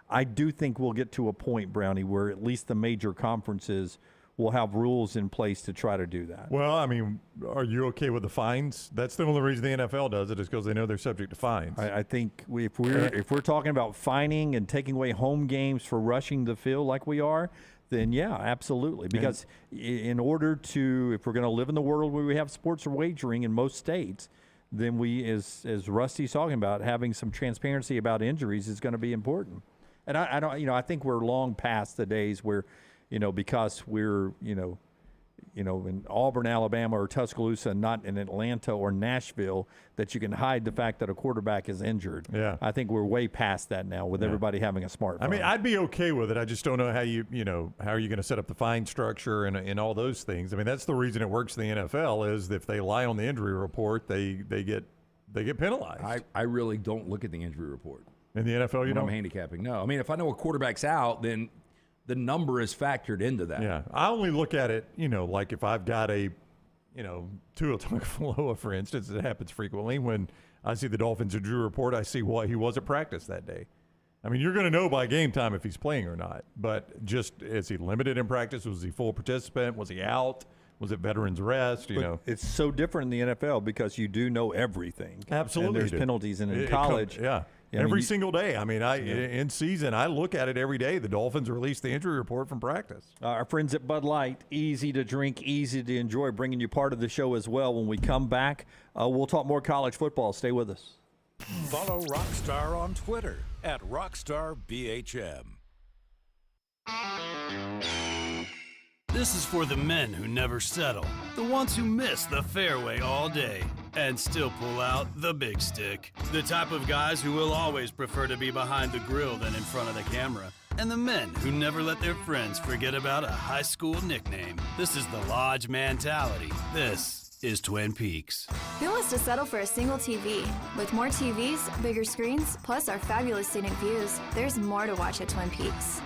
I do think we'll get to a point, Brownie, where at least the major conferences will have rules in place to try to do that. Well, I mean, are you okay with the fines? That's the only reason the NFL does it, is because they know they're subject to fines. I think if we're talking about fining and taking away home games for rushing the field like we are, then yeah, absolutely. Because in order to, if we're going to live in the world where we have sports wagering in most states, then we, as Rusty's talking about, having some transparency about injuries is going to be important. And I don't, I think we're long past the days where, because we're, in Auburn, Alabama, or Tuscaloosa, not in Atlanta or Nashville, that you can hide the fact that a quarterback is injured. Yeah. I think we're way past that now with everybody having a smartphone. I mean, I'd be okay with it. I just don't know how how are you going to set up the fine structure and all those things. I mean, that's the reason it works in the NFL is if they lie on the injury report, they get penalized. I really don't look at the injury report. In the NFL, I'm handicapping. No. I mean, if I know a quarterback's out, then the number is factored into that. Yeah. I only look at it, like if I've got a, Tua Tagovailoa, for instance, it happens frequently. When I see the Dolphins injury report, I see why he was at practice that day. I mean, you're going to know by game time if he's playing or not. But just, is he limited in practice? Was he full participant? Was he out? Was it veterans rest? It's so different in the NFL because you do know everything. Absolutely. And there's penalties. And in college. Every single day. I mean, in season, I look at it every day. The Dolphins release the injury report from practice. Our friends at Bud Light, easy to drink, easy to enjoy, bringing you part of the show as well. When we come back, we'll talk more college football. Stay with us. Follow Rockstar on Twitter at RockstarBHM. This is for the men who never settle, the ones who miss the fairway all day and still pull out the big stick, the type of guys who will always prefer to be behind the grill than in front of the camera, and the men who never let their friends forget about a high school nickname. This is the Lodge mentality. This is Twin Peaks. Who wants to settle for a single TV? With more TVs, bigger screens, plus our fabulous scenic views, there's more to watch at Twin Peaks.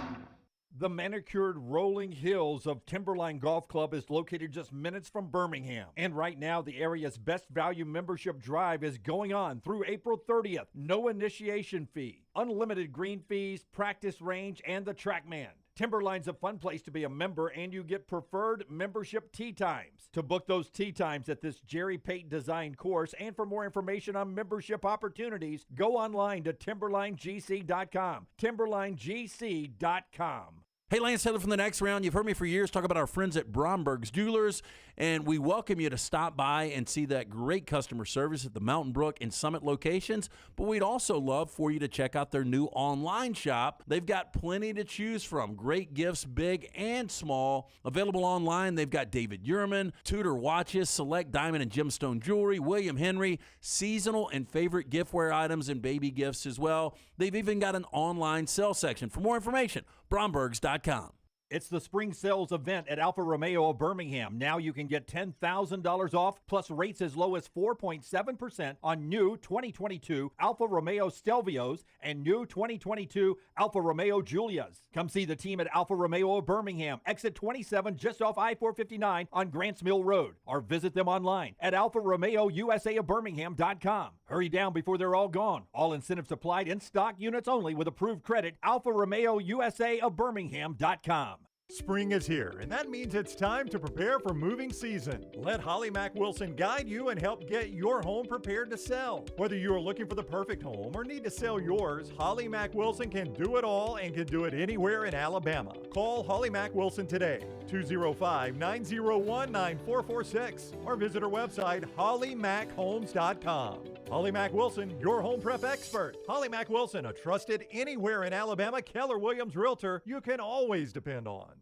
The manicured rolling hills of Timberline Golf Club is located just minutes from Birmingham. And right now, the area's best value membership drive is going on through April 30th. No initiation fee, unlimited green fees, practice range, and the TrackMan. Timberline's a fun place to be a member, and you get preferred membership tee times. To book those tee times at this Jerry Pate designed course, and for more information on membership opportunities, go online to timberlinegc.com. timberlinegc.com. Hey, Lance Taylor from the Next Round. You've heard me for years talk about our friends at Bromberg's Jewelers, and we welcome you to stop by and see that great customer service at the Mountain Brook and Summit locations. But we'd also love for you to check out their new online shop. They've got plenty to choose from. Great gifts, big and small. Available online, they've got David Yurman, Tudor watches, select diamond and gemstone jewelry, William Henry, seasonal and favorite giftware items, and baby gifts as well. They've even got an online sale section. For more information, Brombergs.com. It's the spring sales event at Alfa Romeo of Birmingham. Now you can get $10,000 off, plus rates as low as 4.7% on new 2022 Alfa Romeo Stelvios and new 2022 Alfa Romeo Giulias. Come see the team at Alfa Romeo of Birmingham, exit 27 just off I-459 on Grants Mill Road, or visit them online at alfaromeo.usa.birmingham.com. Hurry down before they're all gone. All incentives applied, in stock units only with approved credit. Alfa Romeo USA of Birmingham.com. Spring is here, and that means it's time to prepare for moving season. Let Holly Mack Wilson guide you and help get your home prepared to sell. Whether you are looking for the perfect home or need to sell yours, Holly Mack Wilson can do it all and can do it anywhere in Alabama. Call Holly Mack Wilson today, 205-901-9446, or visit her website, hollymachomes.com. Holly Mack Wilson, your home prep expert. Holly Mack Wilson, a trusted anywhere in Alabama Keller Williams realtor you can always depend on.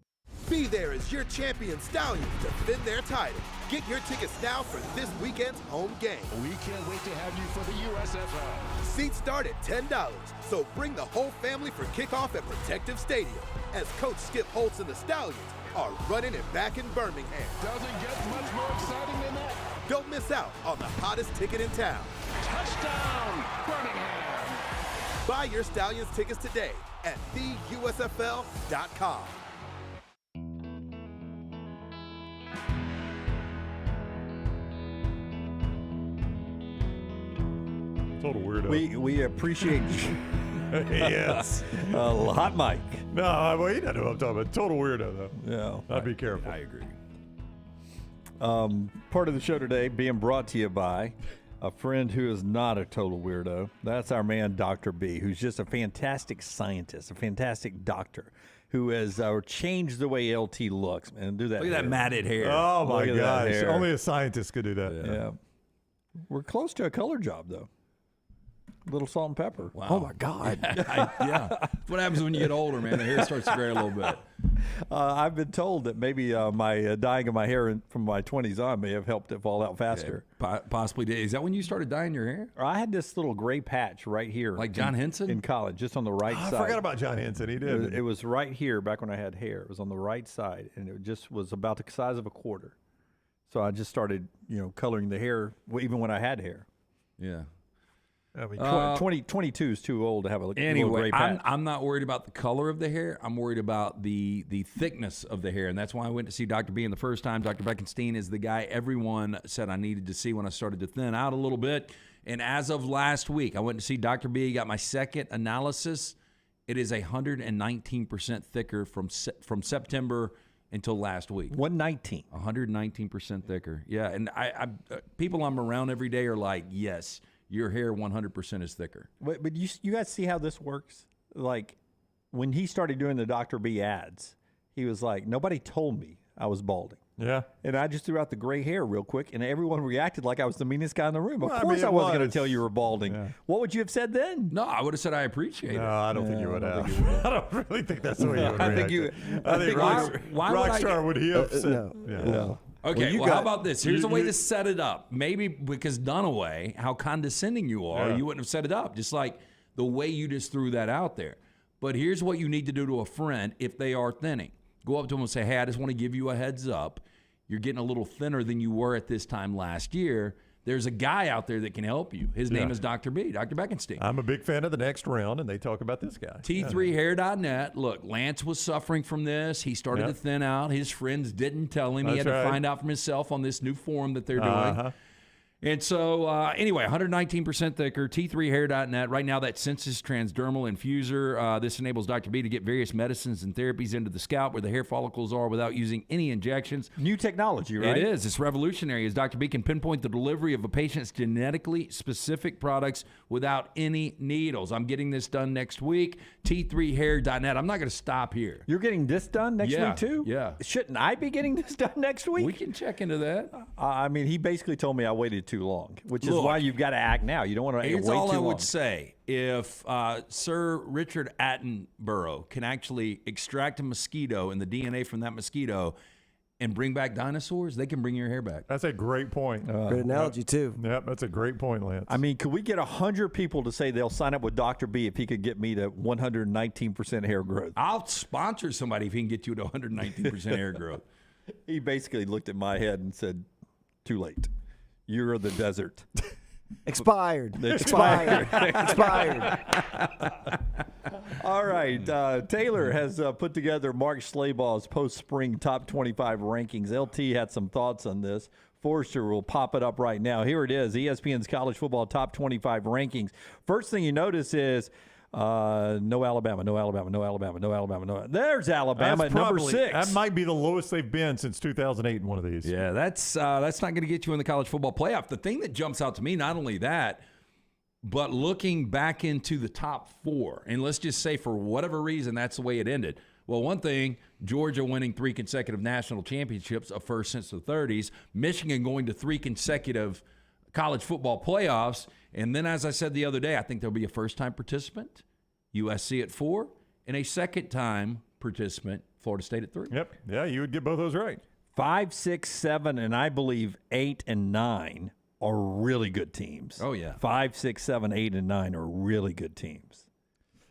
Be there as your champion Stallions defend their title. Get your tickets now for this weekend's home game. We can't wait to have you for the USFL. Seats start at $10, so bring the whole family for kickoff at Protective Stadium as Coach Skip Holtz and the Stallions are running it back in Birmingham. Doesn't get much more exciting than that. Don't miss out on the hottest ticket in town. Touchdown, Birmingham! Buy your Stallions tickets today at theusfl.com. Total weirdo. We appreciate yes. Hot mic. No, well, you don't know what I'm talking about. Total weirdo, though. Yeah. I'd be careful. I agree. Part of the show today being brought to you by a friend who is not a total weirdo. That's our man, Dr. B, who's just a fantastic scientist, a fantastic doctor, who has changed the way LT looks. Man, do that. Look at that matted hair. Oh, my gosh. Only a scientist could do that. Yeah. We're close to a color job, though. Little salt and pepper. Wow. Oh, my God. Yeah. That's what happens when you get older, man. The hair starts to gray a little bit. I've been told that maybe my dyeing of my hair from my 20s on may have helped it fall out faster. Yeah, possibly did. Is that when you started dyeing your hair? I had this little gray patch right here. Like John Henson? In college, just on the right side. I forgot about John Henson. He did. It was right here back when I had hair. It was on the right side, and it just was about the size of a quarter. So I just started, coloring the hair even when I had hair. Yeah. I mean, 22 is too old to have a little anyway, gray patch. I'm not worried about the color of the hair. I'm worried about the thickness of the hair, and that's why I went to see Dr. B in the first time. Dr. Beckenstein is the guy everyone said I needed to see when I started to thin out a little bit. And as of last week, I went to see Dr. B, got my second analysis. It is 119% thicker from September until last week. 119% thicker. Yeah, and I people I'm around every day are like, yes, your hair 100% is thicker. But you guys see how this works? Like, when he started doing the Dr. B ads, he was like, nobody told me I was balding. Yeah. And I just threw out the gray hair real quick, and everyone reacted like I was the meanest guy in the room. Of Well, course I wasn't going was. to tell you were balding. Yeah. What would you have said then? No, I would have said I appreciate it. No, I don't think you would have. I don't really think that's the way you would I react. think you. I think why would I Rockstar would he have said? No. Okay, well, how about this? Here's a way to set it up. Maybe because Dunaway, how condescending you are, you wouldn't have set it up. Just like the way you just threw that out there. But here's what you need to do to a friend if they are thinning. Go up to them and say, hey, I just want to give you a heads up. You're getting a little thinner than you were at this time last year. There's a guy out there that can help you. His name is Dr. B, Dr. Beckenstein. I'm a big fan of the next round, and they talk about this guy. T3hair.net. Look, Lance was suffering from this. He started to thin out. His friends didn't tell him. He had to find out for himself on this new form that they're doing. And so, anyway, 119% thicker, T3hair.net. Right now, that Sensus Transdermal Infuser. This enables Dr. B to get various medicines and therapies into the scalp where the hair follicles are without using any injections. New technology, right? It is. It's revolutionary as Dr. B can pinpoint the delivery of a patient's genetically specific products without any needles. I'm getting this done next week. T3hair.net. I'm not going to stop here. You're getting this done next week, too? Yeah. Shouldn't I be getting this done next week? We can check into that. I mean, he basically told me I waited too long, which is why you've got to act now. You don't want to wait too long. Here's all I would say. If Sir Richard Attenborough can actually extract a mosquito and the DNA from that mosquito and bring back dinosaurs, they can bring your hair back. That's a great point. Great analogy, too. Yep, that's a great point, Lance. I mean, could we get 100 people to say they'll sign up with Dr. B if he could get me to 119% hair growth? I'll sponsor somebody if he can get you to 119% hair growth. He basically looked at my head and said, too late. You're the desert. Expired. Expired. Expired. All right. Taylor has put together Mark Slayball's post-spring top 25 rankings. LT had some thoughts on this. Forrester will pop it up right now. Here it is, ESPN's college football top 25 rankings. First thing you notice is no Alabama, no Alabama, no Alabama, no Alabama, no. There's Alabama at number 6. That might be the lowest they've been since 2008 in one of these. Yeah, that's not going to get you in the college football playoff. The thing that jumps out to me, not only that, but looking back into the top 4, and let's just say for whatever reason that's the way it ended. Well, one thing, Georgia winning 3 consecutive national championships, a first since the 30s, Michigan going to 3 consecutive college football playoffs, and then, as I said the other day, I think there'll be a first-time participant, USC at 4, and a second-time participant, Florida State at 3. Yep. Yeah, you would get both those right. 5, 6, 7, and I believe 8 and 9 are really good teams. Oh, yeah. 5, 6, 7, 8, and 9 are really good teams.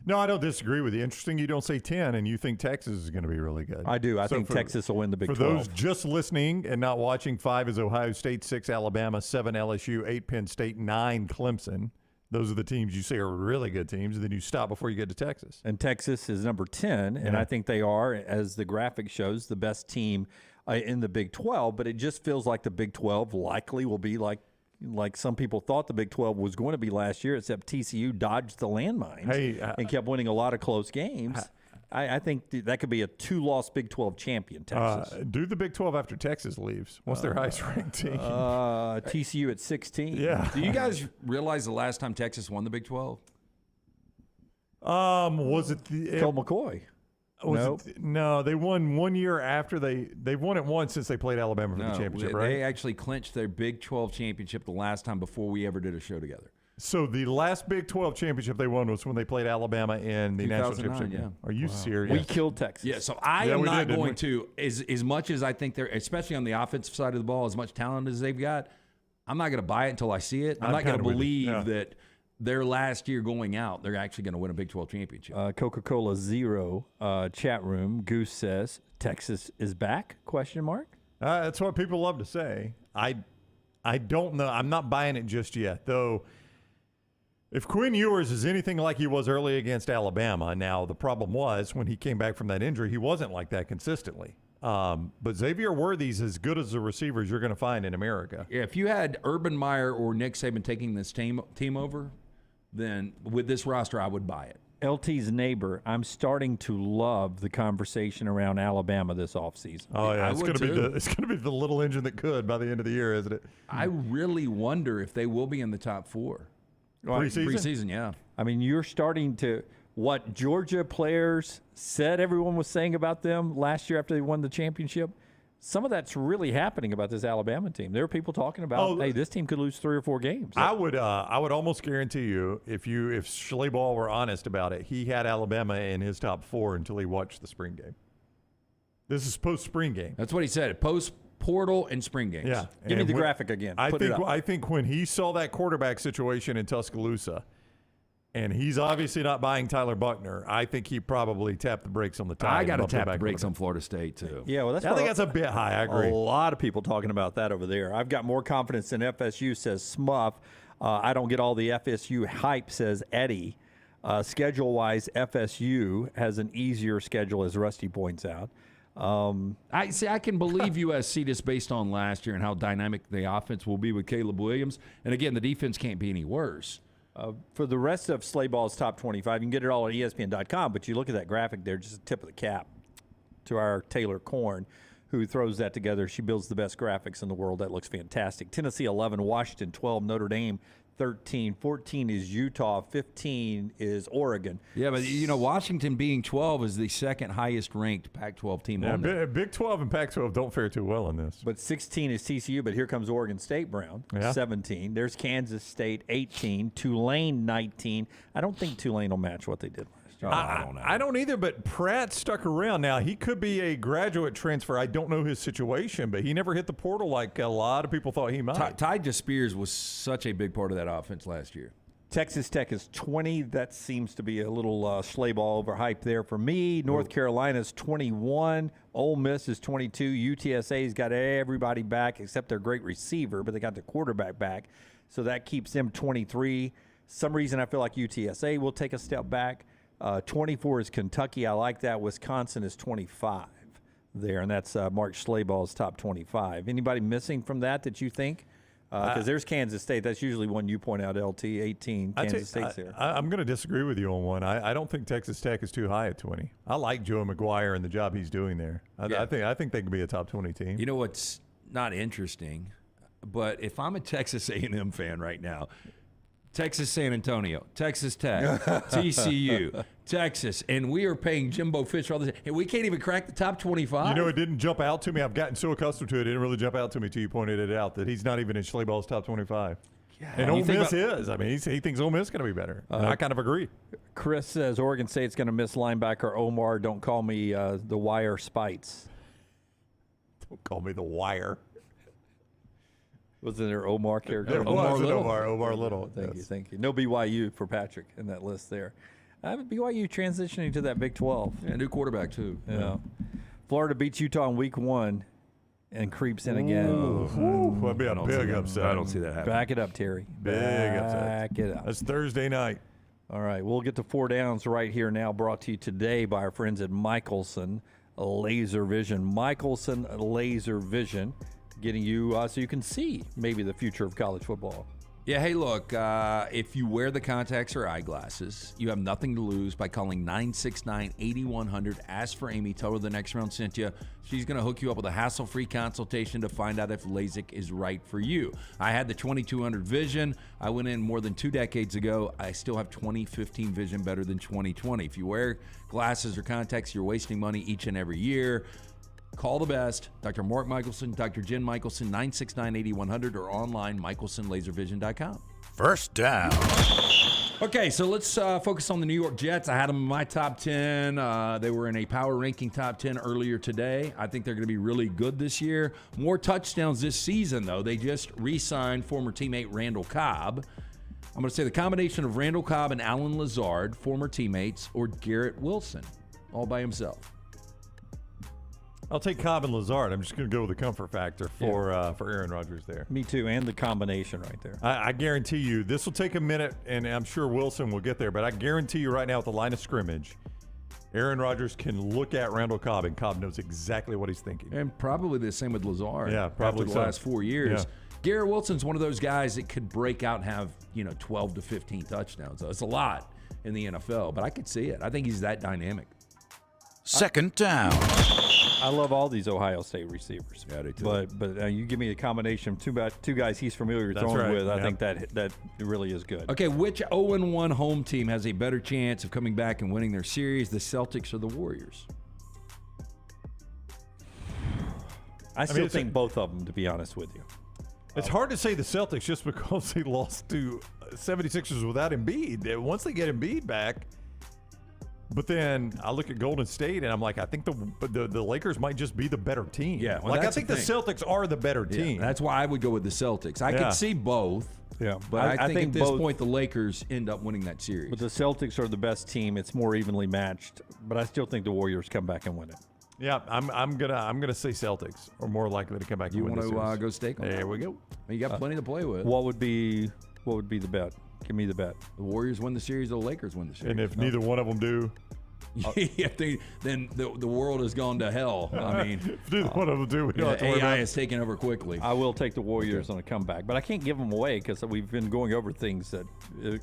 No, I don't disagree with you. Interesting you don't say 10 and you think Texas is going to be really good. I do. I think Texas will win the Big 12. For those just listening and not watching, 5 is Ohio State, 6 Alabama, 7 LSU, 8 Penn State, 9 Clemson. Those are the teams you say are really good teams, and then you stop before you get to Texas. And Texas is number 10, and I think they are, as the graphic shows, the best team in the Big 12, but it just feels like the Big 12 likely will be like some people thought the Big 12 was going to be last year, except TCU dodged the landmines and kept winning a lot of close games. I think that could be a 2-loss Big 12 champion, Texas. Do the Big 12 after Texas leaves. What's their highest-ranked team? TCU at 16. Yeah. Do you guys realize the last time Texas won the Big 12? Was it Colt McCoy? No, they won 1 year after they've won it once since they played Alabama for the championship, right? They actually clinched their Big 12 championship the last time before we ever did a show together. So the last Big 12 championship they won was when they played Alabama in the national championship. Yeah. Are you serious? We killed Texas. Yeah, so I am not going to, as much as I think they're, especially on the offensive side of the ball, as much talent as they've got, I'm not going to buy it until I see it. I'm not going to believe that their last year going out, they're actually going to win a Big 12 championship. Coca-Cola Zero chat room. Goose says, Texas is back? ? That's what people love to say. I don't know. I'm not buying it just yet, though. If Quinn Ewers is anything like he was early against Alabama, now the problem was when he came back from that injury, he wasn't like that consistently. But Xavier Worthy's as good as the receivers you're going to find in America. Yeah, if you had Urban Meyer or Nick Saban taking this team over, then with this roster, I would buy it. LT's neighbor, I'm starting to love the conversation around Alabama this offseason. Oh yeah, it's going to be the little engine that could by the end of the year, isn't it? I really wonder if they will be in the top 4. Preseason, yeah. I mean, you're starting to what Georgia players said everyone was saying about them last year after they won the championship. Some of that's really happening about this Alabama team. There are people talking about, hey, this team could lose 3 or 4 games. I would almost guarantee you, if Schlaball were honest about it, he had Alabama in his top 4 until he watched the spring game. This is post-spring game. That's what he said. Post-portal and spring games. Yeah. Give me the graphic again. I think when he saw that quarterback situation in Tuscaloosa, and he's obviously not buying Tyler Buckner, I think he probably tapped the brakes on the tire. I got to tap the brakes on Florida State, too. Yeah, well, I think that's a bit high. I agree. A lot of people talking about that over there. I've got more confidence in FSU, says Smuff. I don't get all the FSU hype, says Eddie. Schedule-wise, FSU has an easier schedule, as Rusty points out. I can believe USC just based on last year and how dynamic the offense will be with Caleb Williams. And again, the defense can't be any worse. For the rest of Slayball's top 25, you can get it all at ESPN.com, but you look at that graphic there, just a tip of the cap to our Taylor Korn, who throws that together. She builds the best graphics in the world. That looks fantastic. Tennessee 11, Washington 12, Notre Dame 13, 14 is Utah, 15 is Oregon. Yeah, but Washington being 12 is the second highest ranked Pac-12 team on there. Big 12 and Pac-12 don't fare too well in this. But 16 is TCU, but here comes Oregon State, Brown, 17. There's Kansas State, 18. Tulane, 19. I don't think Tulane will match what they did last year. next year. I don't either, but Pratt stuck around. Now, he could be a graduate transfer. I don't know his situation, but he never hit the portal like a lot of people thought he might. Ty Spears was such a big part of that offense last year. Texas Tech is 20. That seems to be a little Schleybaugh overhyped there for me. North Carolina's 21. Ole Miss is 22. UTSA's got everybody back except their great receiver, but they got the quarterback back. So that keeps them 23. Some reason I feel like UTSA will take a step back. 24 is Kentucky. I like that. Wisconsin is 25 there, and that's Mark Schlabaugh's top 25. Anybody missing from that you think? Because there's Kansas State. That's usually one you point out, LT, 18. Kansas State's there. I'm going to disagree with you on one. I don't think Texas Tech is too high at 20. I like Joe McGuire and the job he's doing there. I think they can be a top 20 team. You know what's not interesting, but if I'm a Texas A&M fan right now, Texas San Antonio, Texas Tech, TCU, Texas, and we are paying Jimbo Fisher all this, and we can't even crack the top 25. You know, it didn't jump out to me. I've gotten so accustomed to it, it didn't really jump out to me until you pointed it out that he's not even in Schlabaugh's top 25. Yeah. And Ole Miss is. I mean, he thinks Ole Miss is going to be better. And I kind of agree. Chris says Oregon State's going to miss linebacker Omar. Don't call me the Wire Spites. Don't call me the Wire. Wasn't there Omar character? Omar Little. Thank you. No BYU for Patrick in that list there. BYU transitioning to that Big 12. Yeah, new quarterback, too. Yeah. Florida beats Utah in week 1 and creeps in again. That'd be a big upset. I don't see that happening. Back it up, Terry. Big upset. Back it up. That's Thursday night. All right. We'll get to 4 downs right here now, brought to you today by our friends at Michelson Laser Vision. Michelson Laser Vision. Getting you so you can see maybe the future of college football. Yeah, hey, look, if you wear the contacts or eyeglasses, you have nothing to lose by calling 969-8100. Ask for Amy. Tell her the next round sent you. She's going to hook you up with a hassle-free consultation to find out if LASIK is right for you. I had the 2200 vision. I went in more than 2 decades ago. I still have 2015 vision better than 2020. If you wear glasses or contacts, you're wasting money each and every year. Call the best, Dr. Mark Michelson, Dr. Jen Michelson, 969-8100, or online, michelsonlaservision.com. First down. Okay, so let's focus on the New York Jets. I had them in my top 10. They were in a power ranking top 10 earlier today. I think they're going to be really good this year. More touchdowns this season, though. They just re-signed former teammate Randall Cobb. I'm going to say the combination of Randall Cobb and Alan Lazard, former teammates, or Garrett Wilson, all by himself. I'll take Cobb and Lazard. I'm just going to go with the comfort factor for Aaron Rodgers there. Me too, and the combination right there. I guarantee you, this will take a minute, and I'm sure Wilson will get there, but I guarantee you right now at the line of scrimmage, Aaron Rodgers can look at Randall Cobb, and Cobb knows exactly what he's thinking. And probably the same with Lazard. Yeah, probably after the last 4 years. Yeah. Garrett Wilson's one of those guys that could break out and have 12 to 15 touchdowns. It's a lot in the NFL, but I could see it. I think he's that dynamic. Second down. I love all these Ohio State receivers. Yeah, they do. But you give me a combination of two guys he's familiar throwing with. I think that really is good. Okay, which 0-1 home team has a better chance of coming back and winning their series, the Celtics or the Warriors? I still think both of them, to be honest with you. It's hard to say the Celtics just because they lost to 76ers without Embiid. Once they get Embiid back, but then I look at Golden State and I'm like, I think the Lakers might just be the better team. Yeah, well, I think the Celtics are the better team. That's why I would go with the Celtics. I could see both. Yeah, but I think at this point the Lakers end up winning that series. But the Celtics are the best team. It's more evenly matched. But I still think the Warriors come back and win it. Yeah, I'm gonna say Celtics are more likely to come back. You want to go stake on that? There we go. You got plenty to play with. What would be the bet? Give me the bet. The Warriors win the series. The Lakers win the series. And if neither one of them do. Then the world has gone to hell. I mean, if neither one of them do, we don't have to worry AI about is taking over quickly. I will take the Warriors on a comeback, but I can't give them away because we've been going over things that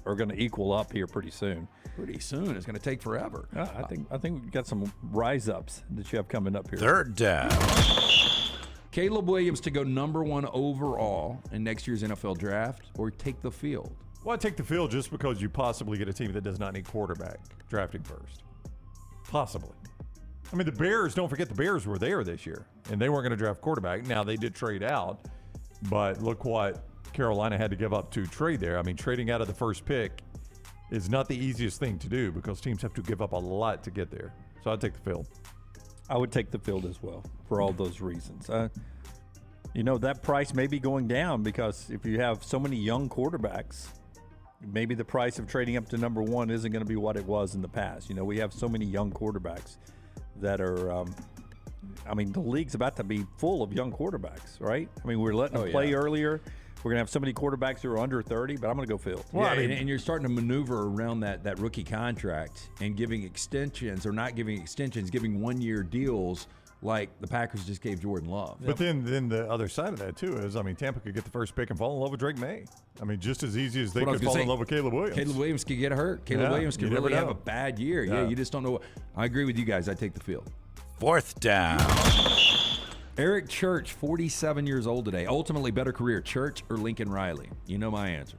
are going to equal up here pretty soon. Pretty soon, it's going to take forever. I think we've got some rise ups that you have coming up here. Third down. Caleb Williams to go number 1 overall in next year's NFL draft, or take the field? Well, I take the field just because you possibly get a team that does not need quarterback drafting first. Possibly. I mean, the Bears, don't forget the Bears were there this year, and they weren't going to draft quarterback. Now, they did trade out, but look what Carolina had to give up to trade there. I mean, trading out of the first pick is not the easiest thing to do because teams have to give up a lot to get there. So I'd take the field. I would take the field as well for all those reasons. That price may be going down because if you have so many young quarterbacks, maybe the price of trading up to number one isn't going to be what it was in the past. We have so many young quarterbacks that are the league's about to be full of young quarterbacks, right? We're letting them play earlier. We're going to have so many quarterbacks who are under 30, but I'm going to go field. Well, and you're starting to maneuver around that rookie contract and giving extensions or not giving extensions, giving one-year deals like the Packers just gave Jordan Love. But then the other side of that, too, is, Tampa could get the first pick and fall in love with Drake May. Just as easy as they could fall in love with Caleb Williams. Caleb Williams could get hurt. Caleb Williams could really have a bad year. Yeah, you just don't know. I agree with you guys. I take the field. 4th down. Eric Church, 47 years old today. Ultimately better career, Church or Lincoln Riley? You know my answer.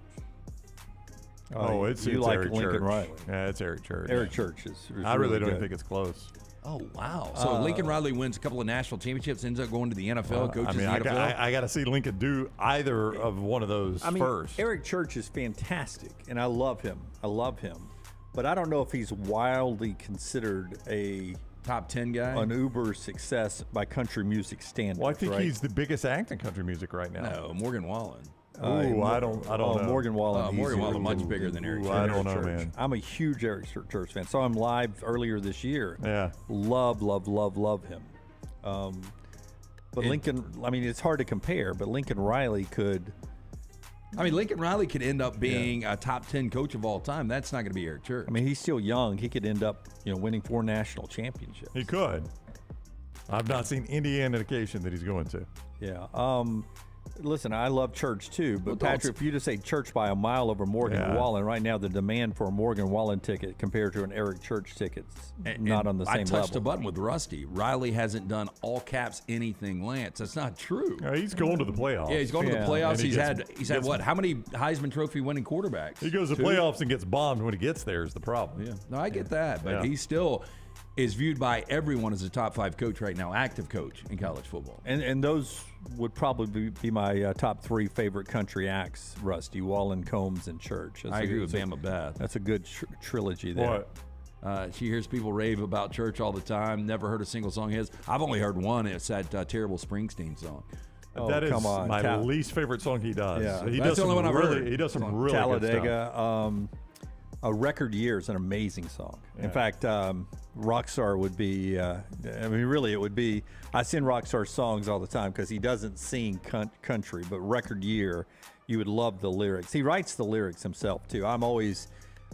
It's like Eric Lincoln Church. Riley. Yeah, it's Eric Church. Eric Church is I really good. don't think it's close. Oh, wow. So Lincoln Riley wins a couple of national championships, ends up going to the NFL, coaches the NFL? I got to see Lincoln do either of one of those first. Eric Church is fantastic, and I love him. But I don't know if he's wildly considered a top 10 guy, an uber success by country music standards. Well, I think he's the biggest act in country music right now. No, Morgan Wallen. I don't know. Morgan Wallen. Morgan Wallen much bigger than Eric Church. I don't know, man. I'm a huge Eric Church fan. Saw him live earlier this year. Yeah. Love him. But Lincoln, it's hard to compare, but Lincoln Riley could. Lincoln Riley could end up being a top 10 coach of all time. That's not going to be Eric Church. He's still young. He could end up, winning 4 national championships. He could. I've not seen any indication that he's going to. Yeah. Listen, I love Church too, but Patrick, if you just say Church by a mile over Morgan Wallen, right now the demand for a Morgan Wallen ticket compared to an Eric Church ticket's not on the same level. I touched a button with Rusty. Riley hasn't done all caps anything, Lance. That's not true. He's going to the playoffs. Yeah, he's going to the playoffs. He's had what? How many Heisman Trophy winning quarterbacks? He goes to playoffs and gets bombed when he gets there is the problem. Yeah, no, I get that, but he still is viewed by everyone as a top 5 coach right now, active coach in college football. And those would probably be my top 3 favorite country acts, Rusty, Wallen, Combs, and Church. I agree with Bama Beth. That's a good trilogy there. What? She hears people rave about Church all the time, never heard a single song of his. I've only heard one. It's that terrible Springsteen song. That is my least favorite song he does. Yeah. That's the only one I've heard. He does some really Talladega, good stuff. A Record Year is an amazing song. Yeah. In fact, Rockstar would be, really it would be, I sing Rockstar songs all the time because he doesn't sing country, but Record Year, you would love the lyrics. He writes the lyrics himself too.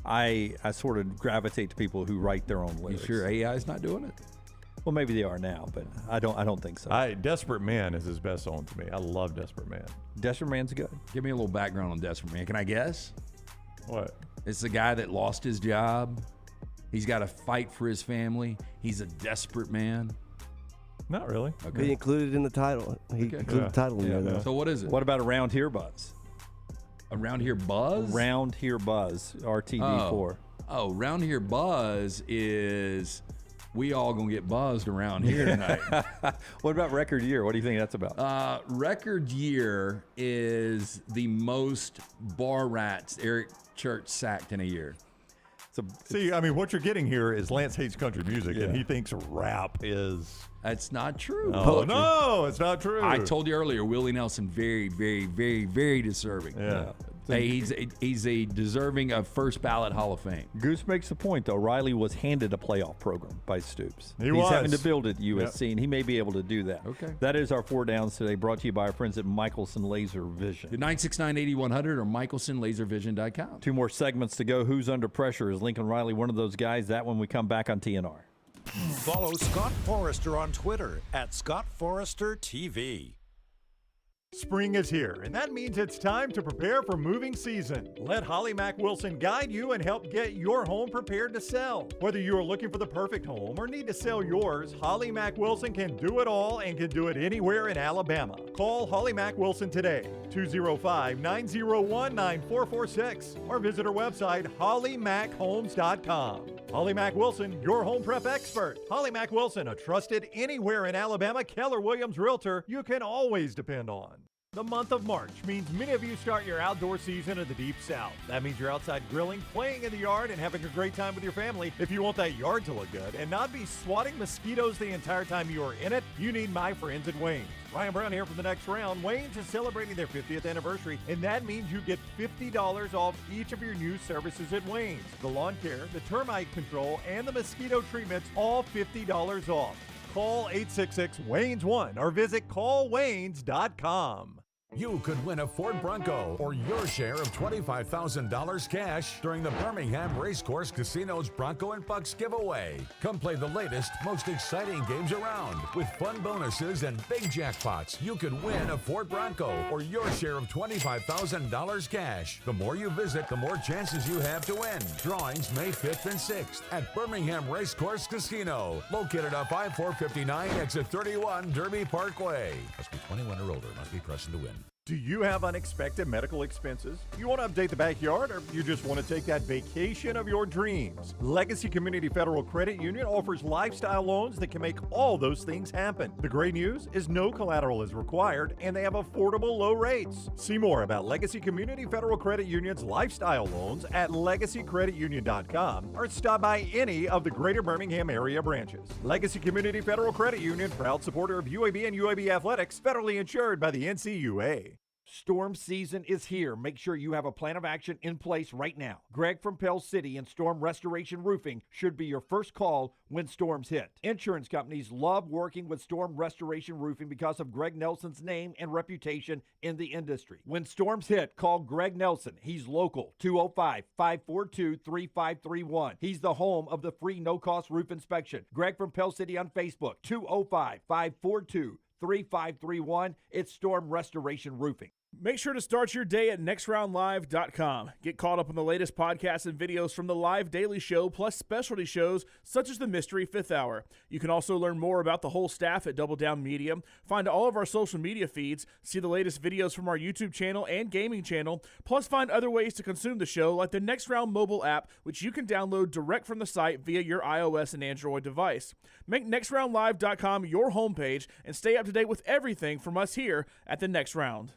I sort of gravitate to people who write their own lyrics. You sure AI's not doing it? Well, maybe they are now, but I don't think so. Desperate Man is his best song to me. I love Desperate Man. Desperate Man's good. Give me a little background on Desperate Man. Can I guess? What? It's the guy that lost his job. He's got to fight for his family. He's a desperate man. Not really. Okay. He included in the title. He included the title in there, though. So what is it? What about Around Here Buzz? Around Here Buzz? Round Here Buzz, RTD4. Oh, Round Here Buzz is we all going to get buzzed around here tonight. What about Record Year? What do you think that's about? Record Year is the most bar rats Eric Church sacked in a year. See, what you're getting here is Lance hates country music, and he thinks rap is... That's not true. Oh, no, it's not true. I told you earlier, Willie Nelson, very, very, very, very deserving. Yeah. Hey, he's a deserving of first ballot Hall of Fame. Goose makes the point, though. Riley was handed a playoff program by Stoops. He's having to build it at USC, and he may be able to do that. Okay. That is our 4 downs today, brought to you by our friends at Michelson Laser Vision. 969-8100 or michelsonlaservision.com. 2 more segments to go. Who's under pressure? Is Lincoln Riley one of those guys? That when we come back on TNR. Follow Scott Forrester on Twitter at ScottForresterTV. Spring is here, and that means it's time to prepare for moving season. Let Holly Mack Wilson guide you and help get your home prepared to sell. Whether you are looking for the perfect home or need to sell yours, Holly Mack Wilson can do it all and can do it anywhere in Alabama. Call Holly Mack Wilson today, 205-901-9446, or visit her website, hollymachomes.com. Holly Mack Wilson, your home prep expert. Holly Mack Wilson, a trusted anywhere in Alabama Keller Williams realtor you can always depend on. The month of March means many of you start your outdoor season in the Deep South. That means you're outside grilling, playing in the yard, and having a great time with your family. If you want that yard to look good and not be swatting mosquitoes the entire time you are in it, you need my friends at Wayne's. Ryan Brown here from the next round. Wayne's is celebrating their 50th anniversary, and that means you get $50 off each of your new services at Wayne's. The lawn care, the termite control, and the mosquito treatments, all $50 off. Call 866-WAYNES1 or visit callwaynes.com. You could win a Ford Bronco or your share of $25,000 cash during the Birmingham Racecourse Casino's Bronco and Bucks giveaway. Come play the latest, most exciting games around. With fun bonuses and big jackpots, you could win a Ford Bronco or your share of $25,000 cash. The more you visit, the more chances you have to win. Drawings May 5th and 6th at Birmingham Racecourse Casino, located off I-459 exit 31 Derby Parkway. Must be 21 or older, must be present to win. Do you have unexpected medical expenses? You want to update the backyard, or you just want to take that vacation of your dreams? Legacy Community Federal Credit Union offers lifestyle loans that can make all those things happen. The great news is no collateral is required, and they have affordable low rates. See more about Legacy Community Federal Credit Union's lifestyle loans at legacycreditunion.com or stop by any of the greater Birmingham area branches. Legacy Community Federal Credit Union, proud supporter of UAB and UAB athletics, federally insured by the NCUA. Storm season is here. Make sure you have a plan of action in place right now. Greg from Pell City and Storm Restoration Roofing should be your first call when storms hit. Insurance companies love working with Storm Restoration Roofing because of Greg Nelson's name and reputation in the industry. When storms hit, call Greg Nelson. He's local, 205-542-3531. He's the home of the free no-cost roof inspection. Greg from Pell City on Facebook, 205-542-3531. It's Storm Restoration Roofing. Make sure to start your day at nextroundlive.com. Get caught up on the latest podcasts and videos from the live daily show, plus specialty shows such as the Mystery Fifth Hour. You can also learn more about the whole staff at Double Down Media, find all of our social media feeds, see the latest videos from our YouTube channel and gaming channel, plus find other ways to consume the show like the Next Round mobile app, which you can download direct from the site via your iOS and Android device. Make nextroundlive.com your homepage and stay up to date with everything from us here at the Next Round.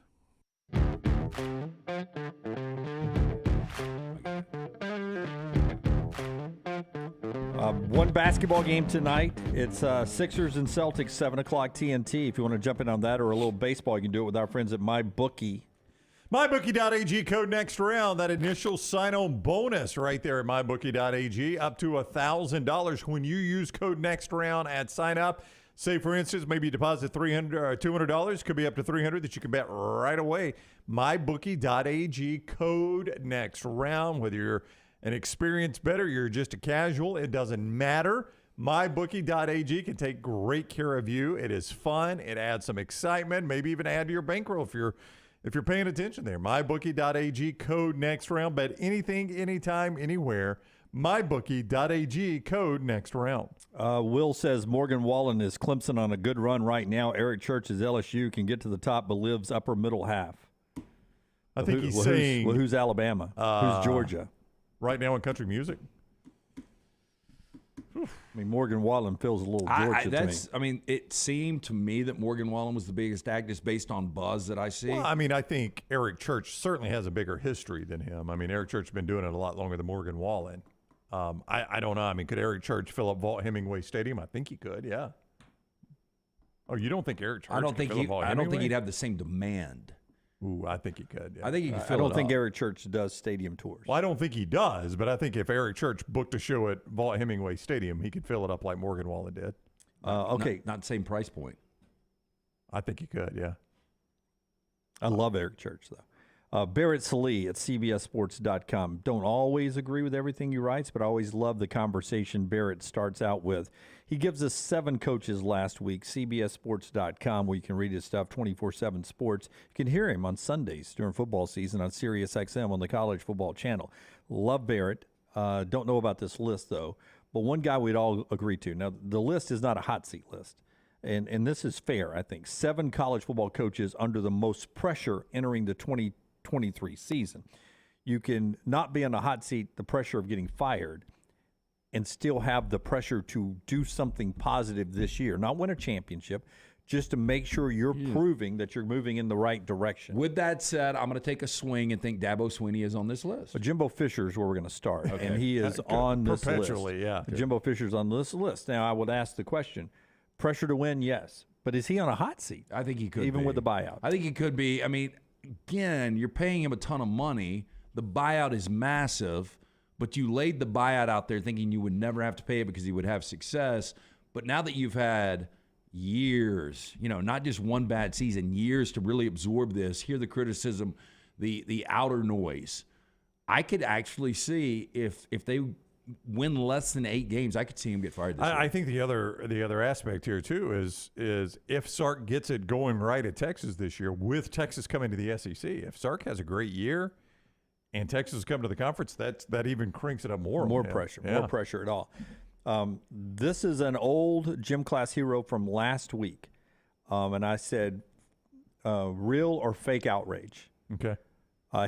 One basketball game tonight. It's Sixers and Celtics, 7 o'clock TNT. If you want to jump in on that or a little baseball, you can do it with our friends at MyBookie. MyBookie.ag, code next round. That initial sign-on bonus right there at MyBookie.ag, up to $1,000 when you use code next round at sign-up. Say, for instance, maybe you deposit $300 or $200, could be up to $300 that you can bet right away. MyBookie.ag, code next round. Whether you're an experienced bettor, you're just a casual, it doesn't matter. MyBookie.ag can take great care of you. It is fun. It adds some excitement, maybe even add to your bankroll if you're paying attention there. MyBookie.ag, code next round. Bet anything, anytime, anywhere. MyBookie.ag, code next round. Will says Morgan Wallen is Clemson on a good run right now. Eric Church is LSU, can get to the top but lives upper middle half. I think he's saying... who's Alabama? Who's Georgia? Right now in country music? I mean, Morgan Wallen feels a little Georgia to me. I mean, it seemed to me that Morgan Wallen was the biggest act just based on buzz that I see. Well, I mean, I think Eric Church certainly has a bigger history than him. I mean, Eric Church has been doing it a lot longer than Morgan Wallen. I don't know. I mean, could Eric Church fill up Vaught Hemingway Stadium? I think he could, yeah. Oh, you don't think Eric Church could fill up Vaught Hemingway? I don't think he'd have the same demand. Ooh, I think he could. Yeah. I think he could fill I don't it think up. Eric Church does stadium tours. Well, I don't think he does, but I think if Eric Church booked a show at Vaught Hemingway Stadium, he could fill it up like Morgan Wallen did. Okay. Not the same price point. I think he could, yeah. I love Eric Church, though. Barrett Salee at CBSSports.com. Don't always agree with everything he writes, but I always love the conversation Barrett starts out with. He gives us 7 coaches last week, CBSSports.com, where you can read his stuff, 24/7 Sports. You can hear him on Sundays during football season on SiriusXM on the College Football Channel. Love Barrett. Don't know about this list, though, but one guy we'd all agree to. Now, the list is not a hot seat list, and this is fair, I think. 7 college football coaches under the most pressure entering the 2023 season. You can not be on a hot seat, the pressure of getting fired, and still have the pressure to do something positive this year. Not win a championship, just to make sure you're proving that you're moving in the right direction. With that said, I'm going to take a swing and think Dabo Swinney is on this list. But Jimbo Fisher is where we're going to start, and he is on this list. Perpetually, yeah. Jimbo Fisher's on this list. Now, I would ask the question, pressure to win, yes. But is he on a hot seat? I think he could even be. with the buyout. I think he could be. I mean, again, you're paying him a ton of money. The buyout is massive, but you laid the buyout out there thinking you would never have to pay it because he would have success. But now that you've had years, not just one bad season, years to really absorb this, hear the criticism, the outer noise, I could actually see if they win less than 8 games, I could see him get fired this year. I think the other aspect here too is if Sark gets it going right at Texas this year, with Texas coming to the SEC, if Sark has a great year and Texas come to the conference, that even cranks it up more. More pressure at all. This is an old gym class hero from last week, and I said real or fake outrage. Okay.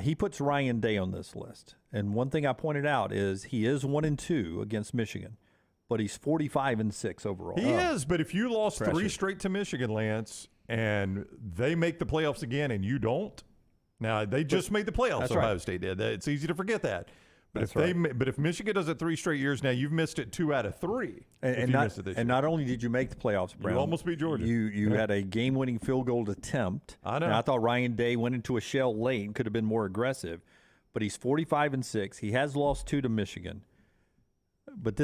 He puts Ryan Day on this list. And one thing I pointed out is he is 1-2 against Michigan, but he's 45-6 overall. He is, but if you lost Pressure. 3 straight to Michigan, Lance, and they make the playoffs again and you don't, now they just made the playoffs, That's Ohio right. State did. It's easy to forget that. But That's but if Michigan does it 3 straight years, now you've missed it 2 out of 3. And not only did you make the playoffs, Brown, you almost beat Georgia. You had a game-winning field goal attempt. I know. And I thought Ryan Day went into a shell late and could have been more aggressive, but he's 45-6. He has lost 2 to Michigan. But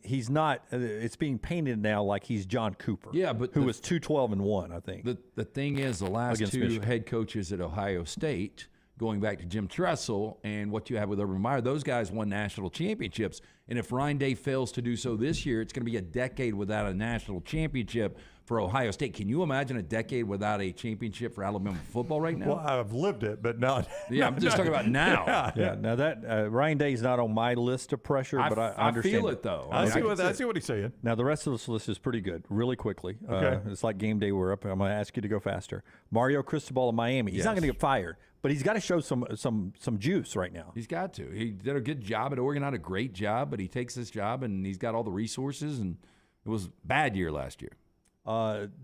he's not. It's being painted now like he's John Cooper. Yeah, but who was 2-12-1, I think. The thing is, the last Against 2 Michigan. head coaches at Ohio State, going back to Jim Tressel and what you have with Urban Meyer, those guys won national championships. And if Ryan Day fails to do so this year, it's going to be a decade without a national championship for Ohio State. Can you imagine a decade without a championship for Alabama football right now? Well, I've lived it, but not. Yeah, I'm just talking about now. Yeah. Now that Ryan Day's not on my list of pressure, but I understand feel it though. I see what he's saying. Now the rest of this list is pretty good. Really quickly, Okay. It's like game day. We're up. I'm going to ask you to go faster. Mario Cristobal of Miami. He's not going to get fired, but he's got to show some juice right now. He's got to. He did a good job at Oregon, not a great job, but he takes this job and he's got all the resources. And it was a bad year last year.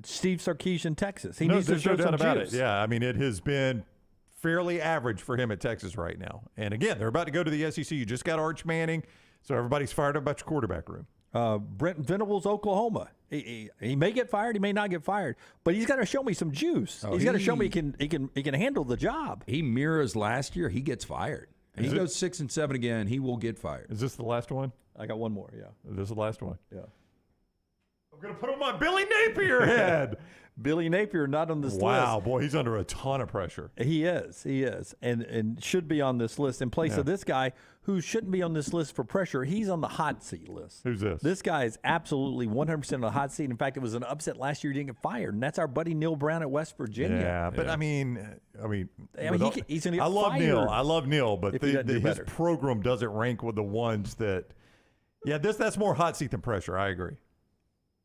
Steve Sarkisian, Texas. He No, needs to there's show no doubt some about juice. it. Yeah, I mean, it has been fairly average for him at Texas right now. And again, they're about to go to the SEC. You just got Arch Manning, so everybody's fired up about your quarterback room. Brent Venables, Oklahoma. He may get fired. He may not get fired, but he's got to show me some juice. He's got to show me he can handle the job. He mirrors last year. He gets fired. He goes 6-7 again. He will get fired. Is this the last one? I got one more. Yeah. This is the last one. Yeah. I'm going to put on my Billy Napier head. Billy Napier not on this list. Wow, boy, he's under a ton of pressure. He is, and should be on this list in place of this guy who shouldn't be on this list for pressure. He's on the hot seat list. Who's this? This guy is absolutely 100% on the hot seat. In fact, it was an upset last year. He didn't get fired, and that's our buddy Neil Brown at West Virginia. Yeah, but I mean, he's going to get I love fired Neil. I love Neil, but if he doesn't do his better. program doesn't rank with the ones that. Yeah, that's more hot seat than pressure. I agree.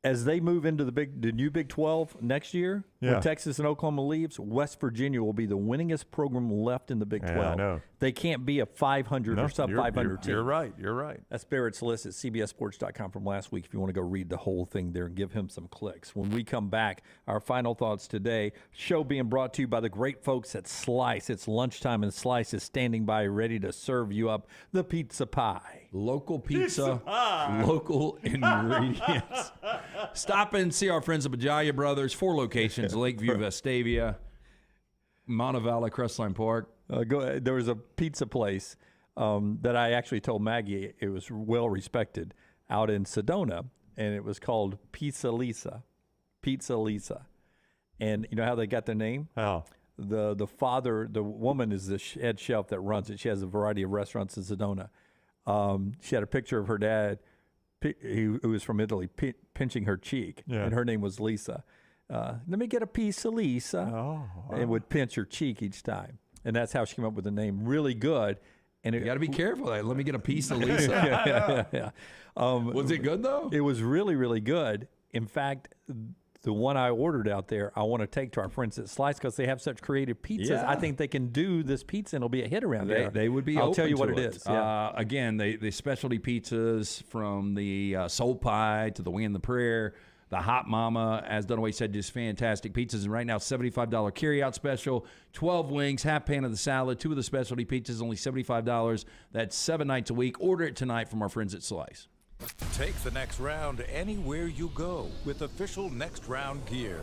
As they move into the new Big 12 next year, when Texas and Oklahoma leaves, West Virginia will be the winningest program left in the Big 12. I know. They can't be a 500 or sub-500 team. You're right. You're right. That's Barrett's list at CBSSports.com from last week if you want to go read the whole thing there and give him some clicks. When we come back, our final thoughts today, show being brought to you by the great folks at Slice. It's lunchtime and Slice is standing by ready to serve you up the pizza pie. Local pizza, local ingredients. Stop and see our friends at Bajaya Brothers, 4 locations, Lakeview, Vestavia, Montevallo, Crestline Park. There was a pizza place that I actually told Maggie it was well respected out in Sedona, and it was called Pizza Lisa. Pizza Lisa. And you know how they got their name? How? The woman is the head chef that runs it. She has a variety of restaurants in Sedona. She had a picture of her dad, who was from Italy, pinching her cheek, and her name was Lisa. Let me get a piece of Lisa, and would pinch her cheek each time. And that's how she came up with the name. Really good. And You got to be careful. Let me get a piece of Lisa. yeah. Was it good, though? It was really, really good. In fact, the one I ordered out there, I want to take to our friends at Slice because they have such creative pizzas. Yeah. I think they can do this pizza and it'll be a hit around there. They would be I'll open tell you to what it is. Yeah. Again, the specialty pizzas from the soul pie to the wing and the prayer. The Hot Mama, as Dunaway said, just fantastic pizzas. And right now, $75 carryout special, 12 wings, half pan of the salad, 2 of the specialty pizzas, only $75. That's 7 nights a week. Order it tonight from our friends at Slice. Take the next round anywhere you go with official Next Round gear.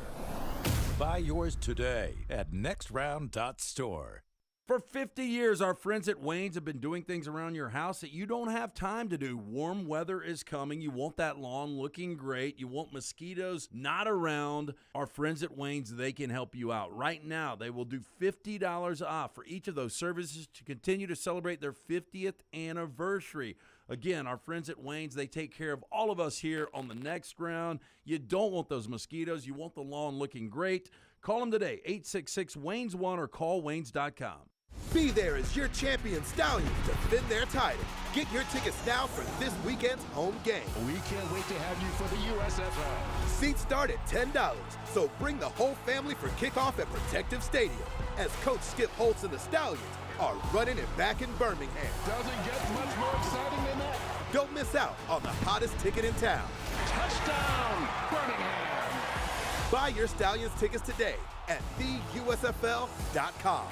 Buy yours today at nextround.store. For 50 years, our friends at Wayne's have been doing things around your house that you don't have time to do. Warm weather is coming. You want that lawn looking great. You want mosquitoes not around. Our friends at Wayne's, they can help you out. Right now, they will do $50 off for each of those services to continue to celebrate their 50th anniversary. Again, our friends at Wayne's, they take care of all of us here on the Next Round. You don't want those mosquitoes. You want the lawn looking great. Call them today, 866-WAYNES1 or call Waynes.com. Be there as your champion Stallions defend their title. Get your tickets now for this weekend's home game. We can't wait to have you for the USFL. Seats start at $10, so bring the whole family for kickoff at Protective Stadium as Coach Skip Holtz and the Stallions are running it back in Birmingham. Doesn't get much more exciting than that. Don't miss out on the hottest ticket in town. Touchdown, Birmingham. Buy your Stallions tickets today at theusfl.com.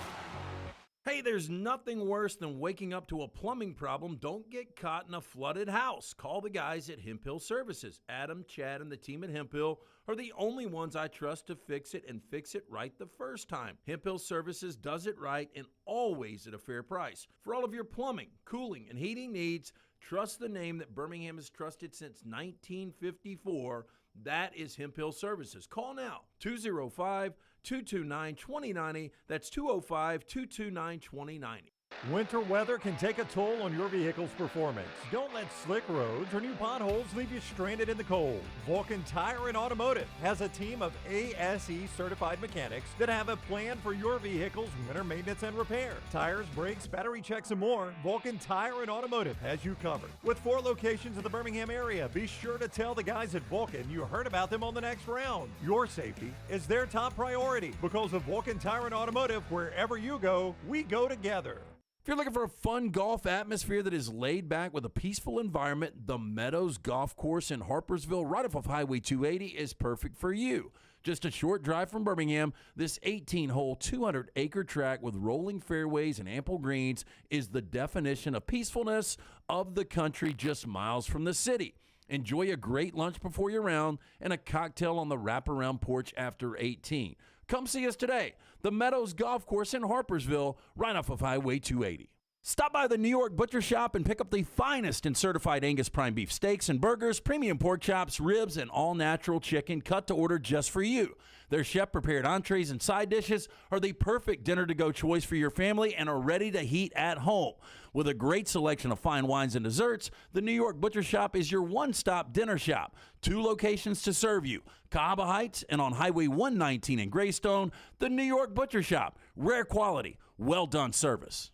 Hey, there's nothing worse than waking up to a plumbing problem. Don't get caught in a flooded house. Call the guys at Hemp Hill Services. Adam, Chad, and the team at Hemp Hill are the only ones I trust to fix it and fix it right the first time. Hemp Hill Services does it right and always at a fair price. For all of your plumbing, cooling, and heating needs, trust the name that Birmingham has trusted since 1954. That is Hemp Hill Services. Call now, 205-229-2090. That's 205-229-2090. Winter weather can take a toll on your vehicle's performance. Don't let slick roads or new potholes leave you stranded in the cold. Vulcan Tire and Automotive has a team of ASE certified mechanics that have a plan for your vehicle's winter maintenance and repair. Tires, brakes, battery checks, and more. Vulcan Tire and Automotive has you covered. With 4 locations in the Birmingham area, be sure to tell the guys at Vulcan you heard about them on the Next Round. Your safety is their top priority because of Vulcan Tire and Automotive. Wherever you go, we go together. If you're looking for a fun golf atmosphere that is laid back with a peaceful environment, the Meadows Golf Course in Harpersville, right off of Highway 280, is perfect for you. Just a short drive from Birmingham, this 18-hole, 200-acre track with rolling fairways and ample greens is the definition of peacefulness of the country just miles from the city. Enjoy a great lunch before your round and a cocktail on the wraparound porch after 18. Come see us today. The Meadows Golf Course in Harpersville, right off of Highway 280. Stop by the New York Butcher Shop and pick up the finest in certified Angus prime beef steaks and burgers, premium pork chops, ribs, and all-natural chicken cut to order just for you. Their chef-prepared entrees and side dishes are the perfect dinner-to-go choice for your family and are ready to heat at home. With a great selection of fine wines and desserts, the New York Butcher Shop is your one-stop dinner shop. 2 locations to serve you, Cahaba Heights and on Highway 119 in Greystone. The New York Butcher Shop, rare quality, well-done service.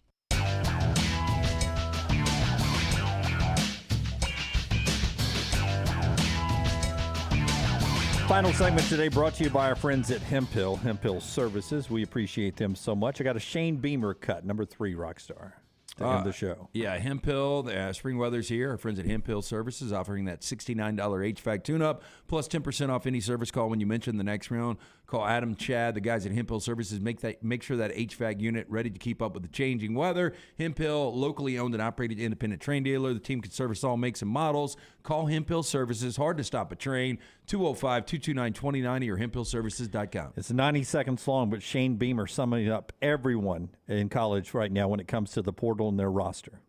Final segment today brought to you by our friends at Hemp Hill Services. We appreciate them so much. I got a Shane Beamer cut, number 3 Rockstar, to end the show. Yeah, Hemp Hill, spring weather's here. Our friends at Hemp Hill Services offering that $69 HVAC tune-up plus 10% off any service call when you mention the Next Round. Call Adam, Chad, the guys at Hemp Hill Services. Make sure that HVAC unit ready to keep up with the changing weather. Hemp Hill, locally owned and operated independent train dealer. The team can service all makes and models. Call Hemp Hill Services. Hard to stop a train. 205-229-2090 or hemphillservices.com. It's 90 seconds long, but Shane Beamer summing up everyone in college right now when it comes to the portal and their roster.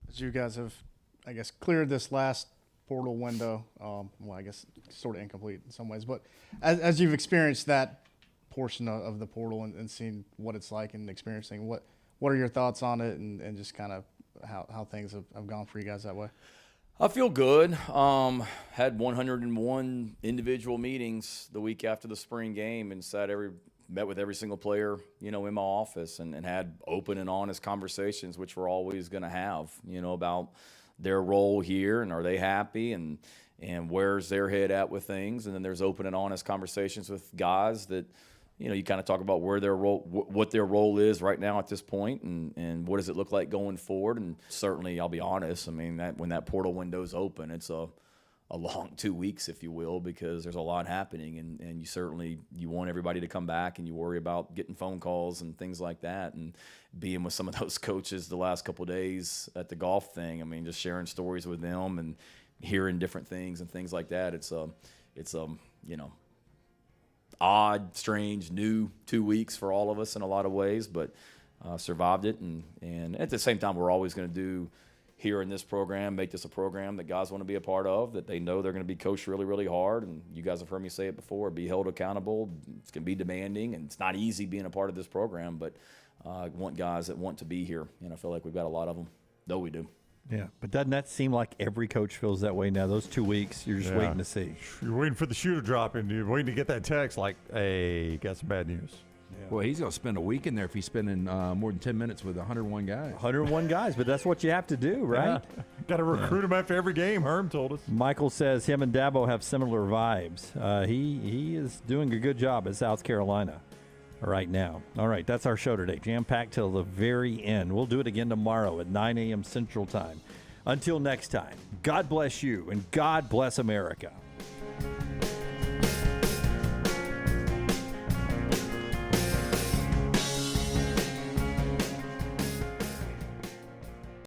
As you guys have, I guess, cleared this last portal window, well, I guess sort of incomplete in some ways, but as you've experienced that portion of the portal and seen what it's like and experiencing, what are your thoughts on it and just kind of how things have gone for you guys that way? I feel good. Had 101 individual meetings the week after the spring game and met with every single player, in my office and had open and honest conversations, which we're always going to have, about their role here and are they happy and where's their head at with things. And then there's open and honest conversations with guys that, you kind of talk about where their role, what their role is right now at this point and what does it look like going forward. And certainly, I'll be honest, I mean, that when that portal window's open, it's a long 2 weeks, if you will, because there's a lot happening, and you want everybody to come back, and you worry about getting phone calls and things like that, and being with some of those coaches the last couple of days at the golf thing. I mean, just sharing stories with them and hearing different things and things like that. It's odd, strange, new 2 weeks for all of us in a lot of ways, but survived it, and at the same time, we're always going to do here in this program, make this a program that guys want to be a part of, that they know they're going to be coached really, really hard. And you guys have heard me say it before, be held accountable. It's going to be demanding, and it's not easy being a part of this program, but I want guys that want to be here. And I feel like we've got a lot of them, though we do. Yeah, but doesn't that seem like every coach feels that way now? Those 2 weeks, you're just waiting to see. You're waiting for the shoe to drop, and you're waiting to get that text like, hey, got some bad news. Yeah. Well, he's going to spend a week in there if he's spending more than 10 minutes with 101 guys. 101 guys, but that's what you have to do, right? Yeah. Got to recruit him after every game, Herm told us. Michael says him and Dabo have similar vibes. He is doing a good job at South Carolina right now. All right, that's our show today. Jam-packed till the very end. We'll do it again tomorrow at 9 a.m. Central Time. Until next time, God bless you and God bless America.